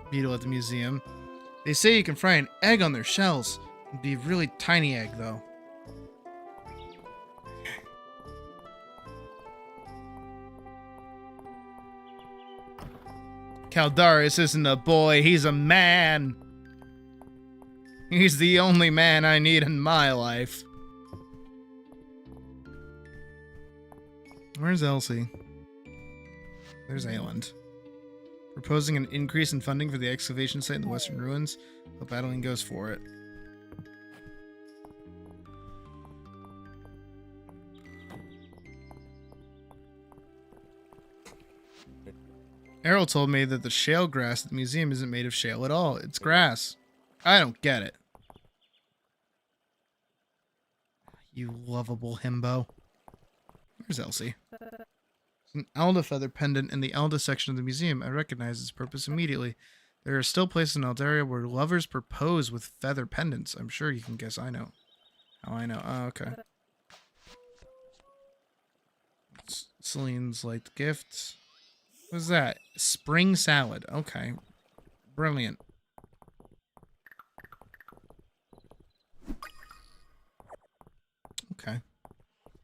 S3: beetle at the museum. They say you can fry an egg on their shells. It'd be a really tiny egg, though. Caldarius isn't a boy, he's a man. He's the only man I need in my life. Where's Elsie? There's Ayland. Proposing an increase in funding for the excavation site in the Western Ruins. Hope Adeline goes for it. Errol told me that the shale grass at the museum isn't made of shale at all. It's grass. I don't get it. You lovable himbo. Where's Elsie? An Elda feather pendant in the Elda section of the museum. I recognize its purpose immediately. There are still places in Eldaria where lovers propose with feather pendants. I'm sure you can guess I know. How I know. Oh, okay. Celine's liked gift. What's that? Spring salad. Okay. Brilliant. Okay.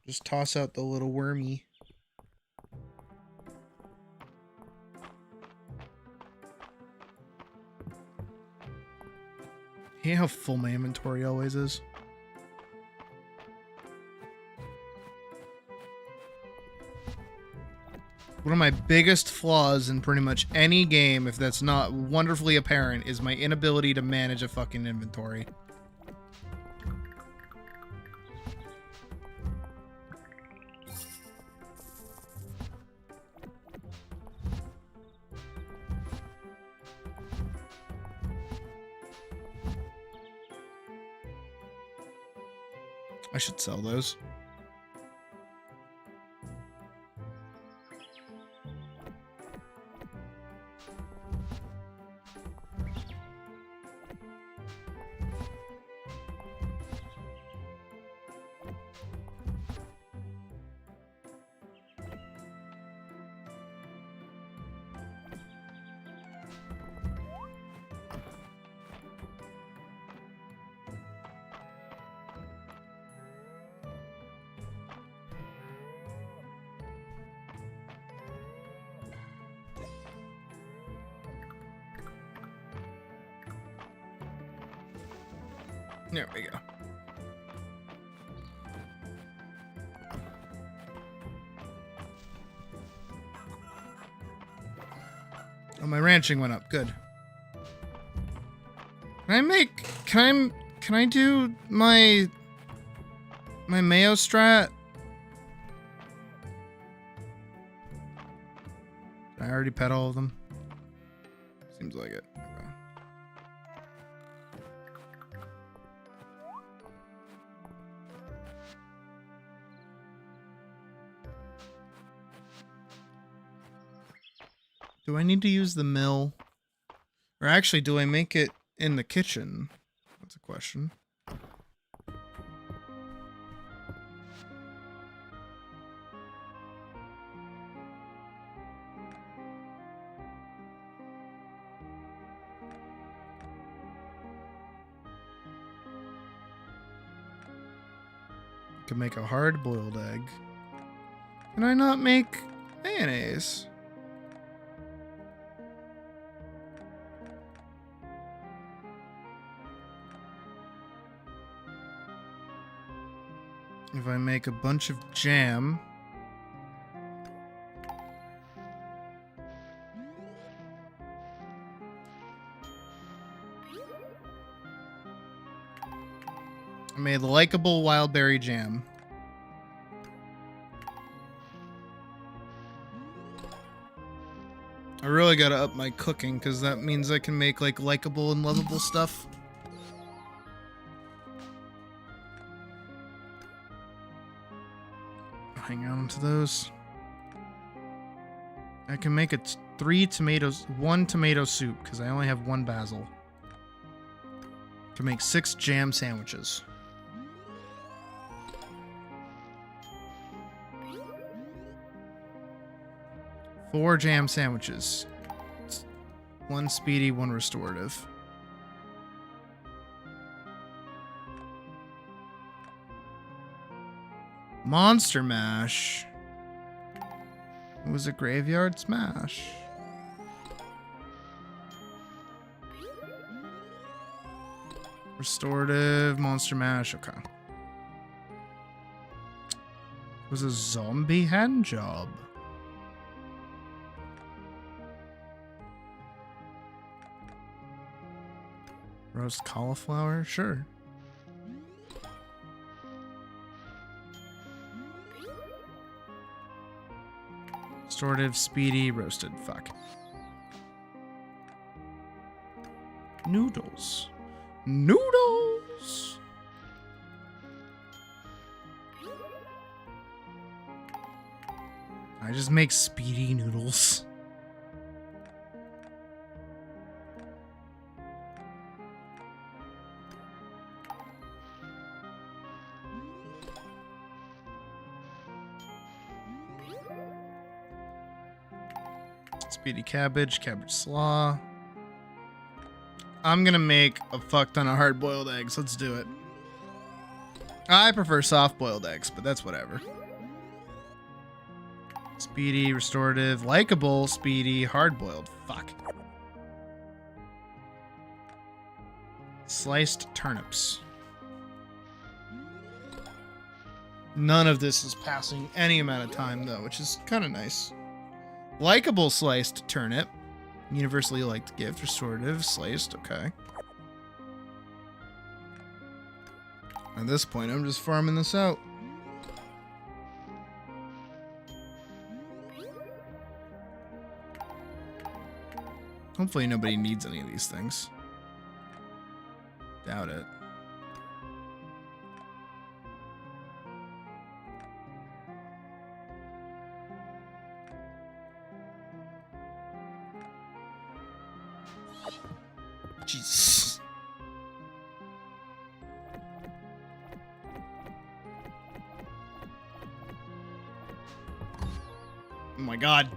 S3: Just toss out the little wormy. Hate how full my inventory always is. One of my biggest flaws in pretty much any game, if that's not wonderfully apparent, is my inability to manage a fucking inventory. I should sell those. There we go. Oh, my ranching went up. Good. Can I do my Mayo strat? I already pet all of them? Seems like it. Okay. Do I need to use the mill? Or actually, do I make it in the kitchen? That's a question. Can make a hard-boiled egg. Can I not make mayonnaise? If I make a bunch of jam. I made likable wild berry jam. I really gotta up my cooking because that means I can make like likable and lovable stuff. Hang on to those. I can make it 1 tomato soup because I only have 1 basil. Can make 6 jam sandwiches. Four jam sandwiches. 1 speedy, 1 restorative. Monster mash. It was a graveyard smash. Restorative monster mash. Okay. It was a zombie hand job. Roast cauliflower? Sure. Restorative, speedy, roasted. Fuck. Noodles. Noodles! I just make speedy noodles. Speedy cabbage, cabbage slaw. I'm gonna make a fuck ton of hard-boiled eggs. Let's do it. I prefer soft-boiled eggs, but that's whatever. Speedy, restorative, likable, speedy, hard-boiled. Fuck. Sliced turnips. None of this is passing any amount of time, though, which is kind of nice. Likeable sliced turnip. Universally liked gift. Restorative. Sliced. Okay. At this point, I'm just farming this out. Hopefully nobody needs any of these things. Doubt it. Jesus. Oh my god.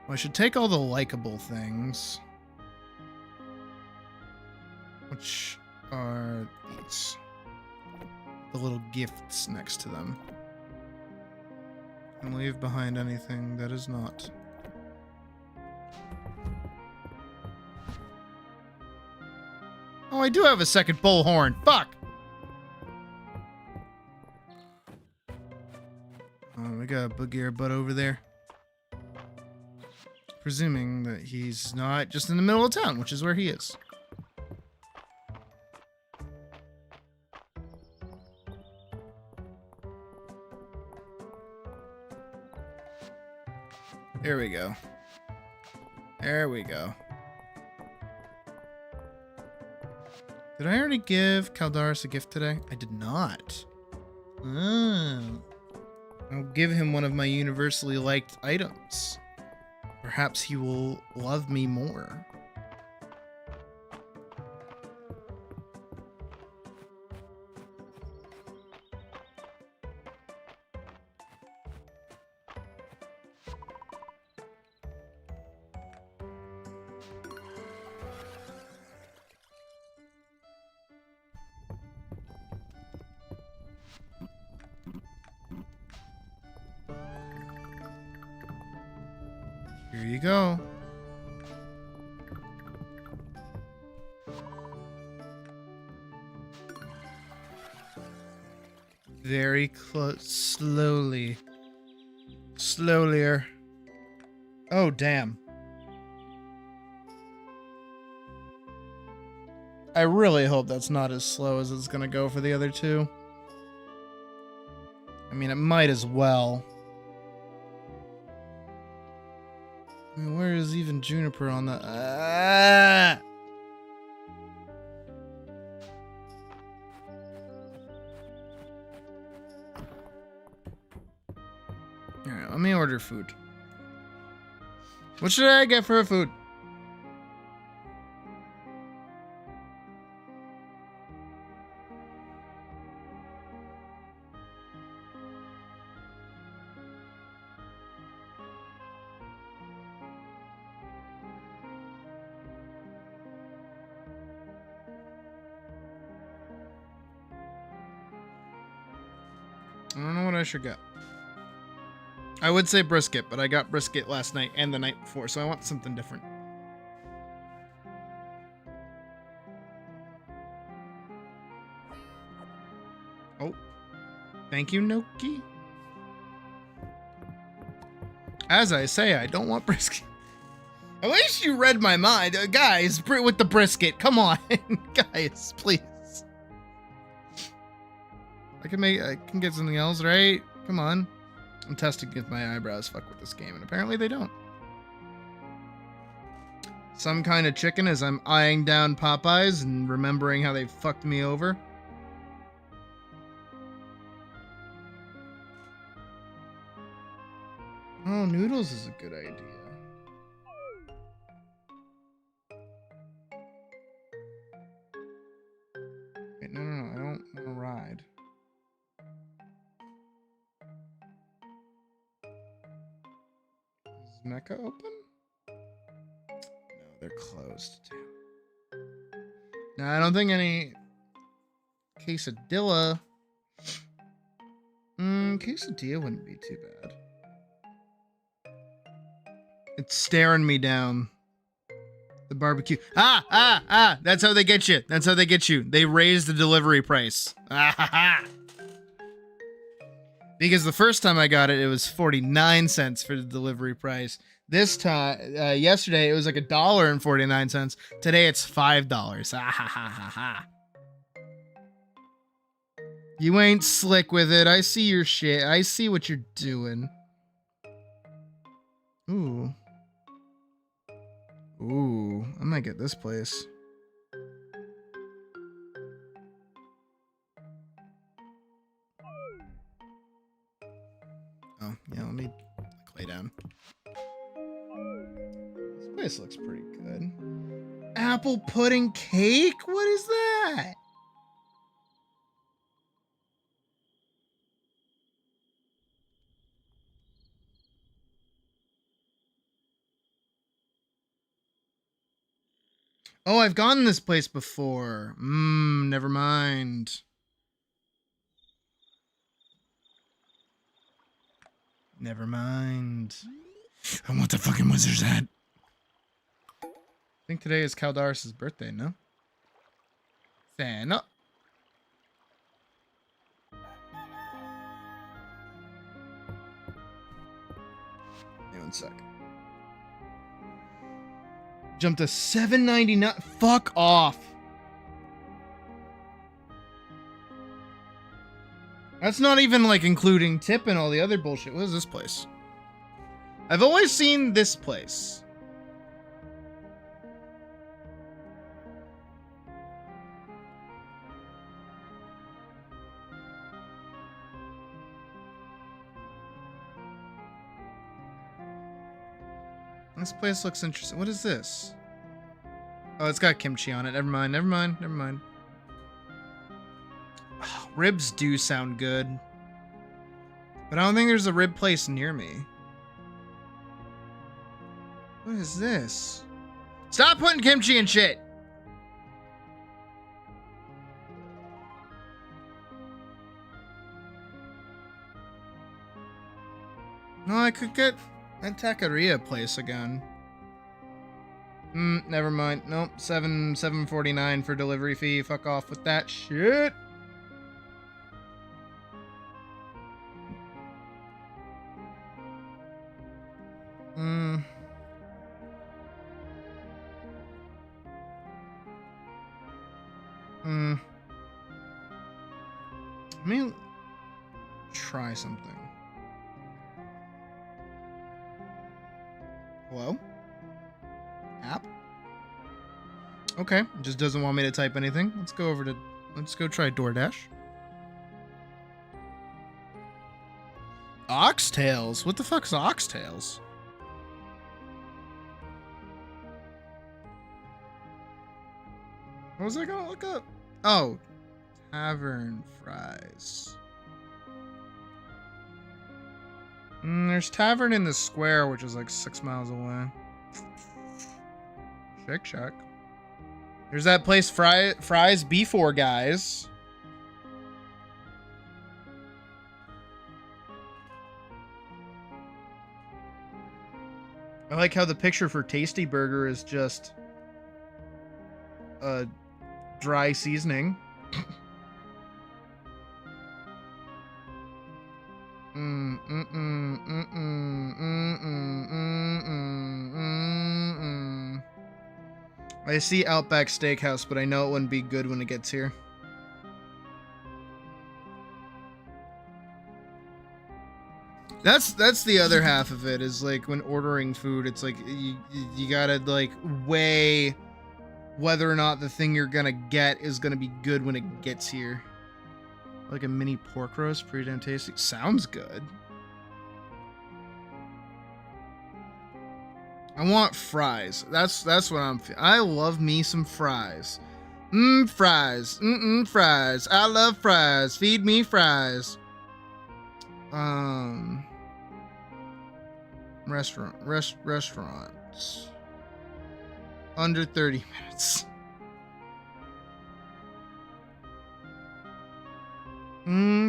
S3: I should take all the likable things. Which are these. The little gifts next to them. And leave behind anything that is not. Oh, I do have a second bullhorn. Fuck! Oh, we got a boogier butt over there. Presuming that he's not just in the middle of town, which is where he is. There we go. There we go. Did I already give Caldaris a gift today? I did not. Oh. I'll give him one of my universally liked items. Perhaps he will love me more. Here you go. Very close. Slowly. Slowlier. Oh, damn. I really hope that's not as slow as it's gonna go for the other two. I mean, it might as well. I mean, where is even Juniper on the... Alright, let me order food. What should I get for food? I don't know what I should get. I would say brisket, but I got brisket last night and the night before, so I want something different. Oh. Thank you, Noki. As I say, I don't want brisket. At least you read my mind. Guys, with the brisket. Come on. Guys, please. I can get something else, right? Come on. I'm testing if my eyebrows fuck with this game, and apparently they don't. Some kind of chicken as I'm eyeing down Popeyes and remembering how they fucked me over. Oh, noodles is a good idea. Wait, no, I don't want to ride. Is Mecca open? No, they're closed. Damn. No, I don't think any quesadilla. Quesadilla wouldn't be too bad. It's staring me down. The barbecue. That's how they get you. That's how they get you. They raise the delivery price. Because the first time I got it, it was 49 cents for the delivery price. This time, yesterday, it was like $1.49. Today, it's $5. You ain't slick with it. I see your shit. I see what you're doing. Ooh. Ooh, I might get this place. Oh, yeah, let me lay down. This place looks pretty good. Apple pudding cake? What is that? Oh, I've gone to this place before. Never mind. Never mind. I want the fucking wizard's hat. I think today is Caldaris' birthday, no? Santa. Hang on 1 sec. Jumped to $7.99. Fuck off. That's not even like including tip and all the other bullshit. What is this place? I've always seen this place. This place looks interesting. What is this? Oh, it's got kimchi on it. Never mind, never mind, never mind. Oh, ribs do sound good. But I don't think there's a rib place near me. What is this? Stop putting kimchi in shit! No, I could get a taqueria place again. Never mind. Nope. $7.49 for delivery fee. Fuck off with that shit. Let me try something. Hello? App? Okay, it just doesn't want me to type anything. Let's go try DoorDash. Oxtails? What the fuck's oxtails? What was I gonna look up? Oh, tavern fries. There's tavern in the square, which is like 6 miles away. Shake Shack. There's that place, Fries Before Guys. I like how the picture for Tasty Burger is just a dry seasoning. I see Outback Steakhouse, but I know it wouldn't be good when it gets here. That's the other half of it, is like when ordering food, it's like you gotta like weigh whether or not the thing you're gonna get is gonna be good when it gets here. Like a mini pork roast, pretty damn tasty. Sounds good. I want fries. That's what I'm feeling. I love me some fries. Fries. Fries. I love fries. Feed me fries. Restaurants. Under 30 minutes.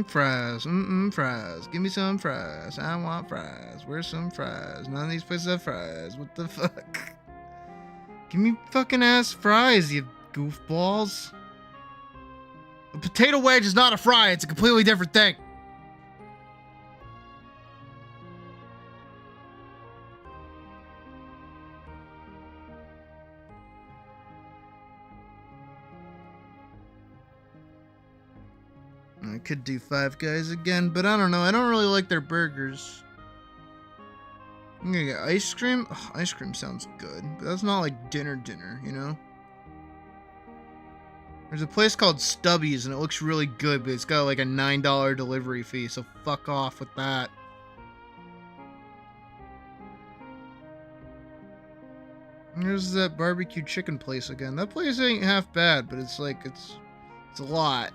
S3: Fries. Fries. Give me some fries. I want fries. Where's some fries? None of these places have fries. What the fuck? Give me fucking ass fries, you goofballs. A potato wedge is not a fry. It's a completely different thing. I could do Five Guys again, but I don't know. I don't really like their burgers. I'm gonna get ice cream. Ugh, ice cream sounds good, but that's not like dinner, you know? There's a place called Stubby's, and it looks really good, but it's got like a $9 delivery fee, so fuck off with that. There's that barbecue chicken place again. That place ain't half bad, but it's like, it's a lot.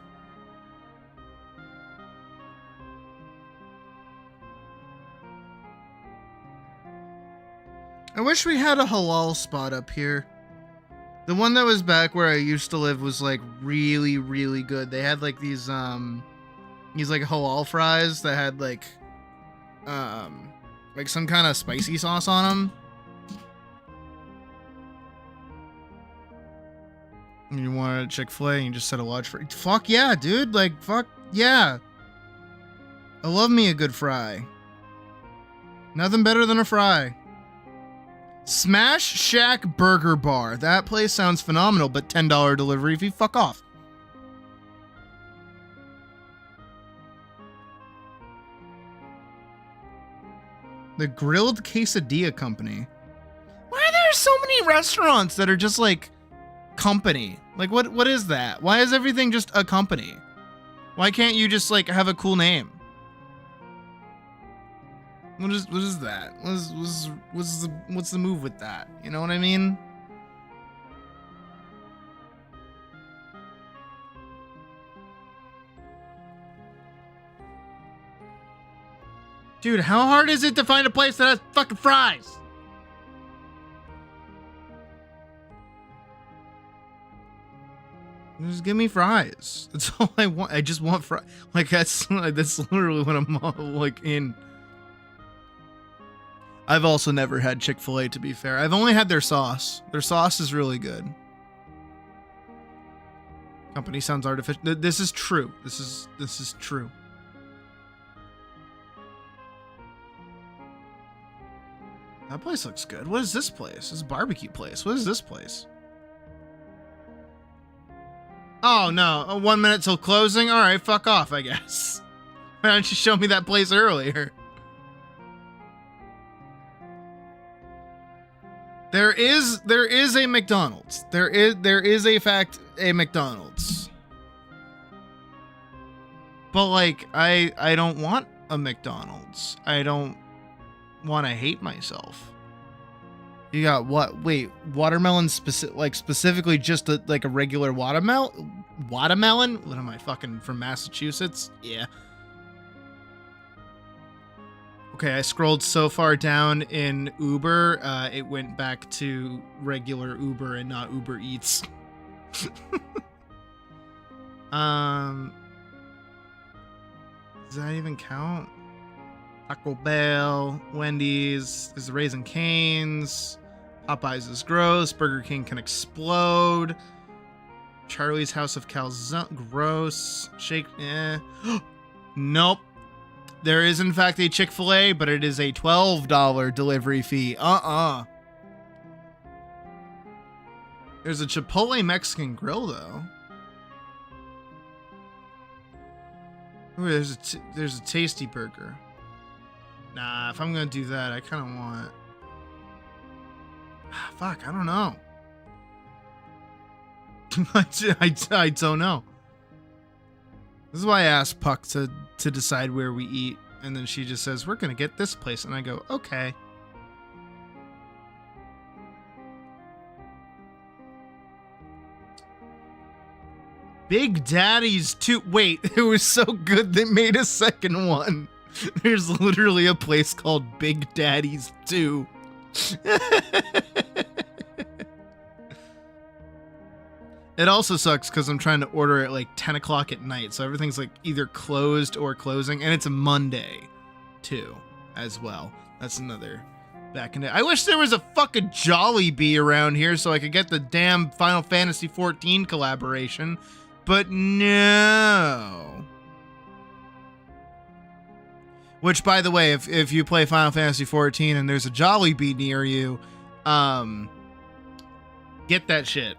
S3: I wish we had a halal spot up here. The one that was back where I used to live was like really, really good. They had like these like halal fries that had like some kind of spicy sauce on them. You wanted a Chick-fil-A and you just said a large fry. Fuck yeah, dude. Like, fuck yeah. I love me a good fry. Nothing better than a fry. Smash Shack Burger Bar. That place sounds phenomenal, but $10 delivery fee. Fuck off. The Grilled Quesadilla Company. Why are there so many restaurants that are just like company? Like what is that? Why is everything just a company? Why can't you just like have a cool name? What is that? What's the move with that? You know what I mean? Dude, how hard is it to find a place that has fucking fries? Just give me fries. That's all I want. I just want fries. Like that's literally what I'm like in. I've also never had Chick-fil-A, to be fair. I've only had their sauce. Their sauce is really good. Company sounds artificial. This is true. This is true. That place looks good. What is this place? This is a barbecue place. What is this place? Oh no, 1 minute till closing? Alright, fuck off, I guess. Why don't you show me that place earlier? There is a McDonald's. There is a McDonald's. But like I don't want a McDonald's. I don't want to hate myself. You got what? Wait, watermelon specifically just a regular watermelon? Watermelon? What am I fucking from Massachusetts? Yeah. Okay, I scrolled so far down in Uber, it went back to regular Uber and not Uber Eats. Does that even count? Taco Bell, Wendy's is Raising Cane's, Popeyes is gross, Burger King can explode, Charlie's House of Calzone, gross, Shake, nope. There is in fact a Chick-fil-A, but it is a $12 delivery fee. There's a Chipotle Mexican grill though. Ooh, there's a Tasty Burger. Nah, if I'm gonna do that, I kind of want. Fuck, I don't know. I don't know. This is why I asked Puck to decide where we eat, and then she just says, we're gonna get this place, and I go, okay. Big Daddy's 2. Wait, it was so good they made a second one. There's literally a place called Big Daddy's 2. It also sucks because I'm trying to order at like 10 o'clock at night, so everything's like either closed or closing, and it's a Monday too as well. That's another back in it. I wish there was a fucking Jollibee around here so I could get the damn Final Fantasy 14 collaboration, but no. Which, by the way, if you play Final Fantasy 14 and there's a Jollibee near you, get that shit.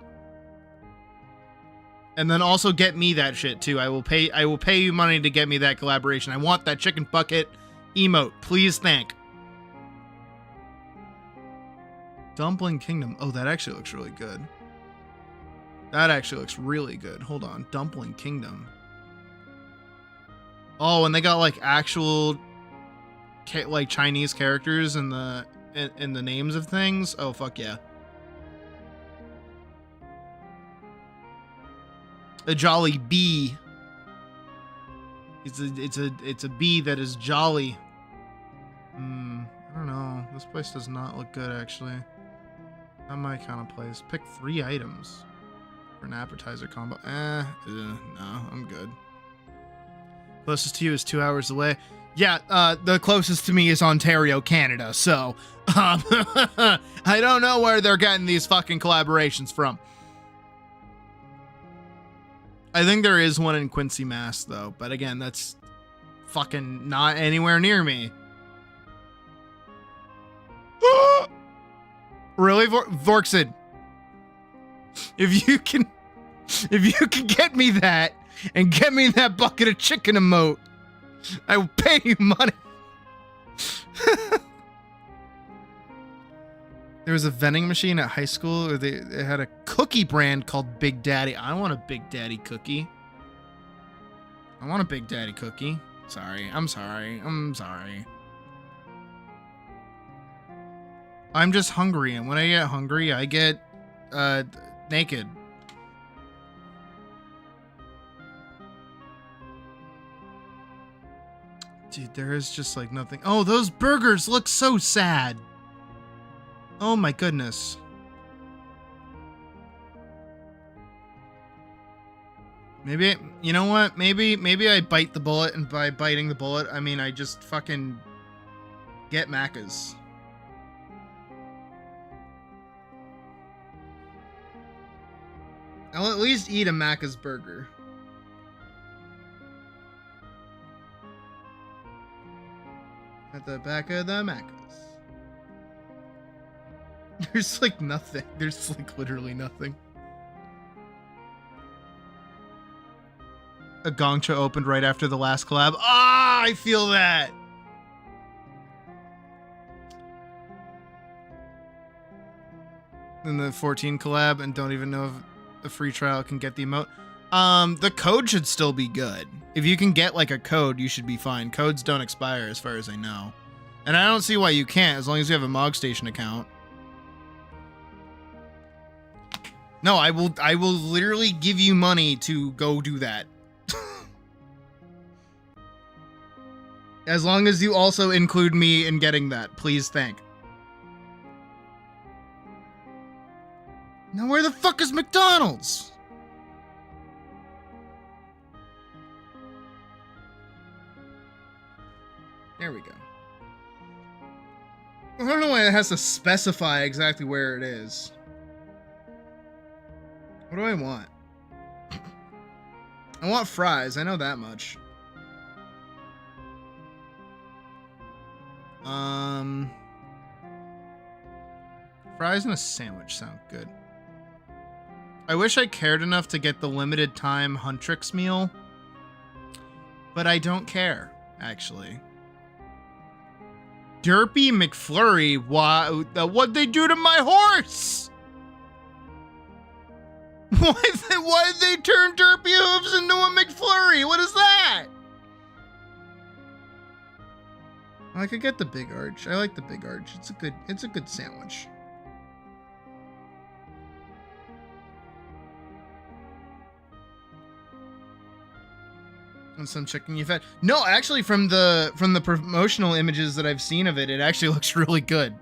S3: And then also get me that shit too. I will pay you money to get me that collaboration. I want that chicken bucket emote. Please, thank. Dumpling Kingdom. Oh, that actually looks really good. That actually looks really good. Hold on. Dumpling Kingdom. Oh, and they got like actual like Chinese characters in the names of things. Oh, fuck yeah. A jolly bee. It's a bee that is jolly. I don't know. This place does not look good, actually. Not my kind of place. Pick 3 items for an appetizer combo. No, I'm good. Closest to you is 2 hours away. Yeah, the closest to me is Ontario, Canada. So, I don't know where they're getting these fucking collaborations from. I think there is one in Quincy, Mass, though. But again, that's fucking not anywhere near me. Really, Vorksid? If you can get me that and get me that bucket of chicken emote, I will pay you money. There was a vending machine at high school where they had a cookie brand called Big Daddy. I want a Big Daddy cookie. I want a Big Daddy cookie. Sorry. I'm sorry. I'm just hungry, and when I get hungry, I get naked. Dude, there is just like nothing. Oh, those burgers look so sad. Oh my goodness. Maybe, you know what? Maybe I bite the bullet, and by biting the bullet, I mean I just fucking get Macca's. I'll at least eat a Macca's burger. At the back of the Macca's. There's like nothing. There's like literally nothing. A Gongcha opened right after the last collab. Ah, I feel that. Then the 14 collab, and don't even know if a free trial can get the emote. The code should still be good. If you can get like a code, you should be fine. Codes don't expire as far as I know. And I don't see why you can't, as long as you have a Mog Station account. No, I will literally give you money to go do that. As long as you also include me in getting that, please thank. Now where the fuck is McDonald's? There we go. I don't know why it has to specify exactly where it is. What do I want? I want fries, I know that much. Fries and a sandwich sound good. I wish I cared enough to get the limited time Huntrix meal, but I don't care, actually. Derpy McFlurry, what'd they do to my horse? Why did they turn Derpy Hooves into a McFlurry? What is that? I could get the Big Arch. I like the Big Arch. It's a good sandwich. And some chicken you've had. No, actually from the promotional images that I've seen of it, it actually looks really good.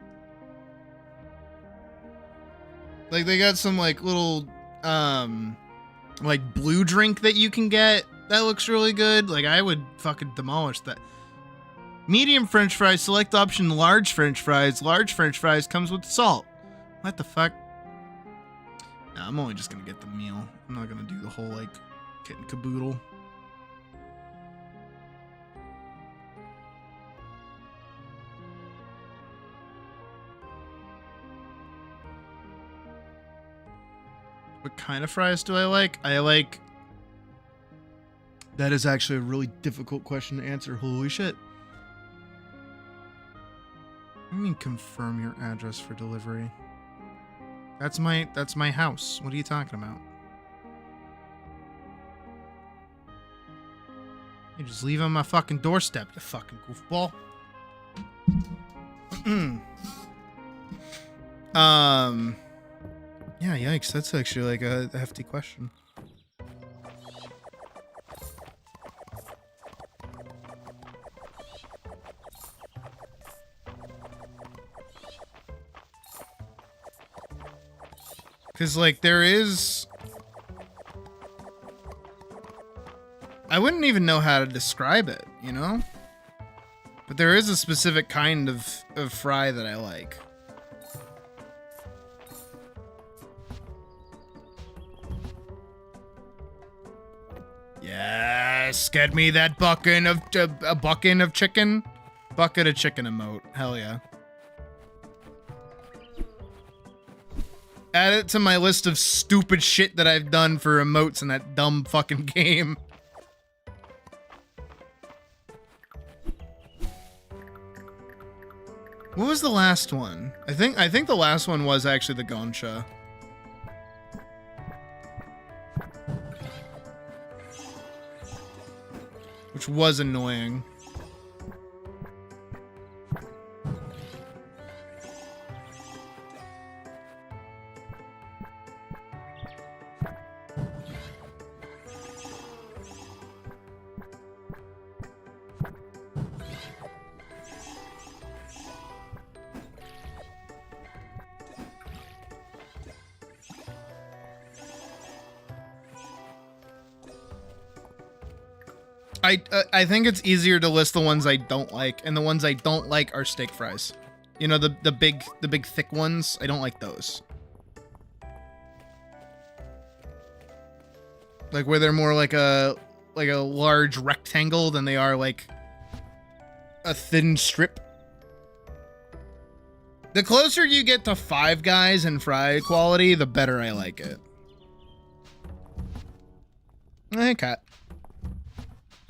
S3: Like they got some like little like blue drink that you can get that looks really good. Like I would fucking demolish that. Medium French fries, select option large French fries. Large French fries comes with salt. What the fuck? Nah, I'm only just gonna get the meal. I'm not gonna do the whole like kit and caboodle. What kind of fries do I like? That is actually a really difficult question to answer. Holy shit. I mean, confirm your address for delivery. That's my house. What are you talking about? You just leave on my fucking doorstep, you fucking goofball. Yeah, yikes. That's actually like a hefty question. Because, like, there is... I wouldn't even know how to describe it, you know? But there is a specific kind of fry that I like. Yes, get me that bucket of chicken. Bucket of chicken emote. Hell yeah. Add it to my list of stupid shit that I've done for emotes in that dumb fucking game. What was the last one? I think the last one was actually the Gonsha. Which was annoying. I think it's easier to list the ones I don't like, and the ones I don't like are steak fries. You know, the big thick ones. I don't like those. Like where they're more like a large rectangle than they are like a thin strip. The closer you get to Five Guys and fry quality, the better I like it. Hey, cat.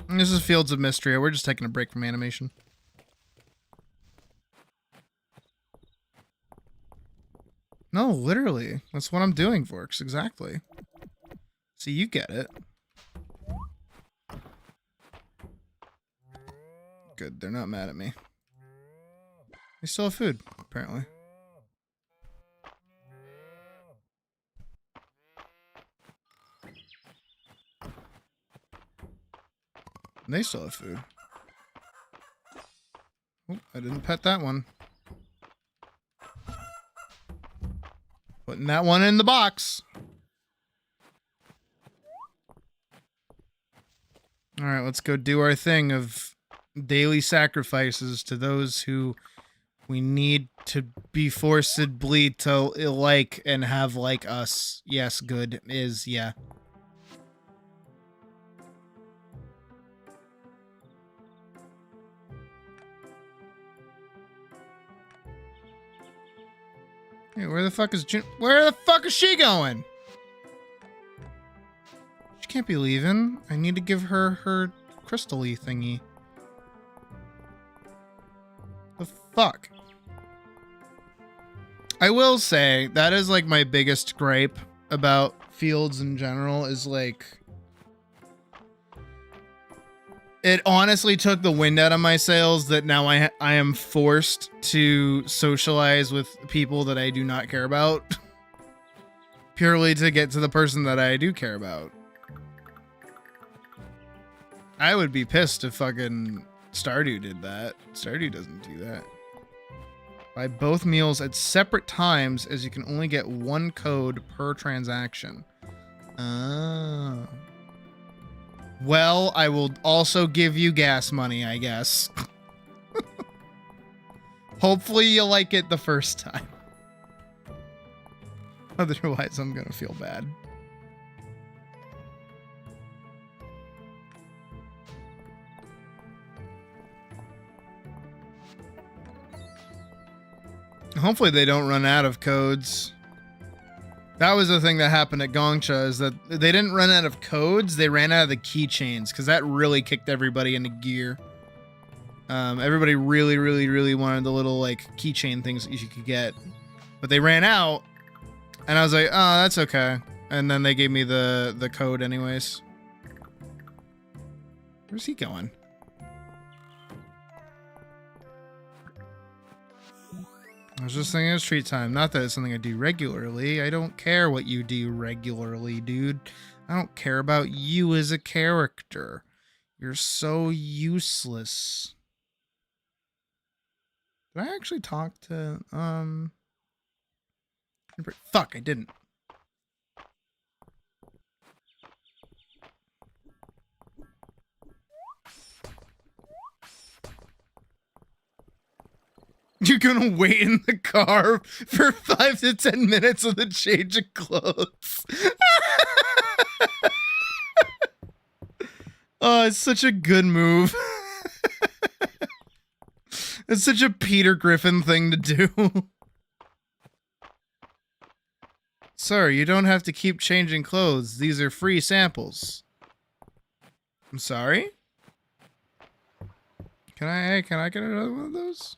S3: This is Fields of Mystery. We're just taking a break from animation. No, literally. That's what I'm doing, Vorks. Exactly. See, you get it. Good. They're not mad at me. They still have food, apparently. They still have food. Oh, I didn't pet that one. Putting that one in the box. All right, let's go do our thing of daily sacrifices to those who we need to be forcibly to like and have like us. Yes, good is, yeah. Hey, where the fuck is she going? She can't be leaving. I need to give her her crystal-y thingy. The fuck? I will say, that is like my biggest gripe about Fields in general, is like... It honestly took the wind out of my sails that now I am forced to socialize with people that I do not care about. Purely to get to the person that I do care about. I would be pissed if fucking Stardew did that. Stardew doesn't do that. Buy both meals at separate times, as you can only get one code per transaction. Oh. Well, I will also give you gas money, I guess. Hopefully you like it the first time. Otherwise, I'm gonna feel bad. Hopefully they don't run out of codes. That was the thing that happened at Gongcha, is that they didn't run out of codes, they ran out of the keychains, because that really kicked everybody into gear. Everybody really wanted the little like keychain things that you could get. But they ran out, and I was like, oh, that's okay. And then they gave me the code anyways. Where's he going? I was just thinking it's treat time. Not that it's something I do regularly. I don't care what you do regularly, dude. I don't care about you as a character. You're so useless. Did I actually talk to, fuck, I didn't. You're gonna wait in the car for 5 to 10 minutes with a change of clothes. Oh, it's such a good move. It's such a Peter Griffin thing to do. Sir, you don't have to keep changing clothes. These are free samples. I'm sorry? Can I get another one of those?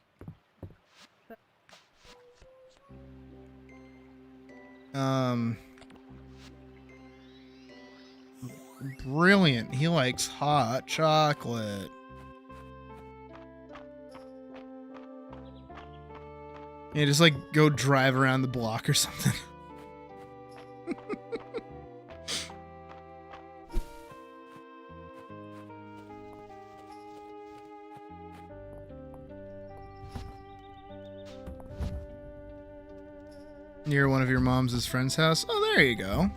S3: Brilliant. He likes hot chocolate. Yeah, just like go drive around the block or something. Near one of your mom's friend's house? Oh, there you go.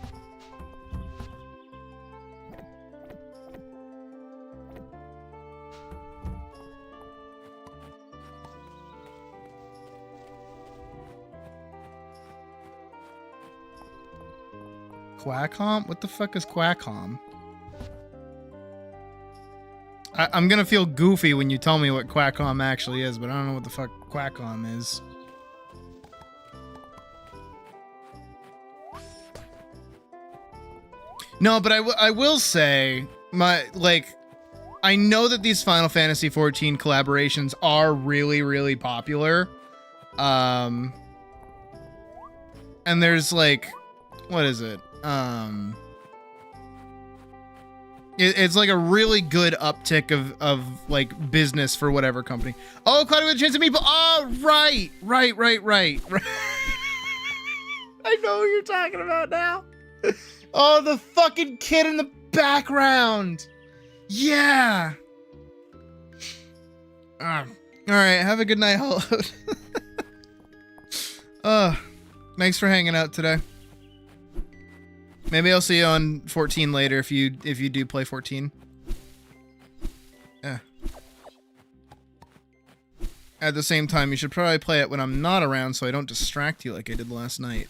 S3: Quackhom? What the fuck is Quackhom? I'm gonna feel goofy when you tell me what Quackhom actually is, but I don't know what the fuck Quackhom is. No, but I will say, I know that these Final Fantasy XIV collaborations are really, really popular. And there's like, what is it? It's like a really good uptick of like business for whatever company. Oh, Cloudy with a Chance of Meatball. Oh, right. I know what you're talking about now. Oh, the fucking kid in the background. Yeah. All right. Have a good night, Hollow. Thanks for hanging out today. Maybe I'll see you on 14 later if you do play 14. Yeah. At the same time, you should probably play it when I'm not around so I don't distract you like I did last night.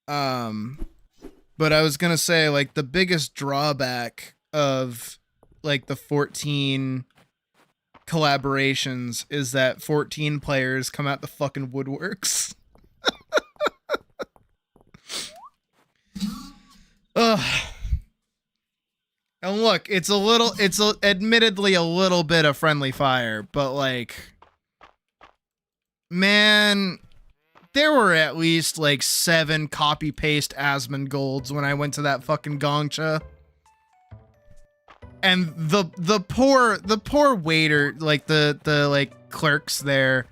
S3: But I was gonna say, like, the biggest drawback of, like, the 14 collaborations is that 14 players come out the fucking woodworks. Ugh. And look, it's admittedly a little bit of friendly fire, but, like, man, there were at least like 7 copy-paste Asmongold's when I went to that fucking Gongcha. And the poor waiter, like the like clerks there,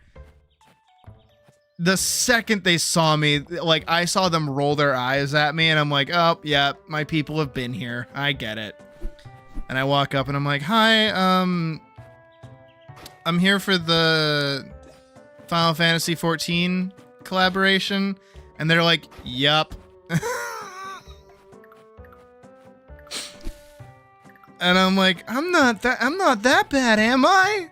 S3: the second they saw me, like I saw them roll their eyes at me and I'm like, oh yeah, my people have been here. I get it. And I walk up and I'm like, hi, I'm here for the Final Fantasy XIV collaboration, and they're like, yup. And I'm like, I'm not that bad, am I?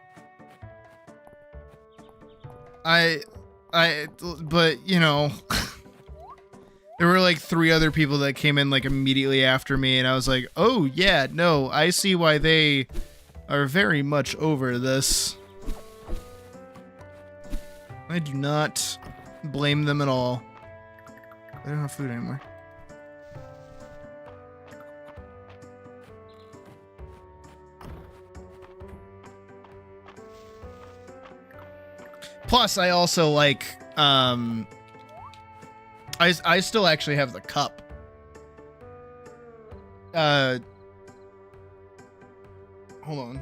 S3: But you know, there were like 3 other people that came in like immediately after me, and I was like, oh yeah, no, I see why they are very much over this. I do not blame them at all. I don't have food anymore. Plus, I also like, I still actually have the cup. Hold on.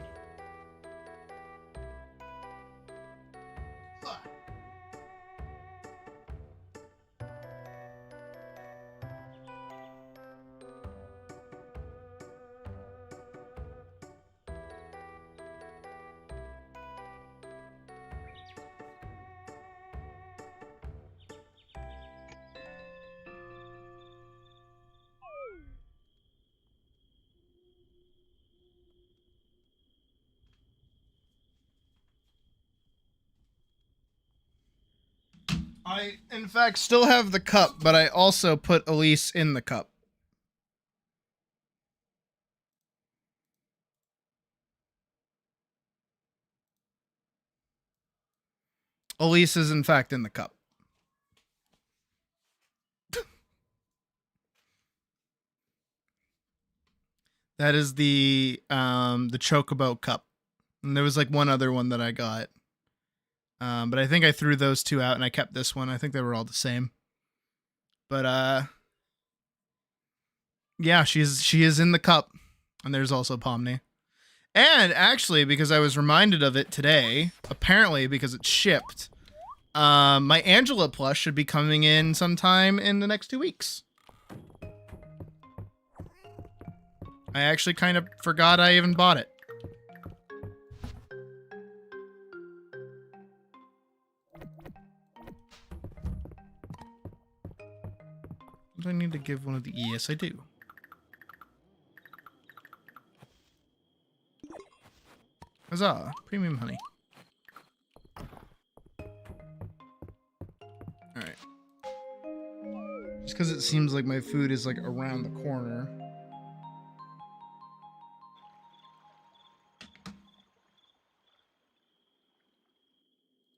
S3: I, in fact, still have the cup, but I also put Elise in the cup. Elise is, in fact, in the cup. That is the Chocobo Cup. And there was like one other one that I got. But I think I threw those two out and I kept this one. I think they were all the same. But yeah, she is in the cup. And there's also Pomni. And actually, because I was reminded of it today, apparently because it's shipped, my Angela plush should be coming in sometime in the next 2 weeks. I actually kind of forgot I even bought it. Do I need to give one of the... Yes, I do. Huzzah! Premium honey. Alright. Just because it seems like my food is like around the corner.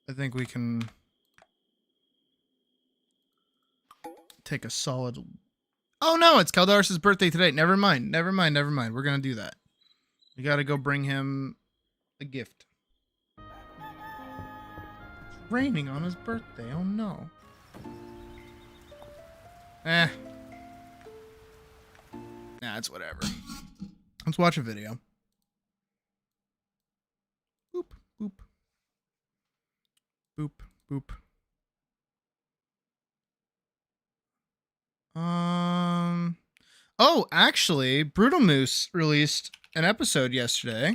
S3: I think we can take a solid... Oh no, it's Kaldaris' birthday today. Never mind. We're gonna do that. We gotta go bring him a gift. It's raining on his birthday. Oh no. Nah, it's whatever. Let's watch a video. Boop, boop. Boop, boop. Oh, actually, Brutal Moose released an episode yesterday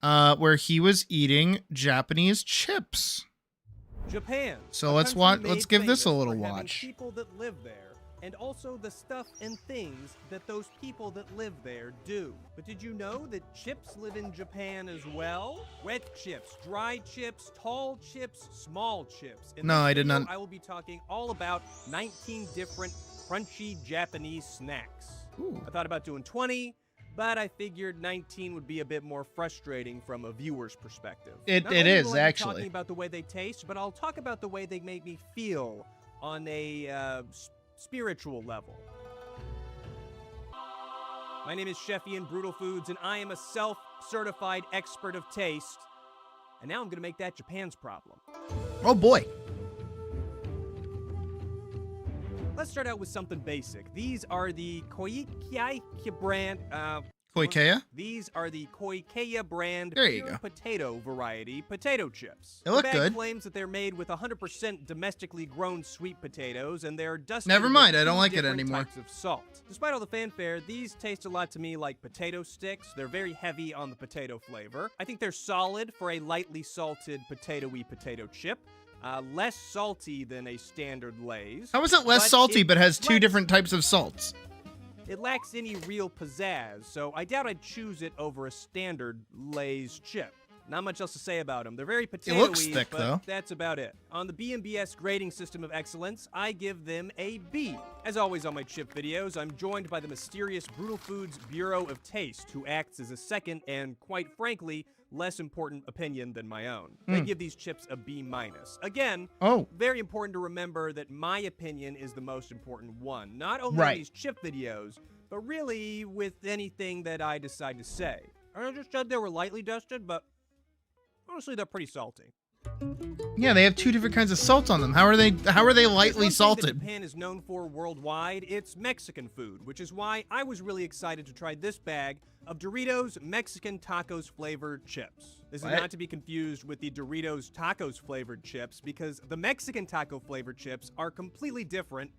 S3: where he was eating Japanese chips.
S9: Japan.
S3: So
S9: a
S3: let's
S9: country
S3: watch.
S9: made
S3: Let's give this a
S9: famous
S3: little
S9: for having
S3: watch.
S9: People that live there, and also the stuff and things that those people that live there do. But did you know that chips live in Japan as well? Wet chips, dry chips, tall chips, small chips. In
S3: No,
S9: this
S3: I did
S9: video,
S3: not.
S9: I will be talking all about 19 different crunchy Japanese snacks.
S3: Ooh.
S9: I thought about doing 20. But I figured 19 would be a bit more frustrating from a viewer's perspective.
S3: It
S9: Not only
S3: is,
S9: will I be
S3: actually.
S9: talking about the way they taste, but I'll talk about the way they make me feel on a spiritual level. My name is Chef Ian Brutal Foods, and I am a self-certified expert of taste. And now I'm going to make that Japan's problem.
S3: Oh boy.
S9: Let's start out with something basic. These are the Koikei brand.
S3: Koikea?
S9: These are the Koikea brand
S3: There you
S9: pure
S3: go.
S9: potato variety potato chips.
S3: They look
S9: the bag
S3: good.
S9: claims that they're made with 100% domestically grown sweet potatoes, and they're dusted
S3: Never
S9: with
S3: mind, I
S9: 2
S3: don't like it
S9: different
S3: anymore.
S9: types of salt. Despite all the fanfare, these taste a lot to me like potato sticks. They're very heavy on the potato flavor. I think they're solid for a lightly salted potatoy potato chip. Less salty than a standard Lay's.
S3: How is it less
S9: but
S3: salty
S9: it
S3: but has 2
S9: lacks-
S3: different types of salts?
S9: It lacks any real pizzazz, so I doubt I'd choose it over a standard Lay's chip. Not much else to say about them. They're very potatoey,
S3: looks thick,
S9: but
S3: though.
S9: that's about it. On the BMBS grading system of excellence, I give them a B. As always on my chip videos, I'm joined by the mysterious Brutal Foods Bureau of Taste, who acts as a second and, quite frankly, less important opinion than my own. They give these chips a B-. Again,
S3: Oh.
S9: very important to remember that my opinion is the most important one. Not only
S3: Right.
S9: on these chip videos, but really with anything that I decide to say. I just said they were lightly dusted, but honestly, they're pretty salty.
S3: Yeah, they have 2 different kinds of salt on them. How are they
S9: There's
S3: lightly
S9: one thing that
S3: salted?
S9: Japan is known for worldwide. It's Mexican food, which is why I was really excited to try this bag of Doritos Mexican Tacos flavored chips. This is
S3: What?
S9: not to be confused with the Doritos Tacos flavored chips, because the Mexican taco flavored chips are completely different.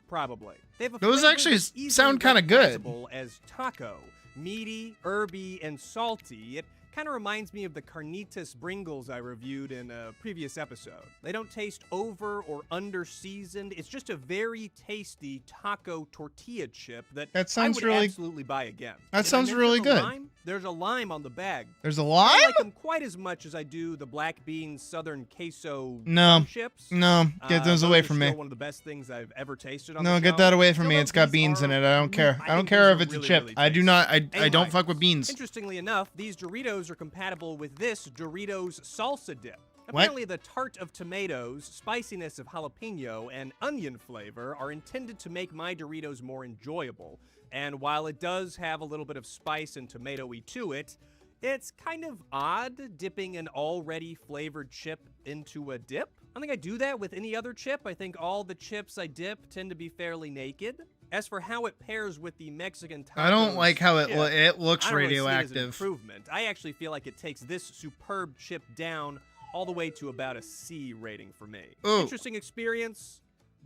S9: Probably. They have a
S3: Those
S9: flavor
S3: actually
S9: that's easily
S3: sound kinda good.
S9: recognizable as taco, meaty, herby, and salty. It kind of reminds me of the carnitas Bringles I reviewed in a previous episode. They don't taste over or under seasoned. It's just a very tasty taco tortilla chip that
S3: sounds
S9: I would
S3: really-
S9: absolutely buy again.
S3: That
S9: Did I
S3: sounds
S9: mention
S3: really
S9: the
S3: good.
S9: lime? There's a lime on the bag.
S3: There's a
S9: I
S3: lime?
S9: don't like them quite as much as I do the black bean southern queso
S3: No.
S9: chips.
S3: No, get those away
S9: are
S3: from
S9: still
S3: me.
S9: one of the best things I've ever tasted on
S3: No,
S9: the
S3: get
S9: show.
S3: that away from
S9: Still
S3: me.
S9: though,
S3: It's got
S9: these
S3: beans in
S9: are-
S3: it. I don't care. I don't
S9: think
S3: care
S9: these
S3: if
S9: are
S3: it's a
S9: really,
S3: chip.
S9: really
S3: I do
S9: tasty.
S3: not. I
S9: A-.
S3: don't fuck with beans.
S9: Interestingly enough, these Doritos are compatible with this Doritos salsa dip.
S3: What?
S9: Apparently, the tart of tomatoes, spiciness of jalapeno, and onion flavor are intended to make my Doritos more enjoyable. And while it does have a little bit of spice and tomato-y to it, it's kind of odd dipping an already flavored chip into a dip. I don't think I do that with any other chip. I think all the chips I dip tend to be fairly naked. As for how it pairs with the Mexican tacos,
S3: I don't like how it
S9: chip,
S3: looks
S9: I don't really see it as an
S3: radioactive.
S9: improvement. I actually feel like it takes this superb chip down all the way to about a C rating for me.
S3: Ooh.
S9: Interesting experience,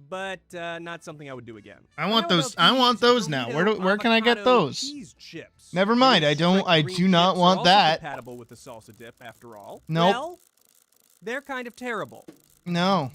S9: but not something I would do again.
S3: I want
S9: How
S3: those.
S9: about
S3: I want
S9: these
S3: those now. Where can I get
S9: avocado
S3: those?
S9: cheese chips?
S3: Never mind.
S9: These
S3: I
S9: strict green
S3: do not
S9: chips are
S3: want
S9: also
S3: that.
S9: Compatible with the salsa dip, after all.
S3: Nope.
S9: Well, they're kind of terrible.
S3: No.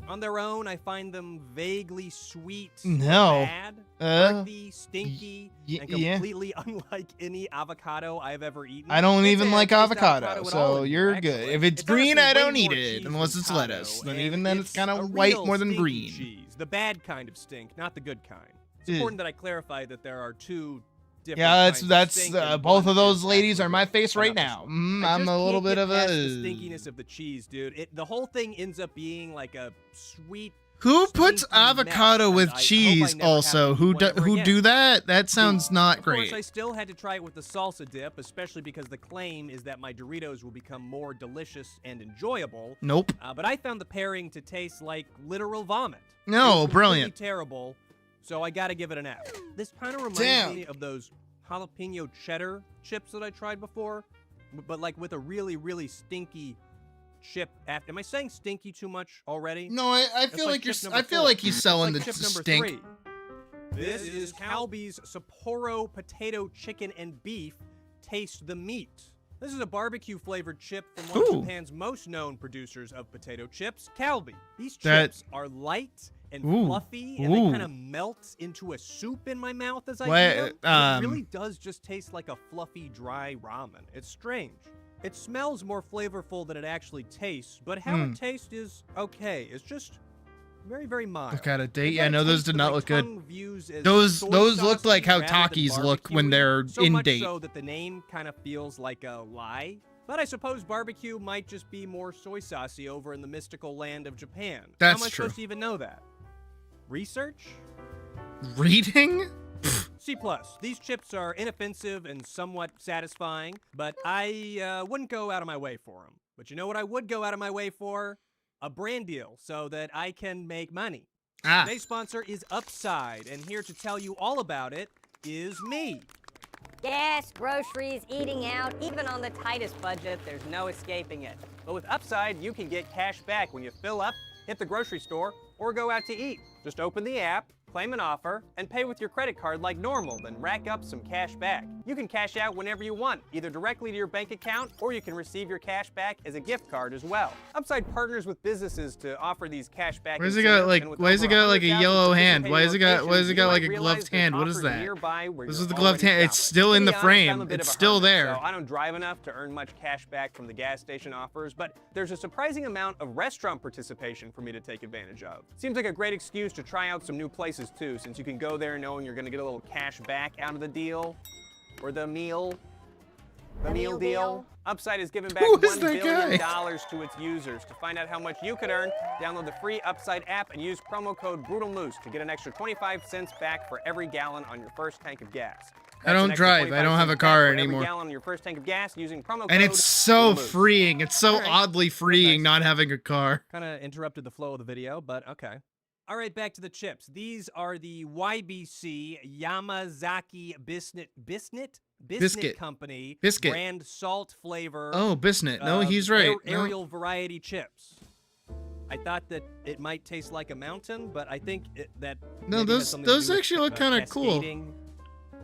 S9: On their own, I find them vaguely sweet,
S3: No.
S9: bad,
S3: Uh,
S9: earthy, stinky,
S3: y-
S9: and
S3: yeah.
S9: completely unlike any avocado I've ever eaten.
S3: I don't
S9: Can't
S3: even
S9: say I
S3: like
S9: taste
S3: avocado,
S9: at all
S3: so
S9: in
S3: you're
S9: here,
S3: good.
S9: actually.
S3: If it's green,
S9: honestly
S3: I don't
S9: way
S3: eat
S9: more
S3: it
S9: cheese
S3: unless
S9: than
S3: it's
S9: taco,
S3: lettuce. Then
S9: and
S3: even then, it's kind
S9: a
S3: of white
S9: real
S3: more than
S9: stinky
S3: green.
S9: cheese, the bad kind of stink, not the good kind. It's
S3: Ugh.
S9: important that I clarify that there are two different
S3: Yeah,
S9: kinds of
S3: that's
S9: stink, and
S3: both
S9: one
S3: of those
S9: is
S3: ladies are my
S9: actually
S3: face right
S9: enough.
S3: now.
S9: I
S3: I'm
S9: just
S3: a little
S9: can't
S3: bit
S9: get
S3: of
S9: past
S3: a.
S9: the stinkiness of the cheese, dude. The whole thing ends up being like a sweet.
S3: Who puts
S9: stinky mess,
S3: avocado
S9: and
S3: with
S9: I hope I
S3: cheese?
S9: never have
S3: Also,
S9: to
S3: who
S9: eat one ever
S3: who
S9: again.
S3: do that? That sounds not
S9: Of course,
S3: great.
S9: I still had to try it with the salsa dip, especially because the claim is that my Doritos will become more delicious and enjoyable.
S3: Nope.
S9: But I found the pairing to taste like literal vomit.
S3: No,
S9: It was completely
S3: brilliant.
S9: Terrible. So I got to give it an F. This kind of reminds
S3: Damn.
S9: me of those jalapeno cheddar chips that I tried before, but like with a really, really stinky chip. After, am I saying stinky too much already?
S3: No, I
S9: That's
S3: feel like you're.
S9: chip number
S3: I feel
S9: 4.
S3: like he's selling
S9: It's
S3: the
S9: like chip number
S3: stink.
S9: 3. This is Calbee's Sapporo potato chicken and beef. Taste the meat. This is a barbecue flavored chip from one
S3: Ooh.
S9: of Japan's most known producers of potato chips, Calbee. These
S3: That-
S9: chips are light and
S3: Ooh.
S9: fluffy, and they
S3: Ooh.
S9: kind of melt into a soup in my mouth as I
S3: What,
S9: eat them. It really does just taste like a fluffy, dry ramen. It's strange. It smells more flavorful than it actually tastes, but how it tastes is okay. It's just very, very mild.
S3: Look at it, date.
S9: The
S3: Yeah,
S9: red
S3: no, those
S9: taste
S3: did
S9: that
S3: not
S9: my
S3: look good.
S9: tongue views as
S3: Those
S9: soy
S3: look like how
S9: saucy rather than
S3: Takis look when
S9: barbecue-y,
S3: they're
S9: so
S3: in
S9: much
S3: date.
S9: so that the name kind of feels like a lie. But I suppose barbecue might just be more soy saucy over in the mystical land of Japan.
S3: That's
S9: How am I
S3: true.
S9: supposed to even know that? Research?
S3: Reading?
S9: C+. These chips are inoffensive and somewhat satisfying, but I wouldn't go out of my way for them. But you know what I would go out of my way for? A brand deal so that I can make money.
S3: Ah.
S9: Today's sponsor is Upside, and here to tell you all about it is me.
S10: Gas, groceries, eating out, even on the tightest budget, there's no escaping it.
S9: But with Upside, you can get cash back when you fill up, hit the grocery store, or go out to eat. Just open the app, claim an offer, and pay with your credit card like normal, then rack up some cash back. You can cash out whenever you want, either directly to your bank account, or you can receive your cash back as a gift card as well. Upside partners with businesses to offer these cash back.
S3: Why does it got like? Why does it got like a yellow hand? Why is it got? Why does it got like a gloved hand? What is that? This is the gloved hand. It's still in the frame. It's still there.
S9: So I don't drive enough to earn much cash back from the gas station offers, but there's a surprising amount of restaurant participation for me to take advantage of. Seems like a great excuse to try out some new places too, since you can go there knowing you're gonna get a little cash back out of the deal, or the meal. The meal deal. Upside is giving back
S3: Who
S9: $1
S3: is that
S9: billion
S3: guy?
S9: to its users. To find out how much you could earn, download the free Upside app and use promo code BrutalMoose to get an extra 25 cents back for every gallon on your first tank of gas.
S3: I don't drive. I don't have a car anymore.
S9: Every gallon on your first tank of gas using promo code
S3: And it's so
S9: BrutalMoose.
S3: freeing. It's so
S9: Alright.
S3: oddly freeing
S9: Nice.
S3: not having a car.
S9: Kind of interrupted the flow of the video, but okay. All right, back to the chips. These are the YBC Yamazaki Biscuit Company
S3: Biscuit.
S9: brand salt flavor.
S3: Oh, Bisnit. No, he's right. No.
S9: Aerial variety chips. I thought that it might taste like a mountain, but I think that
S3: No,
S9: maybe has something to
S3: those
S9: do with,
S3: actually look kind of cool.
S9: cascading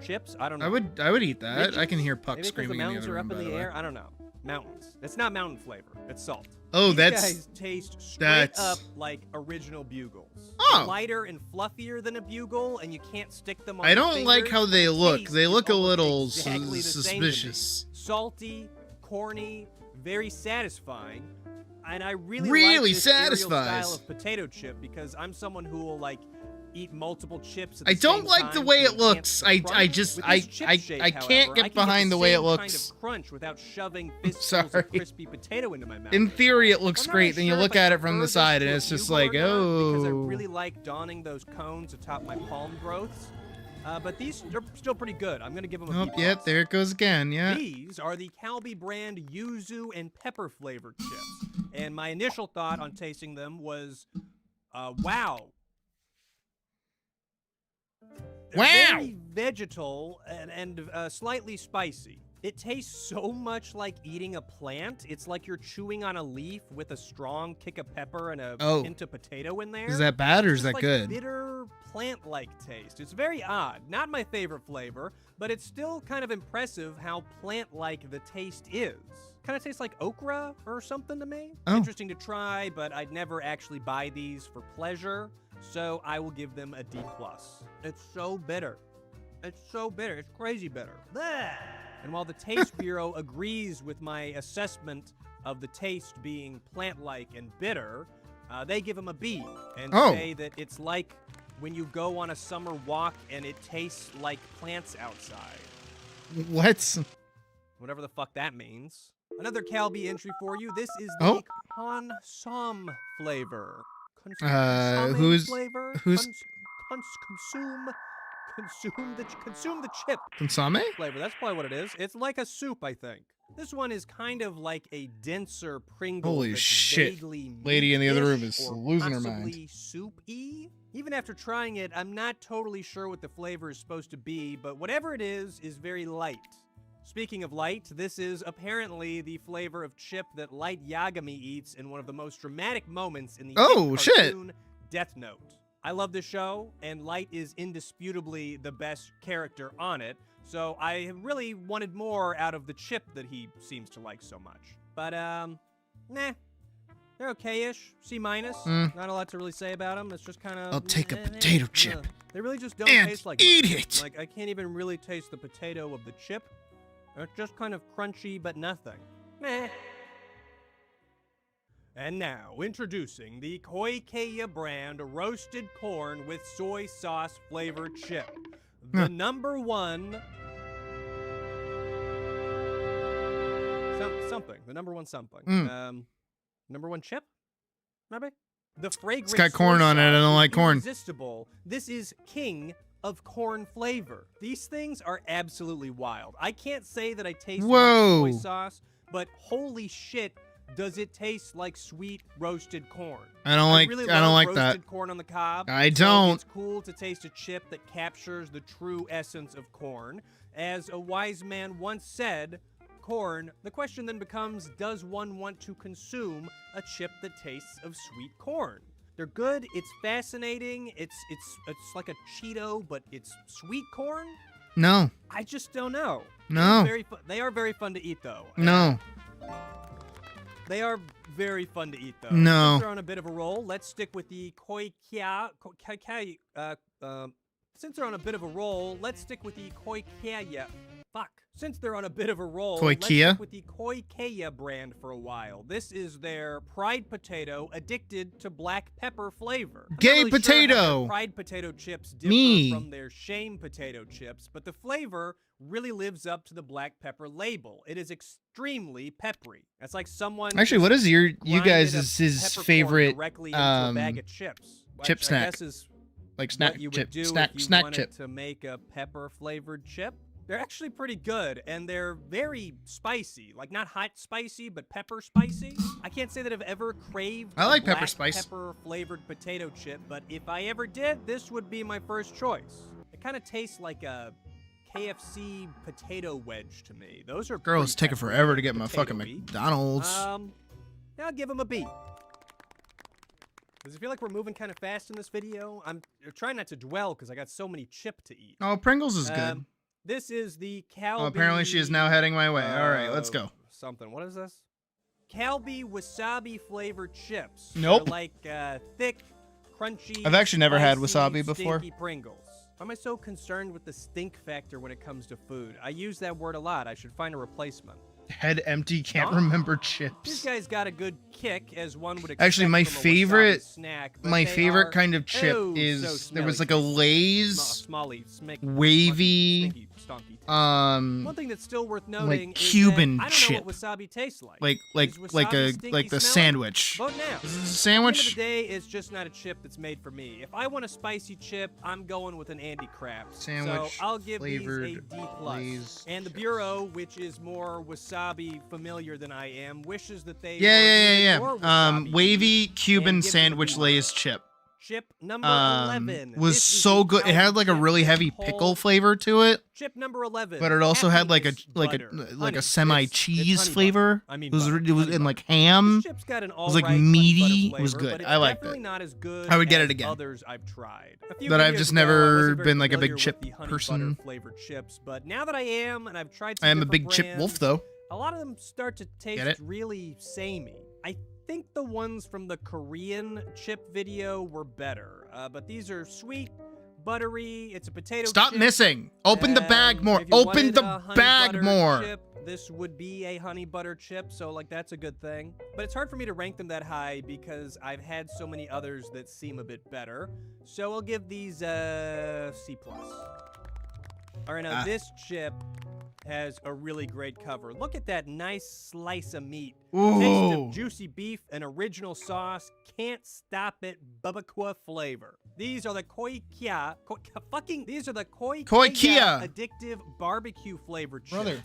S9: chips. I don't know.
S3: I would eat that. I can hear
S9: Maybe
S3: Puck
S9: because
S3: screaming
S9: the
S3: in the
S9: mountains
S3: other
S9: are
S3: room,
S9: up
S3: by
S9: in
S3: the
S9: the
S3: way.
S9: air. I don't know. Mountains. It's not mountain flavor. It's salt.
S3: Oh,
S9: These
S3: that's
S9: guys taste straight
S3: that's-
S9: up like original bugles.
S3: Oh.
S9: They're lighter and fluffier than a bugle, and you can't stick them on
S3: I
S9: your
S3: don't like
S9: fingers,
S3: how they
S9: but the
S3: look.
S9: taste
S3: They
S9: is
S3: look a
S9: almost
S3: little
S9: exactly the same to me.
S3: suspicious.
S9: Salty, corny, very satisfying, and I really
S3: Really
S9: like this aerial
S3: satisfies.
S9: style of potato chip because I'm someone who will like eat multiple chips at
S3: I
S9: the
S3: don't
S9: same
S3: like the
S9: time
S3: way
S9: to
S3: it looks.
S9: enhance the
S3: I
S9: crunch.
S3: just
S9: With
S3: I
S9: this chip
S3: I
S9: shape,
S3: I can't
S9: however,
S3: get
S9: can
S3: behind
S9: the
S3: the way it
S9: same
S3: looks.
S9: kind of crunch without shoving fistfuls
S3: Sorry.
S9: of crispy potato into my mouth.
S3: In theory, it looks
S9: I'm not
S3: great.
S9: really
S3: Then you
S9: sure
S3: look
S9: if I
S3: at it from
S9: prefer
S3: the
S9: this
S3: side,
S9: to
S3: and
S9: a
S3: it's just
S9: bugle
S3: like,
S9: or not, because I
S3: oh.
S9: really like donning those cones atop my palm growths. But these are still pretty good. I'm gonna give them a
S3: Oh,
S9: B+.
S3: yep, there it goes again. Yeah.
S9: These are the Calbee brand yuzu and pepper flavored chips. And my initial thought on tasting them was, wow. They're very vegetal and slightly spicy. It tastes so much like eating a plant. It's like you're chewing on a leaf with a strong kick of pepper and a hint of potato in there.
S3: Is that bad or is that
S9: like
S3: good?
S9: Bitter plant-like taste. It's very odd. Not my favorite flavor, but it's still kind of impressive how plant-like the taste is. Kind of tastes like okra or something to me.
S3: Oh.
S9: Interesting to try, but I'd never actually buy these for pleasure, so I will give them a D+. It's so bitter. It's so bitter. It's crazy bitter. Blech. And while the Taste Bureau agrees with my assessment of the taste being plant-like and bitter, they give them a B and say that it's like when you go on a summer walk and it tastes like plants outside.
S3: What?
S9: Whatever the fuck that means. Another Calbee entry for you. This is the consomme flavor.
S3: Who's
S9: consume the chip
S3: Consomme?
S9: flavor. That's probably what it is. It's like a soup, I think. This one is kind of like a denser Pringle.
S3: Holy
S9: that's
S3: shit.
S9: vaguely
S3: Lady in the other room is
S9: meat-ish or
S3: losing her
S9: possibly
S3: mind.
S9: soup-y. Even after trying it, I'm not totally sure what the flavor is supposed to be, but whatever it is very light. Speaking of light, this is apparently the flavor of chip that Light Yagami eats in one of the most dramatic moments in the cartoon Death Note. I love this show, and Light is indisputably the best character on it, so I really wanted more out of the chip that he seems to like so much. But, nah. They're okay-ish. C-. Not a lot to really say about them. It's just kind of...
S3: I'll take a potato chip.
S9: They really just don't
S3: And
S9: taste like
S3: eat
S9: much.
S3: it!
S9: Like, I can't even really taste the potato of the chip. It's just kind of crunchy, but nothing. Meh. And now, introducing the Koikeya brand roasted corn with soy sauce flavored chip. The number one... something. The number one something. Number one chip? Maybe? The fragrant
S3: It's got corn on it. I don't like corn.
S9: Irresistible. This is king of corn flavor. These things are absolutely wild. I can't say that I taste much soy sauce, but holy shit, does it taste like sweet roasted corn.
S3: I don't like
S9: roasted
S3: that.
S9: Corn on the cob.
S3: I
S9: So
S3: don't.
S9: it's cool to taste a chip that captures the true essence of corn. As a wise man once said, corn, the question then becomes, does one want to consume a chip that tastes of sweet corn? They're good, it's fascinating, it's like a Cheeto, but it's sweet corn?
S3: No.
S9: I just don't know.
S3: No.
S9: They are very fun to eat, though.
S3: No.
S9: They are very fun to eat, though.
S3: No.
S9: Since they're on a bit of a roll, let's stick with the Koikeya. Since they're on a bit of a roll, let's stick with the Koikeya. Fuck. Since they're on a bit of a roll, let's stick with the Koikeya brand for a while. This is their Pride Potato addicted to black pepper flavor. I'm
S3: Gay
S9: not really sure
S3: potato.
S9: how their Pride Potato chips differ from their Shame Potato chips, but the flavor really lives up to the black pepper label. It is extremely peppery. It's like someone
S3: Actually, what is you
S9: grinded
S3: guys'
S9: a
S3: his
S9: peppercorn
S3: favorite
S9: directly into a bag of chips,
S3: chip
S9: which
S3: snack?
S9: I guess is
S3: Like snack
S9: what you would
S3: chip,
S9: do
S3: snack
S9: if you
S3: snack
S9: wanted
S3: chip.
S9: to make a pepper flavored chip. They're actually pretty good, and they're very spicy. Like, not hot spicy, but pepper spicy. I can't say that I've ever craved
S3: I like
S9: a
S3: pepper
S9: black
S3: spice.
S9: pepper-flavored potato chip, but if I ever did, this would be my first choice. It kind of tastes like a KFC potato wedge to me. Those are
S3: Girl, it's
S9: pretty
S3: taking
S9: peppery,
S3: forever to get my fucking
S9: potato-y.
S3: McDonald's.
S9: I'll give them a B. Does it feel like we're moving kind of fast in this video? I'm trying not to dwell because I got so many chip to eat.
S3: Oh, Pringles is good.
S9: This is the Calbee...
S3: Oh, apparently she is now heading my way. All right, let's go.
S9: Something. What is this? Calbee wasabi flavored chips.
S3: Nope.
S9: They're like thick, crunchy.
S3: I've actually never had
S9: spicy,
S3: wasabi before.
S9: stinky Pringles. Why am I so concerned with the stink factor when it comes to food? I use that word a lot. I should find a replacement.
S3: Head empty, can't
S9: Huh?
S3: remember
S9: These
S3: chips.
S9: guys got a good kick, as one would expect
S3: Actually, my
S9: from a wasabi
S3: favorite,
S9: snack, but
S3: my
S9: they
S3: favorite
S9: are,
S3: kind of chip
S9: oh,
S3: is
S9: so
S3: there was
S9: smelly.
S3: like a Lay's
S9: Smally,
S3: wavy,
S9: stinky, stonky. One thing that's still worth noting
S3: like
S9: is
S3: Cuban
S9: that I don't
S3: chip.
S9: know what wasabi tastes like.
S3: like
S9: Is wasabi stinky
S3: the
S9: smelling?
S3: sandwich.
S9: Vote now.
S3: Is this a
S9: At the end of
S3: sandwich?
S9: the day, it's just not a chip that's made for me. If I want a spicy chip, I'm going with an Andy Kraft.
S3: Sandwich
S9: So I'll give
S3: flavored
S9: these a D+.
S3: Lay's
S9: And the Bureau, which is more wasabi familiar than I am, wishes that they
S3: Yeah.
S9: were more wasabi
S3: Wavy Cuban
S9: gives it a
S3: sandwich
S9: B.
S3: Lay's chip.
S9: Chip number 11
S3: Was
S9: This is
S3: so
S9: the
S3: good. It had like a
S9: chip
S3: really
S9: that
S3: heavy
S9: holds-
S3: pickle flavor to it,
S9: Chip number 11.
S3: but it also had like a
S9: happiness
S3: like
S9: butter.
S3: a
S9: Honey.
S3: semi
S9: It's
S3: cheese
S9: honey
S3: flavor.
S9: butter. I mean
S3: it was
S9: butter.
S3: it was
S9: Honey
S3: in like
S9: butter.
S3: ham.
S9: This chip's got an
S3: was like
S9: alright honey
S3: meaty.
S9: butter
S3: It was
S9: flavor,
S3: good.
S9: but it's
S3: I liked
S9: definitely
S3: it.
S9: not as good
S3: I would get
S9: as
S3: it again.
S9: Others I've tried. A few
S3: But I've
S9: videos
S3: just
S9: ago, I
S3: never
S9: wasn't very
S3: been like a big
S9: familiar
S3: chip
S9: with the honey
S3: person.
S9: butter flavored chips, but now that I am, and I've tried some
S3: I am a
S9: different
S3: big chip wolf
S9: brands,
S3: though.
S9: a lot of them start to taste
S3: it?
S9: really samey. I think the ones from the Korean chip video were better, but these are sweet, buttery. It's a potato
S3: Stop
S9: chip.
S3: missing. Open the bag more.
S9: If you
S3: Open
S9: wanted
S3: the
S9: a honey
S3: bag
S9: butter
S3: more.
S9: Chip, this would be a honey butter chip, so like that's a good thing. But it's hard for me to rank them that high because I've had so many others that seem a bit better. So I'll give these C+. All right, now this chip has a really great cover. Look at that nice slice of meat. Taste
S3: Ooh.
S9: of juicy beef and original sauce. Can't stop it. Babakwa flavor. These are the these are the Koi
S3: Kia.
S9: addictive barbecue flavored chips.
S3: Brother.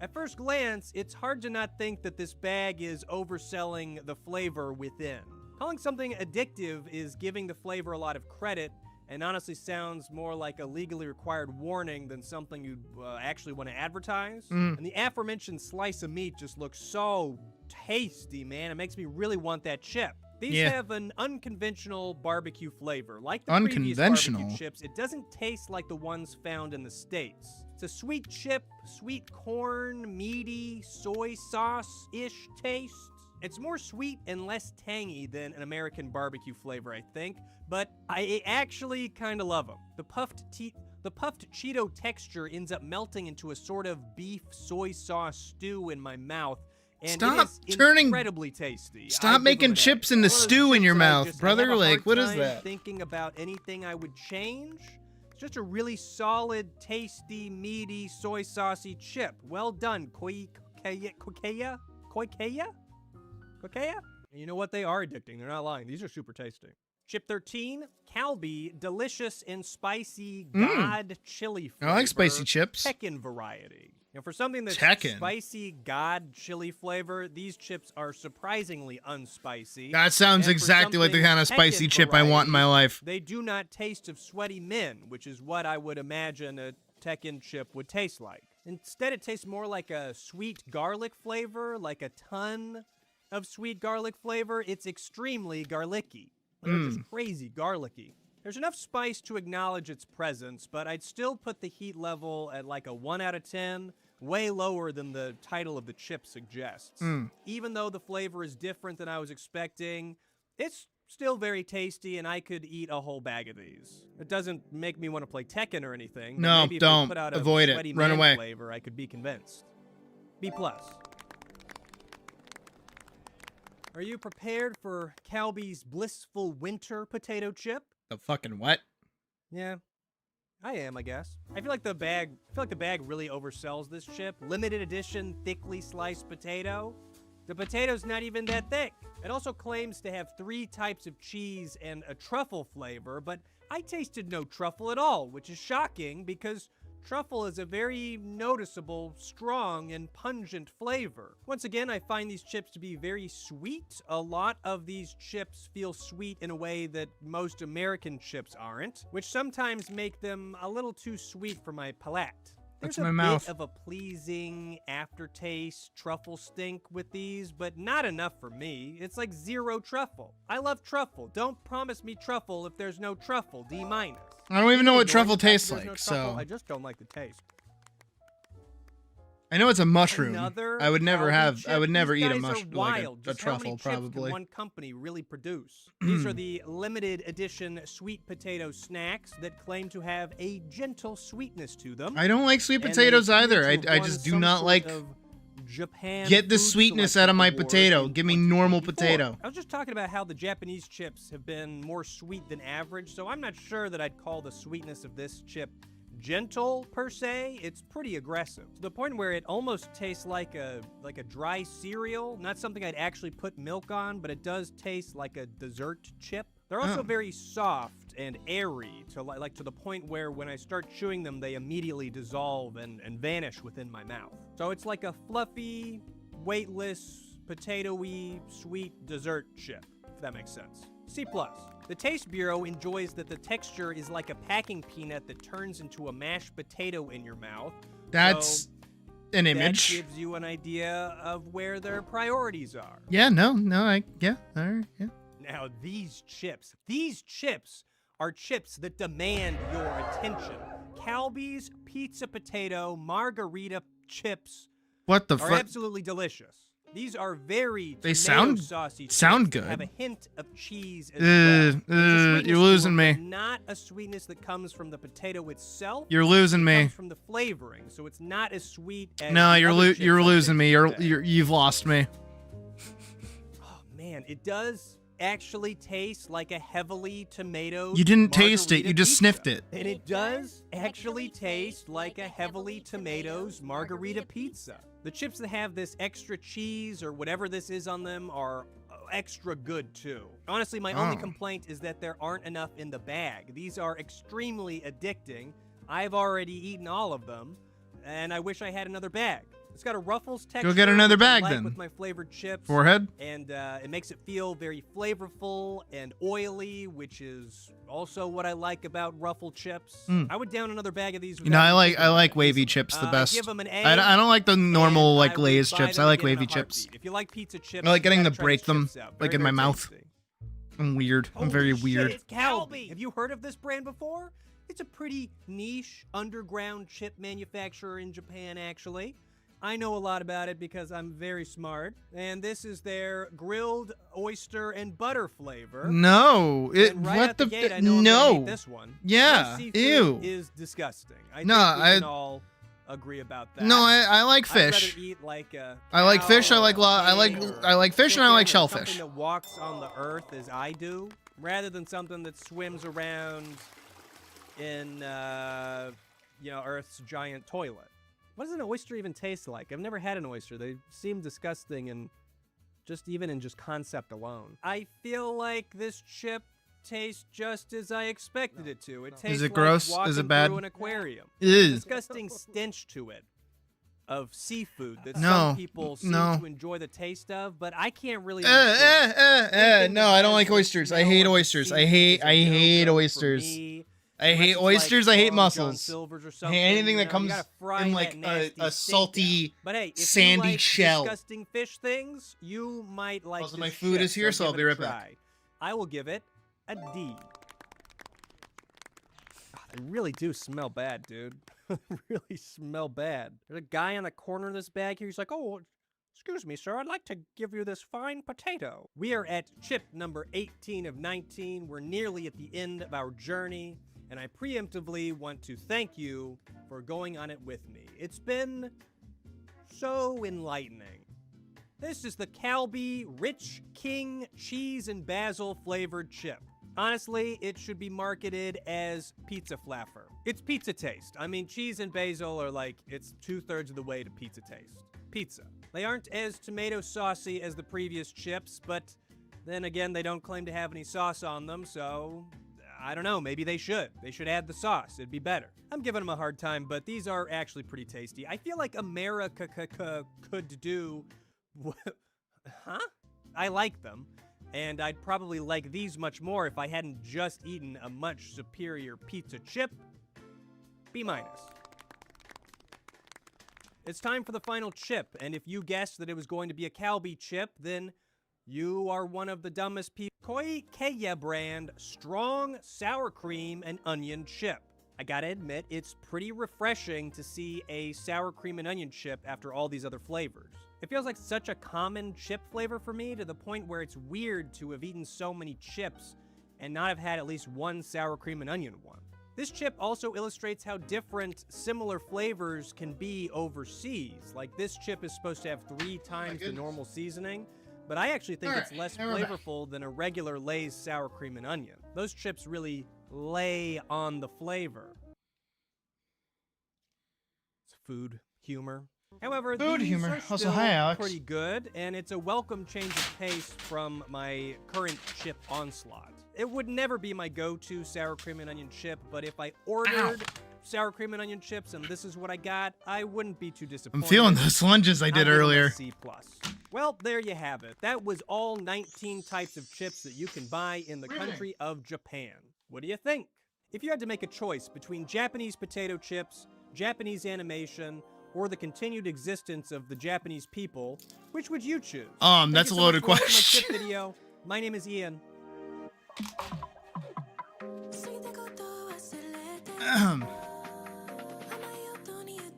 S9: At first glance, it's hard to not think that this bag is overselling the flavor within. Calling something addictive is giving the flavor a lot of credit, and honestly sounds more like a legally required warning than something you'd actually want to advertise. And the aforementioned slice of meat just looks so tasty, man. It makes me really want that chip. These
S3: Yeah.
S9: have an unconventional barbecue flavor. Like the previous
S3: Unconventional?
S9: barbecue chips, it doesn't taste like the ones found in the States. It's a sweet chip, sweet corn, meaty, soy sauce-ish taste. It's more sweet and less tangy than an American barbecue flavor, I think, but I actually kind of love them. The puffed Cheeto texture ends up melting into a sort of beef soy sauce stew in my mouth, and
S3: Stop
S9: it is
S3: turning-
S9: incredibly tasty.
S3: Stop
S9: I give
S3: making
S9: them an A.
S3: chips into
S9: One of those
S3: stew in
S9: chips
S3: your
S9: that I
S3: mouth,
S9: just- I
S3: brother.
S9: have a
S3: Like,
S9: hard
S3: what is
S9: time
S3: that?
S9: Thinking about anything I would change. It's just a really solid, tasty, meaty, soy saucy chip. Well done, Koikeya? And you know what? They are addicting. They're not lying. These are super tasty. Chip 13, Calbee, delicious and spicy God chili flavor.
S3: I like spicy chips.
S9: Tekken variety. Now, for something that's
S3: Tekken.
S9: spicy God chili flavor, these chips are surprisingly unspicy.
S3: That sounds
S9: And for
S3: exactly like the
S9: something
S3: kind of spicy
S9: Tekken
S3: chip I want in my
S9: variety,
S3: life.
S9: They do not taste of sweaty men, which is what I would imagine a Tekken chip would taste like. Instead, it tastes more like a sweet garlic flavor, like a ton of sweet garlic flavor. It's extremely garlicky. It's just crazy garlicky. There's enough spice to acknowledge its presence, but I'd still put the heat level at like a 1 out of 10, way lower than the title of the chip suggests. Even though the flavor is different than I was expecting, it's still very tasty, and I could eat a whole bag of these. It doesn't make me want to play Tekken or anything. But
S3: No,
S9: maybe if they
S3: don't.
S9: put out a
S3: Avoid it.
S9: sweaty
S3: Run
S9: man
S3: away.
S9: flavor, I could be convinced. B+. Are you prepared for Calbee's blissful winter potato chip?
S3: The fucking what?
S9: Yeah, I am, I guess. I feel like the bag really oversells this chip. Limited edition, thickly sliced potato. The potato's not even that thick. It also claims to have 3 types of cheese and a truffle flavor, but I tasted no truffle at all, which is shocking because truffle is a very noticeable, strong, and pungent flavor. Once again, I find these chips to be very sweet. A lot of these chips feel sweet in a way that most American chips aren't, which sometimes make them a little too sweet for my palate.
S3: That's
S9: There's
S3: my
S9: a
S3: mouth.
S9: bit of a pleasing aftertaste truffle stink with these, but not enough for me. It's like 0 truffle. I love truffle. Don't promise me truffle if there's no truffle. D-.
S3: I don't even know what
S9: Ignore
S3: truffle
S9: the fact
S3: tastes
S9: that there's
S3: like,
S9: no truffle.
S3: so
S9: I just don't like the taste.
S3: I know it's a mushroom.
S9: Another
S3: I would never
S9: Calbee
S3: have. I
S9: chip.
S3: would never
S9: These
S3: eat a
S9: guys
S3: mushroom
S9: are
S3: like
S9: wild.
S3: a
S9: Just how many
S3: truffle,
S9: chips can
S3: probably.
S9: one company really produce? These are the limited edition sweet potato snacks that claim to have a gentle sweetness to them.
S3: I don't like sweet
S9: And they
S3: potatoes
S9: appear
S3: either.
S9: to have
S3: I
S9: won
S3: just do
S9: some
S3: not
S9: sort
S3: like
S9: of Japan.
S3: Get the
S9: Food
S3: sweetness
S9: Selection
S3: out of my
S9: Award
S3: potato.
S9: in
S3: Give me normal
S9: 2024.
S3: potato.
S9: I was just talking about how the Japanese chips have been more sweet than average, so I'm not sure that I'd call the sweetness of this chip gentle per se. It's pretty aggressive to the point where it almost tastes like a dry cereal. Not something I'd actually put milk on, but it does taste like a dessert chip. They're also
S3: Oh.
S9: very soft and airy to like to the point where when I start chewing them, they immediately dissolve and vanish within my mouth. So it's like a fluffy, weightless, potatoey, sweet dessert chip, if that makes sense. C+. The Taste Bureau enjoys that the texture is like a packing peanut that turns into a mashed potato in your mouth.
S3: That's
S9: So
S3: an
S9: that
S3: image.
S9: gives you an idea of where their priorities are.
S3: Yeah, no, yeah, all right, yeah.
S9: Now, these chips are chips that demand your attention. Calbee's Pizza Potato Margarita chips
S3: What the
S9: are
S3: fuck?
S9: absolutely delicious. These are very
S3: They
S9: tomato saucy
S3: sound
S9: chips that have
S3: good.
S9: a hint of cheese as well. There's a sweetness
S3: You're
S9: to
S3: losing
S9: them,
S3: me.
S9: but not a sweetness that comes from the potato itself.
S3: You're losing
S9: It
S3: me.
S9: comes from the flavoring, so it's not as sweet as
S3: No,
S9: the
S3: you're
S9: other chips
S3: you're
S9: I've
S3: losing me.
S9: tasted today.
S3: You've lost me.
S9: Oh man, it does actually taste like a heavily tomato.
S3: You didn't taste it. You just
S9: pizza.
S3: sniffed it.
S9: And it does actually taste like a heavily tomatoes margarita pizza. The chips that have this extra cheese or whatever this is on them are extra good too. Honestly, my only
S3: Oh.
S9: complaint is that there aren't enough in the bag. These are extremely addicting. I've already eaten all of them, and I wish I had another bag. It's got a Ruffles texture.
S3: get another
S9: which I
S3: bag
S9: like
S3: then.
S9: with my flavored chips.
S3: Forehead?
S9: And it makes it feel very flavorful and oily, which is also what I like about Ruffle chips. I would down another bag of these.
S3: You know,
S9: without
S3: I
S9: even
S3: like
S9: thinking
S3: wavy
S9: about it.
S3: chips the
S9: I
S3: best.
S9: give 'em an A,
S3: I don't like the normal
S9: and
S3: like
S9: I would
S3: Lay's
S9: buy
S3: chips.
S9: them
S3: I like
S9: again in a
S3: wavy chips.
S9: heartbeat. If you like pizza chips,
S3: I like getting
S9: you
S3: to
S9: gotta try
S3: break
S9: these
S3: them
S9: chips out.
S3: like
S9: Very,
S3: in my
S9: very
S3: mouth.
S9: tasty.
S3: I'm weird. I'm very
S9: Holy
S3: weird.
S9: shit, it's Calbee. Have you heard of this brand before? It's a pretty niche underground chip manufacturer in Japan, actually. I know a lot about it because I'm very smart. And this is their grilled oyster and butter flavor.
S3: No,
S9: And right out the gate, I know I'm gonna
S3: no.
S9: hate this one.
S3: Yeah,
S9: Plus seafood
S3: ew.
S9: is disgusting. I
S3: No,
S9: think we
S3: I-
S9: can all agree about that.
S3: No, I like
S9: I'd
S3: fish.
S9: rather eat like a
S3: I like fish. I
S9: cow
S3: like
S9: or a pig or
S3: I like fish and I
S9: chicken
S3: like
S9: or
S3: shellfish.
S9: Something that walks on the earth as I do, rather than something that swims around in Earth's giant toilet. What does an oyster even taste like? I've never had an oyster. They seem disgusting and just concept alone. I feel like this chip tastes just as I expected it to. It tastes
S3: it gross?
S9: like
S3: Is it
S9: walking
S3: bad?
S9: through an aquarium.
S3: Ew.
S9: There's a disgusting stench to it of seafood that
S3: No,
S9: some people seem
S3: no.
S9: to enjoy the taste of, but I can't really
S3: No,
S9: understand.
S3: I don't like oysters. I hate oysters. I hate oysters. I hate oysters. I hate mussels. I hate anything that comes in like a salty,
S9: But hey, if
S3: sandy
S9: you like
S3: shell.
S9: disgusting fish things, you might like
S3: Also,
S9: this
S3: my food
S9: chip,
S3: is here, so I'll
S9: give
S3: be
S9: it a
S3: right back.
S9: try. I will give it a D. God, they really do smell bad, dude. Really smell bad. There's a guy in the corner of this bag here. He's like, "Oh, excuse me, sir. I'd like to give you this fine potato." We are at chip number 18 of 19. We're nearly at the end of our journey. And I preemptively want to thank you for going on it with me. It's been so enlightening. This is the Calbee Rich King Cheese and Basil flavored chip. Honestly, it should be marketed as pizza flaffer. It's pizza taste. I mean, cheese and basil are like, it's 2/3 of the way to pizza taste. Pizza. They aren't as tomato saucy as the previous chips, but then again, they don't claim to have any sauce on them, so I don't know, maybe they should. They should add the sauce. It'd be better. I'm giving them a hard time, but these are actually pretty tasty. I feel like America could do... Huh? I like them, and I'd probably like these much more if I hadn't just eaten a much superior pizza chip. B-. It's time for the final chip, and if you guessed that it was going to be a Calbee chip, then you are one of the dumbest people. Koi Keiya brand strong sour cream and onion chip. I gotta admit, it's pretty refreshing to see a sour cream and onion chip after all these other flavors. It feels like such a common chip flavor for me to the point where it's weird to have eaten so many chips and not have had at least one sour cream and onion one. This chip also illustrates how different similar flavors can be overseas. Like, this chip is supposed to have 3 times the normal seasoning, but I actually think it's less flavorful than a regular Lay's sour cream and onion. Those chips really lay on the flavor. It's food humor. However,
S3: Food
S9: these
S3: humor.
S9: are
S3: Also,
S9: still
S3: hi, Alex.
S9: pretty good, and it's a welcome change of pace from my current chip onslaught. It would never be my go-to sour cream and onion chip, but if I ordered sour cream and onion chips and this is what I got, I wouldn't be too disappointed.
S3: I'm feeling those lunges I did
S9: I'll give them a
S3: earlier.
S9: C+. Well, there you have it. That was all 19 types of chips that you can buy in the country of Japan. What do you think? If you had to make a choice between Japanese potato chips, Japanese animation, or the continued existence of the Japanese people, which would you choose? Thank
S3: That's
S9: you
S3: a
S9: so much
S3: loaded
S9: for watching
S3: question.
S9: My chip video. My name is Ian.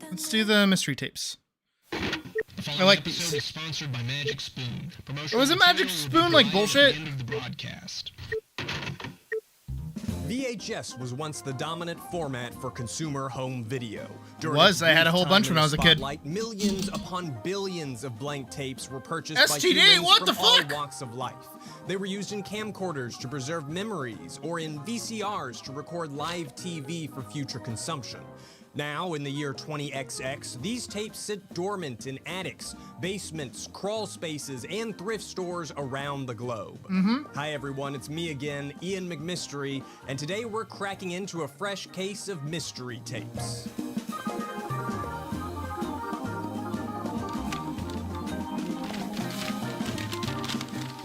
S3: Let's do the mystery tapes. I like these.
S11: Episode is sponsored by Magic Spoon.
S3: Was it Magic Spoon like bullshit?
S11: End of the broadcast.
S9: VHS was once the dominant format for consumer home video.
S3: It was. I had a whole bunch when I was a kid.
S9: Millions upon billions of blank tapes were purchased by
S3: STD,
S9: humans
S3: what
S9: from
S3: the
S9: all
S3: fuck?
S9: walks of life. They were used in camcorders to preserve memories or in VCRs to record live TV for future consumption. Now, in the year 20XX, these tapes sit dormant in attics, basements, crawl spaces, and thrift stores around the globe. Hi everyone, it's me again, Ian McMystery, and today we're cracking into a fresh case of mystery tapes.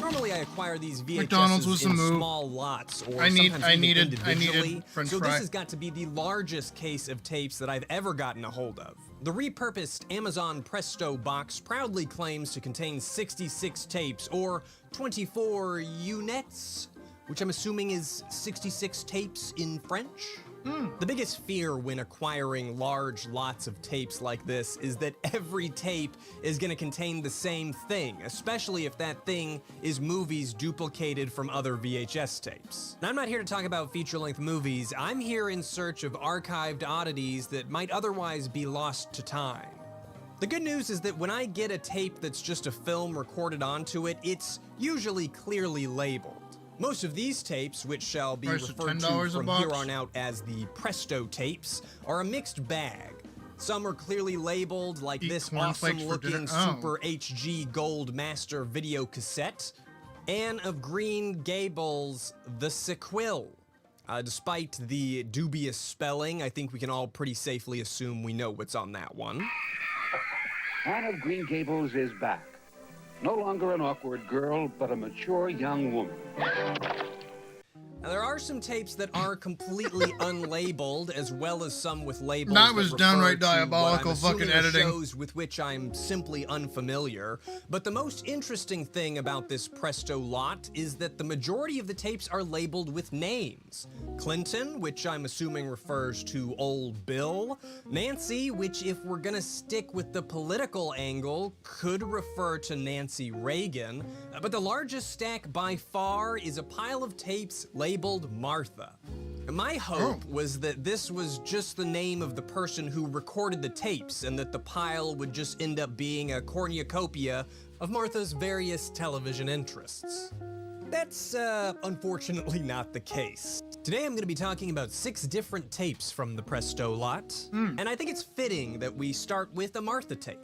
S9: Normally, I acquire these
S3: McDonald's was
S9: VHSs
S3: the
S9: in
S3: move.
S9: small lots, or
S3: I
S9: sometimes even
S3: needed
S9: individually.
S3: French
S9: so
S3: fry.
S9: this has got to be the largest case of tapes that I've ever gotten a hold of. The repurposed Amazon Presto box proudly claims to contain 66 tapes, or 24 units, which I'm assuming is 66 tapes in French. The biggest fear when acquiring large lots of tapes like this is that every tape is going to contain the same thing, especially if that thing is movies duplicated from other VHS tapes. Now, I'm not here to talk about feature-length movies. I'm here in search of archived oddities that might otherwise be lost to time. The good news is that when I get a tape that's just a film recorded onto it, it's usually clearly labeled. Most of these tapes, which shall be
S3: Price of
S9: referred to
S3: $10 a
S9: from
S3: box.
S9: here on out as the Presto tapes, are a mixed bag. Some are clearly labeled, like
S3: Eat
S9: this
S3: cornflakes for
S9: awesome-looking
S3: dinner. Oh.
S9: Super HG Gold Master video cassette, Anne of Green Gables, The Sequel. Despite the dubious spelling, I think we can all pretty safely assume we know what's on that one.
S12: Anne of Green Gables is back. No longer an awkward girl, but a mature young woman.
S9: Now, there are some tapes that are completely unlabeled, as well as some with labels
S3: That was
S9: refer
S3: downright
S9: to what I'm
S3: diabolical
S9: assuming
S3: fucking
S9: are
S3: editing.
S9: shows with which I'm simply unfamiliar. But the most interesting thing about this Presto lot is that the majority of the tapes are labeled with names. Clinton, which I'm assuming refers to Old Bill. Nancy, which, if we're gonna stick with the political angle, could refer to Nancy Reagan. But the largest stack by far is a pile of tapes labeled Martha. My hope was that this was just the name of the person who recorded the tapes, and that the pile would just end up being a cornucopia of Martha's various television interests. That's, unfortunately not the case. Today I'm going to be talking about 6 different tapes from the Presto lot, and I think it's fitting that we start with a Martha tape.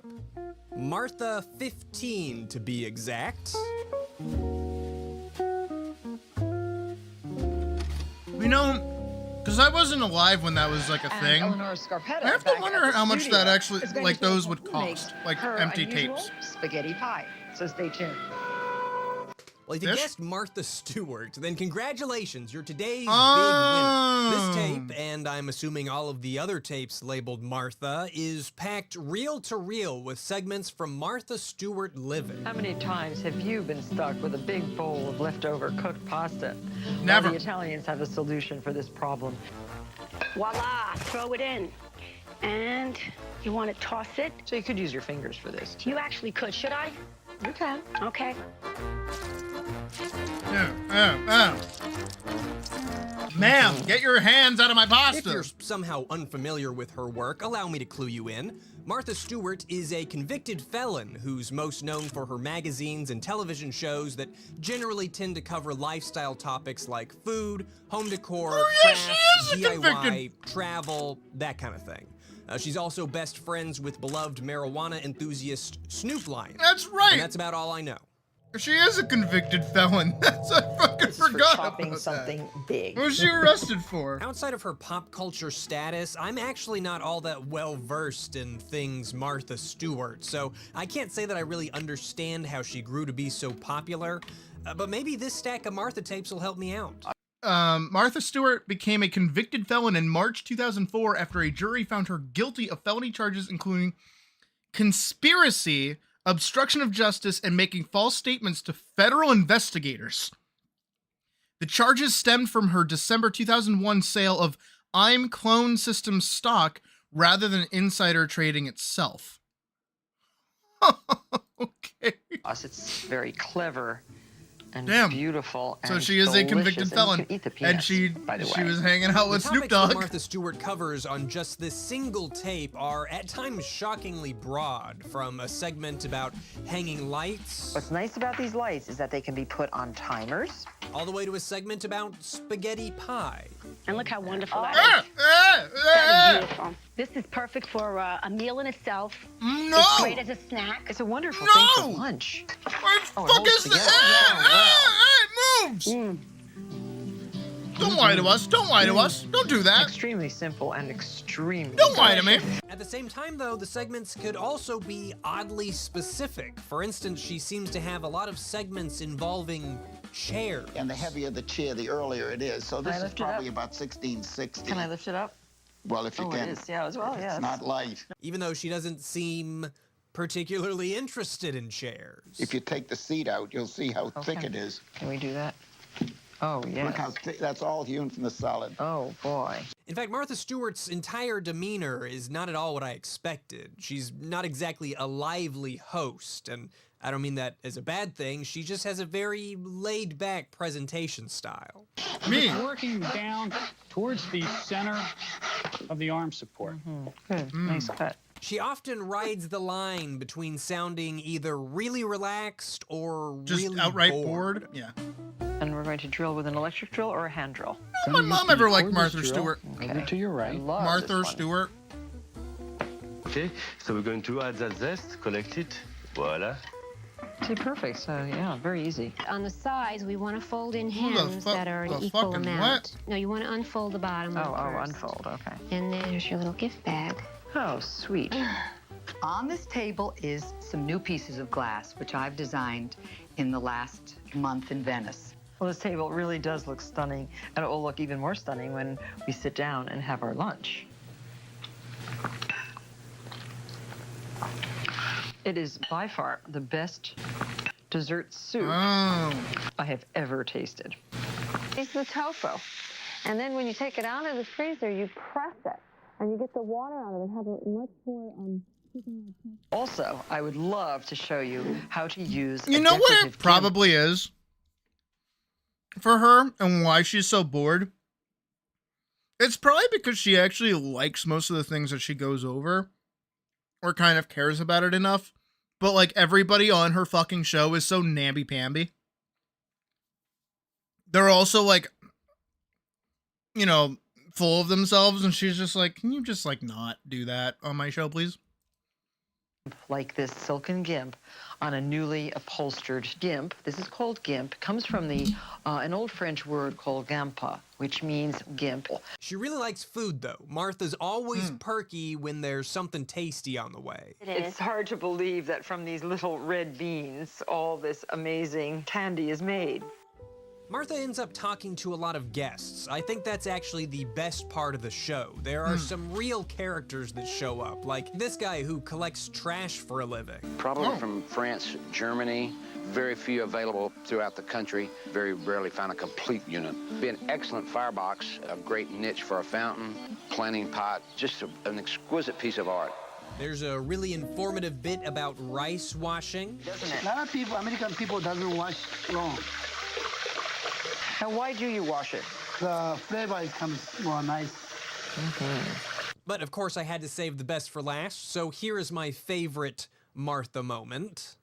S9: Martha 15 to be exact.
S3: You know, because I wasn't alive when that was like a thing. I have to wonder how much that actually, like, those would cost, like empty tapes.
S13: Spaghetti pie. So stay tuned.
S9: Well, if you
S3: This?
S9: guessed Martha Stewart, then congratulations, you're today's
S3: Oh.
S9: big winner. This tape, and I'm assuming all of the other tapes labeled Martha, is packed reel to reel with segments from Martha Stewart living.
S13: How many times have you been stuck with a big bowl of leftover cooked pasta?
S3: Never.
S13: Well, the Italians have a solution for this problem.
S14: Voila, throw it in. And you want to toss it?
S13: So you could use your fingers for this.
S14: You actually could. Should I?
S13: You can.
S14: Okay.
S3: Ma'am, get your hands out of my
S9: If
S3: pasta.
S9: you're somehow unfamiliar with her work, allow me to clue you in. Martha Stewart is a convicted felon who's most known for her magazines and television shows that generally tend to cover lifestyle topics like food, home decor, crafts, DIY, travel, that kind of thing. She's also best friends with beloved marijuana enthusiast Snoop Lion.
S3: That's right.
S9: And that's about all I know.
S3: She is a convicted felon. That's I fucking forgot about
S13: something big.
S3: What was she arrested for?
S9: Outside of her pop culture status, I'm actually not all that well versed in things Martha Stewart, so I can't say that I really understand how she grew to be so popular, but maybe this stack of Martha tapes will help me out.
S3: Martha Stewart became a convicted felon in March 2004 after a jury found her guilty of felony charges including conspiracy, obstruction of justice, and making false statements to federal investigators. The charges stemmed from her December 2001 sale of I'm Clone Systems stock rather than insider trading itself. Okay.
S13: It's very clever and
S3: Damn.
S13: beautiful. And
S3: So she is a convicted
S13: delicious,
S3: felon,
S13: and you can eat the
S3: and
S13: peanuts,
S3: she
S13: by the
S3: she
S13: way.
S3: was hanging out with
S9: The
S3: Snoop
S9: topics that
S3: Dogg.
S9: Martha Stewart covers on just this single tape are at times shockingly broad, from a segment about hanging lights.
S13: What's nice about these lights is that they can be put on timers.
S9: All the way to a segment about spaghetti pie.
S14: And look how wonderful that is. That is beautiful. This is perfect for a meal in itself.
S3: No!
S14: It's great as a snack.
S13: It's a wonderful
S3: No!
S13: thing for lunch.
S3: What the fuck is this? It moves! Don't lie to us. Don't lie to us. Don't do that.
S13: Extremely simple and extremely
S3: Don't lie to me.
S9: At the same time, though, the segments could also be oddly specific. For instance, she seems to have a lot of segments involving chairs.
S15: And the heavier the chair, the earlier it is. So this is probably about 1660.
S13: Can I lift it up?
S15: Well, if you can.
S13: It is, yeah, as well, yeah.
S15: It's not light.
S9: Even though she doesn't seem particularly interested in chairs.
S15: If you take the seat out, you'll see how thick it is.
S13: Can we do that? Oh, yeah.
S15: Look how thick. That's all hewn from the solid.
S13: Oh, boy.
S9: In fact, Martha Stewart's entire demeanor is not at all what I expected. She's not exactly a lively host, and I don't mean that as a bad thing. She just has a very laid-back presentation style.
S16: Just working down towards the center of the arm support.
S13: Good. Nice cut.
S9: She often rides the line between sounding either really relaxed or
S3: Just
S9: really
S3: outright bored. Yeah.
S13: And we're going to drill with an electric drill or a hand drill?
S3: My mom ever liked Martha Stewart.
S16: Over to your right.
S3: Martha Stewart.
S17: Okay, so we're going to add that zest, collect it. Voila.
S13: See, perfect. So, yeah, very easy.
S5: On the sides, we want to fold in
S3: the
S5: hems
S3: fuck-
S5: that are an
S3: the
S5: equal
S3: fucking
S5: amount. No, you want to unfold the bottom one first.
S13: Unfold, okay.
S5: And there's your little gift bag.
S13: Oh, sweet.
S18: On this table is some new pieces of glass, which I've designed in the last month in Venice.
S13: Well, this table really does look stunning, and it will look even more stunning when we sit down and have our lunch. It is by far the best dessert soup I have ever tasted.
S19: It's the tofu. And then when you take it out of the freezer, you press it, and you get the water out of it and have a much more
S13: Also, I would love to show you how to use
S3: You know what it probably is for her and why she's so bored? It's probably because she actually likes most of the things that she goes over or kind of cares about it enough. But like everybody on her fucking show is so namby-pamby. They're also like, you know, full of themselves, and she's just like, can you just like not do that on my show, please?
S13: Like this silken gimp on a newly upholstered gimp. This is called gimp. Comes from the an old French word called gampa, which means gimp.
S9: She really likes food, though. Martha's always perky when there's something tasty on the way.
S13: It's hard to believe that from these little red beans, all this amazing candy is made.
S9: Martha ends up talking to a lot of guests. I think that's actually the best part of the show. There are some real characters that show up, like this guy who collects trash for a living.
S12: Probably from France, Germany. Very few available throughout the country. Very rarely found a complete unit. Be an excellent firebox, a great niche for a fountain, planting pot, just an exquisite piece of art.
S9: There's a really informative bit about rice washing.
S16: A lot of people, American people, doesn't wash wrong.
S13: Now, why do you wash it?
S16: The flavor comes more nice.
S9: But of course, I had to save the best for last, so here is my favorite Martha moment.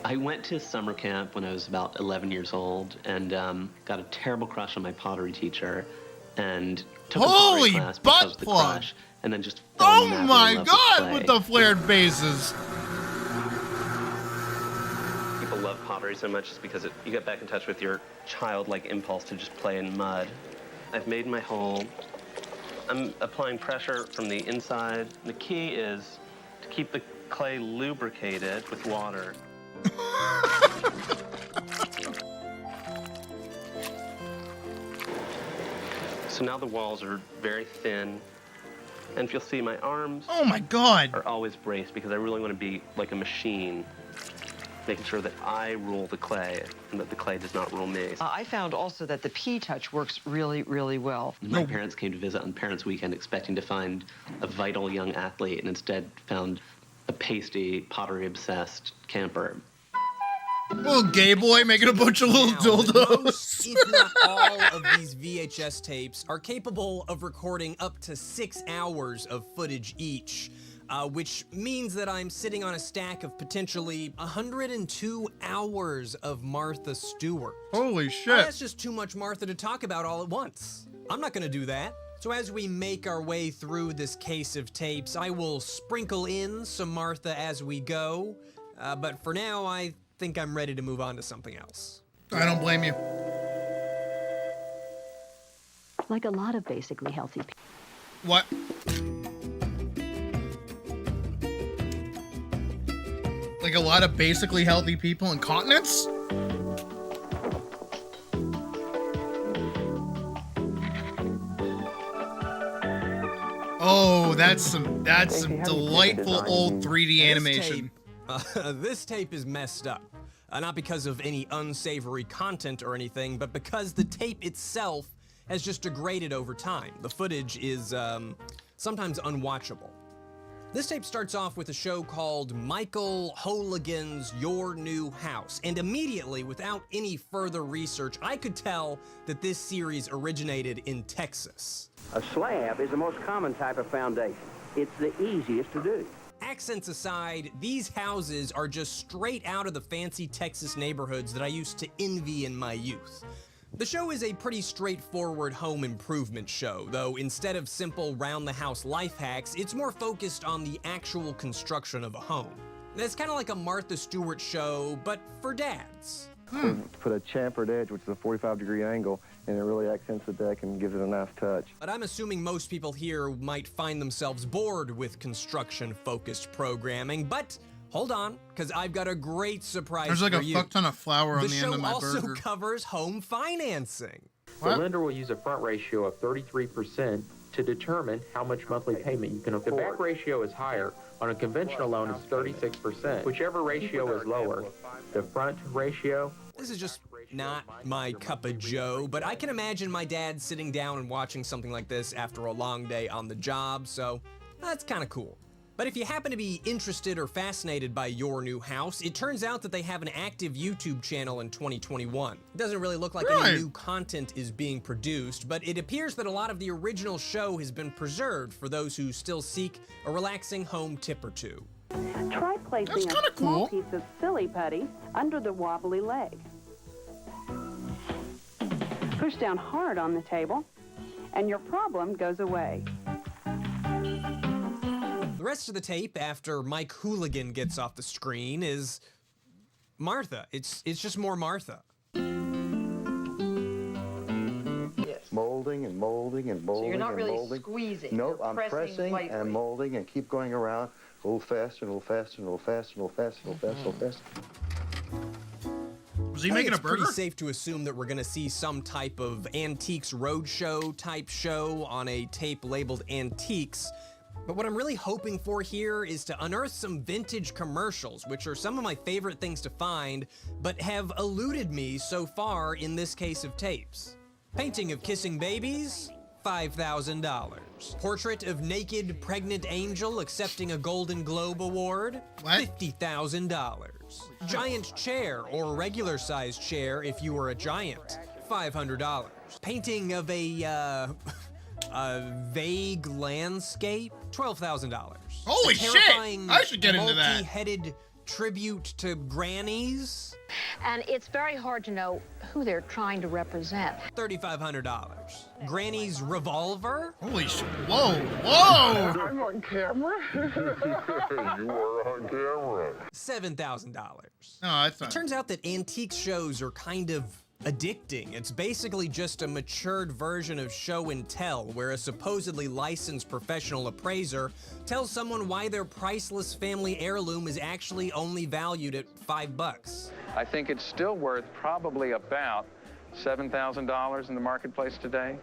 S20: I went to summer camp when I was about 11 years old and got a terrible crush on my pottery teacher and took a pottery class because of the crush and then just fell madly in love with clay.
S3: With the flared faces.
S20: People love pottery so much is because you get back in touch with your childlike impulse to just play in mud. I've made my hole. I'm applying pressure from the inside. The key is to keep the clay lubricated with water. So now the walls are very thin. And if you'll see, my arms
S3: oh my God,
S20: are always braced because I really want to be like a machine, making sure that I rule the clay and that the clay does not rule me.
S13: I found also that the P-touch works really, really well.
S20: My parents came to visit on Parents' Weekend expecting to find a vital young athlete and instead found a pasty, pottery-obsessed camper.
S3: Little gay boy making a bunch of little dildos.
S9: Most, if not all, of these VHS tapes are capable of recording up to 6 hours of footage each. Which means that I'm sitting on a stack of potentially 102 hours of Martha Stewart.
S3: Holy shit.
S9: That's just too much Martha to talk about all at once. I'm not gonna do that. So as we make our way through this case of tapes, I will sprinkle in some Martha as we go. But for now, I think I'm ready to move on to something else.
S3: I don't blame you.
S14: Like a lot of basically healthy people.
S3: What? Like a lot of basically healthy people incontinence? Oh, that's some delightful old 3D animation.
S9: This tape is messed up. Not because of any unsavory content or anything, but because the tape itself has just degraded over time. The footage is sometimes unwatchable. This tape starts off with a show called Michael Hooligan's Your New House, and immediately, without any further research, I could tell that this series originated in Texas.
S21: A slab is the most common type of foundation. It's the easiest to do.
S9: Accents aside, these houses are just straight out of the fancy Texas neighborhoods that I used to envy in my youth. The show is a pretty straightforward home improvement show, though instead of simple round-the-house life hacks, it's more focused on the actual construction of a home. It's kind of like a Martha Stewart show, but for dads.
S22: We put a chamfered edge, which is a 45-degree angle, and it really accents the deck and gives it a nice touch.
S9: But I'm assuming most people here might find themselves bored with construction-focused programming, but hold on, because I've got a great surprise for you.
S3: There's like a fuck ton of flour on the end of my burger.
S9: The show also covers home financing.
S23: The lender will use a front ratio of 33% to determine how much monthly payment you can afford. The back ratio is higher. On a conventional loan, it's 36%. Whichever ratio is lower, the front ratio...
S9: This is just not my cup of joe, but I can imagine my dad sitting down and watching something like this after a long day on the job, so that's kind of cool. But if you happen to be interested or fascinated by Your New House, it turns out that they have an active YouTube channel in 2021. It doesn't really look like any new content is being produced, but it appears that a lot of the original show has been preserved for those who still seek a relaxing home tip or two.
S24: Try placing a small piece of silly putty under the wobbly leg. Push down hard on the table, and your problem goes away.
S9: The rest of the tape, after Mike Hooligan gets off the screen, is Martha. It's just more Martha.
S22: Molding and molding and molding.
S13: So you're not
S22: and
S13: really
S22: molding.
S13: squeezing.
S22: Nope,
S13: you're
S22: I'm pressing
S13: lightly.
S22: and molding and keep going around. A little faster, a little faster, a little faster, a little faster, a little faster, a little faster.
S3: Was he making a burger?
S9: It's pretty safe to assume that we're going to see some type of Antiques Roadshow type show on a tape labeled Antiques. But what I'm really hoping for here is to unearth some vintage commercials, which are some of my favorite things to find, but have eluded me so far in this case of tapes. Painting of kissing babies, $5,000. Portrait of naked pregnant angel accepting a Golden Globe award, $50,000. Giant chair or regular sized chair if you were a giant, $500. Painting of a vague landscape, $12,000.
S3: Holy shit! I should get into that.
S9: Multi-headed tribute to grannies,
S14: And it's very hard to know who they're trying to represent.
S9: $3,500. Granny's revolver.
S3: Holy shit! Whoa! Whoa!
S15: I'm on camera. You are on camera.
S9: $7,000.
S3: No, that's
S9: It
S3: not.
S9: turns out that antique shows are kind of addicting. It's basically just a matured version of show and tell, where a supposedly licensed professional appraiser tells someone why their priceless family heirloom is actually only valued at $5.
S2: I think it's still worth probably about $7,000 in the marketplace today.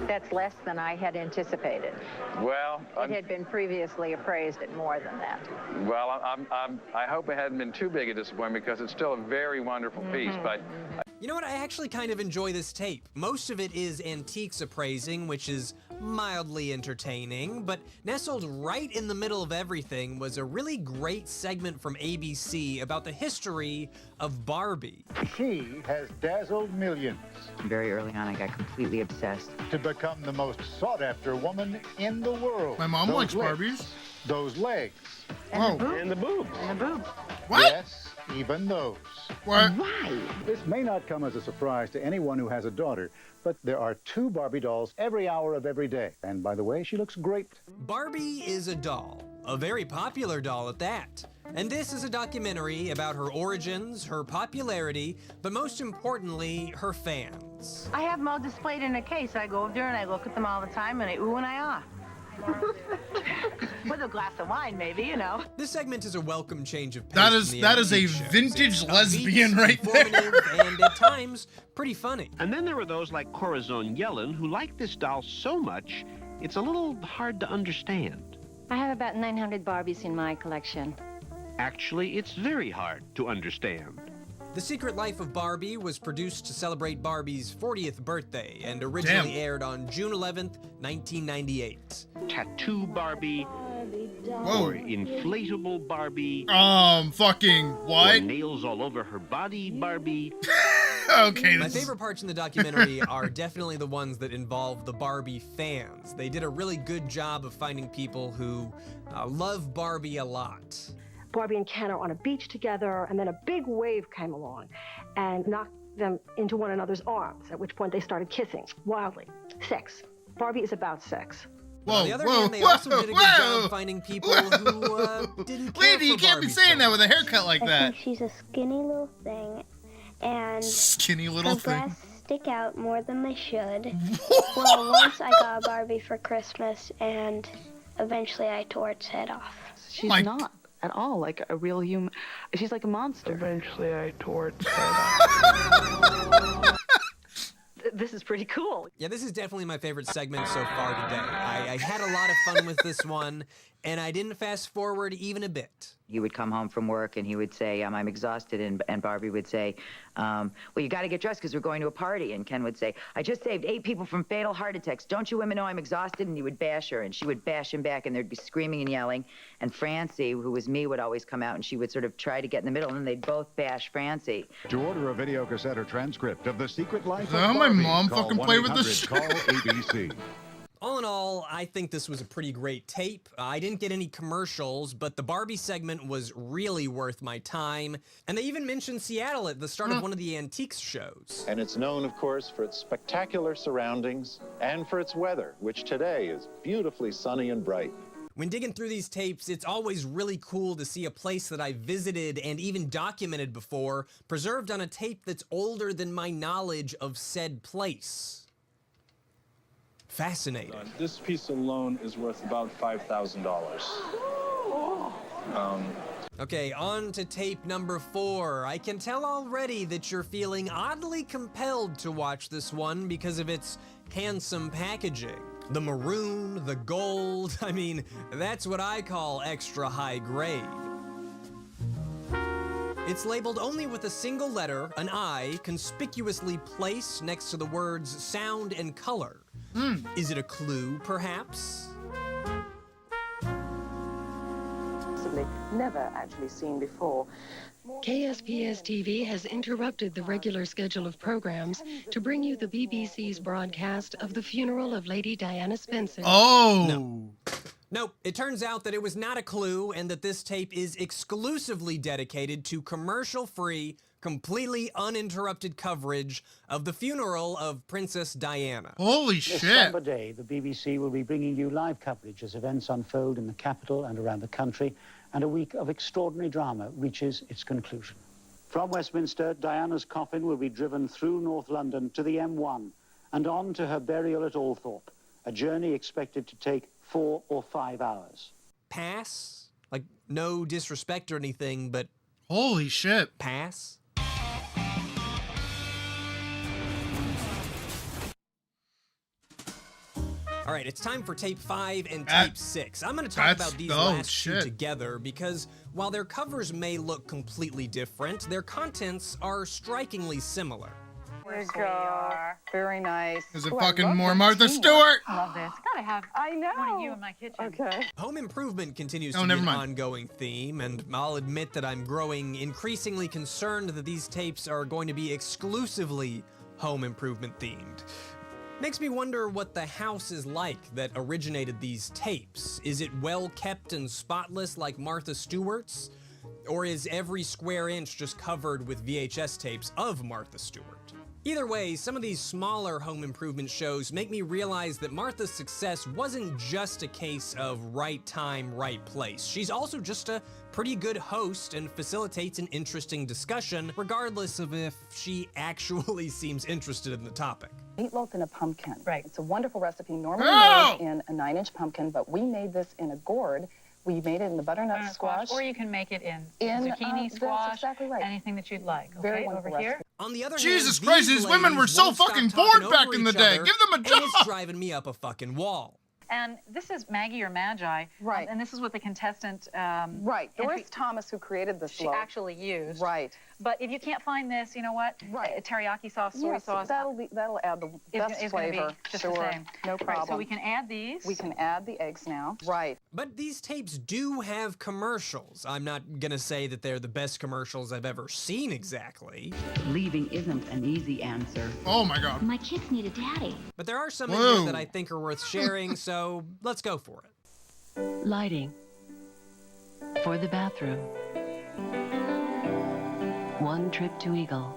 S14: That's less than I had anticipated.
S2: Well,
S14: It had been previously appraised at more than that.
S2: well, I hope it hadn't been too big a disappointment because it's still a very wonderful piece. But
S9: You know what? I actually kind of enjoy this tape. Most of it is antiques appraising, which is mildly entertaining, but nestled right in the middle of everything was a really great segment from ABC about the history of Barbie.
S4: She has dazzled millions.
S6: Very early on, I got completely obsessed.
S4: To become the most sought-after woman in the world.
S3: My mom likes
S4: legs,
S3: Barbies.
S4: Those legs.
S3: Whoa!
S4: And the boobs.
S14: And the boobs.
S3: What?
S4: Yes, even those.
S3: What?
S14: Why?
S4: This may not come as a surprise to anyone who has a daughter, but there are 2 Barbie dolls every hour of every day. And by the way, she looks great.
S9: Barbie is a doll, a very popular doll at that. And this is a documentary about her origins, her popularity, but most importantly, her fans.
S19: I have them all displayed in a case. I go over there and I look at them all the time and I ooh and I ah. With a glass of wine, maybe, you know.
S9: This segment is a welcome change of pace.
S3: That is a vintage lesbian right there.
S9: And at times, pretty funny.
S8: And then there were those like Corazon Yellen who like this doll so much, it's a little hard to understand.
S19: I have about 900 Barbies in my collection.
S8: Actually, it's very hard to understand.
S9: The Secret Life of Barbie was produced to celebrate Barbie's 40th birthday and originally aired on June 11th, 1998.
S8: Tattoo Barbie.
S3: Whoa.
S8: Or inflatable Barbie.
S3: Fucking what?
S8: Or nails all over her body Barbie.
S3: Okay.
S9: My favorite parts in the documentary are definitely the ones that involve the Barbie fans. They did a really good job of finding people who love Barbie a lot.
S19: Barbie and Ken are on a beach together, and then a big wave came along and knocked them into one another's arms, at which point they started kissing wildly. Sex. Barbie is about sex.
S9: But on the other hand, they also did a good job finding people who didn't care
S3: Lady, you
S9: for
S3: can't
S9: Barbie
S3: be saying
S9: so
S3: that with a
S9: much.
S3: haircut like that.
S5: I think she's a skinny little thing, and
S3: Skinny little
S5: her
S3: thing.
S5: breasts stick out more than they should. Well, once I got a Barbie for Christmas, and eventually I tore its head off.
S19: She's not at all like a real human. She's like a monster.
S25: Eventually I tore its head off.
S19: This is pretty cool.
S9: Yeah, this is definitely my favorite segment so far today. I had a lot of fun with this one, and I didn't fast forward even a bit.
S6: He would come home from work and he would say, I'm exhausted. And Barbie would say, well, you got to get dressed because we're going to a party. And Ken would say, I just saved 8 people from fatal heart attacks. Don't you women know I'm exhausted? And he would bash her and she would bash him back and there'd be screaming and yelling. And Francie, who was me, would always come out and she would sort of try to get in the middle and then they'd both bash Francie.
S4: To order a video cassette or transcript of The Secret Life
S3: Is that how
S4: of
S3: my
S4: Barbie,
S3: mom
S4: call
S3: fucking played with this
S4: 1-800 Call ABC.
S9: All in all, I think this was a pretty great tape. I didn't get any commercials, but the Barbie segment was really worth my time. And they even mentioned Seattle at the start of one of the antiques shows.
S26: And it's known, of course, for its spectacular surroundings and for its weather, which today is beautifully sunny and bright.
S9: When digging through these tapes, it's always really cool to see a place that I visited and even documented before, preserved on a tape that's older than my knowledge of said place. Fascinating.
S27: This piece alone is worth about $5,000.
S9: Okay, on to tape number 4. I can tell already that you're feeling oddly compelled to watch this one because of its handsome packaging. The maroon, the gold, I mean, that's what I call extra high grade. It's labeled only with a single letter, an I, conspicuously placed next to the words sound and color. Is it a clue, perhaps?
S1: probably never actually seen before.
S7: KSPS-TV has interrupted the regular schedule of programs to bring you the BBC's broadcast of the funeral of Lady Diana Spencer.
S3: Oh!
S9: Nope, it turns out that it was not a clue and that this tape is exclusively dedicated to commercial-free, completely uninterrupted coverage of the funeral of Princess Diana.
S3: Holy shit!
S10: This December day, the BBC will be bringing you live coverage as events unfold in the capital and around the country, and a week of extraordinary drama reaches its conclusion. From Westminster, Diana's coffin will be driven through North London to the M1 and on to her burial at Althorpe, a journey expected to take 4 or 5 hours.
S9: Pass? Like, no disrespect or anything, but...
S3: Holy shit.
S9: Pass? All right, it's time for tape 5 and tape 6. I'm going to talk about these last two together because while their covers may look completely different, their contents are strikingly similar.
S1: There you go. Very nice.
S3: Is it fucking more Martha Stewart?
S1: I love this. Gotta have one of you in my kitchen. Okay.
S9: Home improvement continues to be an ongoing theme, and I'll admit that I'm growing increasingly concerned that these tapes are going to be exclusively home improvement themed. Makes me wonder what the house is like that originated these tapes. Is it well kept and spotless like Martha Stewart's? Or is every square inch just covered with VHS tapes of Martha Stewart? Either way, some of these smaller home improvement shows make me realize that Martha's success wasn't just a case of right time, right place. She's also just a pretty good host and facilitates an interesting discussion, regardless of if she actually seems interested in the topic.
S1: Meatloaf in a pumpkin. Right. It's a wonderful recipe, normally made in a 9-inch pumpkin, but we made this in a gourd. We made it in the butternut squash.
S11: Or you can make it in zucchini squash.
S1: That's exactly right.
S11: Anything that you'd like. Okay,
S1: Very wonderful
S11: over here.
S1: recipe.
S9: On the other
S3: Jesus
S9: hand,
S3: Christ, these women were so fucking bored back in the day. Give them a job.
S9: And it's driving me up a fucking wall.
S11: And this is Maggie or Magi.
S1: Right.
S11: And this is what the contestant...
S1: right. Doris Thomas, who created this
S11: she actually used.
S1: Right.
S11: But if you can't find this, you know what?
S1: Right.
S11: Teriyaki sauce, soy sauce.
S1: That'll add the best flavor.
S11: Just the same.
S1: No problem.
S11: Right, so we can add these.
S1: We can add the eggs now. Right.
S9: But these tapes do have commercials. I'm not gonna say that they're the best commercials I've ever seen exactly.
S12: Leaving isn't an easy answer.
S3: Oh my god.
S12: My kids need a daddy.
S9: But there are some in here that I think are worth sharing, so let's go for it.
S7: Lighting. For the bathroom. One trip to Eagle.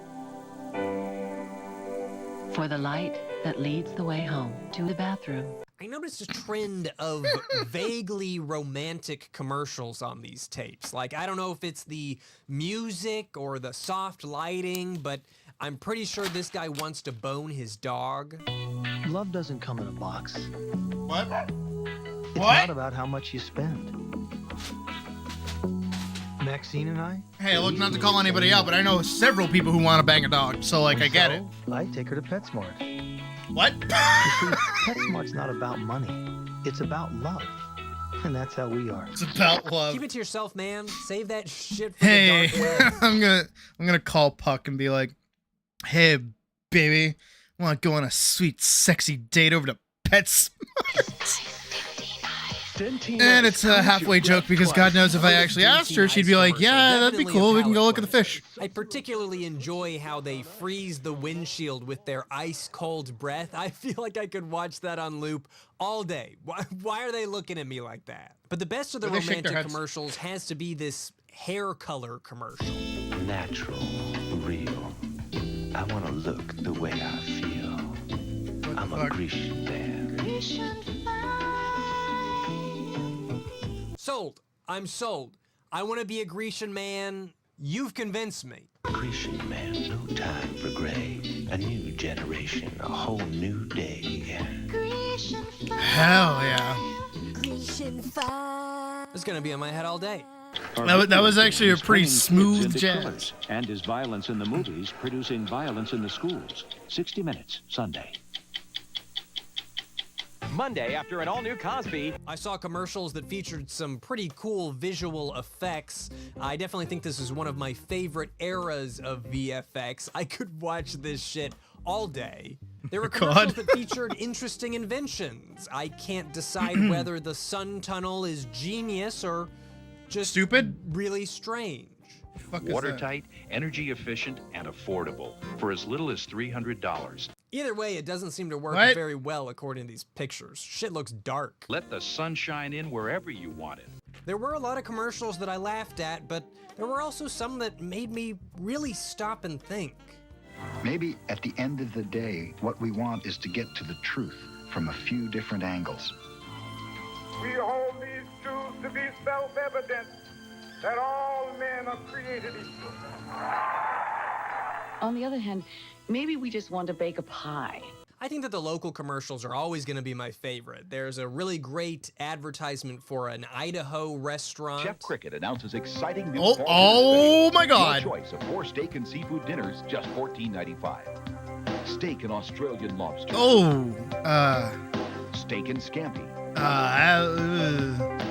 S7: For the light that leads the way home to the bathroom.
S9: I noticed a trend of vaguely romantic commercials on these tapes. Like, I don't know if it's the music or the soft lighting, but I'm pretty sure this guy wants to bone his dog.
S17: Love doesn't come in a box.
S3: What?
S17: It's not about how much you spend. Maxine and I?
S3: Hey, look, not to call anybody out, but I know several people who want to bang a dog, so, like, I get it.
S17: I take her to PetSmart.
S3: What?
S17: You see, PetSmart's not about money. It's about love. And that's how we are.
S3: It's about love.
S9: Keep it to yourself, man. Save that shit for
S3: Hey,
S9: the dark web.
S3: I'm gonna call Puck and be like, hey, baby, want to go on a sweet, sexy date over to PetSmart? And it's a halfway joke because God knows if I actually asked her, she'd be like, yeah, that'd be cool. We can go look at the fish.
S9: I particularly enjoy how they freeze the windshield with their ice-cold breath. I feel like I could watch that on loop all day. Why are they looking at me like that? But the best of the romantic commercials has to be this hair color commercial.
S18: Natural, real. I want to look the way I feel. I'm a Grecian man.
S9: Sold. I'm sold. I want to be a Grecian man. You've convinced me.
S18: Grecian man, no time for gray. A new generation, a whole new day.
S3: Hell yeah.
S9: It's gonna be in my head all day.
S3: That was actually a pretty smooth jazz.
S28: And is violence in the movies producing violence in the schools? 60 Minutes, Sunday.
S9: Monday, after an all-new Cosby. I saw commercials that featured some pretty cool visual effects. I definitely think this is one of my favorite eras of VFX. I could watch this shit all day. There were commercials that featured interesting inventions. I can't decide whether the sun tunnel is genius or just
S3: stupid,
S9: really strange.
S28: Watertight, energy efficient, and affordable for as little as $300.
S9: Either way, it doesn't seem to work
S28: What?
S9: very well according to these pictures. Shit looks dark.
S28: Let the sun shine in wherever you want it.
S9: There were a lot of commercials that I laughed at, but there were also some that made me really stop and think.
S13: Maybe at the end of the day, what we want is to get to the truth from a few different angles.
S15: We hold these truths to be self-evident, that all men are created equal.
S12: On the other hand, maybe we just want to bake a pie.
S9: I think that the local commercials are always going to be my favorite. There's a really great advertisement for an Idaho restaurant.
S16: Chef Cricket announces exciting new
S3: Oh my God.
S16: Your choice of 4 steak and seafood dinners, just $14.95. Steak and Australian lobster. Steak and scampi.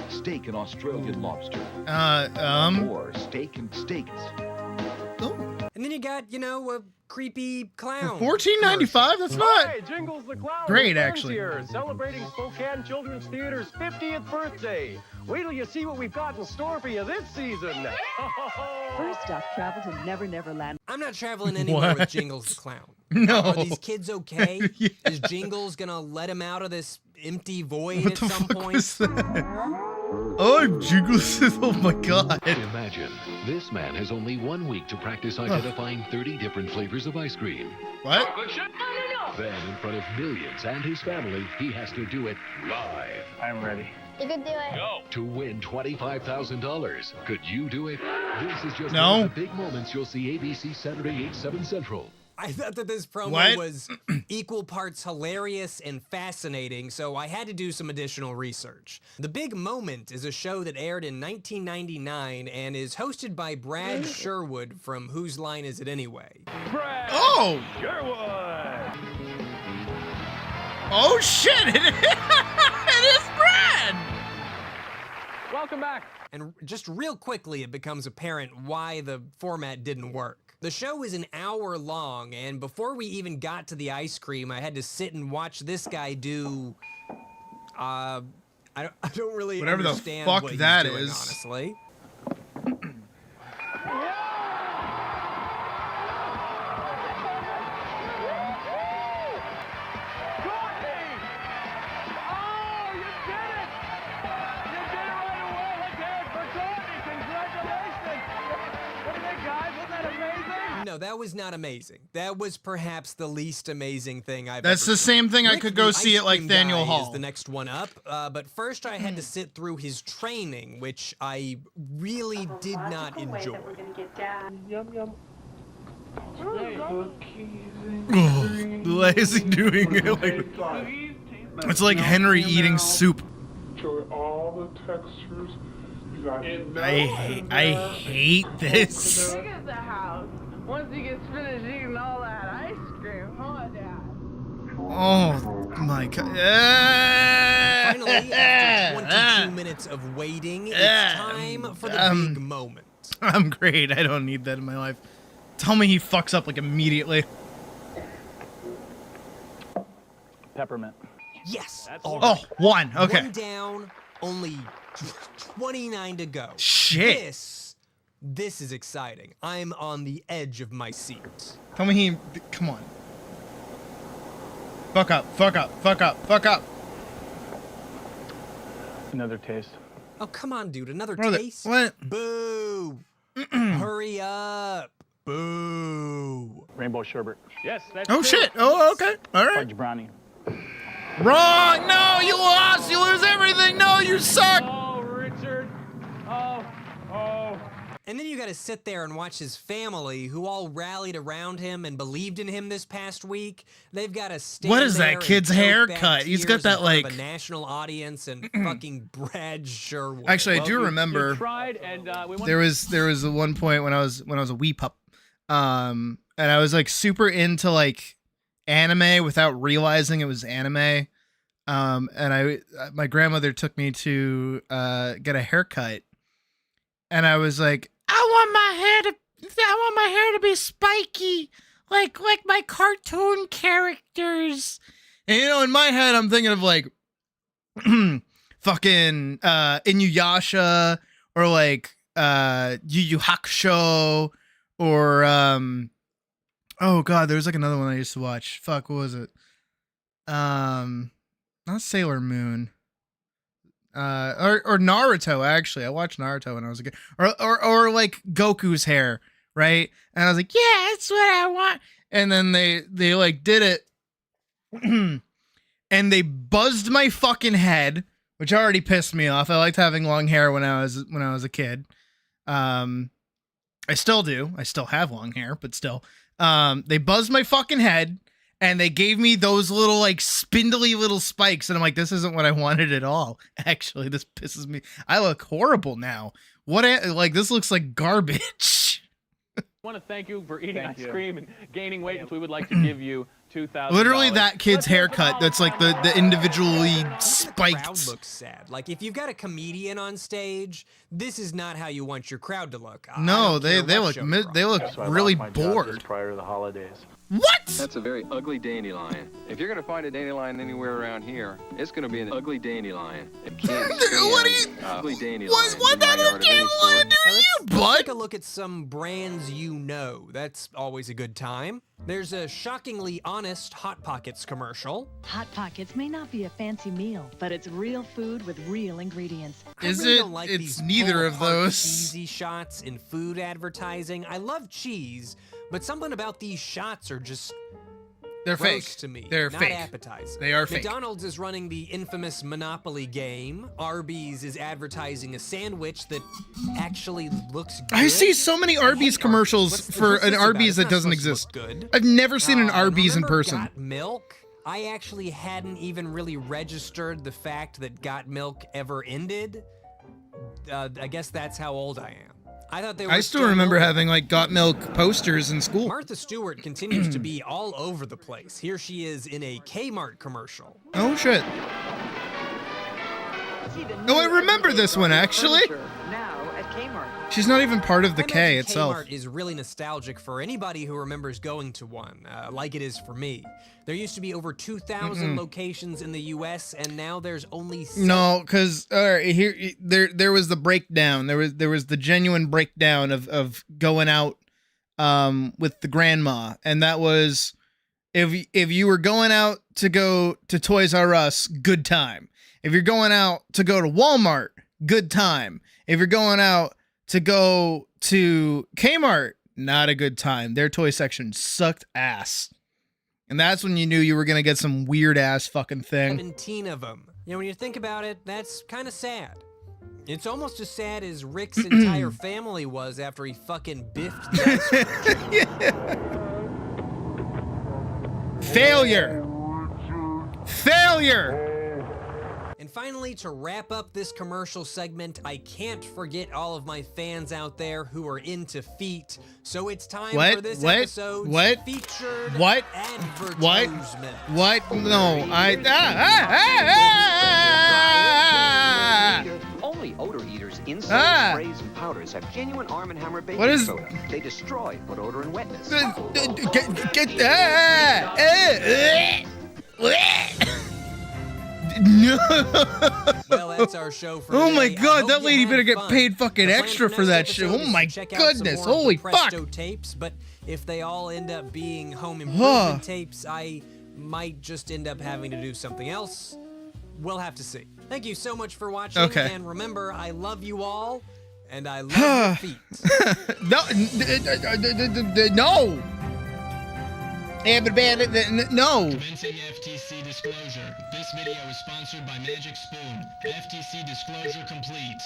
S16: Steak and Australian lobster. Or steak and steaks.
S9: And then you got, you know, a creepy clown.
S3: $14.95? That's not
S20: Hey, Jingles the Clown
S3: great,
S20: returns
S3: actually.
S20: Here, celebrating Spokane Children's Theater's 50th birthday. Wait till you see what we've got in store for you this season.
S21: First up, travel to Never Never Land.
S9: I'm not traveling anywhere with Jingles the Clown.
S3: No.
S9: Are these kids okay? Is Jingles gonna let him out of this empty void
S3: What
S9: at
S3: the
S9: some
S3: fuck
S9: point?
S3: was that? Oh, I'm Jingles. Oh my God.
S28: Imagine, this man has only 1 week to practice identifying 30 different flavors of ice cream.
S3: What?
S28: Then, in front of millions and his family, he has to do it live.
S27: I'm ready.
S5: You can do it.
S28: Go! To win $25,000. Could you do it? This is just
S3: No.
S28: one of the big moments you'll see ABC Saturday 8, 7 Central.
S9: I thought that this promo
S3: What?
S9: was equal parts hilarious and fascinating, so I had to do some additional research. The Big Moment is a show that aired in 1999 and is hosted by Brad Sherwood from Whose Line Is It Anyway?
S20: Brad
S3: Oh!
S20: Sherwood!
S3: Oh shit! It is Brad!
S20: Welcome back.
S9: And just real quickly, it becomes apparent why the format didn't work. The show is an hour long, and before we even got to the ice cream, I had to sit and watch this guy do, I don't really
S3: Whatever the
S9: understand
S3: fuck
S9: what
S3: that
S9: he's doing,
S3: is.
S9: honestly. No, that was not amazing. That was perhaps the least amazing thing I've
S3: That's
S9: ever
S3: the same thing I
S9: Rick,
S3: could go
S9: the
S3: see
S9: ice
S3: at like
S9: cream
S3: Faneuil
S9: guy,
S3: Hall.
S9: is the next one up, but first I had to sit through his training, which I really did not enjoy.
S21: Yum, yum.
S3: What is he doing? It's like Henry eating soup.
S15: Enjoy all the textures. You got
S3: I hate this.
S21: Look at the house. Once he gets finished eating all that ice cream, huh, Dad?
S3: Oh my God.
S9: Finally, after 22 minutes of waiting, it's time for the big moment.
S3: I'm great. I don't need that in my life. Tell me he fucks up like immediately.
S27: Peppermint.
S9: Yes.
S3: Oh, one. Okay.
S9: One down, only 29 to go.
S3: Shit.
S9: This is exciting. I'm on the edge of my seat.
S3: Tell me he. Come on. Fuck up. Fuck up. Fuck up. Fuck up.
S27: Another taste.
S9: Oh, come on, dude. Another
S3: Brother,
S9: taste?
S3: what?
S9: Boo. Hurry up. Boo.
S27: Rainbow sherbet.
S20: Yes, that's
S3: Oh,
S20: true.
S3: shit. Oh, okay. All right.
S27: Fudge brownie.
S3: Wrong. No, you lost. You lose everything. No, you suck.
S20: Oh, Richard. Oh.
S9: And then you got to sit there and watch his family, who all rallied around him and believed in him this past week. They've got to stand
S3: What is that
S9: there and
S3: kid's
S9: choke back
S3: haircut? He's got
S9: tears
S3: that,
S9: in front of
S3: like-
S9: a national audience and fucking Brad Sherwood.
S3: Actually, I do
S20: You
S3: remember.
S20: tried, and we went.
S3: There was a one point when I was a wee pup, and I was like super into like anime without realizing it was anime. And my grandmother took me to get a haircut, and I was like, I want my hair to be spiky, like my cartoon characters. And you know, in my head, I'm thinking of like fucking Inuyasha or like Yu Yu Hakusho, or oh god, there's like another one I used to watch. Fuck, what was it? Not Sailor Moon. Or Naruto, actually. I watched Naruto when I was a kid. Or like Goku's hair, right? And I was like, yeah, that's what I want. And then they like did it and they buzzed my fucking head, which already pissed me off. I liked having long hair when I was a kid. I still do. I still have long hair, but still. They buzzed my fucking head. And they gave me those little, like, spindly little spikes. And I'm like, this isn't what I wanted at all. Actually, this pisses me. I look horrible now. Like, this looks like garbage.
S2: I want to thank you for eating ice cream and gaining weight. We would like to give you $2,000.
S3: Literally that kid's haircut. That's like the individually spiked.
S8: Crowd looks sad. Like, if you've got a comedian on stage, this is not how you want your crowd to look.
S3: No, they look really bored.
S2: Prior to the holidays.
S3: What?
S14: That's a very ugly dandelion. If you're gonna find a dandelion anywhere around here, it's gonna be an ugly dandelion. It can't
S3: what are you?
S14: Ugly dandelion.
S3: What that other dandelion do you, bud?
S8: Let's take a look at some brands you know. That's always a good time. There's a shockingly honest Hot Pockets commercial.
S12: Hot Pockets may not be a fancy meal, but it's real food with real ingredients.
S3: Is
S8: I really
S3: it?
S8: don't like
S3: It's
S8: these
S3: neither of
S8: pull-apart
S3: those.
S8: cheesy shots in food advertising. I love cheese, but something about these shots are just
S3: They're
S8: gross
S3: fake.
S8: to me.
S3: They're
S8: not
S3: fake.
S8: appetizing.
S3: They are fake.
S8: McDonald's is running the infamous Monopoly game. Arby's is advertising a sandwich that actually looks good.
S3: I see so many Arby's commercials for an Arby's that doesn't exist. I've never seen an Arby's in person.
S8: Got Milk? I actually hadn't even really registered the fact that Got Milk ever ended. I guess that's how old I am. I thought they were
S3: I still remember having like Got Milk posters in school.
S8: Martha Stewart continues to be all over the place. Here she is in a Kmart commercial.
S3: Oh shit. Oh, I remember this one actually.
S6: Now at Kmart.
S3: She's not even part of the K itself.
S8: Kmart is really nostalgic for anybody who remembers going to one, like it is for me. There used to be over 2,000 locations in the U.S., and now there's only 7.
S3: No, because here there was the breakdown. There was the genuine breakdown of going out with the grandma, and that was if you were going out to go to Toys R Us, good time. If you're going out to go to Walmart, good time. If you're going out to go to Kmart, not a good time. Their toy section sucked ass. And that's when you knew you were going to get some weird ass fucking thing.
S8: 17 of them. You know, when you think about it, that's kind of sad. It's almost as sad as Rick's entire family was after he fucking biffed the
S3: Failure. Failure.
S8: And finally, to wrap up this commercial segment, I can't forget all of my fans out there who are into feet. So it's time for this episode's featured advertisement.
S3: What? No,
S19: Only odor eaters inside sprays and powders have genuine Arm & Hammer baking soda. They destroy foot odor and wetness.
S3: Get No.
S8: Well, that's our show for
S3: Oh
S8: today.
S3: my
S8: I
S3: god,
S8: hope
S3: that
S8: you
S3: lady
S8: had
S3: better get
S8: fun.
S3: paid fucking
S8: The plan
S3: extra
S8: for
S3: for
S8: next
S3: that shit.
S8: episode
S3: Oh
S8: is
S3: my
S8: to check out some
S3: goodness,
S8: more of the
S3: holy fuck.
S8: Presto tapes, but if they all end up being home improvement tapes, I might just end up having to do something else. We'll have to see. Thank you so much for watching,
S3: Okay.
S8: and remember, I love you all, and I love your feet.
S3: No. No.
S22: Commencing FTC disclosure. This video is sponsored by Magic Spoon. FTC disclosure complete.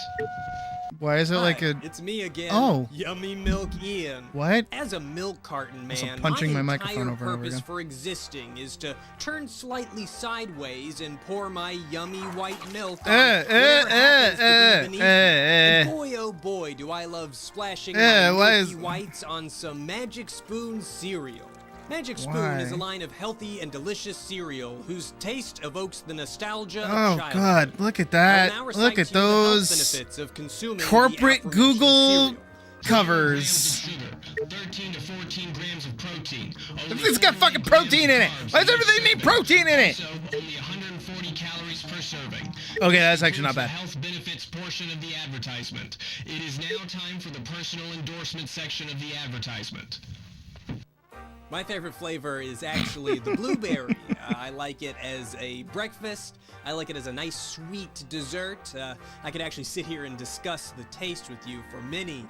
S3: Why is it like a...
S8: It's me again.
S3: Oh.
S8: Yummy Milk Ian.
S3: What?
S8: As a milk carton
S3: Also
S8: man,
S3: punching my
S8: my
S3: microphone
S8: entire
S3: over and over
S8: purpose
S3: again.
S8: for existing is to turn slightly sideways and pour my yummy white milk on whatever happens to be beneath me. And boy, oh boy, do I love splashing my milky whites on some Magic Spoon cereal. Magic Spoon
S3: Why?
S8: is a line of healthy and delicious cereal whose taste evokes the nostalgia of
S3: Oh
S8: childhood.
S3: god, look at
S8: I will
S3: that.
S8: now
S3: Look
S8: recite
S3: at
S8: to you the health
S3: those
S8: benefits of consuming the
S3: corporate
S8: aforementioned
S3: Google
S8: cereal.
S3: covers.
S22: 13 to 14 grams of protein.
S3: It's got fucking protein in it. Why does everything need protein in it?
S22: Only 140 calories per serving.
S3: Okay, that's actually not bad.
S22: Health benefits portion of the advertisement. It is now time for the personal endorsement section of the advertisement.
S8: My favorite flavor is actually the blueberry. I like it as a breakfast. I like it as a nice sweet dessert. I could actually sit here and discuss the taste with you for many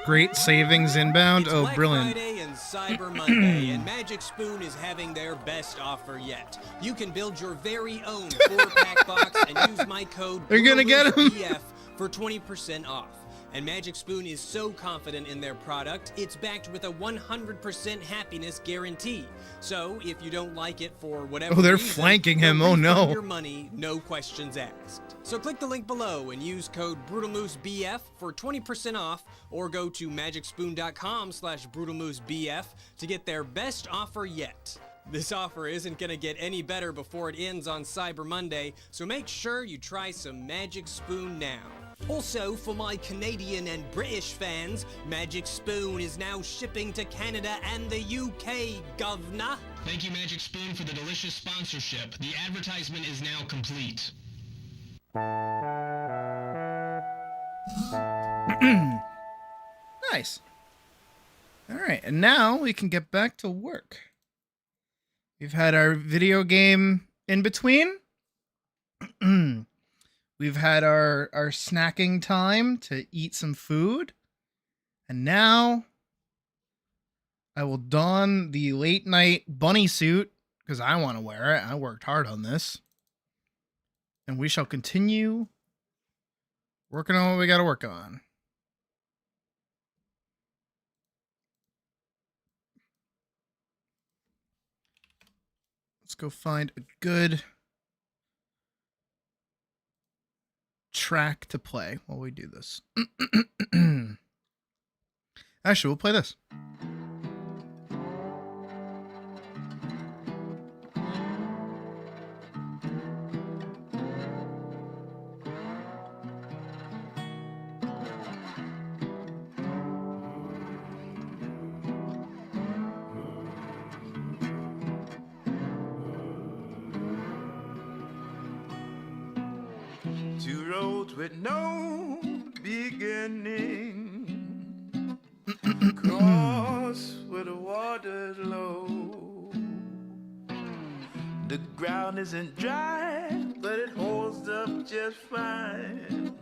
S3: Great savings inbound.
S8: It's
S3: Oh,
S8: Black
S3: brilliant.
S8: Friday and Cyber Monday, and Magic Spoon is having their best offer yet. You can build your very own 4-pack box and use my code
S3: They're gonna get 'em.
S8: BF for 20% off. And Magic Spoon is so confident in their product, it's backed with a 100% happiness guarantee. So if you don't like it for whatever
S3: Oh, they're
S8: reason,
S3: flanking him.
S8: they'll
S3: Oh,
S8: refund
S3: no.
S8: your money, no questions asked. So click the link below and use code BrutalMooseBF for 20% off, or go to magicspoon.com/BrutalMooseBF to get their best offer yet. This offer isn't going to get any better before it ends on Cyber Monday, so make sure you try some Magic Spoon now. Also, for my Canadian and British fans, Magic Spoon is now shipping to Canada and the UK, governor.
S22: Thank you, Magic Spoon, for the delicious sponsorship. The advertisement is now complete.
S3: Nice. All right, and now we can get back to work. We've had our video game in between. We've had our snacking time to eat some food. And now I will don the late night bunny suit because I want to wear it. I worked hard on this. And we shall continue working on what we got to work on. Let's go find a good track to play while we do this. Actually, we'll play this.
S1: Two roads with no beginning, cross where the water's low. The ground isn't dry, but it holds up just fine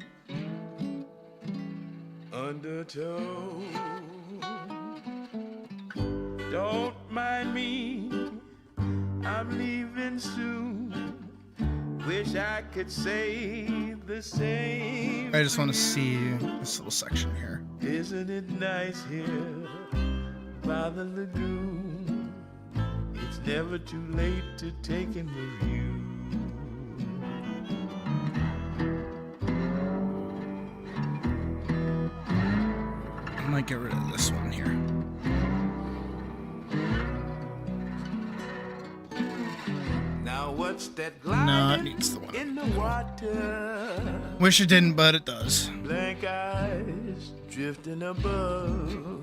S1: under tow. Don't mind me, I'm leaving soon. Wish I could say the same.
S3: I just want to see this little section here.
S1: Isn't it nice here by the lagoon? It's never too late to take in the view.
S3: I might get rid of this one here.
S1: Now what's that
S3: No,
S1: gliding
S3: it needs the one.
S1: in the water?
S3: Wish it didn't, but it does.
S1: Blank eyes drifting above.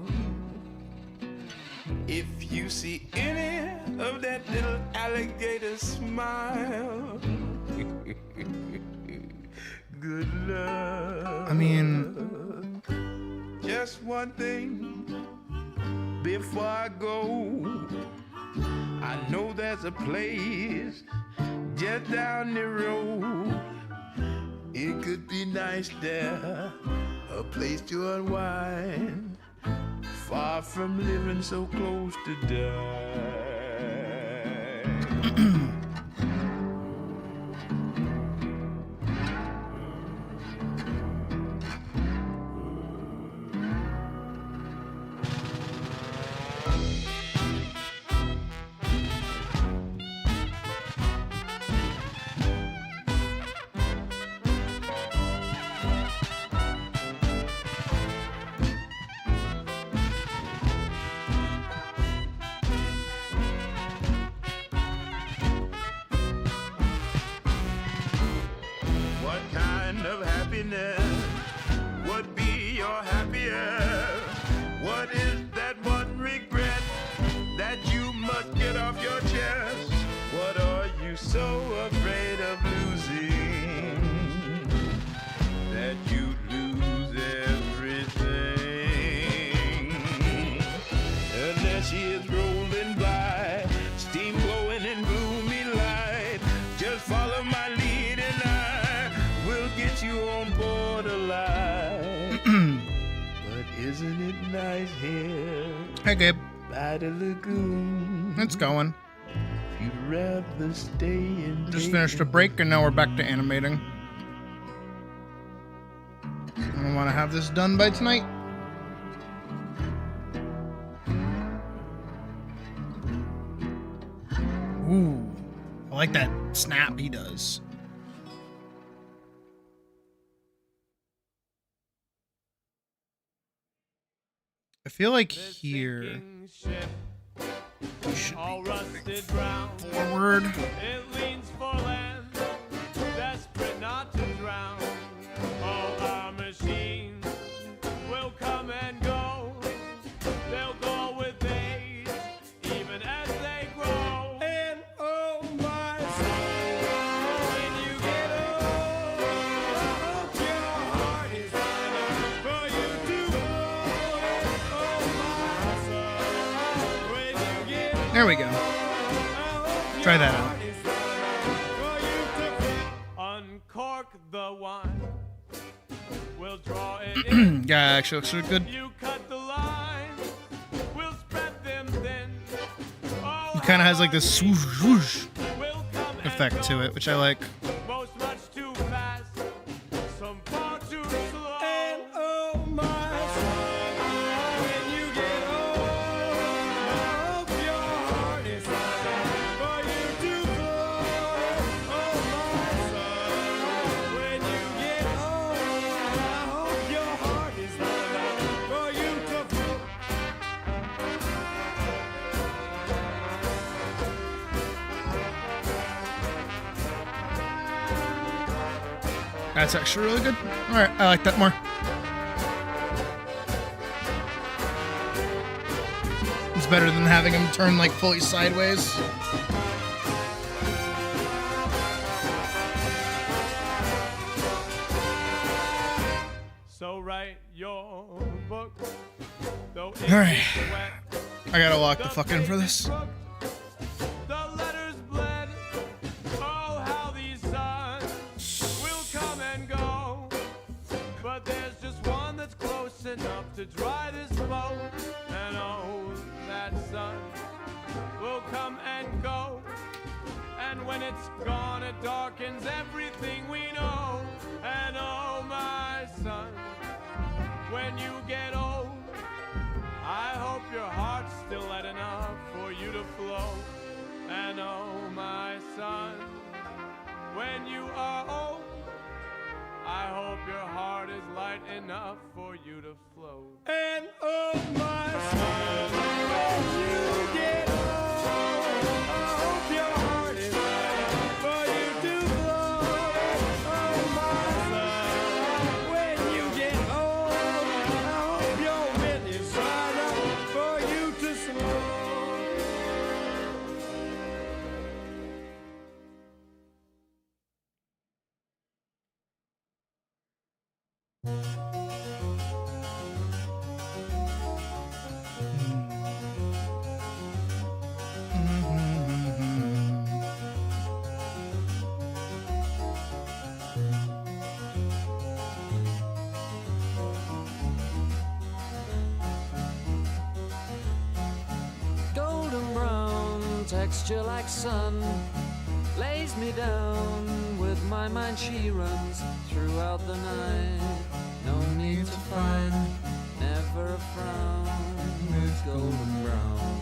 S1: If you see any of that little alligator smile, good luck.
S3: I mean,
S1: just one thing before I go. I know there's a place just down the road. It could be nice there, a place to unwind, far from living so close to die. What kind of happiness would be your happiest? What is that one regret guys here.
S3: Hey, Gabe.
S1: By the lagoon.
S3: It's going.
S1: If you'd rather stay in.
S3: Just finished a break and now we're back to animating. I want to have this done by tonight. Ooh, I like that snap he does. I feel like here we should be forward.
S4: It leans for land, desperate not to drown. All our machines will come and go. They'll go with age, even as they grow. And oh my son, when you get old, I hope your heart is lining for you to hold. Oh my son, when you get
S3: There we go. Try that out.
S4: Uncork the wine. We'll draw it in.
S3: Yeah, actually looks really good.
S4: You cut the lines. We'll spread them thin.
S3: It kind of has like this swoosh, swoosh effect to it, which I like.
S4: Most much too fast. Some far too slow. And oh my son, when you get old, I hope your heart is lining for you to glow. Oh my son, when you get old, I hope your heart is lining for you to flow.
S3: That's actually really good. All right, I like that more. It's better than having him turn like fully sideways.
S4: So write your book.
S3: All right, I gotta lock the fuck in for this.
S4: The letters bled. Oh, how these signs will come and go. But there's just one that's close enough to dry this boat. And oh, that sun will come and go. And when it's gone, it darkens everything we know. And oh, my son, when you get old, I hope your heart's still light enough for you to flow. And oh, my son, when you are old, I hope your heart is light enough for you to flow. And oh, my son, when you get old, I hope your heart is light enough for you to flow. Oh, my son, when you get old, I hope your wind is right up for you to slow.
S7: Golden brown, texture like sun, lays me down. With my mind she runs throughout the night. No need to fight, never a frown. With golden brown.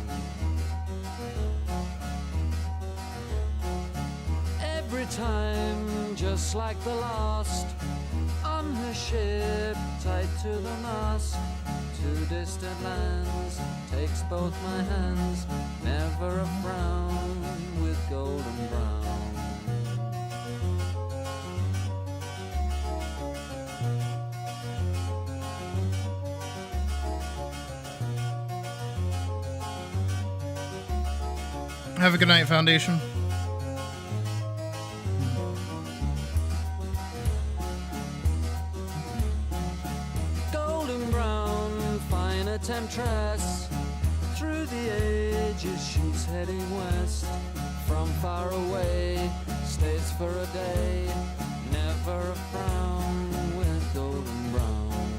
S7: Every time, just like the last, on her ship, tied to the mast. To distant lands, takes both my hands, never a frown, with golden brown.
S3: Have a good night, Foundation.
S7: Golden brown, fine a temptress. Through the ages she's heading west. From far away, stays for a day. Never a frown, with golden brown.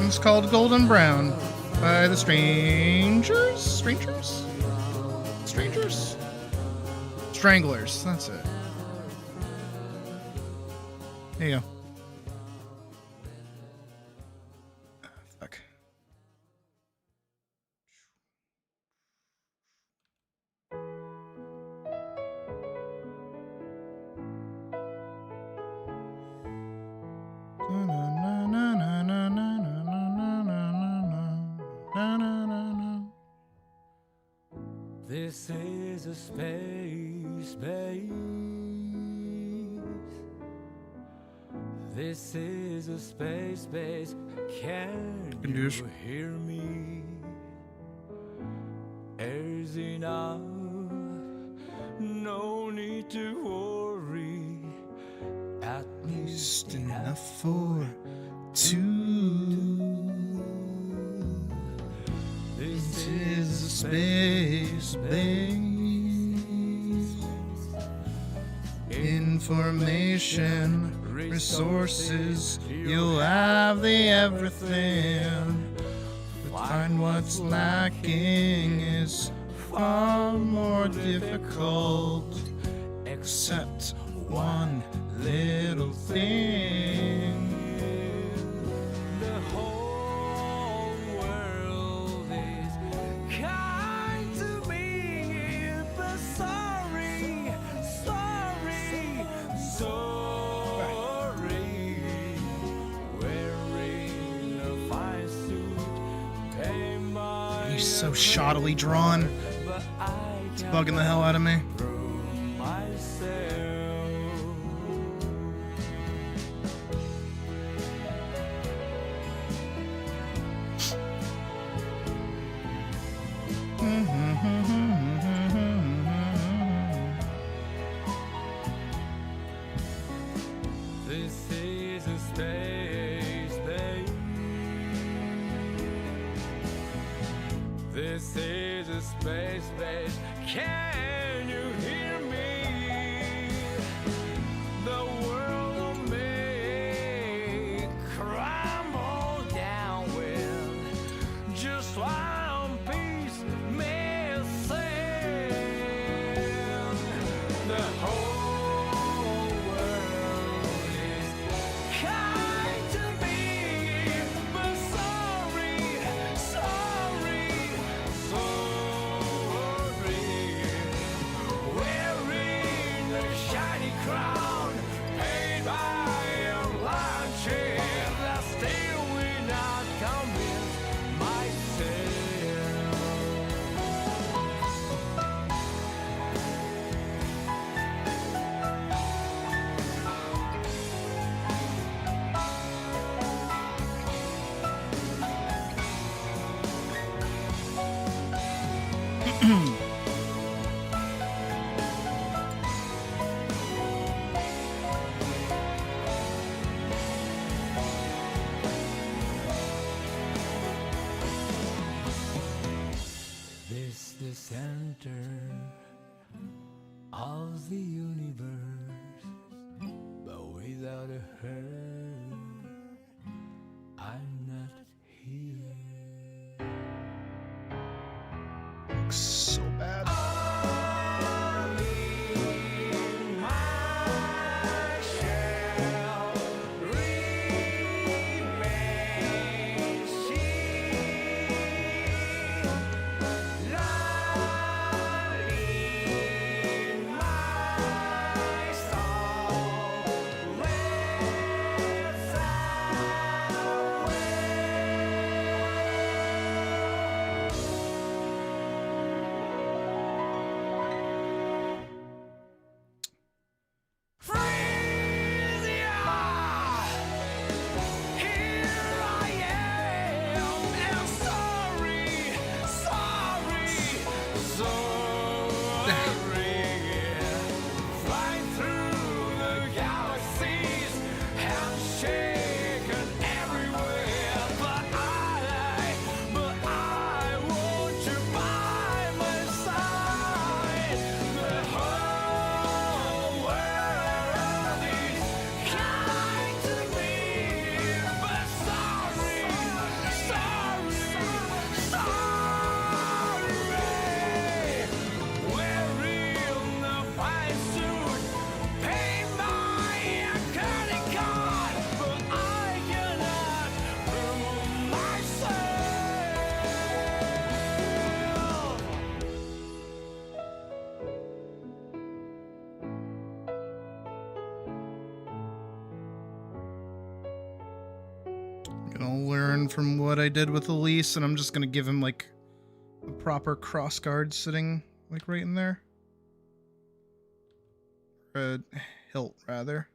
S3: Song's called Golden Brown by the Strangers? Stranglers, that's it. There you go. Fuck.
S7: This is a space base. This is a space base. Can you hear me? Air's enough. No need to worry. At least enough for two. This is a space base.
S3: Information, resources, you'll have the everything. Find what's lacking is far more difficult, except one little thing.
S7: The whole world is kind to me, but sorry. Wearing a fine suit, pay my
S3: He's so shoddily drawn. It's bugging the hell out of me.
S7: This is a space base. This is a space base. Can you hear me? The world may crumble down when just one piece missing. The whole world is kind to me, but sorry. Wearing a shiny crown, paid by a blind chain, that still will not convince This the center of the universe, but without a her, I'm not here.
S3: Looks so bad. Gonna learn from what I did with Elise, and I'm just gonna give him like a proper cross guard sitting like right in there. A hilt rather.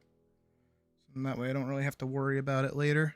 S3: And that way I don't really have to worry about it later.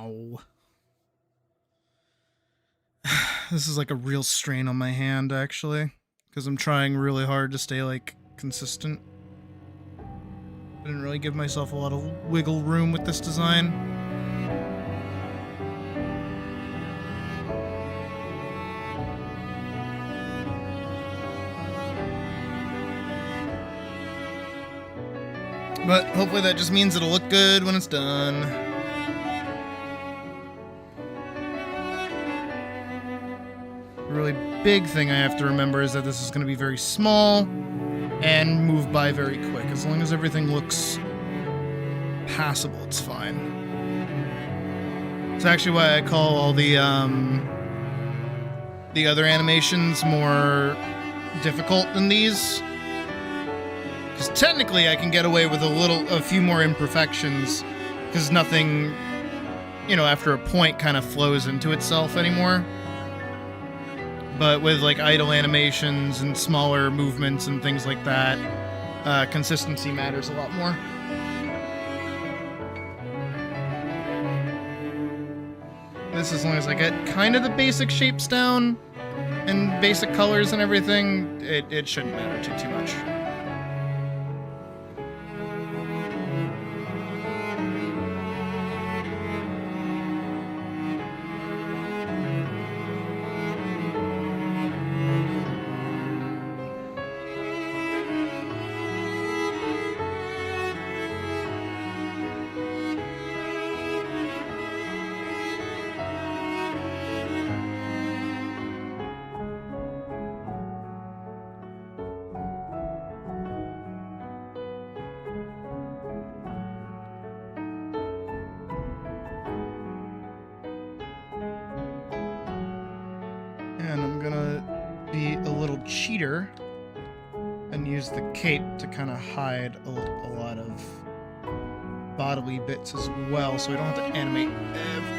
S3: Ow. This is like a real strain on my hand, actually, because I'm trying really hard to stay, like, consistent. I didn't really give myself a lot of wiggle room with this design. But hopefully that just means it'll look good when it's done. The really big thing I have to remember is that this is going to be very small and move by very quick. As long as everything looks passable, it's fine. It's actually why I call all the other animations more difficult than these. Because technically I can get away with a few more imperfections, because nothing, you know, after a point kind of flows into itself anymore. But with like idle animations and smaller movements and things like that, consistency matters a lot more. This, as long as I get kind of the basic shapes down and basic colors and everything, it shouldn't matter too much. And I'm gonna be a little cheater and use the cape to kind of hide a lot of bodily bits as well, so we don't have to animate everything.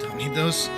S3: Don't need those.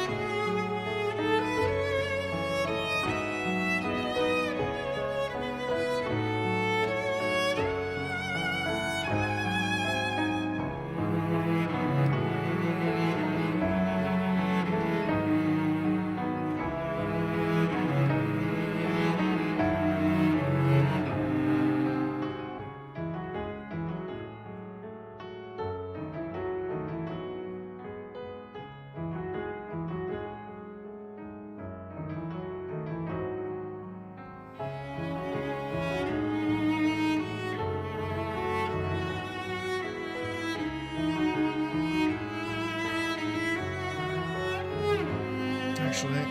S3: Actually,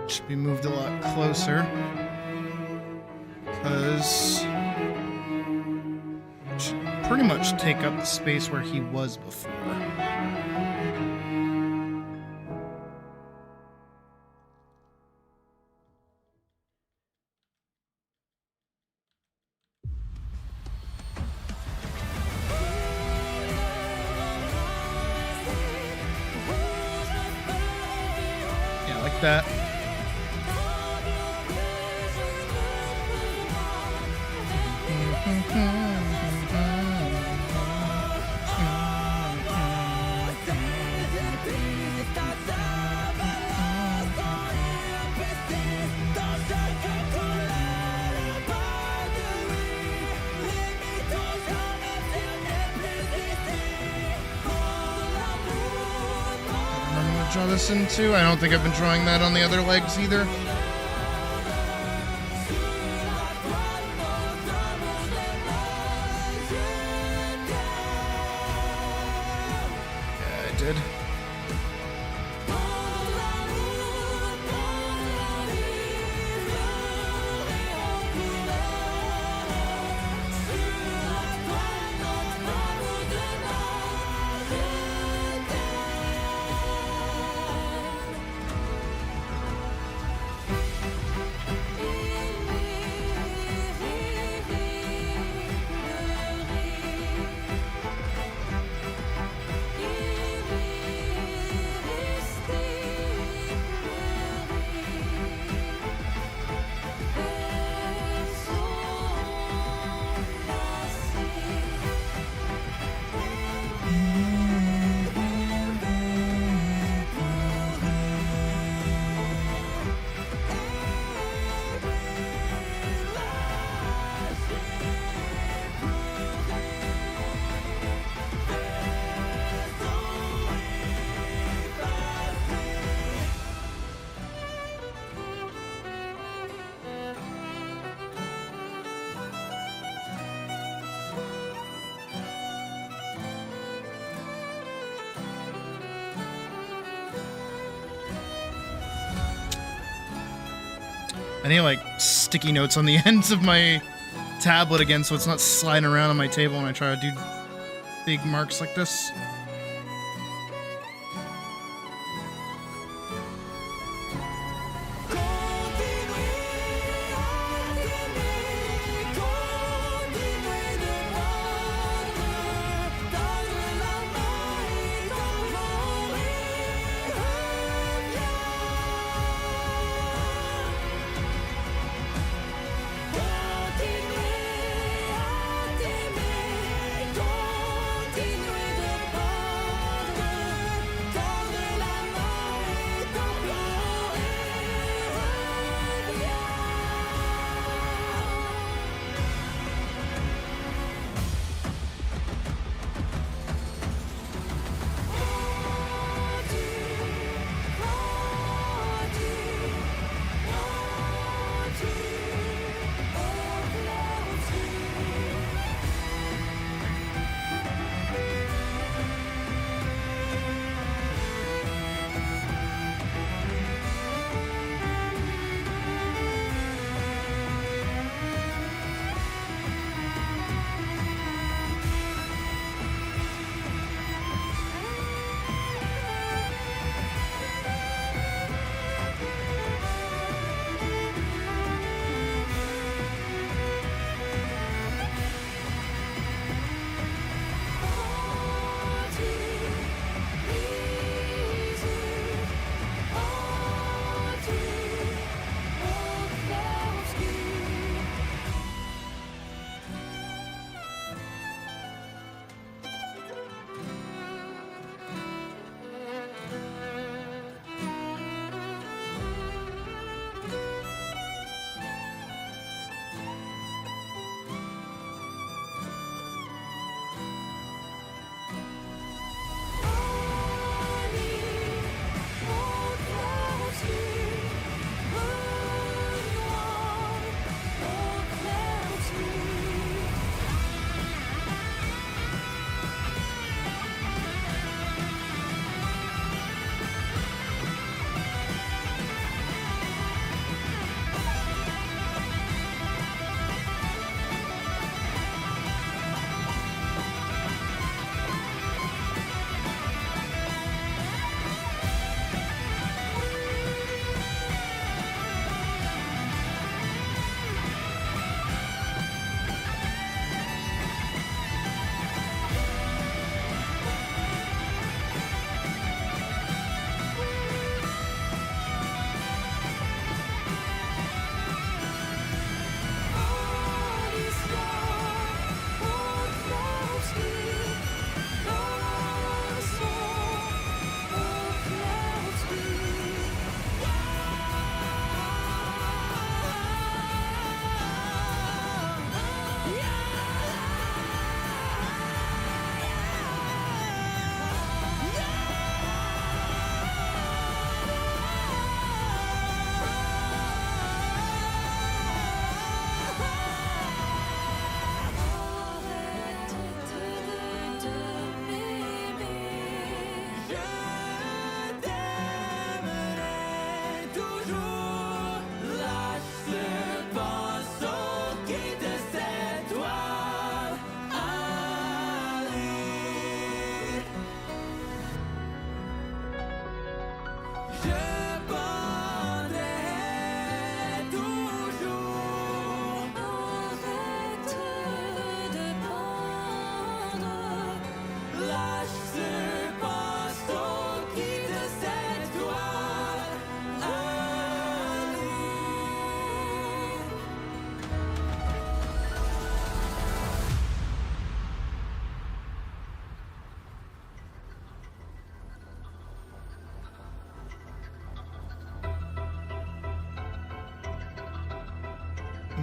S3: should be moved a lot closer, because it should pretty much take up the space where he was before. That. Draw this into. I don't think I've been drawing that on the other legs either. Yeah, I did. I need like sticky notes on the ends of my tablet again so it's not sliding around on my table when I try to do big marks like this.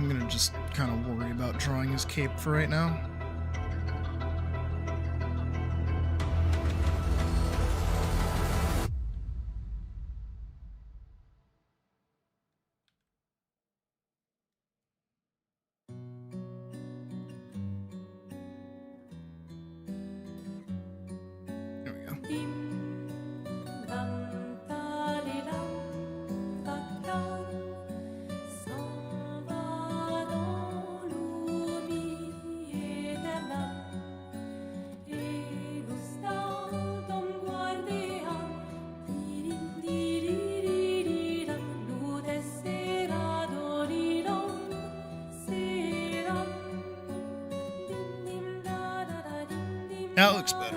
S3: I'm gonna just kind of worry about drawing his cape for right now. Now it looks better.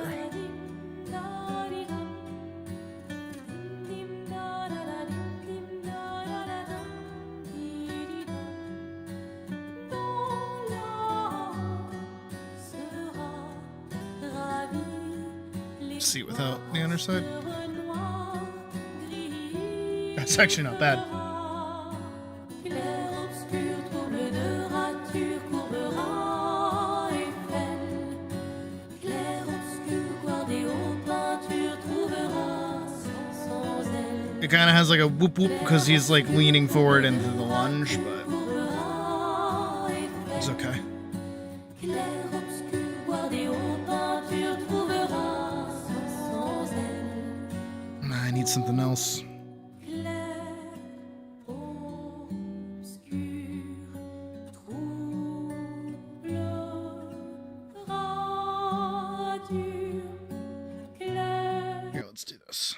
S3: See it without the underside. That's actually not bad. It kind of has like a whoop whoop because he's like leaning forward into the lunge, but it's okay. I need something else. Here, let's do this.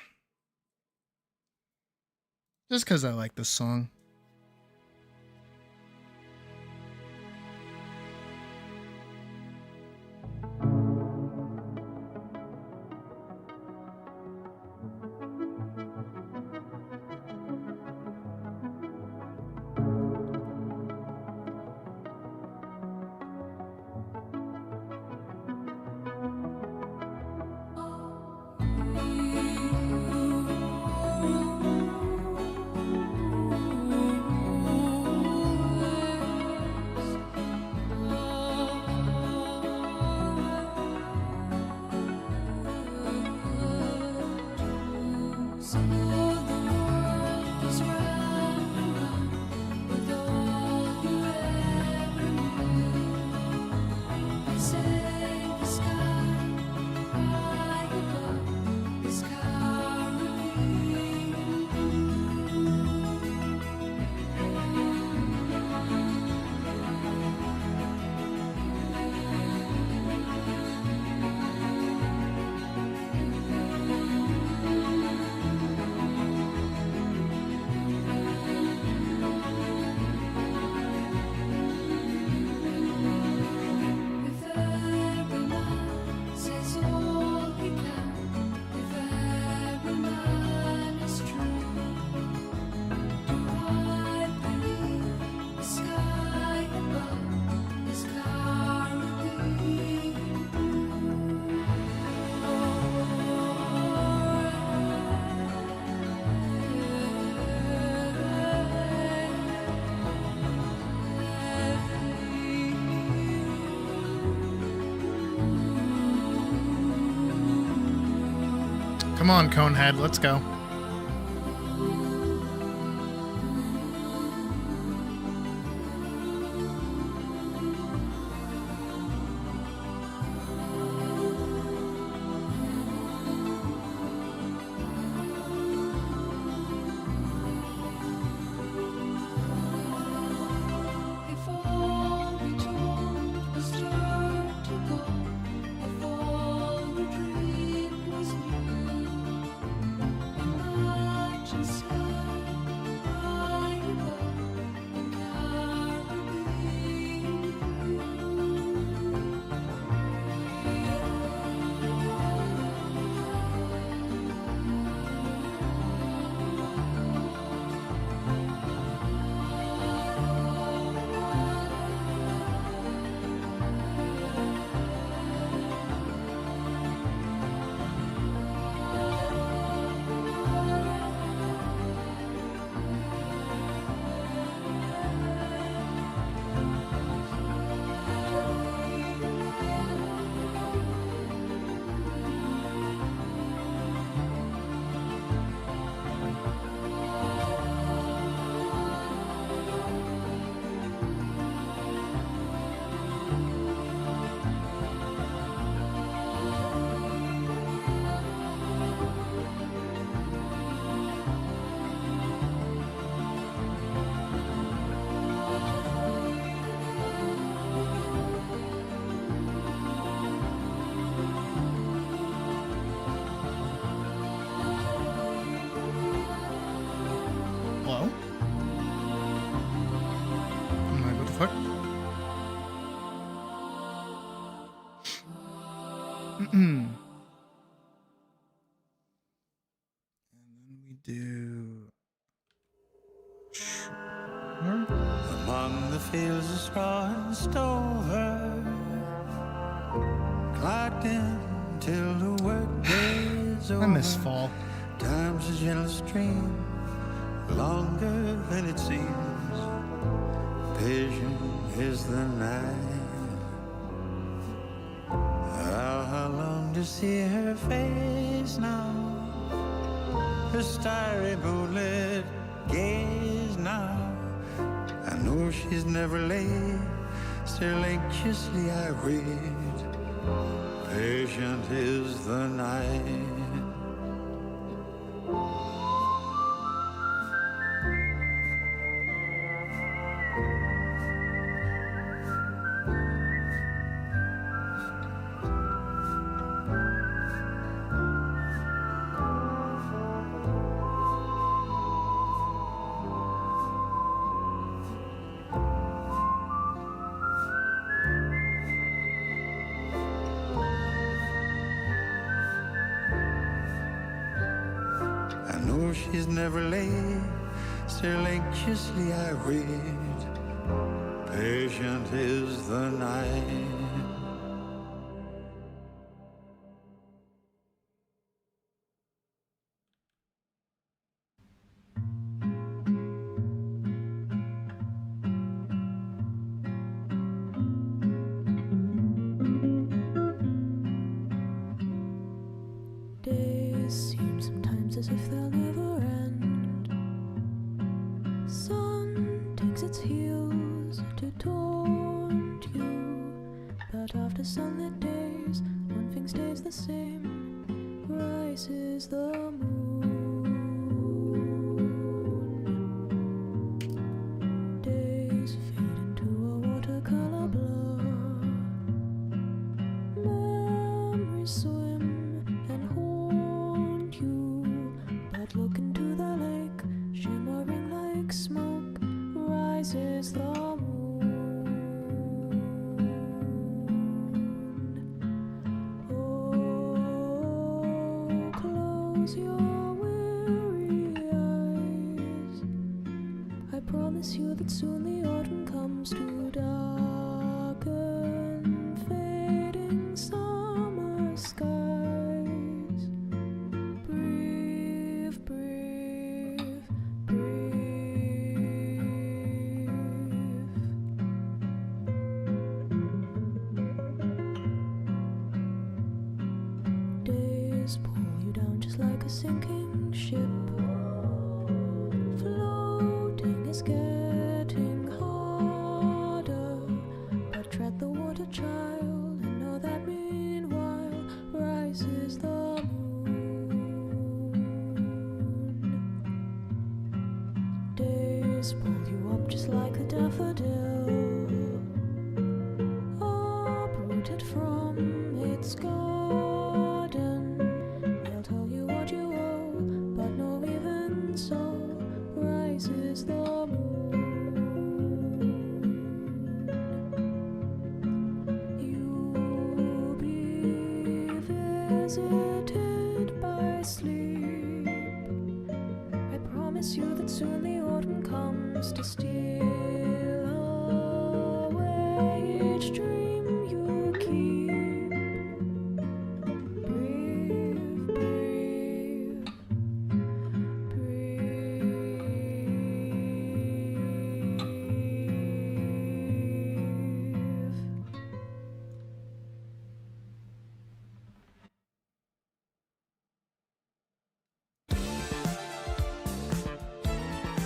S3: Just because I like this song. Come on, Conehead, let's go. And then we do.
S10: Among the fields of straw and stover, clocked in till the work day's over.
S3: I miss fall.
S10: Time's a gentle stream, longer than it seems. Patient is the night. How long to see her face now? Her starry moonlit gaze now. I know she's never late, still anxiously I read. Patient is the night. She's never late, still anxiously I read. Patient is the night.
S11: Days seem sometimes as if they'll never end. Sun takes its heels to taunt you, but after sunlit days, one thing stays the same. Rises the moon. Days fade into a watercolor blur. Memories swim and haunt you, but look into the lake, shimmering like smoke. Rises the moon. Oh, close your weary eyes. I promise you that soon the autumn comes to darken fading summer skies. Breathe, breathe, breathe. Days pull you down just like a sinking ship. Floating is getting harder, but tread the water, child, and know that meanwhile rises the moon. Days pull you up just like a daffodil, uprooted from its garden. They'll tell you what you owe, but no, even so rises the moon. You'll be visited by sleep. I promise you that soon the autumn comes to steal away each dream you keep. Breathe, breathe,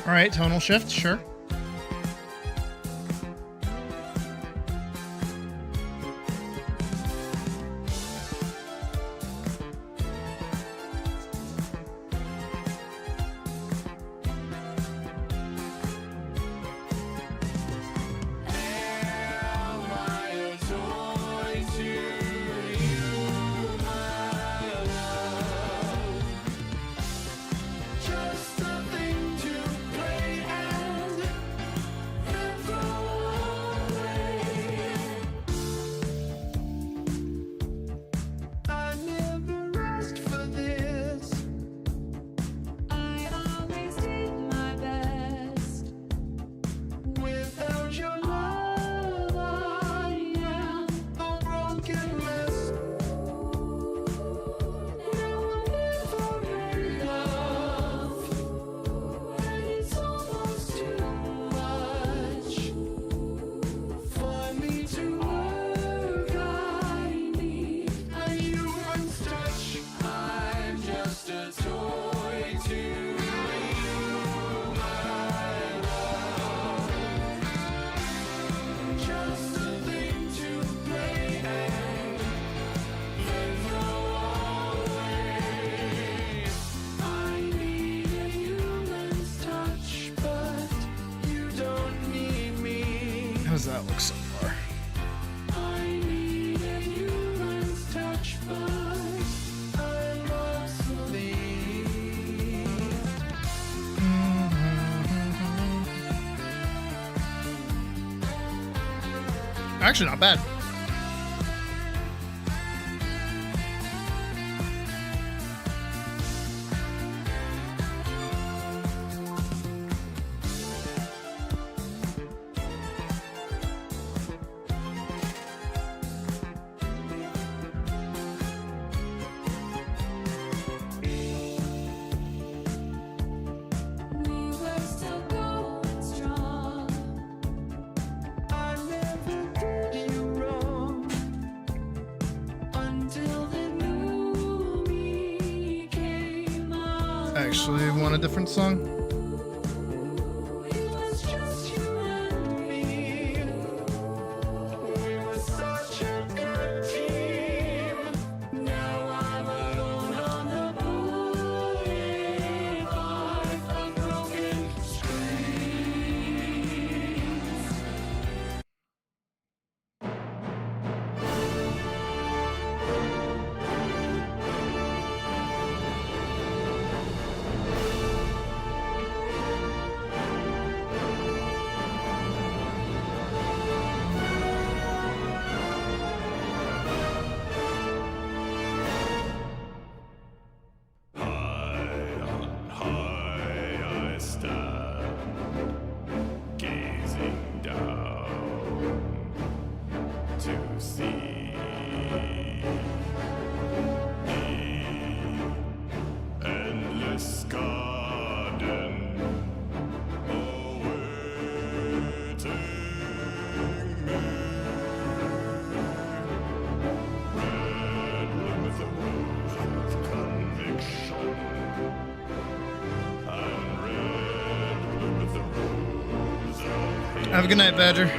S3: All right, tonal shift, sure.
S10: Just a thing to play and
S3: look so far.
S11: I need a human's touch, but I'm obsolete.
S3: Actually, not bad.
S11: We were still going strong. I never did you wrong until the new me came on.
S3: I actually want a different song.
S11: It was just you and me. We were such a good team. Now I'm alone on the boulevard of broken screens.
S1: High I stand, gazing down to see the endless garden awaiting me. Red bloom with the rose of conviction.
S3: Have a good night, Badger.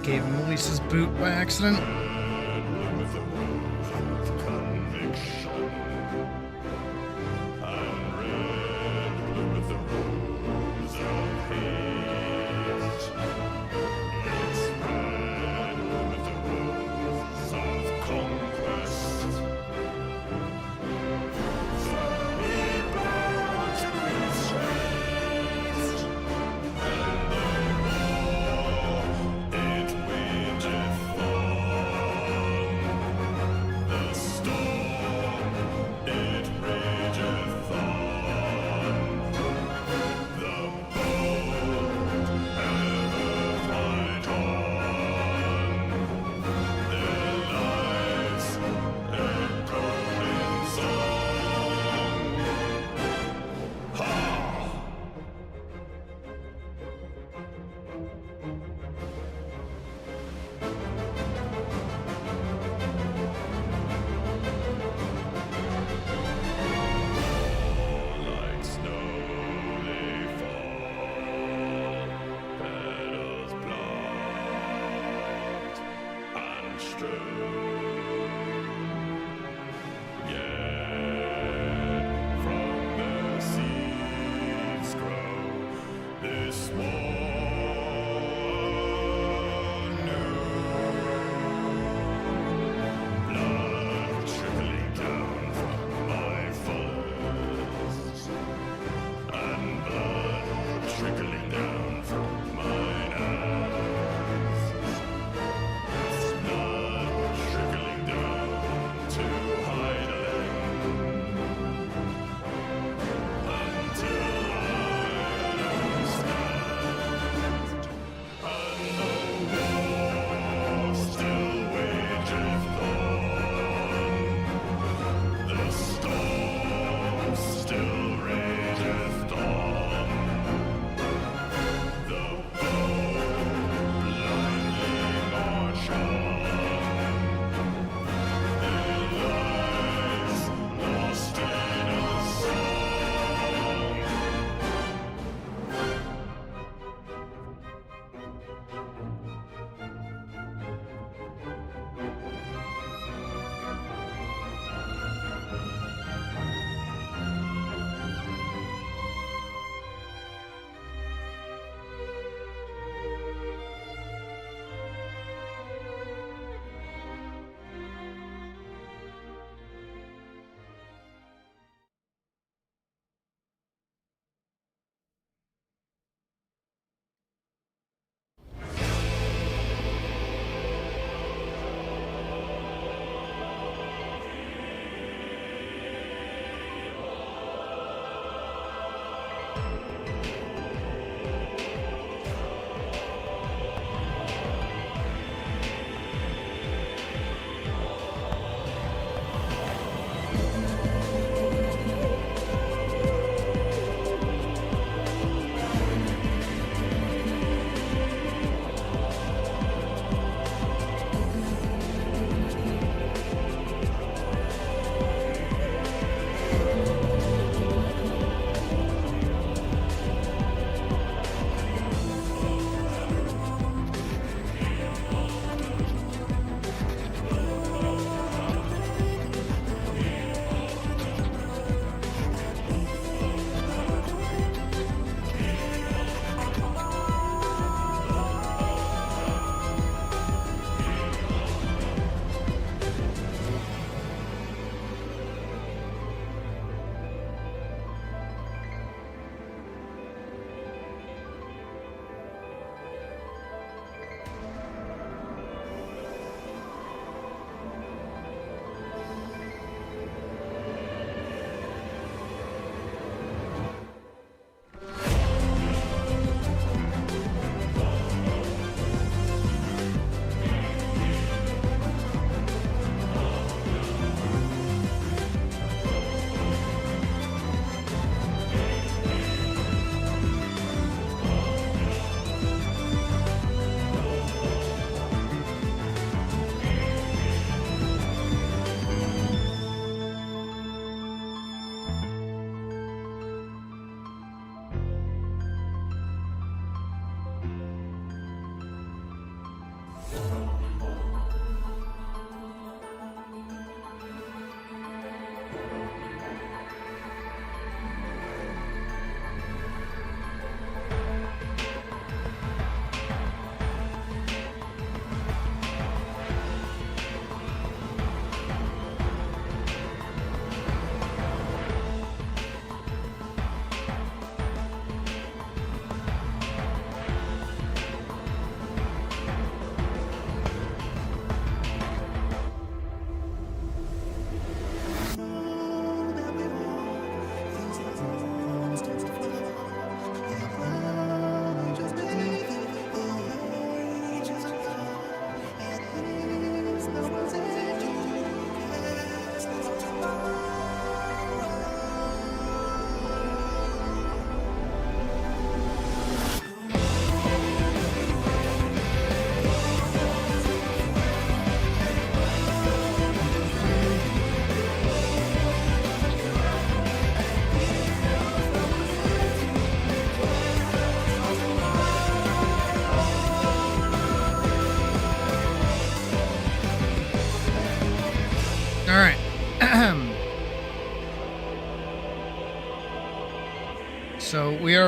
S3: gave him Elise's boot by accident.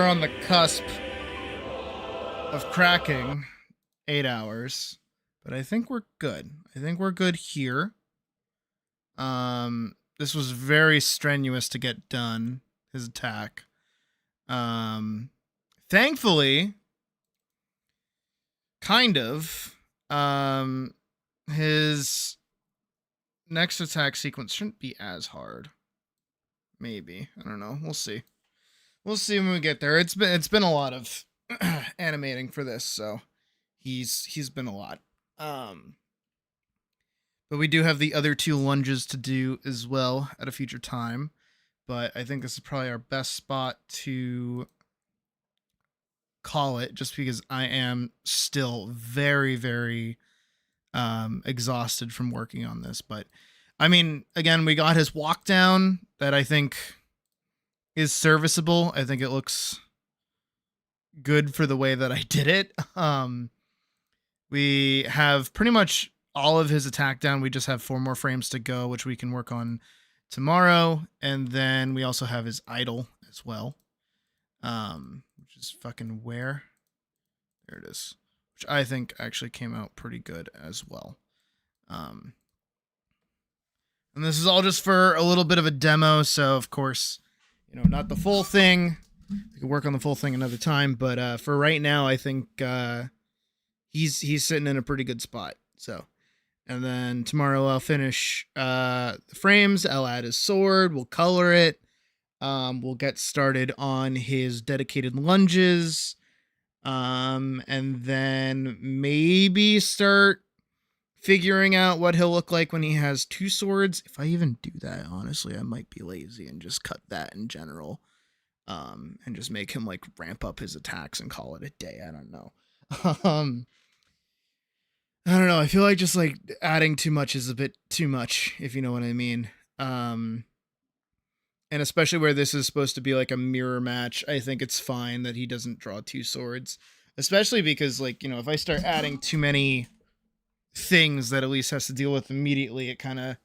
S3: on the cusp of cracking 8 hours, but I think we're good. I think we're good here. This was very strenuous to get done, his attack. Thankfully, kind of, his next attack sequence shouldn't be as hard. Maybe. I don't know. We'll see. We'll see when we get there. It's been a lot of animating for this, so he's been a lot. But we do have the other 2 lunges to do as well at a future time. But I think this is probably our best spot to call it, just because I am still very, very exhausted from working on this. But I mean, again, we got his walk down that I think is serviceable. I think it looks good for the way that I did it. We have pretty much all of his attack down. We just have 4 more frames to go, which we can work on tomorrow. And then we also have his idle as well, which is fucking where? There it is, which I think actually came out pretty good as well. And this is all just for a little bit of a demo, so of course, you know, not the full thing. We can work on the full thing another time, but for right now, I think he's sitting in a pretty good spot. So, and then tomorrow I'll finish the frames. I'll add his sword. We'll color it. We'll get started on his dedicated lunges, and then maybe start figuring out what he'll look like when he has 2 swords. If I even do that, honestly, I might be lazy and just cut that in general, and just make him like ramp up his attacks and call it a day. I don't know. I don't know. I feel like just like adding too much is a bit too much, if you know what I mean. And especially where this is supposed to be like a mirror match, I think it's fine that he doesn't draw 2 swords, especially because, like, you know, if I start adding too many things that Elise has to deal with immediately, it kind of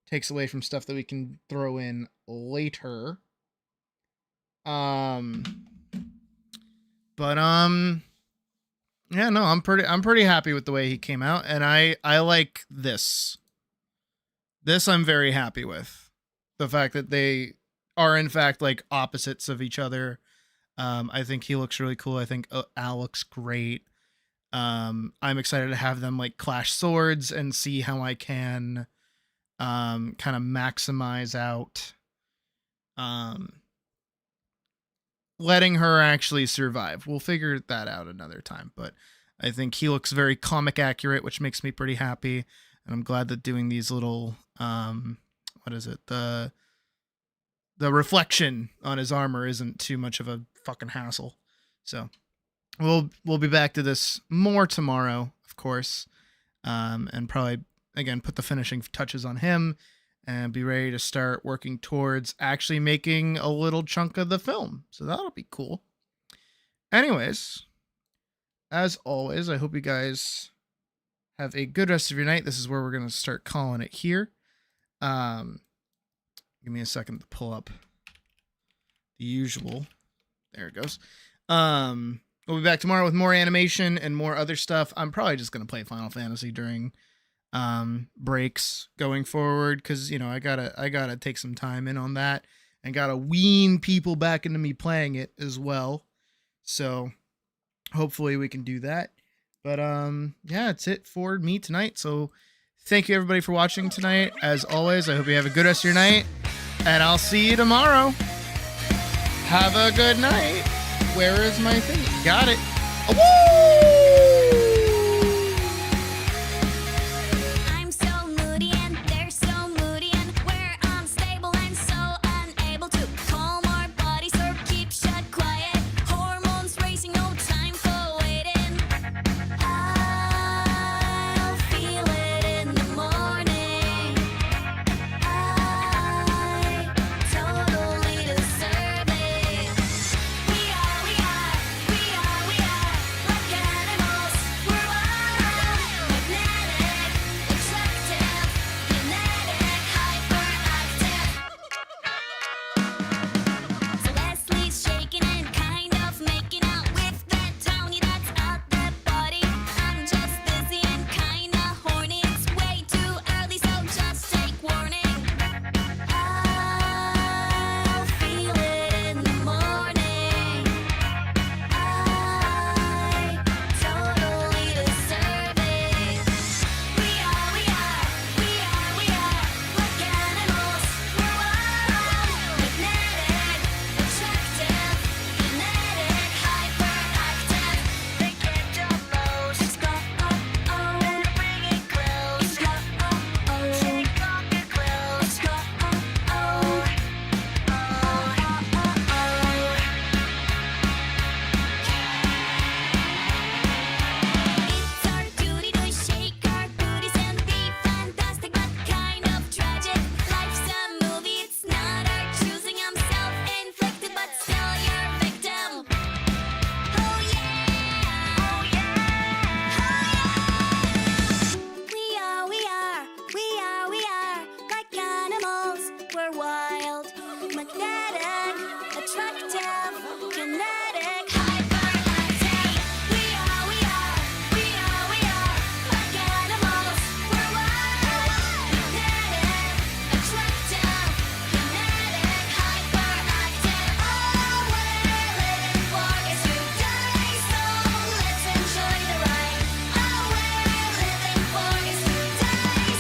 S3: takes away from stuff that we can throw in later. Yeah, no, I'm pretty happy with the way he came out, and I like this. This I'm very happy with. The fact that they are in fact like opposites of each other. I think he looks really cool. I think Al looks great. I'm excited to have them like clash swords and see how I can kind of maximize out letting her actually survive. We'll figure that out another time, but I think he looks very comic accurate, which makes me pretty happy. And I'm glad that doing these little what is it, the reflection on his armor isn't too much of a fucking hassle. So we'll be back to this more tomorrow, of course, and probably again put the finishing touches on him and be ready to start working towards actually making a little chunk of the film. So that'll be cool. Anyways, as always, I hope you guys have a good rest of your night. This is where we're going to start calling it here. Give me a second to pull up the usual. There it goes. We'll be back tomorrow with more animation and more other stuff. I'm probably just going to play Final Fantasy during breaks going forward, because, you know, I gotta take some time in on that and gotta wean people back into me playing it as well. So hopefully we can do that. But yeah, that's it for me tonight. So thank you everybody for watching tonight. As always, I hope you have a good rest of your night, and I'll see you tomorrow. Have a good night. Where is my thing? Got it. Woo!